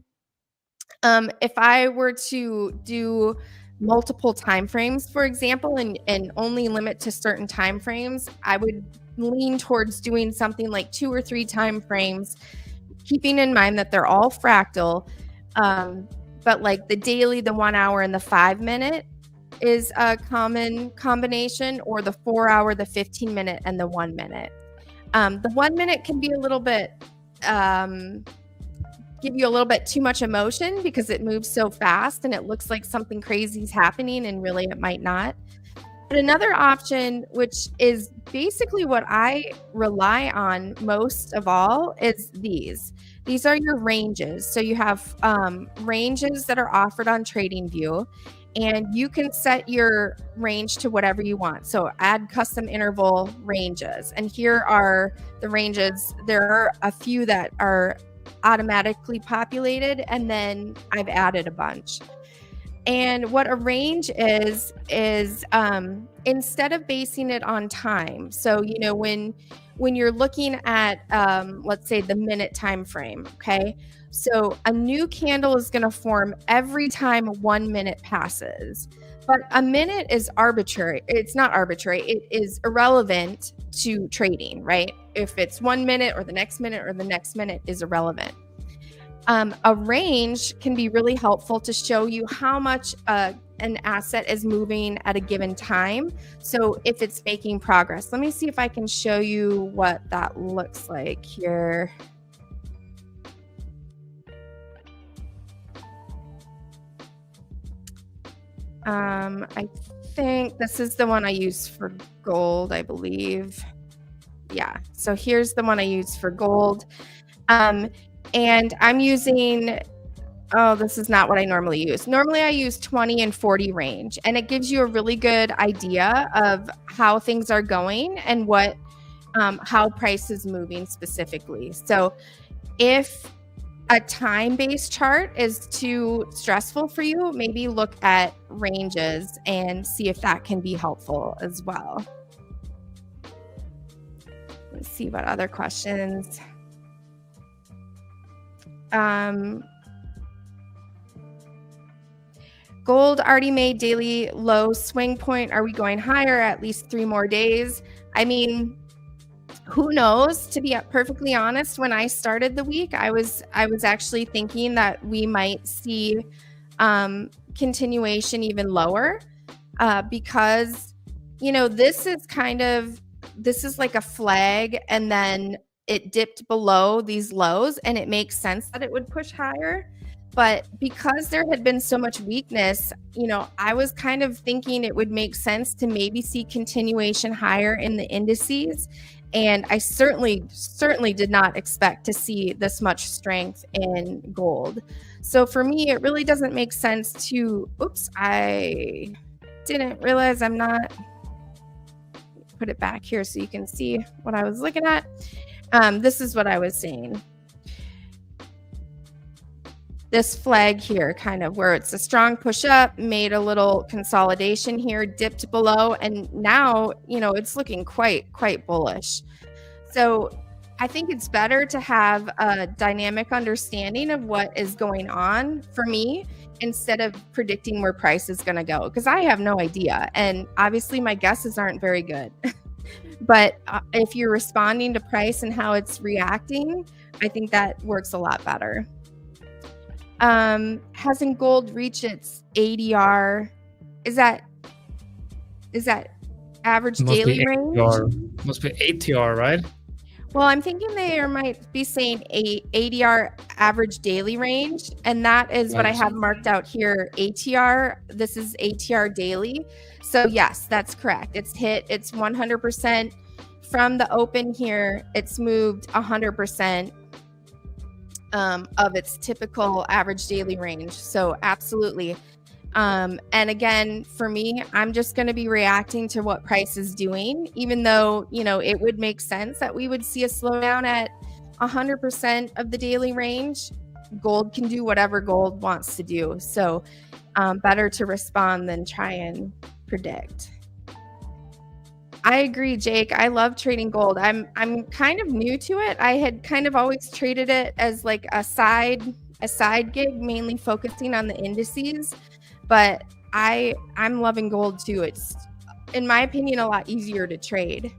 If I were to do multiple time frames, for example, and only limit to certain time frames, I would lean towards doing something like 2 or 3 time frames, keeping in mind that they're all fractal. But like the daily, the 1 hour, and the 5 minute is a common combination, or the 4 hour, the 15 minute, and the 1 minute. The 1 minute can be a little bit, give you a little bit too much emotion because it moves so fast and it looks like something crazy is happening, and really it might not. But another option, which is basically what I rely on most of all, is these. These are your ranges. So you have ranges that are offered on TradingView, and you can set your range to whatever you want. So add custom interval ranges. And here are the ranges. There are a few that are automatically populated, and then I've added a bunch. And what a range is instead of basing it on time. So, you know, when you're looking at, let's say, the minute time frame, okay? So a new candle is going to form every time 1 minute passes. But a minute is arbitrary. It's not arbitrary. It is irrelevant to trading, right? If it's 1 minute or the next minute or the next minute is irrelevant. A range can be really helpful to show you how much an asset is moving at a given time. So if it's making progress, let me see if I can show you what that looks like here. I think this is the one I use for gold, I believe. Yeah, so here's the one I use for gold. And I'm using, oh, this is not what I normally use. Normally I use 20 and 40 range, and it gives you a really good idea of how things are going and what, how price is moving specifically. So if a time-based chart is too stressful for you, maybe look at ranges and see if that can be helpful as well. Let's see what other questions. Gold already made daily low swing point. Are we going higher at least 3 more days? I mean, who knows? To be perfectly honest, when I started the week, I was actually thinking that we might see continuation even lower, because, you know, this is like a flag, and then it dipped below these lows, and it makes sense that it would push higher. But because there had been so much weakness, you know, I was kind of thinking it would make sense to maybe see continuation higher in the indices. And I certainly did not expect to see this much strength in gold. So for me, it really doesn't make sense to, oops, I didn't realize I'm not, put it back here so you can see what I was looking at. This is what I was saying. This flag here, kind of where it's a strong push up, made a little consolidation here, dipped below, and now, you know, it's looking quite bullish. So I think it's better to have a dynamic understanding of what is going on for me instead of predicting where price is going to go, because I have no idea. And obviously my guesses aren't very good. But if you're responding to price and how it's reacting, I think that works a lot better. Hasn't gold reached its ADR? Is that average daily range? Must be ATR, right? Well, I'm thinking they might be saying a ADR average daily range, and that is what I have marked out here. ATR. This is ATR daily. So yes, that's correct. It's 100% from the open here. It's moved 100% of its typical average daily range. So absolutely. And again, for me, I'm just going to be reacting to what price is doing, even though, it would make sense that we would see a slowdown at 100% of the daily range. Gold can do whatever gold wants to do. So better to respond than try and predict. I agree, Jake. I love trading gold. I'm kind of new to it. I had kind of always traded it as like a side gig, mainly focusing on the indices. But I'm loving gold too. It's, in my opinion, a lot easier to trade.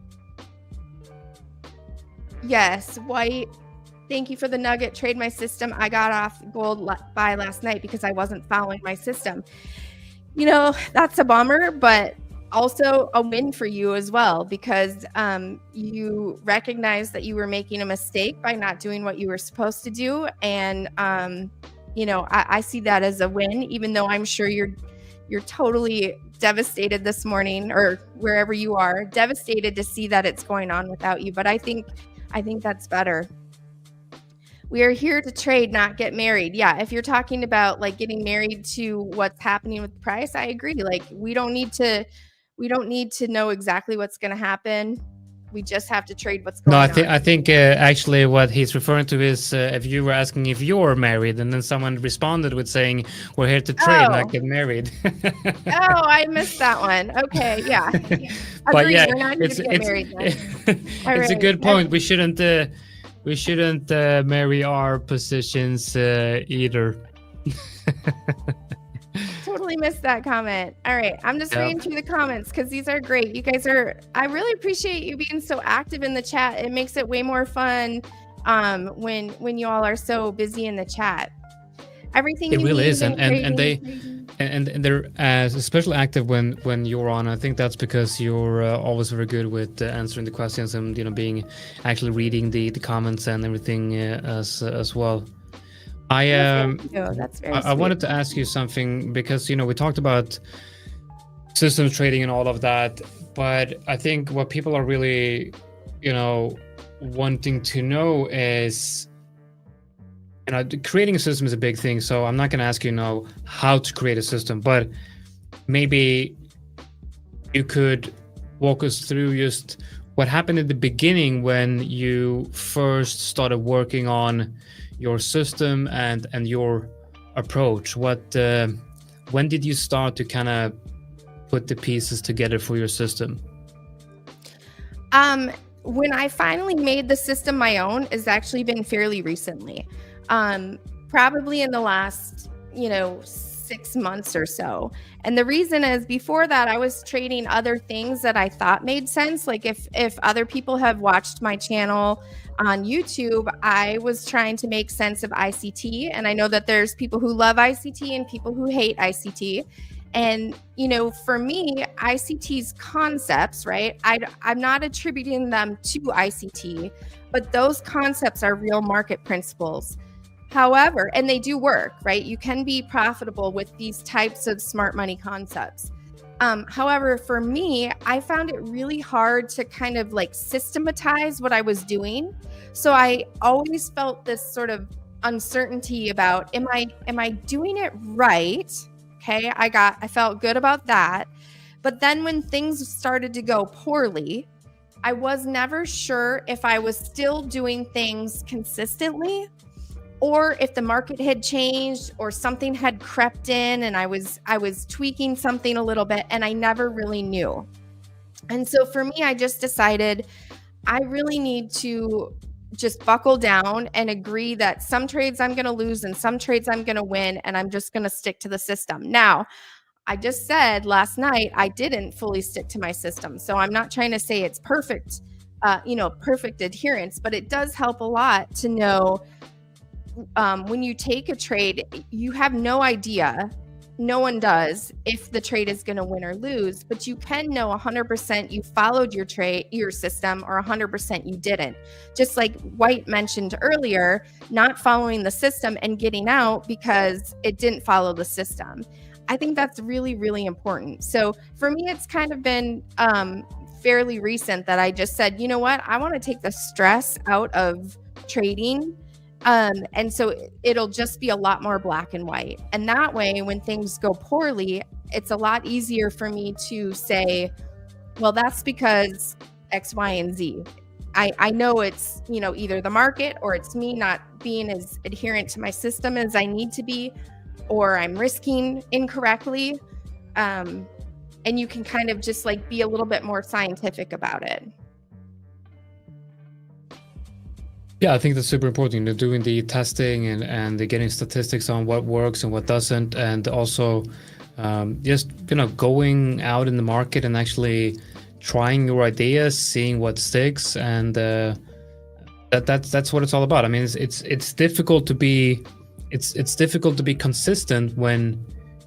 Yes, White. Thank you for the nugget. Trade my system. I got off gold buy last night because I wasn't following my system. That's a bummer, but also a win for you as well, because you recognize that you were making a mistake by not doing what you were supposed to do. And I see that as a win, even though I'm sure you're totally devastated this morning, or wherever you are, devastated to see that it's going on without you. But I think that's better. We are here to trade, not get married. Yeah, if you're talking about like getting married to what's happening with the price, I agree. Like we don't need to know exactly what's going to happen. We just have to trade what's going on. I think actually what he's referring to is if you were asking if you're married, and then someone responded with saying, we're here to trade, not get married. Oh, I missed that one. Okay, yeah. But Agreed. yeah, We're not it's right. a good point. We shouldn't marry our positions either. Totally missed that comment. All right, I'm just reading through the comments because these are great. You guys I really appreciate you being so active in the chat. It makes it way more fun when you all are so busy in the chat. Everything it you really need is, and they're especially active when you're on. I think that's because you're always very good with answering the questions and being actually reading the comments and everything as well. That's very I wanted to ask you something, because we talked about systems trading and all of that, but I think what people are really wanting to know is creating a system is a big thing. So I'm not going to ask you how to create a system, but maybe you could walk us through just what happened at the beginning when you first started working on your system and your approach. When did you start to kind of put the pieces together for your system? When I finally made the system my own has actually been fairly recently. Probably in the last 6 months or so. And the reason is, before that, I was trading other things that I thought made sense. Like if other people have watched my channel on YouTube, I was trying to make sense of ICT. And I know that there's people who love ICT and people who hate ICT. And, for me, ICT's concepts, right? I'm not attributing them to ICT, but those concepts are real market principles. However, and they do work, right? You can be profitable with these types of smart money concepts. However, for me, I found it really hard to kind of like systematize what I was doing. So I always felt this sort of uncertainty about, am I doing it right? Okay, I felt good about that. But then when things started to go poorly, I was never sure if I was still doing things consistently, or if the market had changed or something had crept in and I was tweaking something a little bit, and I never really knew. And so for me, I just decided I really need to just buckle down and agree that some trades I'm going to lose and some trades I'm going to win, and I'm just going to stick to the system. Now, I just said last night I didn't fully stick to my system. So I'm not trying to say it's perfect, perfect adherence, but it does help a lot to know when you take a trade, you have no idea no one does if the trade is going to win or lose, but you can know 100% you followed your trade, your system, or 100% you didn't. Just like White mentioned earlier, not following the system and getting out because it didn't follow the system. I think that's really, really important. So for me, it's kind of been fairly recent that I just said, you know what, I want to take the stress out of trading. And so it'll just be a lot more black and white. And that way, when things go poorly, it's a lot easier for me to say, well, that's because X, Y, and Z. I know it's, you know, either the market or it's me not being as adherent to my system as I need to be, or I'm risking incorrectly. And you can kind of just like be a little bit more scientific about it. Yeah, I think that's super important. You know, doing the testing and the getting statistics on what works and what doesn't, and also just, you know, going out in the market and actually trying your ideas, seeing what sticks, and that's what it's all about. I mean, it's difficult to be difficult to be consistent when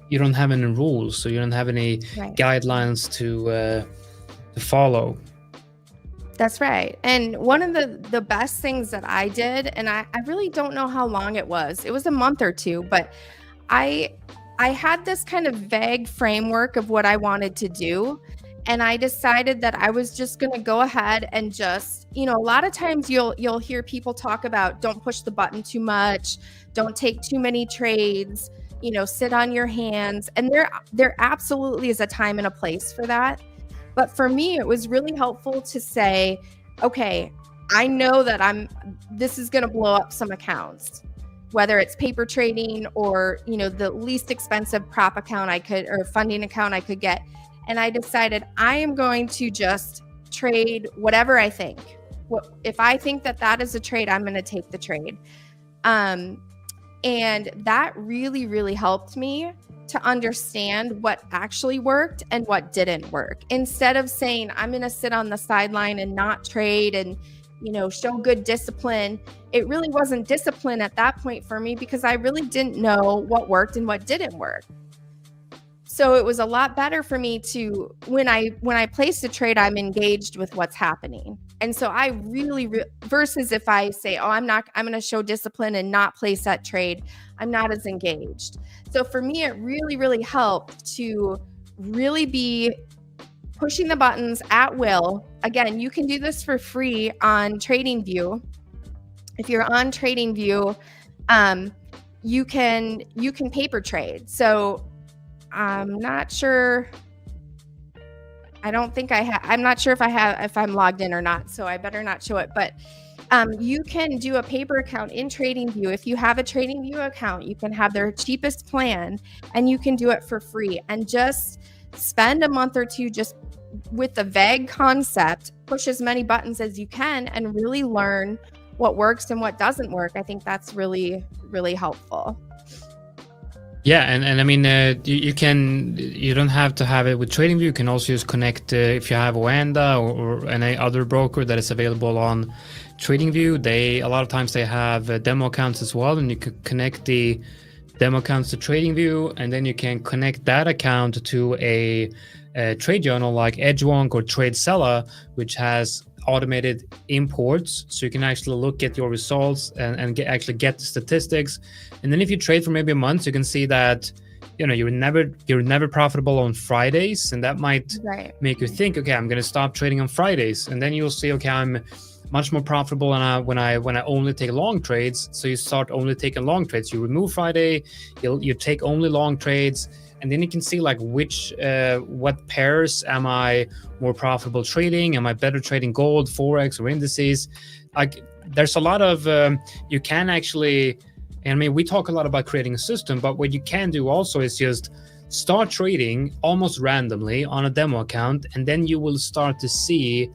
you don't have any rules, so you don't have any guidelines to follow. That's right. And one of the best things that I did, and I really don't know how long it was a month or two, but I had this kind of vague framework of what I wanted to do. And I decided that I was just going to go ahead and just, you know, a lot of times you'll hear people talk about don't push the button too much, don't take too many trades, you know, sit on your hands. And there absolutely is a time and a place for that. But for me, it was really helpful to say, okay, I know that this is going to blow up some accounts, whether it's paper trading or, you know, the least expensive prop account or funding account I could get. And I decided I am going to just trade whatever I think. If I think that is a trade, I'm going to take the trade. And that really, really helped me to understand what actually worked and what didn't work. Instead of saying, I'm going to sit on the sideline and not trade and, you know, show good discipline. It really wasn't discipline at that point for me because I really didn't know what worked and what didn't work. So it was a lot better for me to, when I place a trade, I'm engaged with what's happening. And so I really, versus if I say, oh, I'm going to show discipline and not place that trade, I'm not as engaged. So for me, it really, really helped to really be pushing the buttons at will. Again, you can do this for free on TradingView. If you're on TradingView, you can paper trade. So I'm not sure. I don't think I'm not sure if I'm logged in or not, so I better not show it. But you can do a paper account in TradingView. If you have a TradingView account, you can have their cheapest plan and you can do it for free and just spend a month or two just with the vague concept, push as many buttons as you can and really learn what works and what doesn't work. I think that's really, really helpful. Yeah, and I mean, you don't have to have it with TradingView. You can also just connect if you have Oanda or any other broker that is available on TradingView. A lot of times they have demo accounts as well, and you can connect the demo accounts to TradingView, and then you can connect that account to a trade journal like Edgewonk or TradeSella, which has automated imports, so you can actually look at your results and actually get the statistics. And then if you trade for maybe a month, you can see that, you know, you're never profitable on Fridays, and that might make you think, okay, I'm going to stop trading on Fridays. And then you'll see, okay, I'm much more profitable when I only take long trades. So you start only taking long trades. You remove Friday, you take only long trades. And then you can see like what pairs am I more profitable trading? Am I better trading gold, Forex, or indices? Like there's a lot of, you can actually, and I mean, we talk a lot about creating a system, but what you can do also is just start trading almost randomly on a demo account. And then you will start to see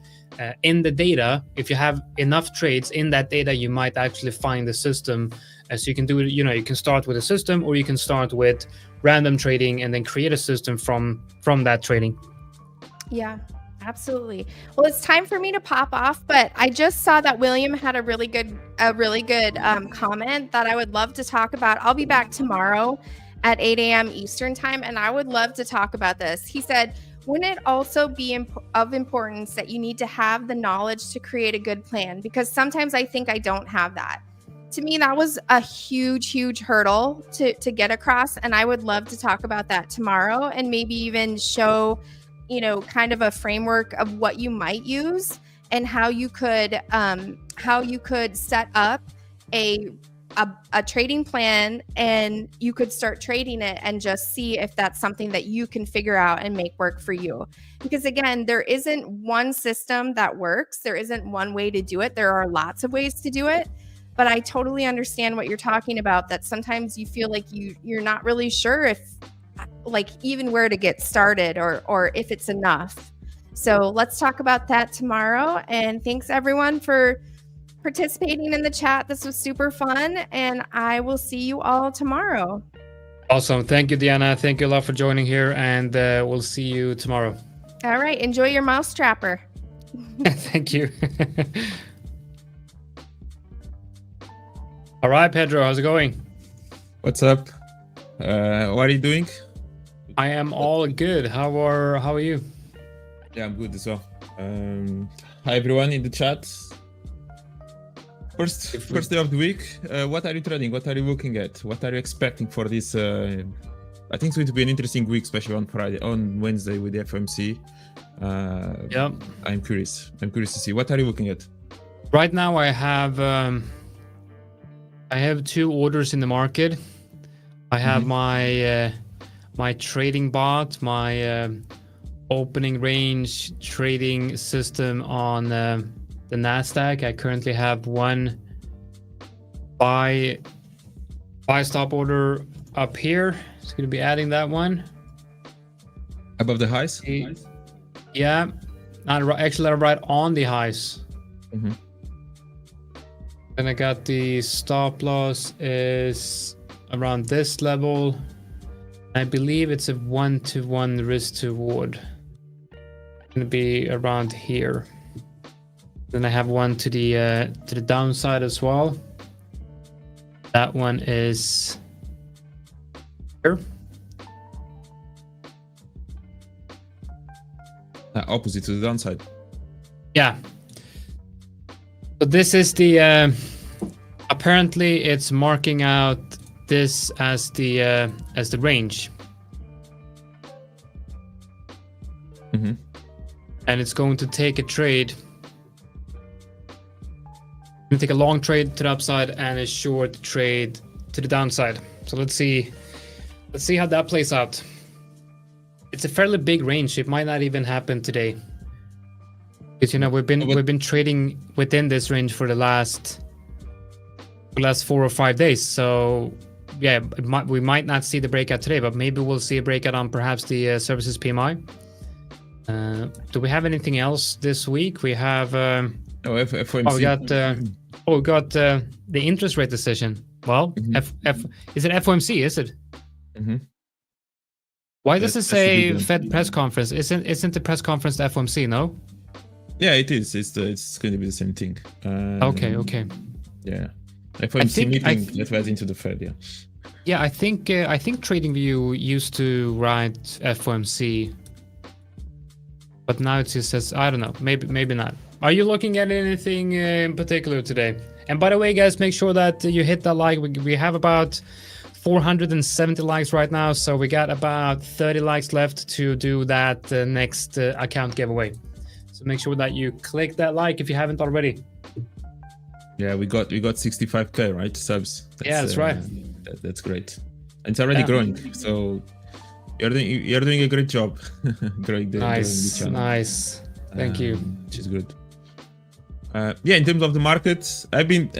in the data, if you have enough trades in that data, you might actually find the system. So you can do it, you know, you can start with a system or you can start with random trading and then create a system from that trading. Yeah, absolutely. Well, it's time for me to pop off, but I just saw that William had a really good comment that I would love to talk about. I'll be back tomorrow at 8 a.m. Eastern time, and I would love to talk about this. He said, wouldn't it also be of importance that you need to have the knowledge to create a good plan? Because sometimes I think I don't have that. To me, that was a huge hurdle to get across, and I would love to talk about that tomorrow and maybe even show, kind of a framework of what you might use and how you could set up a trading plan, and you could start trading it and just see if that's something that you can figure out and make work for you. Because again, there isn't one system that works. There isn't one way to do it. There are lots of ways to do it. But I totally understand what you're talking about, that sometimes you feel like you're not really sure if, like, even where to get started or if it's enough. So let's talk about that tomorrow. And thanks everyone for participating in the chat. This was super fun, and I will see you all tomorrow. Awesome. Thank you, Deanna. Thank you a lot for joining here, and we'll see you tomorrow. All right. Enjoy your mouse trapper. Thank you. All right, Pedro, how's it going? What's up? What are you doing? I am all good. How are you? Yeah, I'm good as well. Hi everyone in the chat. First day of the week. What are you trading? What are you looking at? What are you expecting for this? I think it's going to be an interesting week, especially on Wednesday with the FOMC. Yeah. I'm curious to see. What are you looking at? Right now, I have 2 orders in the market. I have my trading bot, my opening range trading system on the NASDAQ. I currently have one buy stop order up here. It's going to be adding that one Above the highs? Yeah, actually right on the highs. Then I got the stop loss is around this level. I believe it's a 1-to-1 risk to reward. It's going to be around here. Then I have one to the downside as well. That one is here. Opposite to the downside. Yeah. So this is the apparently it's marking out this as the range. And it's going to take a trade. Going to take a long trade to the upside and a short trade to the downside. So let's see how that plays out. It's a fairly big range. It might not even happen today, because we've been trading within this range for the last 4 or 5 days. So yeah, we might not see the breakout today, but maybe we'll see a breakout on perhaps the services PMI. Do we have anything else this week? We have FOMC. We got the interest rate decision. Well, is it FOMC? Is it? Why does it say Fed press conference? Isn't the press conference the FOMC? No. Yeah, it is. It's going to be the same thing. Okay. Yeah, FOMC meeting that went into the Fed. Yeah. Yeah, I think TradingView used to write FOMC, but now it just says, I don't know. Maybe not. Are you looking at anything in particular today? And by the way, guys, make sure that you hit that like. We have about 470 likes right now, so we got about 30 likes left to do that next account giveaway. So make sure that you click that like if you haven't already. Yeah, we got 65k, right? Subs. That's right. That's great. And it's already growing. So you're doing a great job. Nice. Thank you. Which is good. In terms of the markets, I've been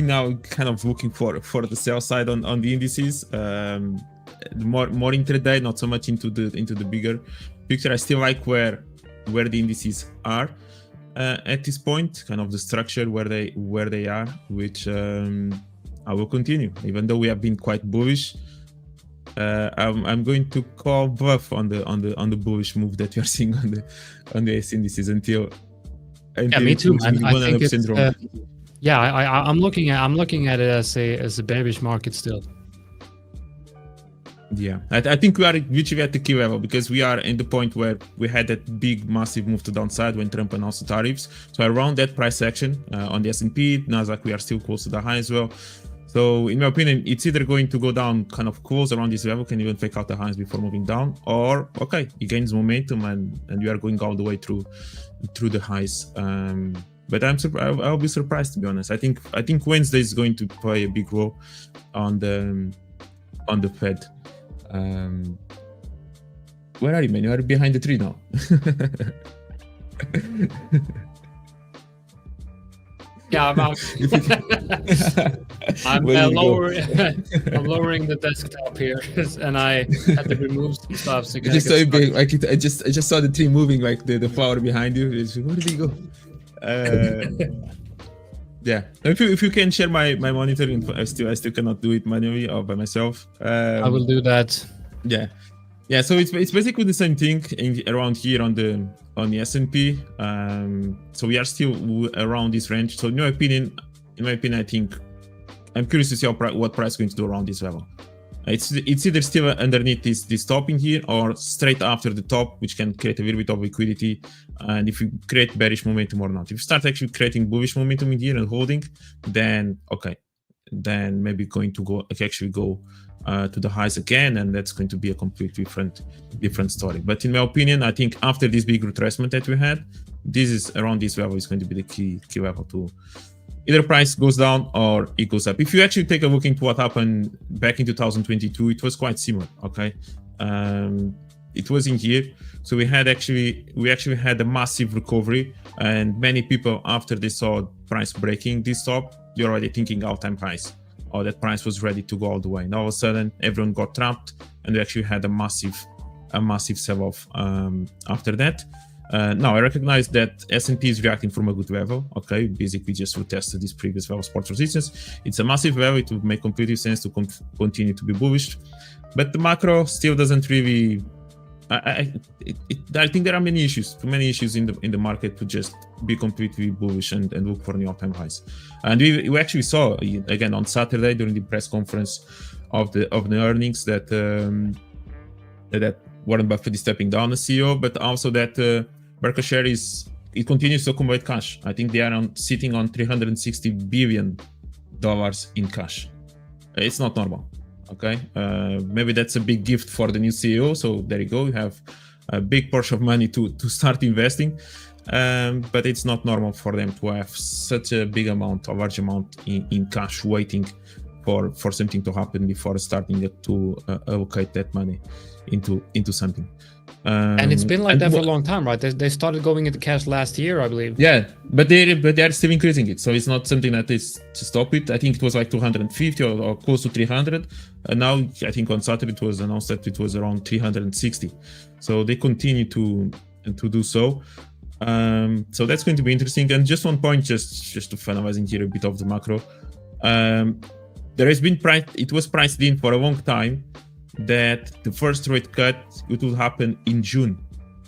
now kind of looking for the sell side on the indices. More intraday, not so much into the bigger picture. I still like where the indices are at this point, kind of the structure where they are, which I will continue, even though we have been quite bullish. I'm going to call bluff on the bullish move that we are seeing on the S indices until me too, man. I think it's, I'm looking at it as a bearish market still. Yeah, I think we are literally at the key level because we are in the point where we had that big, massive move to downside when Trump announced the tariffs. So around that price action on the S&P, NASDAQ, we are still close to the high as well. So in my opinion, it's either going to go down kind of close around this level, can even fake out the highs before moving down, or okay, it gains momentum and we are going all the way through the highs. But I'll be surprised, to be honest. I think Wednesday is going to play a big role on the Fed. Where are you, man? You are behind the tree now. Yeah, I'm lowering the desktop here, and I had to remove some stuff. So it's just so big. Like I just saw the tree moving, like the flower behind you. Where did he go? Yeah. If you can share my monitoring, I still cannot do it manually or by myself. I will do that. Yeah. So it's basically the same thing around here on the S&P. So we are still around this range. So in my opinion, I think I'm curious to see what price is going to do around this level. It's either still underneath this top in here or straight after the top, which can create a little bit of liquidity. And if you create bearish momentum or not, if you start actually creating bullish momentum in here and holding, then okay, then maybe going to go to the highs again, and that's going to be a completely different story. But in my opinion, I think after this big retracement that we had, this is around this level is going to be the key level to either price goes down or it goes up. If you actually take a look into what happened back in 2022, it was quite similar. Okay, it was in here. So we actually had a massive recovery, and many people after they saw price breaking this top, they're already thinking all-time highs, or that price was ready to go all the way. And all of a sudden, everyone got trapped, and we actually had a massive sell-off after that. Now I recognize that S&P is reacting from a good level. Okay, basically just retested this previous level of support resistance. It's a massive level. It would make completely sense to continue to be bullish, but the macro still doesn't really. I think there are many issues in the market to just be completely bullish and look for new all-time highs. And we actually saw again on Saturday during the press conference of the earnings that Warren Buffett is stepping down as CEO, but also that Berkshire continues to accumulate cash. I think they are sitting on $360 billion in cash. It's not normal. Okay, maybe that's a big gift for the new CEO. So there you go. You have a big portion of money to start investing, but it's not normal for them to have such a large amount in cash waiting for something to happen before starting to allocate that money into something. And it's been like that for a long time, right? They started going into cash last year, I believe. Yeah, but they are still increasing it, so it's not something that is to stop it. I think it was like 250 or close to 300, and now I think on Saturday it was announced that it was around 360. So they continue to do so. So that's going to be interesting. And just one point, just to finalizing here a bit of the macro, there has been it was priced in for a long time that the first rate cut it will happen in June.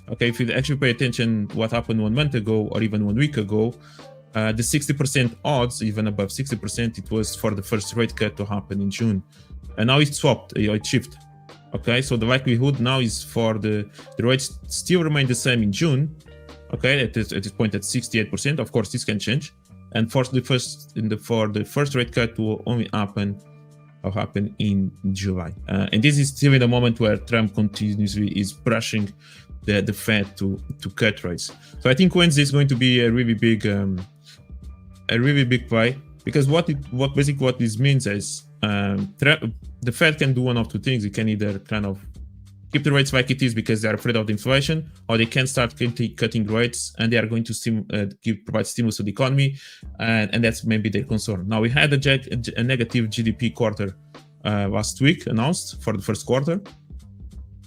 Okay, if you actually pay attention what happened 1 month ago or even 1 week ago, the 60% odds, even above 60%, it was for the first rate cut to happen in June. And now it swapped, it shifted. Okay, so the likelihood now is for the rates still remain the same in June. Okay, at this point at 68%. Of course, this can change. And for the first rate cut will only happen in July. And this is still in the moment where Trump continuously is pushing the Fed to cut rates. So I think Wednesday is going to be a really big play, because what this means is the Fed can do one of two things. It can either kind of keep the rates like it is because they're afraid of the inflation, or they can start cutting rates and they are going to provide stimulus to the economy, and that's maybe their concern. Now, we had a negative GDP quarter last week announced for the first quarter,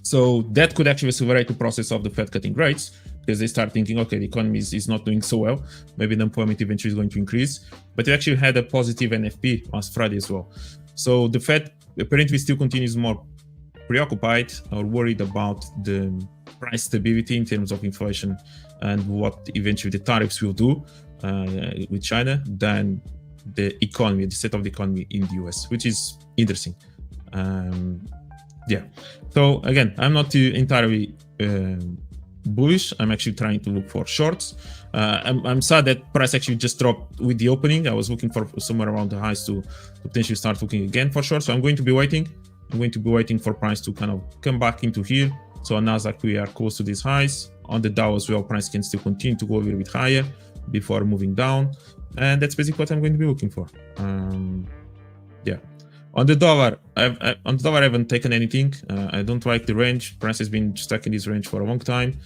so that could actually accelerate the process of the Fed cutting rates, because they start thinking, okay, the economy is not doing so well, maybe the employment eventually is going to increase. But we actually had a positive NFP last Friday as well. So the Fed apparently still continues more preoccupied or worried about the price stability in terms of inflation and what eventually the tariffs will do with China than the economy, the state of the economy in the US, which is interesting. Yeah. So again, I'm not too entirely bullish. I'm actually trying to look for shorts. I'm sad that price actually just dropped with the opening. I was looking for somewhere around the highs to potentially start looking again for shorts. So I'm going to be waiting. I'm going to be waiting for price to kind of come back into here. So on NASDAQ, we are close to these highs. On the Dow as well, price can still continue to go a little bit higher before moving down. And that's basically what I'm going to be looking for. Yeah. On the dollar, I haven't taken anything. I don't like the range. Price has been stuck in this range for a long time.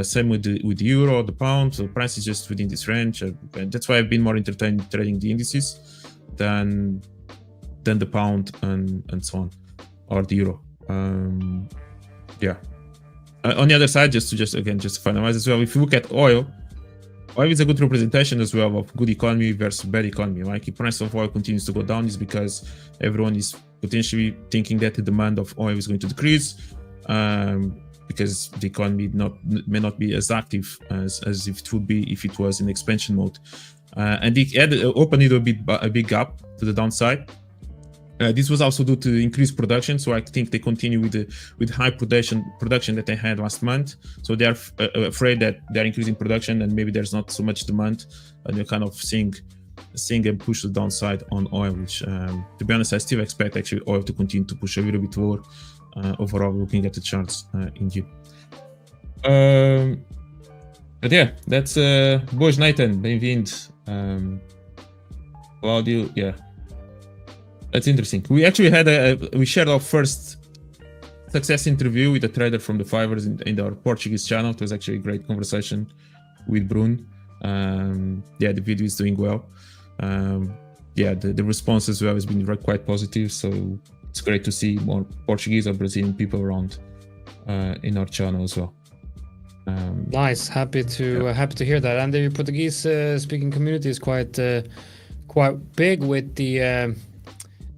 Same with the euro, the pound. So price is just within this range. And that's why I've been more entertained trading the indices than the pound and so on, or the euro. Yeah. On the other side, just to finalize as well, if you look at oil is a good representation as well of good economy versus bad economy. Like if price of oil continues to go down, is because everyone is potentially thinking that the demand of oil is going to decrease, because the economy may not be as active as if it would be if it was in expansion mode. And it opened a big gap to the downside. This was also due to increased production, so I think they continue with high production that they had last month. So they are afraid that they're increasing production and maybe there's not so much demand, and they're kind of seeing and push the downside on oil. Which, to be honest, I still expect actually oil to continue to push a little bit lower overall, looking at the charts in here. But yeah, that's boas, Nathan, bem-vindo. Claudio, yeah. That's interesting. We actually had we shared our first success interview with a trader from the 5ers in our Portuguese channel. It was actually a great conversation with Bruno. Yeah, the video is doing well. Yeah, the response as well has been quite positive. So it's great to see more Portuguese or Brazilian people around in our channel as well. Nice, happy to hear that. And the Portuguese speaking community is quite big with the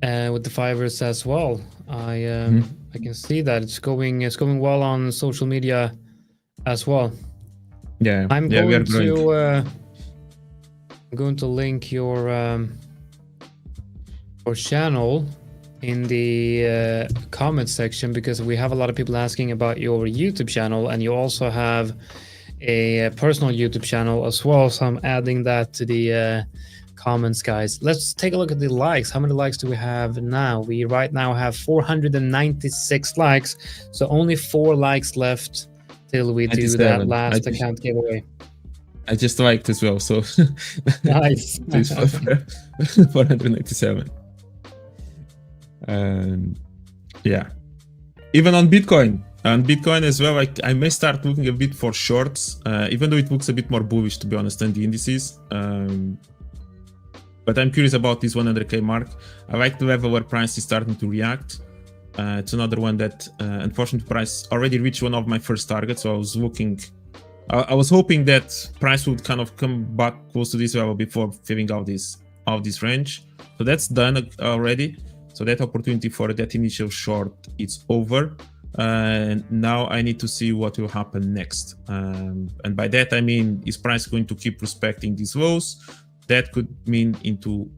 5ers as well. I can see that it's going well on social media as well. Yeah, I'm going to link your channel in the comment section, because we have a lot of people asking about your YouTube channel, and you also have a personal YouTube channel as well. So I'm adding that to the comments, guys. Let's take a look at the likes. How many likes do we have now? We right now have 496 likes, so only 4 likes left till we do that last account giveaway. I just liked as well, so nice. 497. Yeah, even on Bitcoin as well, I may start looking a bit for shorts, even though it looks a bit more bullish, to be honest, than the indices. But I'm curious about this 100k mark. I like the level where price is starting to react. It's another one that, unfortunately, price already reached one of my first targets. So I was hoping that price would kind of come back close to this level before filling out this range. So that's done already. So that opportunity for that initial short, it's over. And now I need to see what will happen next. And by that, I mean, is price going to keep respecting these lows? That could mean into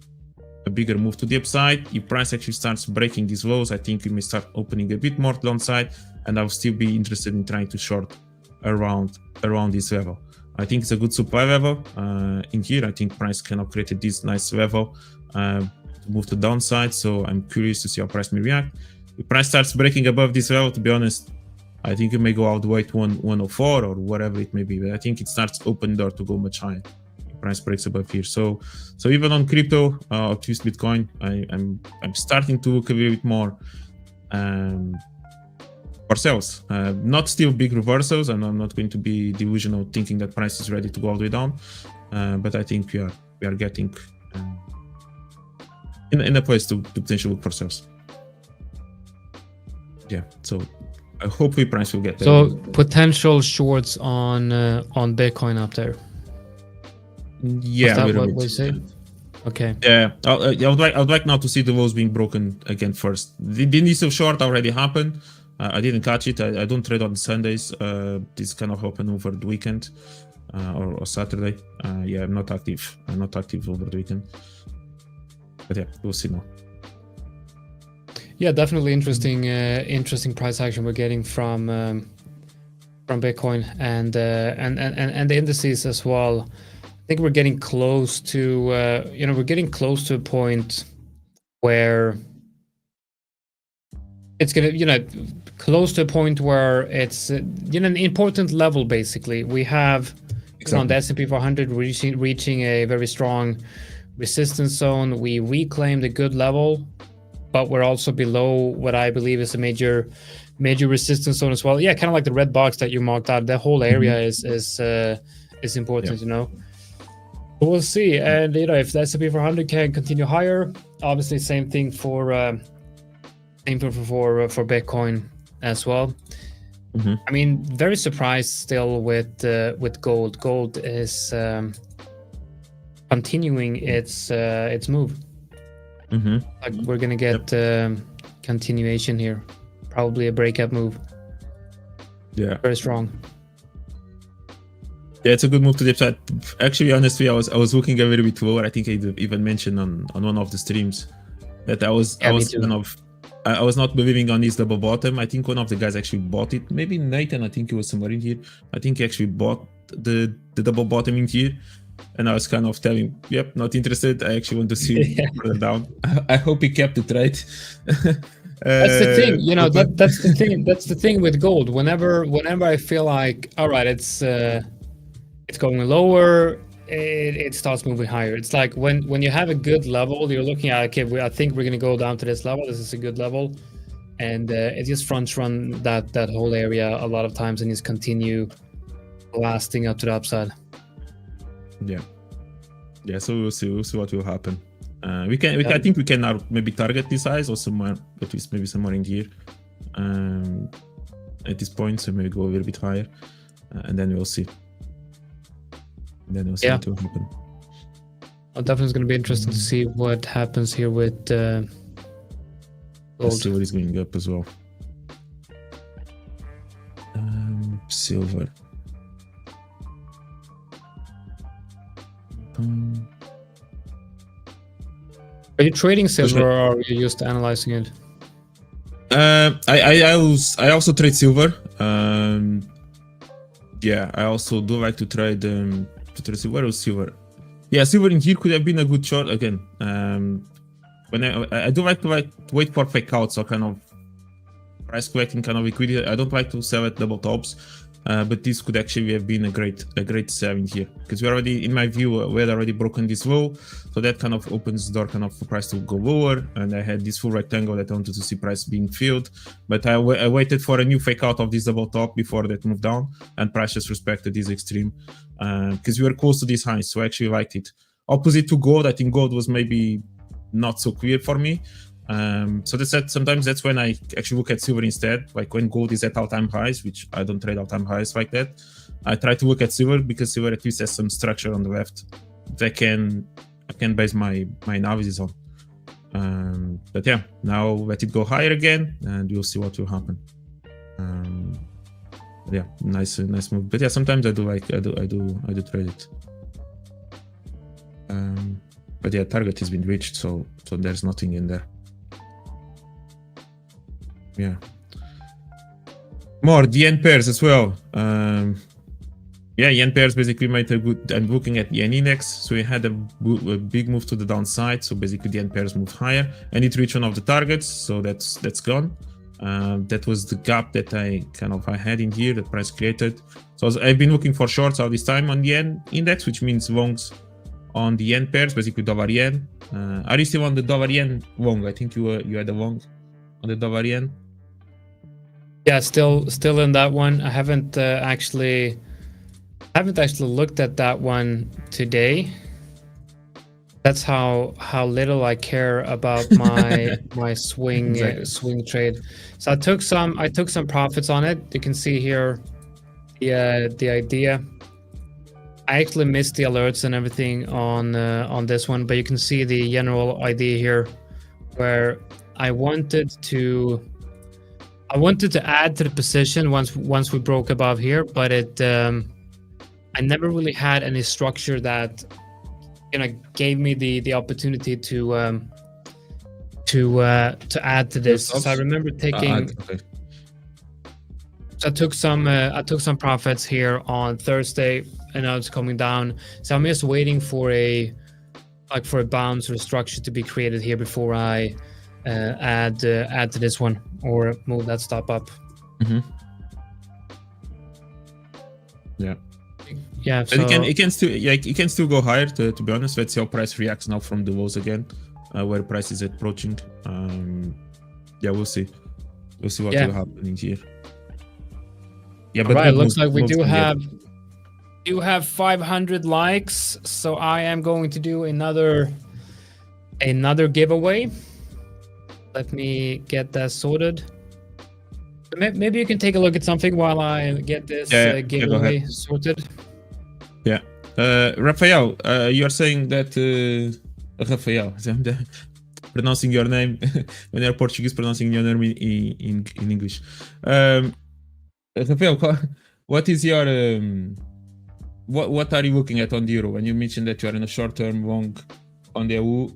a bigger move to the upside. If price actually starts breaking these lows, I think we may start opening a bit more to downside, and I'll still be interested in trying to short around this level. I think it's a good supply level in here. I think price kind of created this nice level to move to downside. So I'm curious to see how price may react. If price starts breaking above this level, to be honest, I think it may go all the way to 104 or whatever it may be. But I think it starts open door to go much higher. Price breaks above here. So even on crypto, at least Bitcoin, I'm starting to look a little bit more for sales. Not still big reversals, and I'm not going to be delusional thinking that price is ready to go all the way down. But I think we are getting in a place to potentially look for sales. Yeah. So hopefully price will get there. So potential shorts on Bitcoin up there. Yeah, is that what we said? Okay. Yeah, I would like now to see the lows being broken again first. The initial short already happened. I didn't catch it. I don't trade on Sundays. This kind of happened over the weekend or Saturday. Yeah, I'm not active. over the weekend. But yeah, we'll see now. Yeah, definitely interesting price action we're getting from Bitcoin and the indices as well. I think we're getting close to we're getting close to a point where it's gonna close to a point where it's an important level. Basically, we have on the S&P 500 reaching a very strong resistance zone. We reclaimed a good level, but we're also below what I believe is a major resistance zone as well. Yeah, kind of like the red box that you marked out. The whole area is important, But we'll see. And if the S&P 400 can continue higher, obviously same thing for Bitcoin as well. I mean, very surprised still with gold. Gold is continuing its move. Like we're gonna get continuation here, probably a breakout move. Yeah, very strong. Yeah, it's a good move to the upside. Actually, honestly, I was looking a little bit lower. I think I even mentioned on one of the streams that I was not believing on this double bottom. I think one of the guys actually bought it. Maybe Nathan, I think he was somewhere in here. I think he actually bought the double bottom in here. And I was kind of telling, yep, not interested. I actually want to see further down. I hope he kept it right. That's the thing, that's the thing. That's the thing with gold. Whenever I feel like, all right, it's going lower, it starts moving higher. It's like when you have a good level, you're looking at, okay, I think we're gonna go down to this level. This is a good level, and it just front run that whole area a lot of times and just continue blasting up to the upside. Yeah. So we'll see what will happen. I think we can now maybe target this size or somewhere, at least maybe somewhere in here at this point. So maybe go a little bit higher, and then we'll see. What will happen. Well, definitely it's going to be interesting to see what happens here with gold. Silver is going up as well. Silver. Are you trading silver or are you just analyzing it? I also trade silver. I also do like to trade silver or silver. Yeah, silver in here could have been a good short again. When I do like to wait for fake outs or kind of price collecting kind of liquidity. I don't like to sell at double tops. But this could actually have been a great sell in here, because we already, in my view, we had already broken this low, so that kind of opens the door kind of for price to go lower. And I had this full rectangle that I wanted to see price being filled, but I waited for a new fake out of this double top before that moved down, and price just respected this extreme because we were close to this high, so I actually liked it. Opposite to gold, I think gold was maybe not so clear for me. So sometimes that's when I actually look at silver instead, like when gold is at all-time highs, which I don't trade all-time highs like that. I try to look at silver because silver at least has some structure on the left that I can base my analysis on. But yeah, now let it go higher again and we'll see what will happen. Yeah, nice move. But yeah, sometimes I do trade it. But yeah, target has been reached, so there's nothing in there. Yeah. More, the yen pairs as well. Yen pairs basically made a good, I'm looking at the yen index, so we had a big move to the downside, so basically the yen pairs moved higher, and it reached one of the targets, so that's gone. That was the gap that I had in here, that price created. So I've been looking for shorts all this time on the yen index, which means longs on the yen pairs, basically dollar yen. Are you still on the dollar yen long? I think you had a long on the dollar yen. Yeah, still in that one. I haven't actually looked at that one today. That's how little I care about my swing trade. So I took some profits on it. You can see here the idea. I actually missed the alerts and everything on this one, but you can see the general idea here, where I wanted to add to the position once we broke above here, but I never really had any structure that gave me the opportunity to to add to this. So I remember taking. Okay. So I took some profits here on Thursday, and now it's coming down. So I'm just waiting for a bounce or a structure to be created here before I add to this one or move that stop up. Mm-hmm. Yeah. Yeah. So it can still go higher. To be honest, let's see how price reacts now from the lows again, where price is approaching. Yeah, we'll see. We'll see what will happen in here. Yeah, but right. Looks like we do have 500 likes, so I am going to do another giveaway. Let me get that sorted. Maybe you can take a look at something while I get this giveaway sorted. Yeah. Rafael, you are saying that Rafael, pronouncing your name when you're Portuguese, pronouncing your name in English. Rafael, what is your what are you looking at on the euro? When you mentioned that you are in a short-term long on the EU,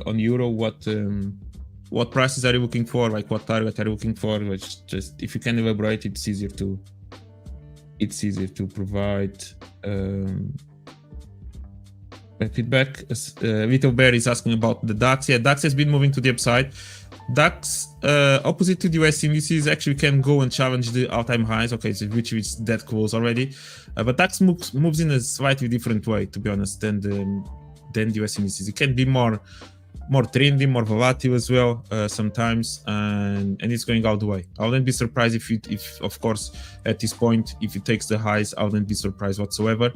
on euro, what prices are you looking for? Like what target are you looking for? Just if you can elaborate, it's easier to provide feedback. Little Bear is asking about the DAX. Yeah, DAX has been moving to the upside. DAX, opposite to the US indices, actually can go and challenge the all-time highs. Okay, so which is that close already. But DAX moves in a slightly different way, to be honest, than the US indices. It can be more trendy, more volatile as well sometimes, and it's going all the way. I wouldn't be surprised if of course at this point, if it takes the highs, I wouldn't be surprised whatsoever.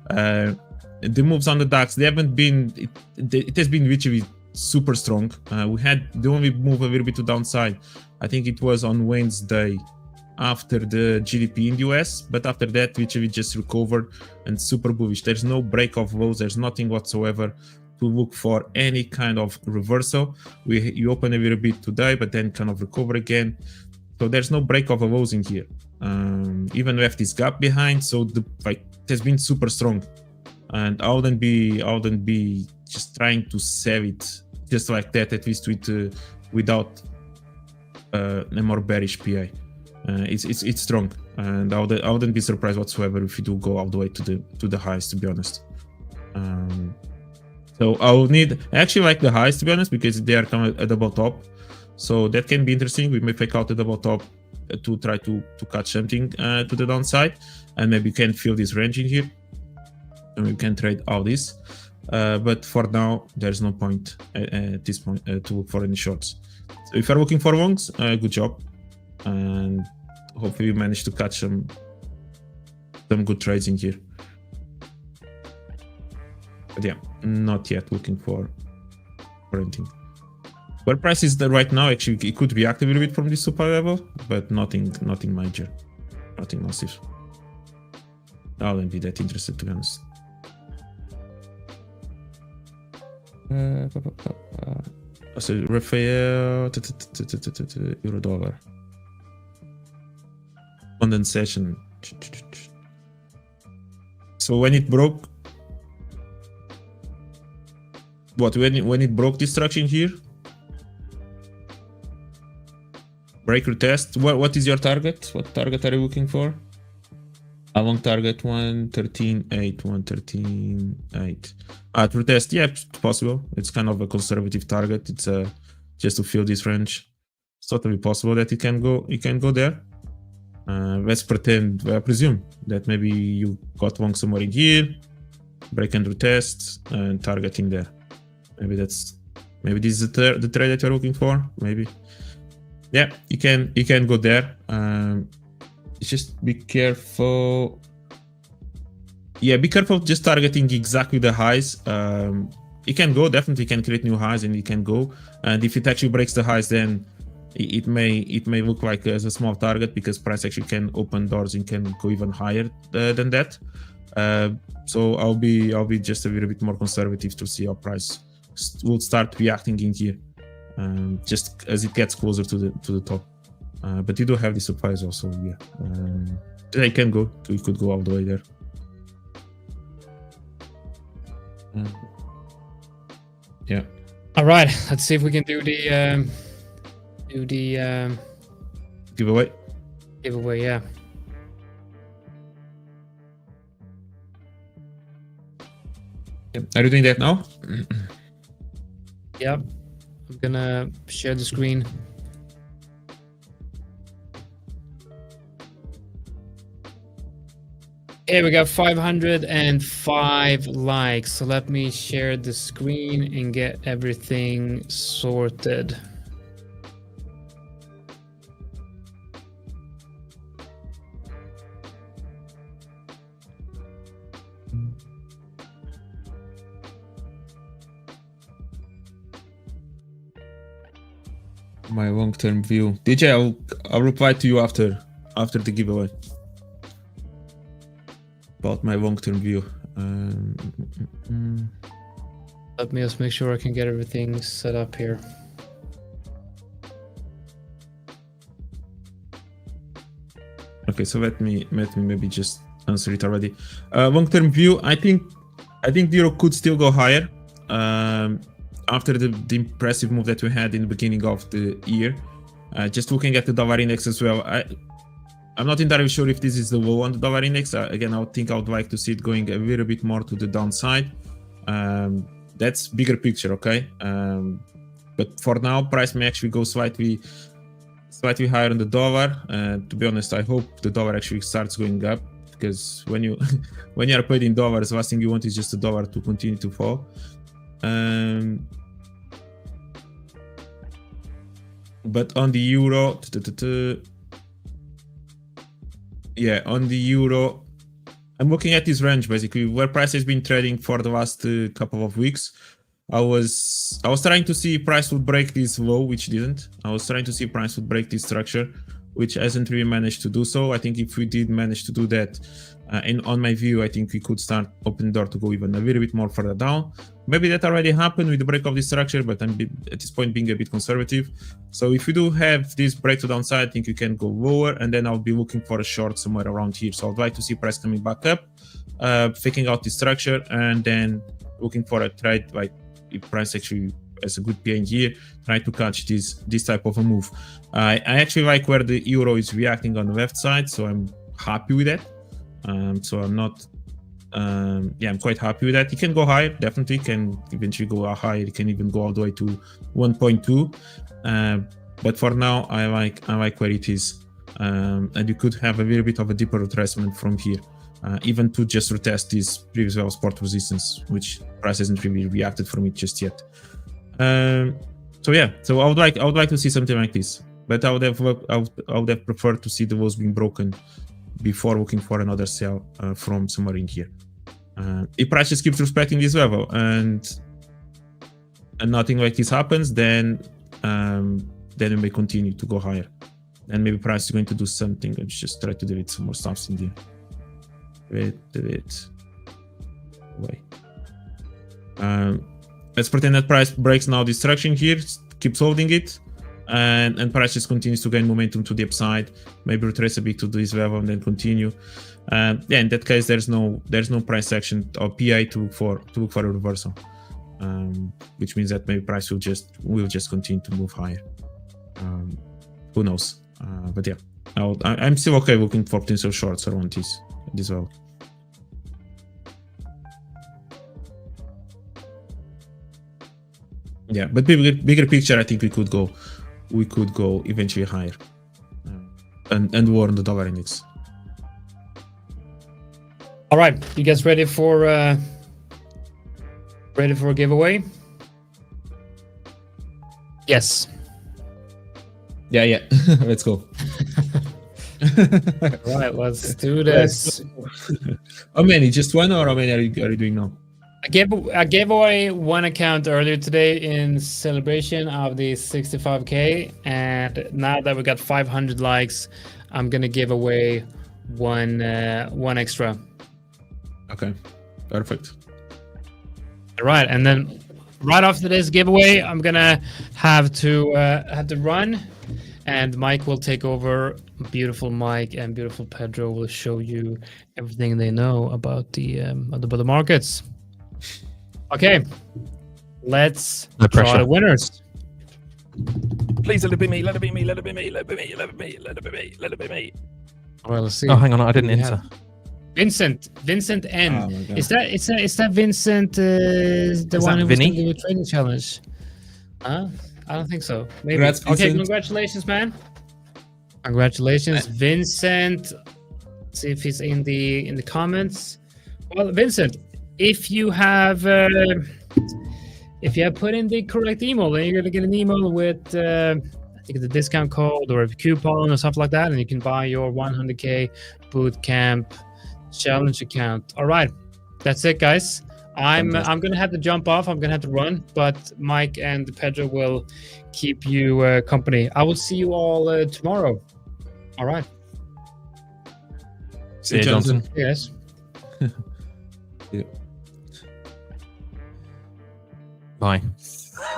The moves on the DAX, they haven't been. It has been literally super strong. We had the only move a little bit to downside. I think it was on Wednesday after the GDP in the US, but after that, literally just recovered and super bullish. There's no break of lows. There's nothing whatsoever to look for any kind of reversal. You open a little bit today, but then kind of recover again. So there's no break of a lows in here. Even left this gap behind. So it has been super strong, and I wouldn't be just trying to sell it just like that, at least without a more bearish PA. It's strong, and I wouldn't be surprised whatsoever if you do go all the way to the highs, to be honest. So I will need, I actually like the highs, to be honest, because they are kind of a double top. So that can be interesting. We may fake out the double top to try to catch something to the downside, and maybe you can fill this range in here, and we can trade all this. But for now, there's no point at this point to look for any shorts. So if you're looking for longs, good job, and hopefully you manage to catch some good trades in here. But yeah, not yet looking for anything. Where price is right now, actually, it could react a little bit from this supply level, but nothing major, nothing massive. I wouldn't be that interested, to be honest. So Rafael, euro dollar condensation. So when it broke, when it broke this structure in here, break retest. What is your target? What target are you looking for? A long target 113.8, 113.8. At retest, yeah, it's possible. It's kind of a conservative target. It's just to fill this range. It's totally possible that it can go there. Let's pretend, I presume that maybe you got long somewhere in here, break and retest, and targeting there. Maybe this is the trade that you're looking for. Maybe, yeah, you can go there. Just be careful. Yeah, be careful just targeting exactly the highs. It can go, definitely can create new highs, and it can go. And if it actually breaks the highs, then it may look like as a small target, because price actually can open doors and can go even higher than that. So I'll be just a little bit more conservative to see how price will start reacting in here, just as it gets closer to the top. But you do have the supplies also, yeah. They can go, so you could go all the way there. Yeah. All right, let's see if we can do the Giveaway. giveaway. Yeah. Are you doing that now? Yep. I'm gonna share the screen. Okay, we got 505 likes. So let me share the screen and get everything sorted. My long-term view. DJ, I'll reply to you after the giveaway. About my long-term view. Let me just make sure I can get everything set up here. Okay, so let me maybe just answer it already. Long-term view, I think the euro could still go higher. After the impressive move that we had in the beginning of the year. Just looking at the dollar index as well, I'm not entirely sure if this is the low on the dollar index. Again, I would like to see it going a little bit more to the downside. That's bigger picture, okay? But for now, price may actually go slightly higher on the dollar. To be honest, I hope the dollar actually starts going up, because when you are paid in dollars, the last thing you want is just the dollar to continue to fall. But on the euro, on the euro, I'm looking at this range basically where price has been trading for the last couple of weeks. I was trying to see if price would break this low, which didn't. I was trying to see if price would break this structure, which hasn't really managed to do so. I think if we did manage to do that, and on my view, I think we could start open the door to go even a little bit more further down. Maybe that already happened with the break of this structure, but I'm at this point being a bit conservative. So if we do have this break to downside, I think you can go lower, and then I'll be looking for a short somewhere around here. So I'd like to see price coming back up, faking out the structure, and then looking for a trade, like if price actually has a good PN here, try to catch this type of a move. I actually like where the euro is reacting on the left side, so I'm happy with that. So I'm not, I'm quite happy with that. It can go higher, definitely can eventually go higher. It can even go all the way to 1.2. But for now, I like where it is. And you could have a little bit of a deeper retracement from here, even to just retest this previous level support resistance, which price hasn't really reacted from it just yet. So I would like to see something like this, but I would have preferred to see the walls being broken before looking for another sell from somewhere in here. If price just keeps respecting this level and nothing like this happens, then we may continue to go higher, and maybe price is going to do something. Let's just try to delete some more stuff in there. Delete. Wait. Let's pretend that price breaks now this structure here, keeps holding it, and price just continues to gain momentum to the upside, maybe retrace a bit to this level and then continue. In that case, there's no price action or PI to look for a reversal, which means that maybe price will just continue to move higher. Who knows? But yeah, I'm still okay looking for potential shorts around this level. Yeah, but bigger picture, I think we could go eventually higher, and lower on the dollar index. All right, you guys ready for a giveaway? Yes. Yeah. Let's go. All right, let's do this. How many? Just one, or how many are you doing now? I gave away one account earlier today in celebration of the 65K, and now that we got 500 likes, I'm gonna give away one extra. Okay, perfect. All right, and then right after this giveaway, I'm gonna have to run, and Mike will take over. Beautiful Mike and beautiful Pedro will show you everything they know about the markets. Okay, let's No draw pressure. the winners. Please let it be me. Let it be me. Let it be me. Let it be me. Let it be me. Let it be me. Let it be me. Well, let's see. Oh, hang on. I didn't We enter. have Vincent N. Oh my God. Is that Vincent? The Is one that who was going Vinny? to do a training challenge? Huh? I don't think so. Maybe. Congrats, Okay, Vincent. congratulations, man. Congratulations, Vincent. See if he's in the comments. Well, Vincent, if you have put in the correct email, then you're gonna get an email with I think the discount code or a coupon or stuff like that, and you can buy your 100K bootcamp challenge account. All right, that's it, guys. I'm gonna have to jump off. I'm gonna have to run, but Mike and Pedro will keep you company. I will see you all tomorrow. All right. See you, Johnson. Yes. Yeah. Bye.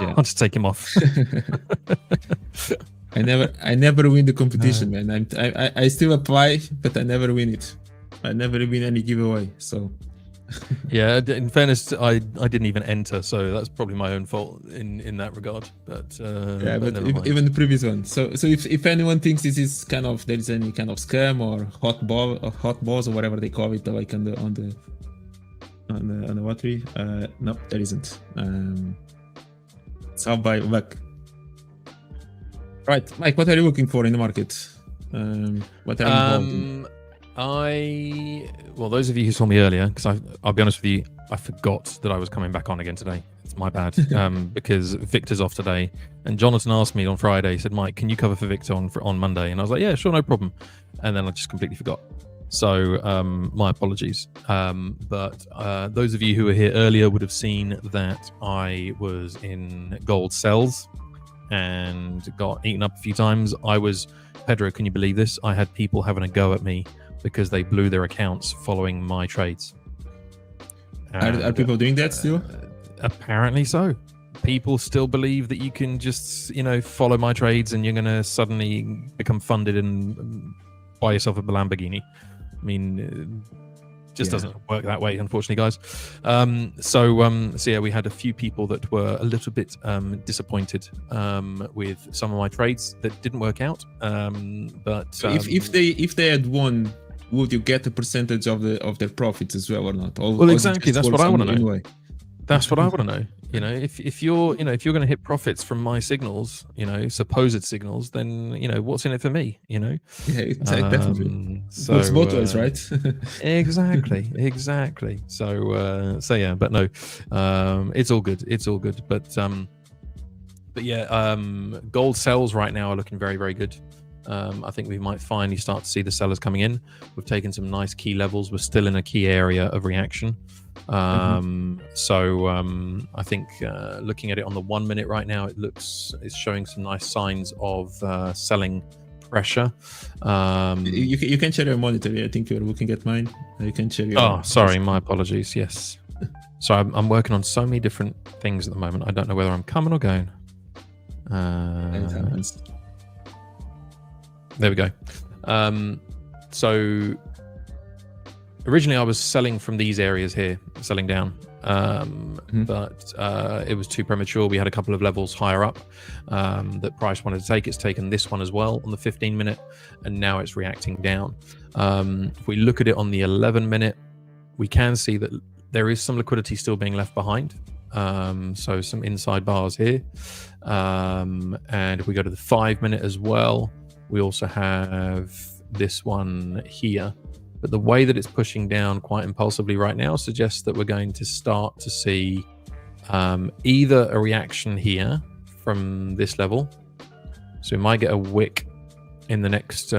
Yeah. I'll just take him off. I never win the competition, man. I still apply, but I never win it. I never win any giveaway. So Yeah, in fairness, I didn't even enter, so that's probably my own fault in that regard. But yeah, but never mind. even the previous one. So if anyone thinks this is there is any kind of scam or hot balls or whatever they call it, like on the watery, no, there isn't. It's all by luck. Right, Mike, what are you looking for in the market? What are you involved in? Well, those of you who saw me earlier, because I'll be honest with you, I forgot that I was coming back on again today. It's my bad, because Victor's off today, and Jonatan asked me on Friday. He said, "Mike, can you cover for Victor on Monday?" And I was like, "Yeah, sure, no problem." And then I just completely forgot. So my apologies. But those of you who were here earlier would have seen that I was in gold cells and got eaten up a few times. Pedro, can you believe this? I had people having a go at me because they blew their accounts following my trades. Are people doing that still? Apparently so. People still believe that you can just, follow my trades and you're going to suddenly become funded and buy yourself a Lamborghini. I mean, it just doesn't work that way, unfortunately, guys. So yeah, we had a few people that were a little bit disappointed with some of my trades that didn't work out. But if they had won, would you get a percentage of their profits as well or not? Well, exactly. That's what I want to know. Anyway? That's what I want to know. If you're going to hit profits from my signals, supposed signals, then what's in it for me? Yeah, definitely. So it's both ways, right? exactly. So yeah, but no, it's all good. It's all good. But yeah, gold sells right now are looking very, very good. I think we might finally start to see the sellers coming in. We've taken some nice key levels. We're still in a key area of reaction. So I think looking at it on the 1 minute right now, it's showing some nice signs of selling pressure. You can share your monitor. I think you're looking at mine. You can share your. Oh, sorry, my apologies. Yes, so I'm working on so many different things at the moment. I don't know whether I'm coming or going. It happens. There we go. So originally I was selling from these areas here, selling down, but it was too premature. We had a couple of levels higher up that price wanted to take. It's taken this one as well on the 15 minute, and now it's reacting down. If we look at it on the 11 minute, we can see that there is some liquidity still being left behind. So some inside bars here. And if we go to the 5 minute as well, we also have this one here. But the way that it's pushing down quite impulsively right now suggests that we're going to start to see either a reaction here from this level. So we might get a wick in the next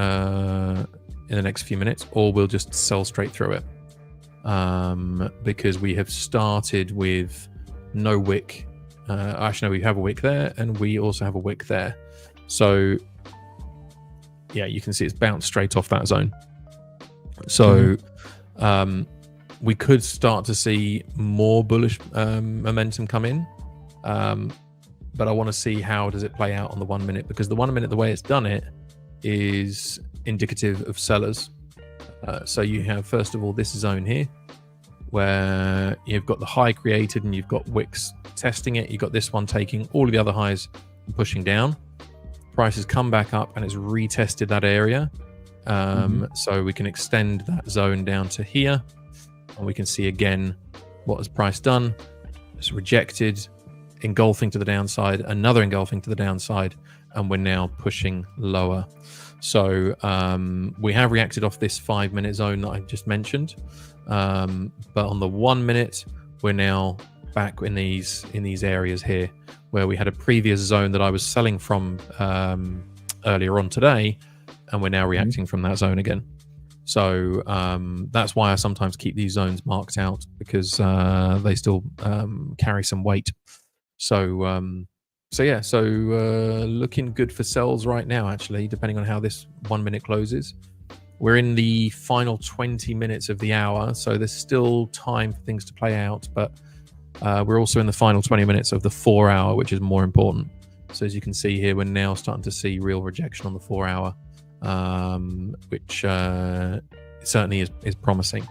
few minutes, or we'll just sell straight through it. Because we have started with no wick. Actually, no, we have a wick there, and we also have a wick there. So yeah, you can see it's bounced straight off that zone. So we could start to see more bullish momentum come in, but I want to see how does it play out on the 1 minute, because the 1 minute, the way it's done it is indicative of sellers. So you have, first of all, this zone here, where you've got the high created and you've got wicks testing it. You've got this one taking all of the other highs and pushing down. Price has come back up and it's retested that area. So we can extend that zone down to here, and we can see again what has price done. It's rejected, engulfing to the downside, another engulfing to the downside, and we're now pushing lower. So we have reacted off this 5-minute zone that I just mentioned, but on the 1 minute, we're now back in these areas here where we had a previous zone that I was selling from earlier on today, and we're now reacting from that zone again. So that's why I sometimes keep these zones marked out, because they still carry some weight. So looking good for sells right now, actually, depending on how this 1 minute closes. We're in the final 20 minutes of the hour, so there's still time for things to play out, but we're also in the final 20 minutes of the 4 hour, which is more important. So as you can see here, we're now starting to see real rejection on the 4 hour, which certainly is promising.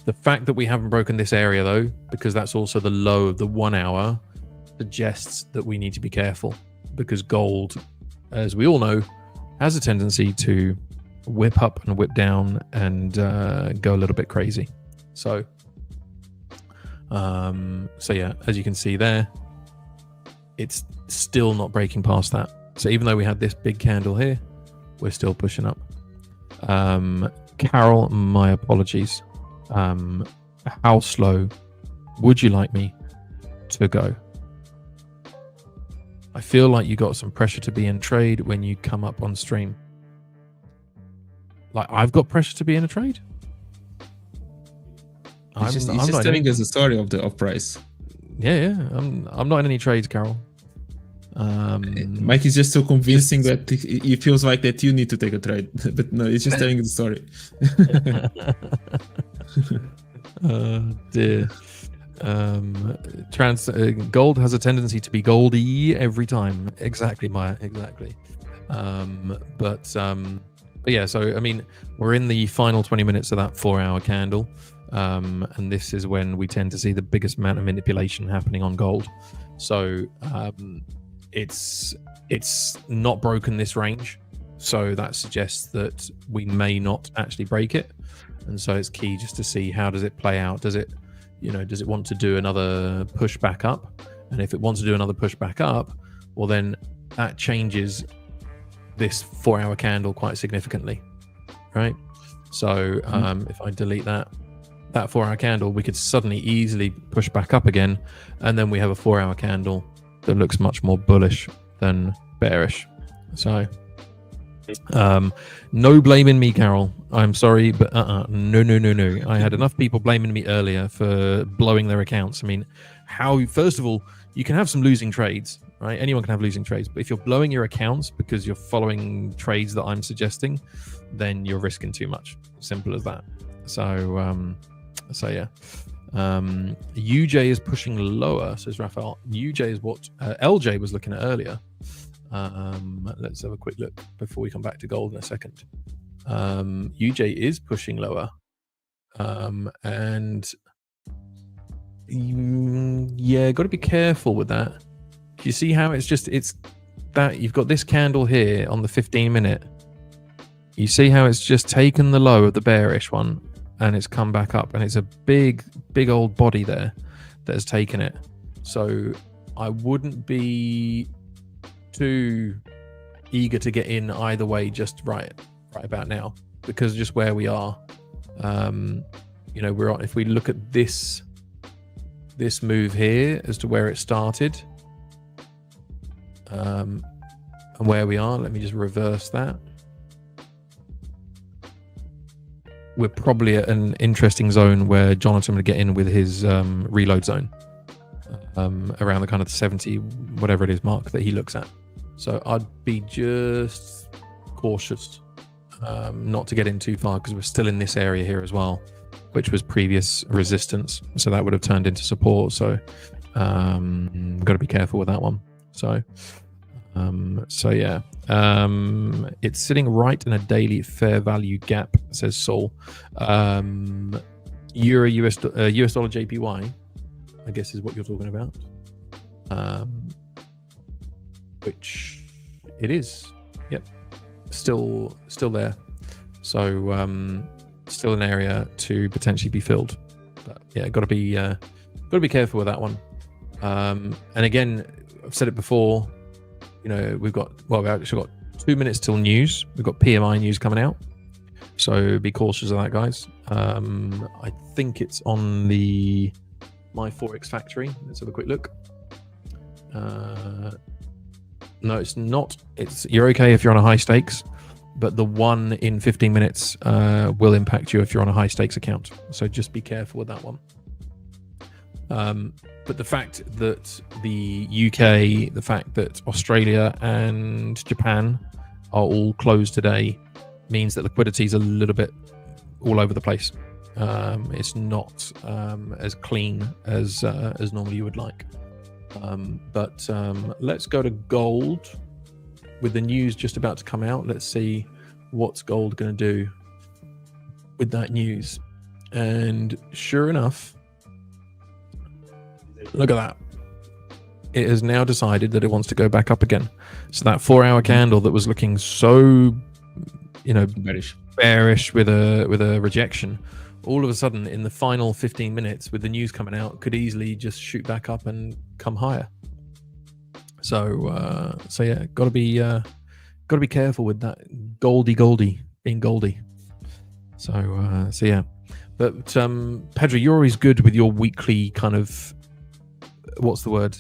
The fact that we haven't broken this area, though, because that's also the low of the 1 hour, suggests that we need to be careful, because gold, as we all know, has a tendency to whip up and whip down and go a little bit crazy. So yeah, as you can see there, it's still not breaking past that. So even though we had this big candle here, we're still pushing up. Carol, my apologies. How slow would you like me to go? I feel like you got some pressure to be in trade when you come up on stream. Like, I've got pressure to be in a trade? He's just telling us the story of price. Yeah. I'm not in any trades, Carol. Mike is just so convincing that he feels like that you need to take a trade. But no, he's just telling the story. Dear. Gold has a tendency to be goldy every time. Exactly, Maya. Exactly. But yeah, so I mean, we're in the final 20 minutes of that 4 hour candle, and this is when we tend to see the biggest amount of manipulation happening on gold. So it's not broken this range, so that suggests that we may not actually break it, and so it's key just to see how does it play out. Does it want to do another push back up? And if it wants to do another push back up, well, then that changes this 4 hour candle quite significantly, right? So if I delete that 4 hour candle, we could suddenly easily push back up again, and then we have a 4 hour candle that looks much more bullish than bearish. So no blaming me, Carol. I'm sorry, but no. I had enough people blaming me earlier for blowing their accounts. I mean, first of all, you can have some losing trades, right? Anyone can have losing trades, but if you're blowing your accounts because you're following trades that I'm suggesting, then you're risking too much. Simple as that. So yeah. UJ is pushing lower, says Raphael. UJ is what LJ was looking at earlier. Let's have a quick look before we come back to gold in a second. UJ is pushing lower, and yeah, got to be careful with that. You see how it's that you've got this candle here on the 15-minute. You see how it's just taken the low of the bearish one, and it's come back up, and it's a big old body there that has taken it. So I wouldn't be too eager to get in either way just right about now, because just where we are, we're on. If we look at this move here as to where it started, and where we are, let me just reverse that. We're probably at an interesting zone where Jonatan would get in with his reload zone, around the kind of 70 whatever it is mark that he looks at. So I'd be just cautious not to get in too far, because we're still in this area here as well, which was previous resistance, so that would have turned into support. So got to be careful with that one. So yeah, it's sitting right in a daily fair value gap, says Saul. Euro US dollar JPY, I guess is what you're talking about. Which it is. Yep. Still there. So still an area to potentially be filled. But yeah, got to be careful with that one. And again, I've said it before. We've actually got 2 minutes till news. We've got PMI news coming out, so be cautious of that, guys. I think it's on the My Forex Factory. Let's have a quick look. No, it's not. You're okay if you're on a high stakes, but the one in 15 minutes will impact you if you're on a high stakes account. So just be careful with that one. But the fact that the UK, the fact that Australia and Japan are all closed today means that liquidity is a little bit all over the place. It's not as clean as normally you would like. But let's go to gold. With the news just about to come out, let's see what's gold going to do with that news. And sure enough, look at that. It has now decided that it wants to go back up again. So that 4-hour candle that was looking so, bearish with a rejection, all of a sudden in the final 15 minutes with the news coming out, could easily just shoot back up and come higher. So yeah, gotta be careful with that Goldie being Goldie. So yeah. But Pedro, you're always good with your weekly kind of, what's the word?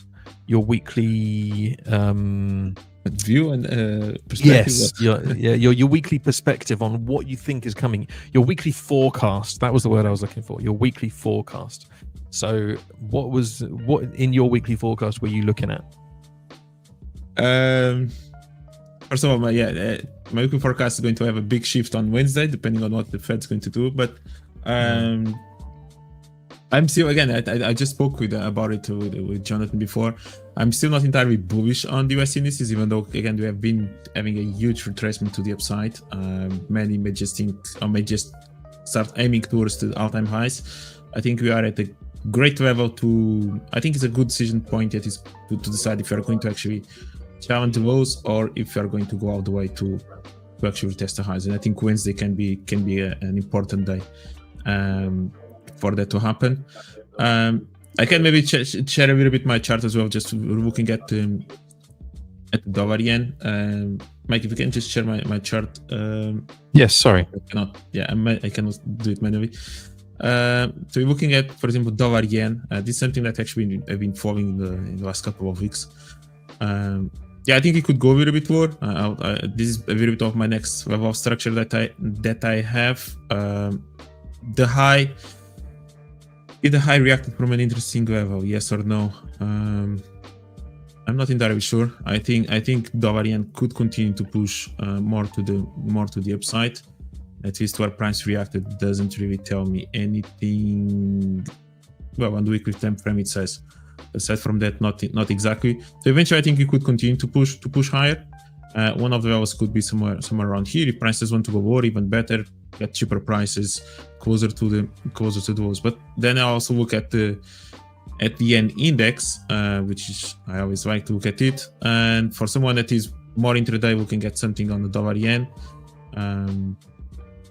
Your weekly view and perspective. Yes, your weekly perspective on what you think is coming. Your weekly forecast. That was the word I was looking for. Your weekly forecast. So, what in your weekly forecast were you looking at? First of all, my weekly forecast is going to have a big shift on Wednesday, depending on what the Fed's going to do. But I'm still, again, I just spoke about it with Jonathan before. I'm still not entirely bullish on the US indices, even though, again, we have been having a huge retracement to the upside. Many may just start aiming towards the all-time highs. I think we are at a great level I think it's a good decision point that is to decide if you are going to actually challenge the lows or if you are going to go all the way to actually test the highs. And I think Wednesday can be an important day for that to happen. I can maybe share a little bit my chart as well, just looking at the dollar yen. Mike, if you can just share my chart. Yes, sorry. I cannot do it manually. So we're looking at, for example, dollar yen. This is something that actually I've been following in the last couple of weeks. I think it could go a little bit more. This is a little bit of my next level of structure that I have. The high reacted from an interesting level, yes or no? I'm not entirely sure. I think dollar yen could continue to push more to the upside. At least where price reacted doesn't really tell me anything. Well, on the weekly time frame it says. Aside from that, not exactly. So eventually, I think it could continue to push higher. One of the levels could be somewhere around here. If prices want to go lower, even better, get cheaper prices closer to those. But then I also look at the yen index, which is, I always like to look at it. And for someone that is more intraday, looking at something on the dollar yen.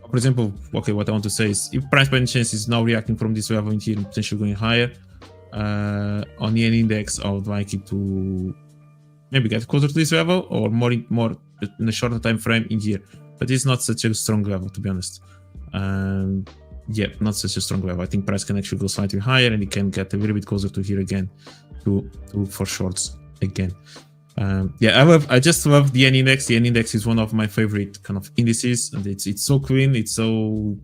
For example, okay, what I want to say is if price by any chance is now reacting from this level in here and potentially going higher, on the yen index, I would like it to maybe get closer to this level or more in a shorter time frame in here. But it's not such a strong level, to be honest. Not such a strong level. I think price can actually go slightly higher and it can get a little bit closer to here again for shorts again. I just love the yen index. The yen index is one of my favorite kind of indices, and it's so clean, it's so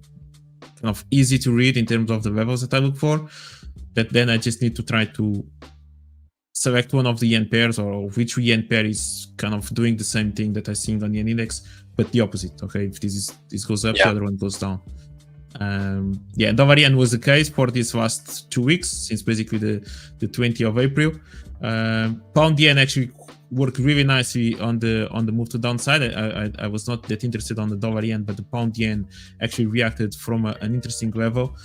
kind of easy to read in terms of the levels that I look for, that then I just need to try to select one of the yen pairs or which yen pair is kind of doing the same thing that I see on the yen index, but the opposite. Okay, if this goes up, the other one goes down. Dollar yen was the case for these last 2 weeks, since basically the 20th of April. Pound yen actually worked really nicely on the move to downside. I was not that interested on the dollar yen, but the pound yen actually reacted from an interesting level.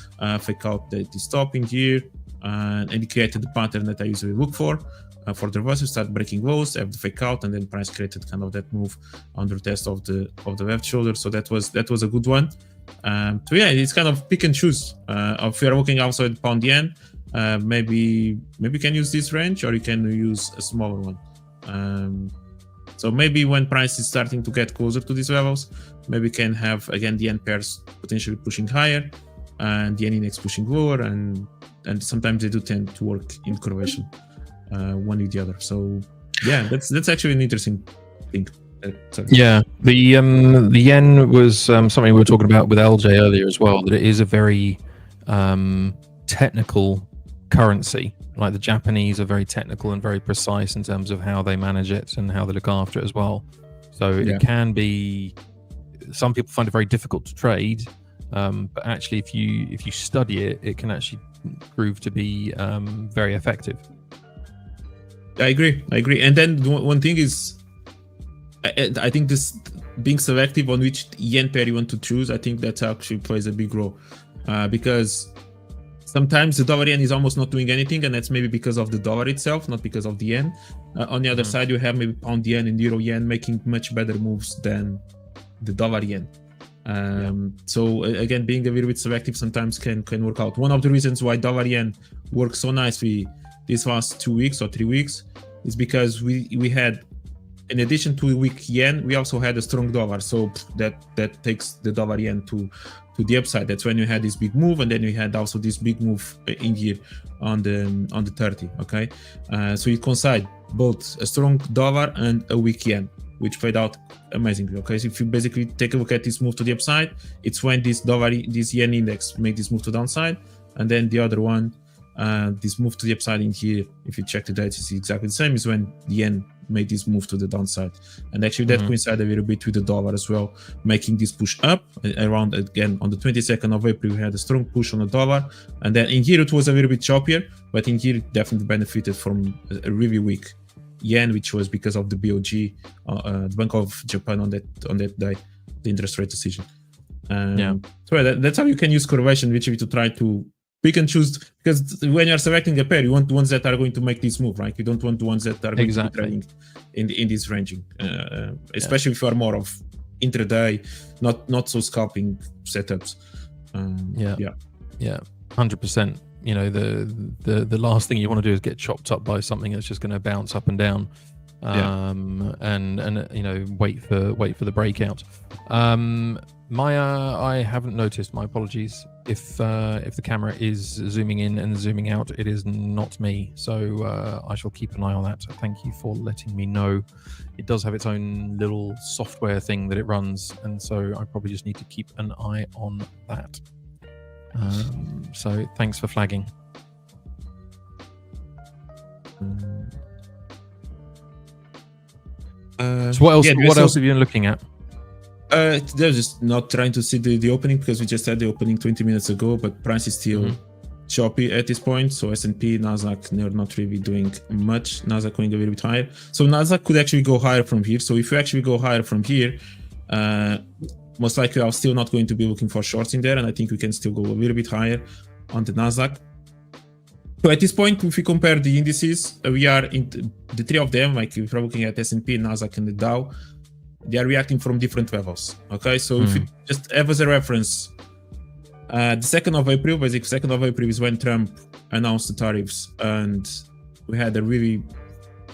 Fake out the stopping here, and it created the pattern that I usually look for the reversal. Start breaking lows, have the fake out, and then price created kind of that move under test of the left shoulder. So that was a good one. So yeah, it's kind of pick and choose. If you're looking also at pound yen, maybe you can use this range, or you can use a smaller one. So maybe when price is starting to get closer to these levels, maybe we can have again the yen pairs potentially pushing higher and the yen index pushing lower, and sometimes they do tend to work in correlation, one with the other. So yeah, that's actually an interesting thing. Yeah, the yen was something we were talking about with LJ earlier as well, that it is a very technical currency. Like the Japanese are very technical and very precise in terms of how they manage it and how they look after it as well. So it can be, some people find it very difficult to trade, but actually if you study it, it can actually prove to be very effective. I agree. And then one thing is, I think this being selective on which yen pair you want to choose, I think that actually plays a big role, because sometimes the dollar yen is almost not doing anything, and that's maybe because of the dollar itself, not because of the yen. On the other side, you have maybe pound yen and euro yen making much better moves than the dollar yen. So again, being a little bit selective sometimes can work out. One of the reasons why dollar yen works so nicely these last 2 weeks or 3 weeks is because we had, in addition to a weak yen, we also had a strong dollar. So that takes the dollar yen to the upside. That's when you had this big move, and then we had also this big move in here on the 30. Okay, so you coincide both a strong dollar and a weak yen, which played out amazingly. Okay, so if you basically take a look at this move to the upside, it's when this yen index make this move to the downside, and then the other one, this move to the upside in here, if you check the data, it's exactly the same, is when the yen made this move to the downside. And actually that coincided a little bit with the dollar as well, making this push up around, again, on the 22nd of April, we had a strong push on the dollar. And then in here, it was a little bit choppier, but in here, it definitely benefited from a really weak yen, which was because of the BOJ, the Bank of Japan on that day, the interest rate decision. So that's how you can use correlation, which to try to pick and choose, because when you're selecting a pair, you want the ones that are going to make this move, right? You don't want the ones that are going to be trading in this ranging, especially if you are more of intraday, not so scalping setups. 100%. You know, the last thing you want to do is get chopped up by something that's just going to bounce up and down, and you know, wait for the breakout. Maya, I haven't noticed. My apologies. If the camera is zooming in and zooming out, it is not me. So I shall keep an eye on that. Thank you for letting me know. It does have its own little software thing that it runs, and so I probably just need to keep an eye on that. So thanks for flagging. So what else? What else have you been looking at? They're just not trying to see the opening, because we just had the opening 20 minutes ago, but price is still choppy at this point. So S&P, NASDAQ, they're not really doing much. NASDAQ going a little bit higher. So NASDAQ could actually go higher from here. So if you actually go higher from here, most likely I'm still not going to be looking for shorts in there, and I think we can still go a little bit higher on the NASDAQ. So at this point, if we compare the indices, we are in the three of them, like if we're looking at S&P, NASDAQ, and the Dow, they are reacting from different levels. Okay, so if you just have as a reference, the 2nd of April, basically 2nd of April is when Trump announced the tariffs, and we had a really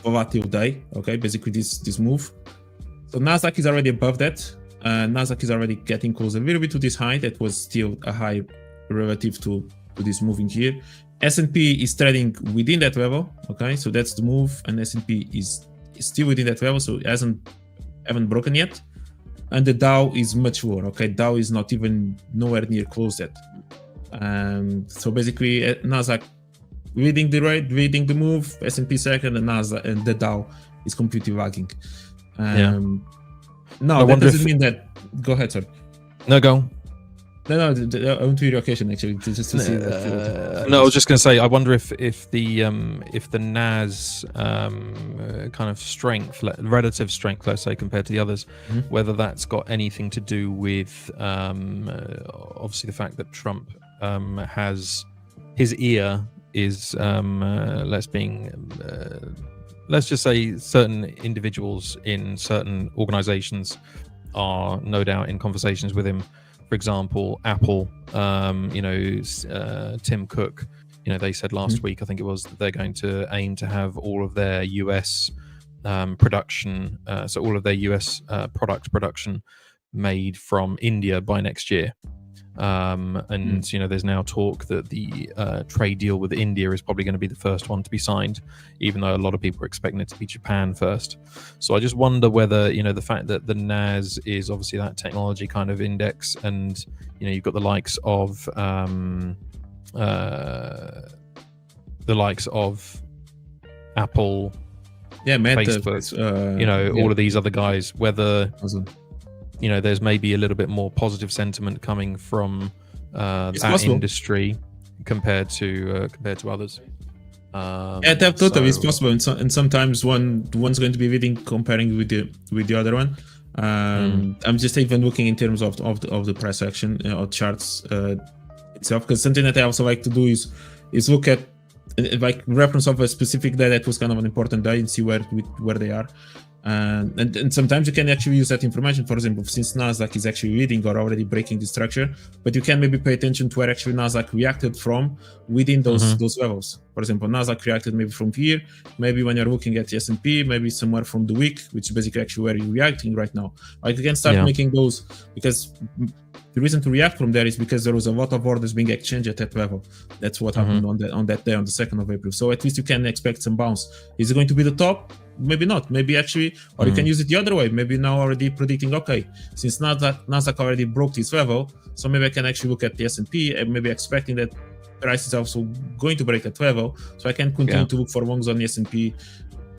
volatile day. Okay, basically this move. So NASDAQ is already above that. NASDAQ is already getting close a little bit to this high. That was still a high relative to this move in here. S&P is trading within that level. Okay, so that's the move, and S&P is still within that level, so it haven't broken yet. And the Dow is much lower. Okay, Dow is not even nowhere near close yet. So basically NASDAQ leading the rate, leading the move, S&P second, and NASDAQ and the Dow is completely lagging. No, that doesn't mean that. Go ahead, sir. No, go. No, I want to hear your question actually, just to see. No, I was just going to say, I wonder if the NAS kind of strength, relative strength, let's say, compared to the others, whether that's got anything to do with obviously the fact that Trump has his ear is let's just say certain individuals in certain organizations are no doubt in conversations with him. For example, Apple, Tim Cook, they said last week, I think it was, that they're going to aim to have all of their US production, so all of their US product production made from India by next year. There's now talk that the trade deal with India is probably going to be the first one to be signed, even though a lot of people are expecting it to be Japan first. So I just wonder whether, the fact that the NAS is obviously that technology kind of index, and you've got the likes of Apple, Facebook, all of these other guys, whether there's maybe a little bit more positive sentiment coming from that industry compared to others. Totally, it's possible, and sometimes one's going to be reading comparing with the other one. I'm just even looking in terms of the price action or charts itself, because something that I also like to do is look at like reference of a specific day that was kind of an important day and see where they are. And sometimes you can actually use that information. For example, since NASDAQ is actually reading or already breaking the structure, but you can maybe pay attention to where actually NASDAQ reacted from within those levels. For example, NASDAQ reacted maybe from here, maybe when you're looking at the S&P, maybe somewhere from the week, which is basically actually where you're reacting right now. Like you can start making those, because the reason to react from there is because there was a lot of orders being exchanged at that level. That's what happened on that day, on the 2nd of April. So at least you can expect some bounce. Is it going to be the top? Maybe not. Maybe actually, or you can use it the other way. Maybe now already predicting, okay, since NASDAQ already broke this level, so maybe I can actually look at the S&P and maybe expecting that price is also going to break that level. So I can continue to look for longs on the S&P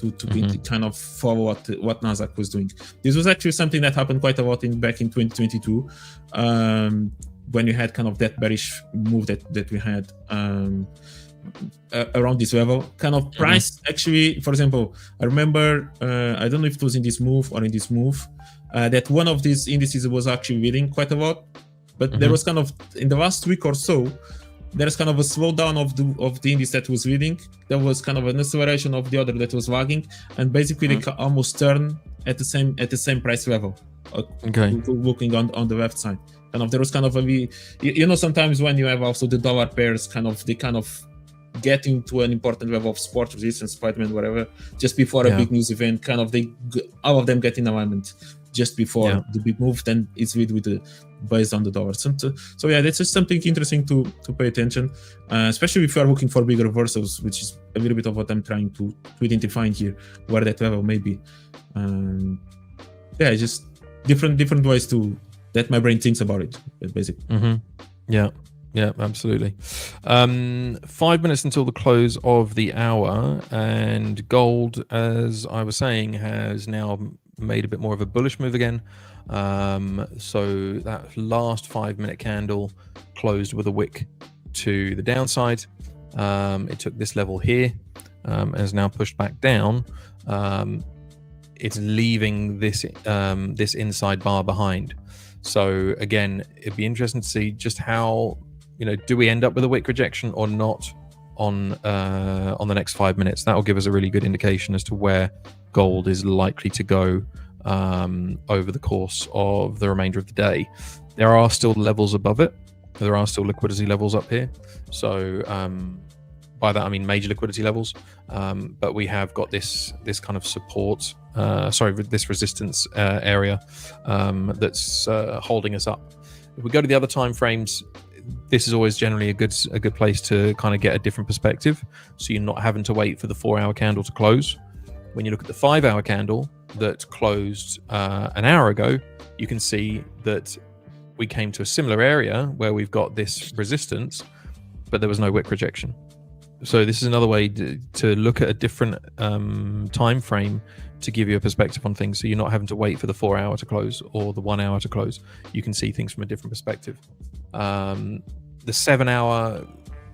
to kind of follow what NASDAQ was doing. This was actually something that happened quite a lot back in 2022, when you had kind of that bearish move that we had around this level. Kind of price actually, for example, I remember, I don't know if it was in this move or in this move, that one of these indices was actually reading quite a lot, but there was kind of, in the last week or so, there's kind of a slowdown of the index that was reading. There was kind of an acceleration of the other that was lagging, and basically they almost turn at the same price level. Looking on the left side, kind of there was kind of a sometimes when you have also the dollar pairs, they kind of get into an important level of support, resistance, fight, whatever, just before a big news event, kind of all of them get in alignment just before the big move, then it's really based on the dollar. So that's just something interesting to pay attention, especially if you are looking for big reversals, which is a little bit of what I'm trying to identify here, where that level may be. Just different ways that my brain thinks about it, basically. Yeah, absolutely. 5 minutes until the close of the hour, and gold, as I was saying, has now made a bit more of a bullish move again. So that last 5 minute candle closed with a wick to the downside. It took this level here and has now pushed back down. It's leaving this inside bar behind. So again, it'd be interesting to see just how, do we end up with a wick rejection or not on the next 5 minutes? That will give us a really good indication as to where gold is likely to go over the course of the remainder of the day. There are still levels above it. There are still liquidity levels up here. So by that I mean major liquidity levels. But we have got this kind of support, this resistance area that's holding us up. If we go to the other time frames, this is always generally a good place to kind of get a different perspective, so you're not having to wait for the 4 hour candle to close. When you look at the 5 hour candle that closed an hour ago, you can see that we came to a similar area where we've got this resistance, but there was no wick rejection. So this is another way to look at a different time frame to give you a perspective on things, so you're not having to wait for the 4 hour to close or the 1 hour to close. You can see things from a different perspective. The 7 hour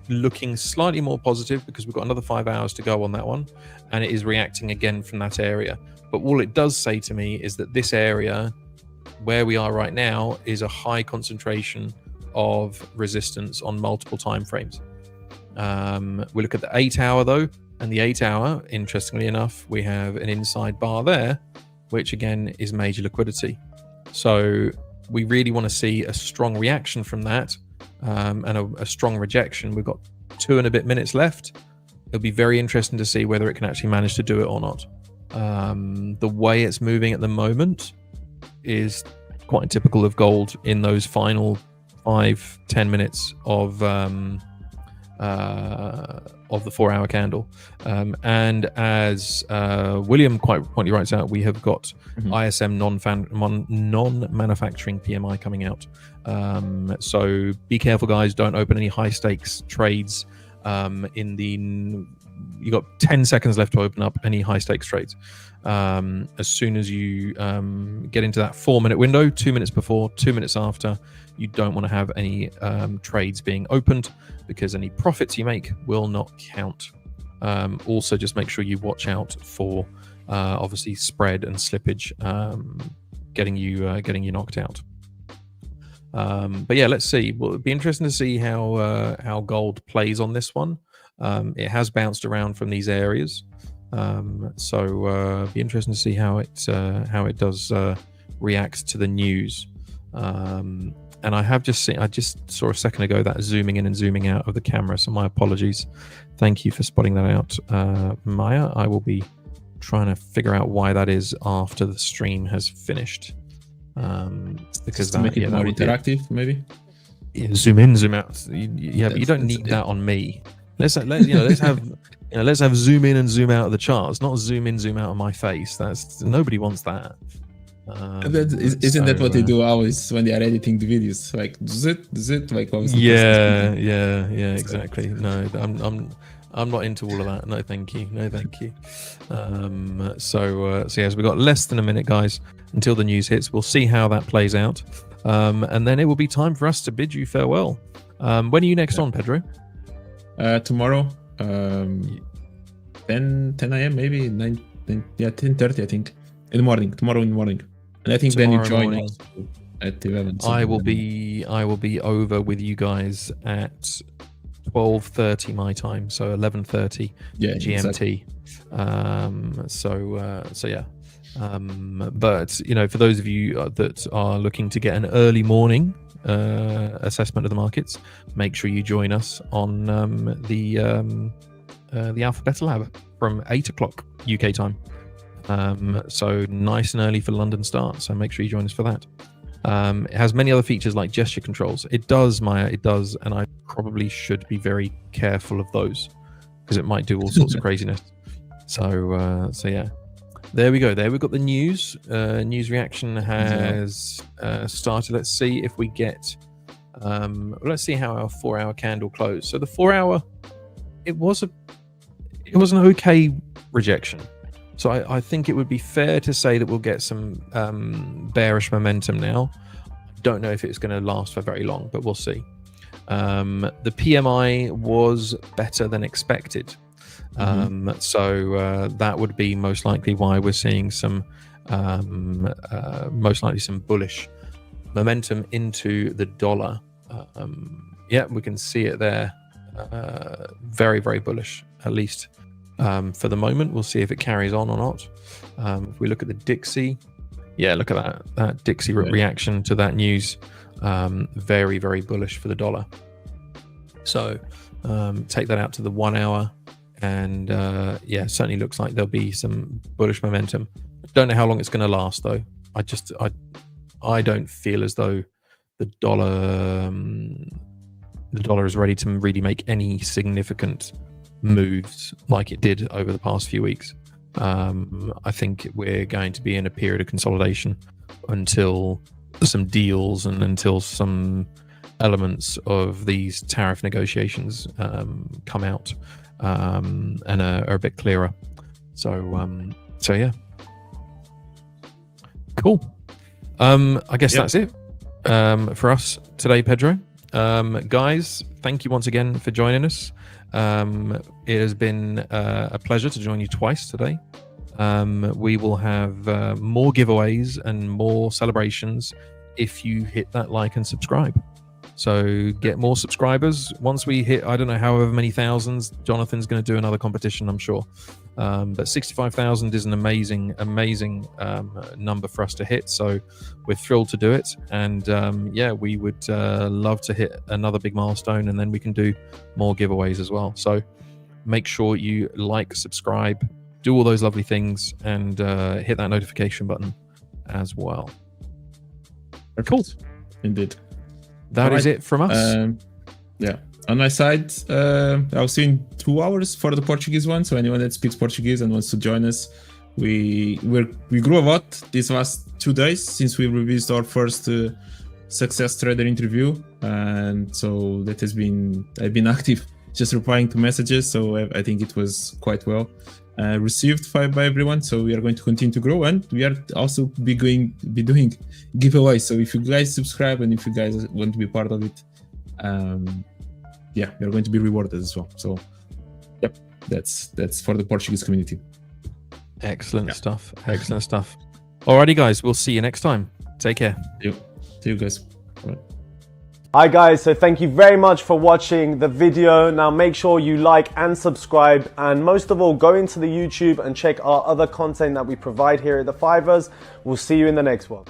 looking slightly more positive because we've got another 5 hours to go on that one, and it is reacting again from that area. But all it does say to me is that this area where we are right now is a high concentration of resistance on multiple time frames. We look at the 8 hour though, and the 8 hour, interestingly enough, we have an inside bar there, which again is major liquidity. So we really want to see a strong reaction from that, and a strong rejection. We've got 2 and a bit minutes left. It'll be very interesting to see whether it can actually manage to do it or not. The way it's moving at the moment is quite typical of gold in those final 5-10 minutes of the 4 hour candle. And as William quite pointedly writes out, we have got ISM non-manufacturing PMI coming out. So be careful, guys. Don't open any high stakes trades. You got 10 seconds left to open up any high stakes trades. As soon as you get into that 4 minute window, 2 minutes before, 2 minutes after, you don't want to have any trades being opened, because any profits you make will not count. Also, just make sure you watch out for obviously spread and slippage getting you knocked out. But yeah, let's see. Well, it'd be interesting to see how gold plays on this one. It has bounced around from these areas, so be interesting to see how it does react to the news. And I just saw a second ago that zooming in and zooming out of the camera, so my apologies. Thank you for spotting that out, Maya. I will be trying to figure out why that is after the stream has finished. Because to make it more interactive, maybe. Yeah, zoom in, zoom out. But you don't need that on me. Let's have zoom in and zoom out of the charts, not zoom in, zoom out of my face. Nobody wants that. Isn't that what they do always when they are editing the videos? Like zit, like what was the yeah, exactly. No, I'm not into all of that. No, thank you. So yes, we've got less than a minute, guys, until the news hits. We'll see how that plays out, and then it will be time for us to bid you farewell. When are you next on, Pedro? Tomorrow, 10 a.m. maybe 10:30, I think, in the morning. Tomorrow in the morning, and I think then you join us at 11. I will be over with you guys at 12:30 my time, so 11:30 GMT. Exactly. So yeah. But for those of you that are looking to get an early morning assessment of the markets, make sure you join us on the AlphaBeta Lab from 8 o'clock UK time. So nice and early for London start. So make sure you join us for that. It has many other features like gesture controls. It does, Maya. It does, and I probably should be very careful of those because it might do all sorts of craziness. So yeah. There we go. There we've got the news. News reaction has started. Let's see if we get. Let's see how our 4 hour candle closed. So the 4 hour, it was an okay rejection. So I think it would be fair to say that we'll get some bearish momentum now. Don't know if it's going to last for very long, but we'll see. The PMI was better than expected. So that would be most likely why we're seeing some most likely some bullish momentum into the dollar. Yeah, we can see it there. Very, very bullish, at least for the moment. We'll see if it carries on or not. If we look at the Dixie, yeah, look at that Dixie reaction to that news. Very, very bullish for the dollar. So take that out to the 1 hour. And yeah, certainly looks like there'll be some bullish momentum. Don't know how long it's going to last, though. I don't feel as though the dollar is ready to really make any significant moves like it did over the past few weeks. I think we're going to be in a period of consolidation until some deals and until some elements of these tariff negotiations come out. And are a bit clearer. So yeah, cool. I guess that's it for us today, Pedro. Guys, thank you once again for joining us. It has been a pleasure to join you twice today. We will have more giveaways and more celebrations if you hit that like and subscribe. So get more subscribers. Once we hit, I don't know, however many thousands, Jonathan's going to do another competition, I'm sure. But 65,000 is an amazing number for us to hit. So we're thrilled to do it. And yeah, we would love to hit another big milestone, and then we can do more giveaways as well. So make sure you like, subscribe, do all those lovely things, and hit that notification button as well. Cool. Indeed. That is it from us. Yeah. On my side, I'll see in 2 hours for the Portuguese one. So anyone that speaks Portuguese and wants to join us, we grew a lot these last 2 days since we released our first success trader interview, and so that has been, I've been active, just replying to messages. So I think it was quite well received by everyone. So we are going to continue to grow, and we are also be doing giveaways. So if you guys subscribe and if you guys want to be part of it, yeah, you're going to be rewarded as well. So yep, that's for the Portuguese community. Excellent stuff. Excellent stuff. Alrighty, guys, we'll see you next time. Take care. See you guys. Bye. Hi guys, so thank you very much for watching the video. Now make sure you like and subscribe, and most of all, go into the YouTube and check our other content that we provide here at The 5ers. We'll see you in the next one.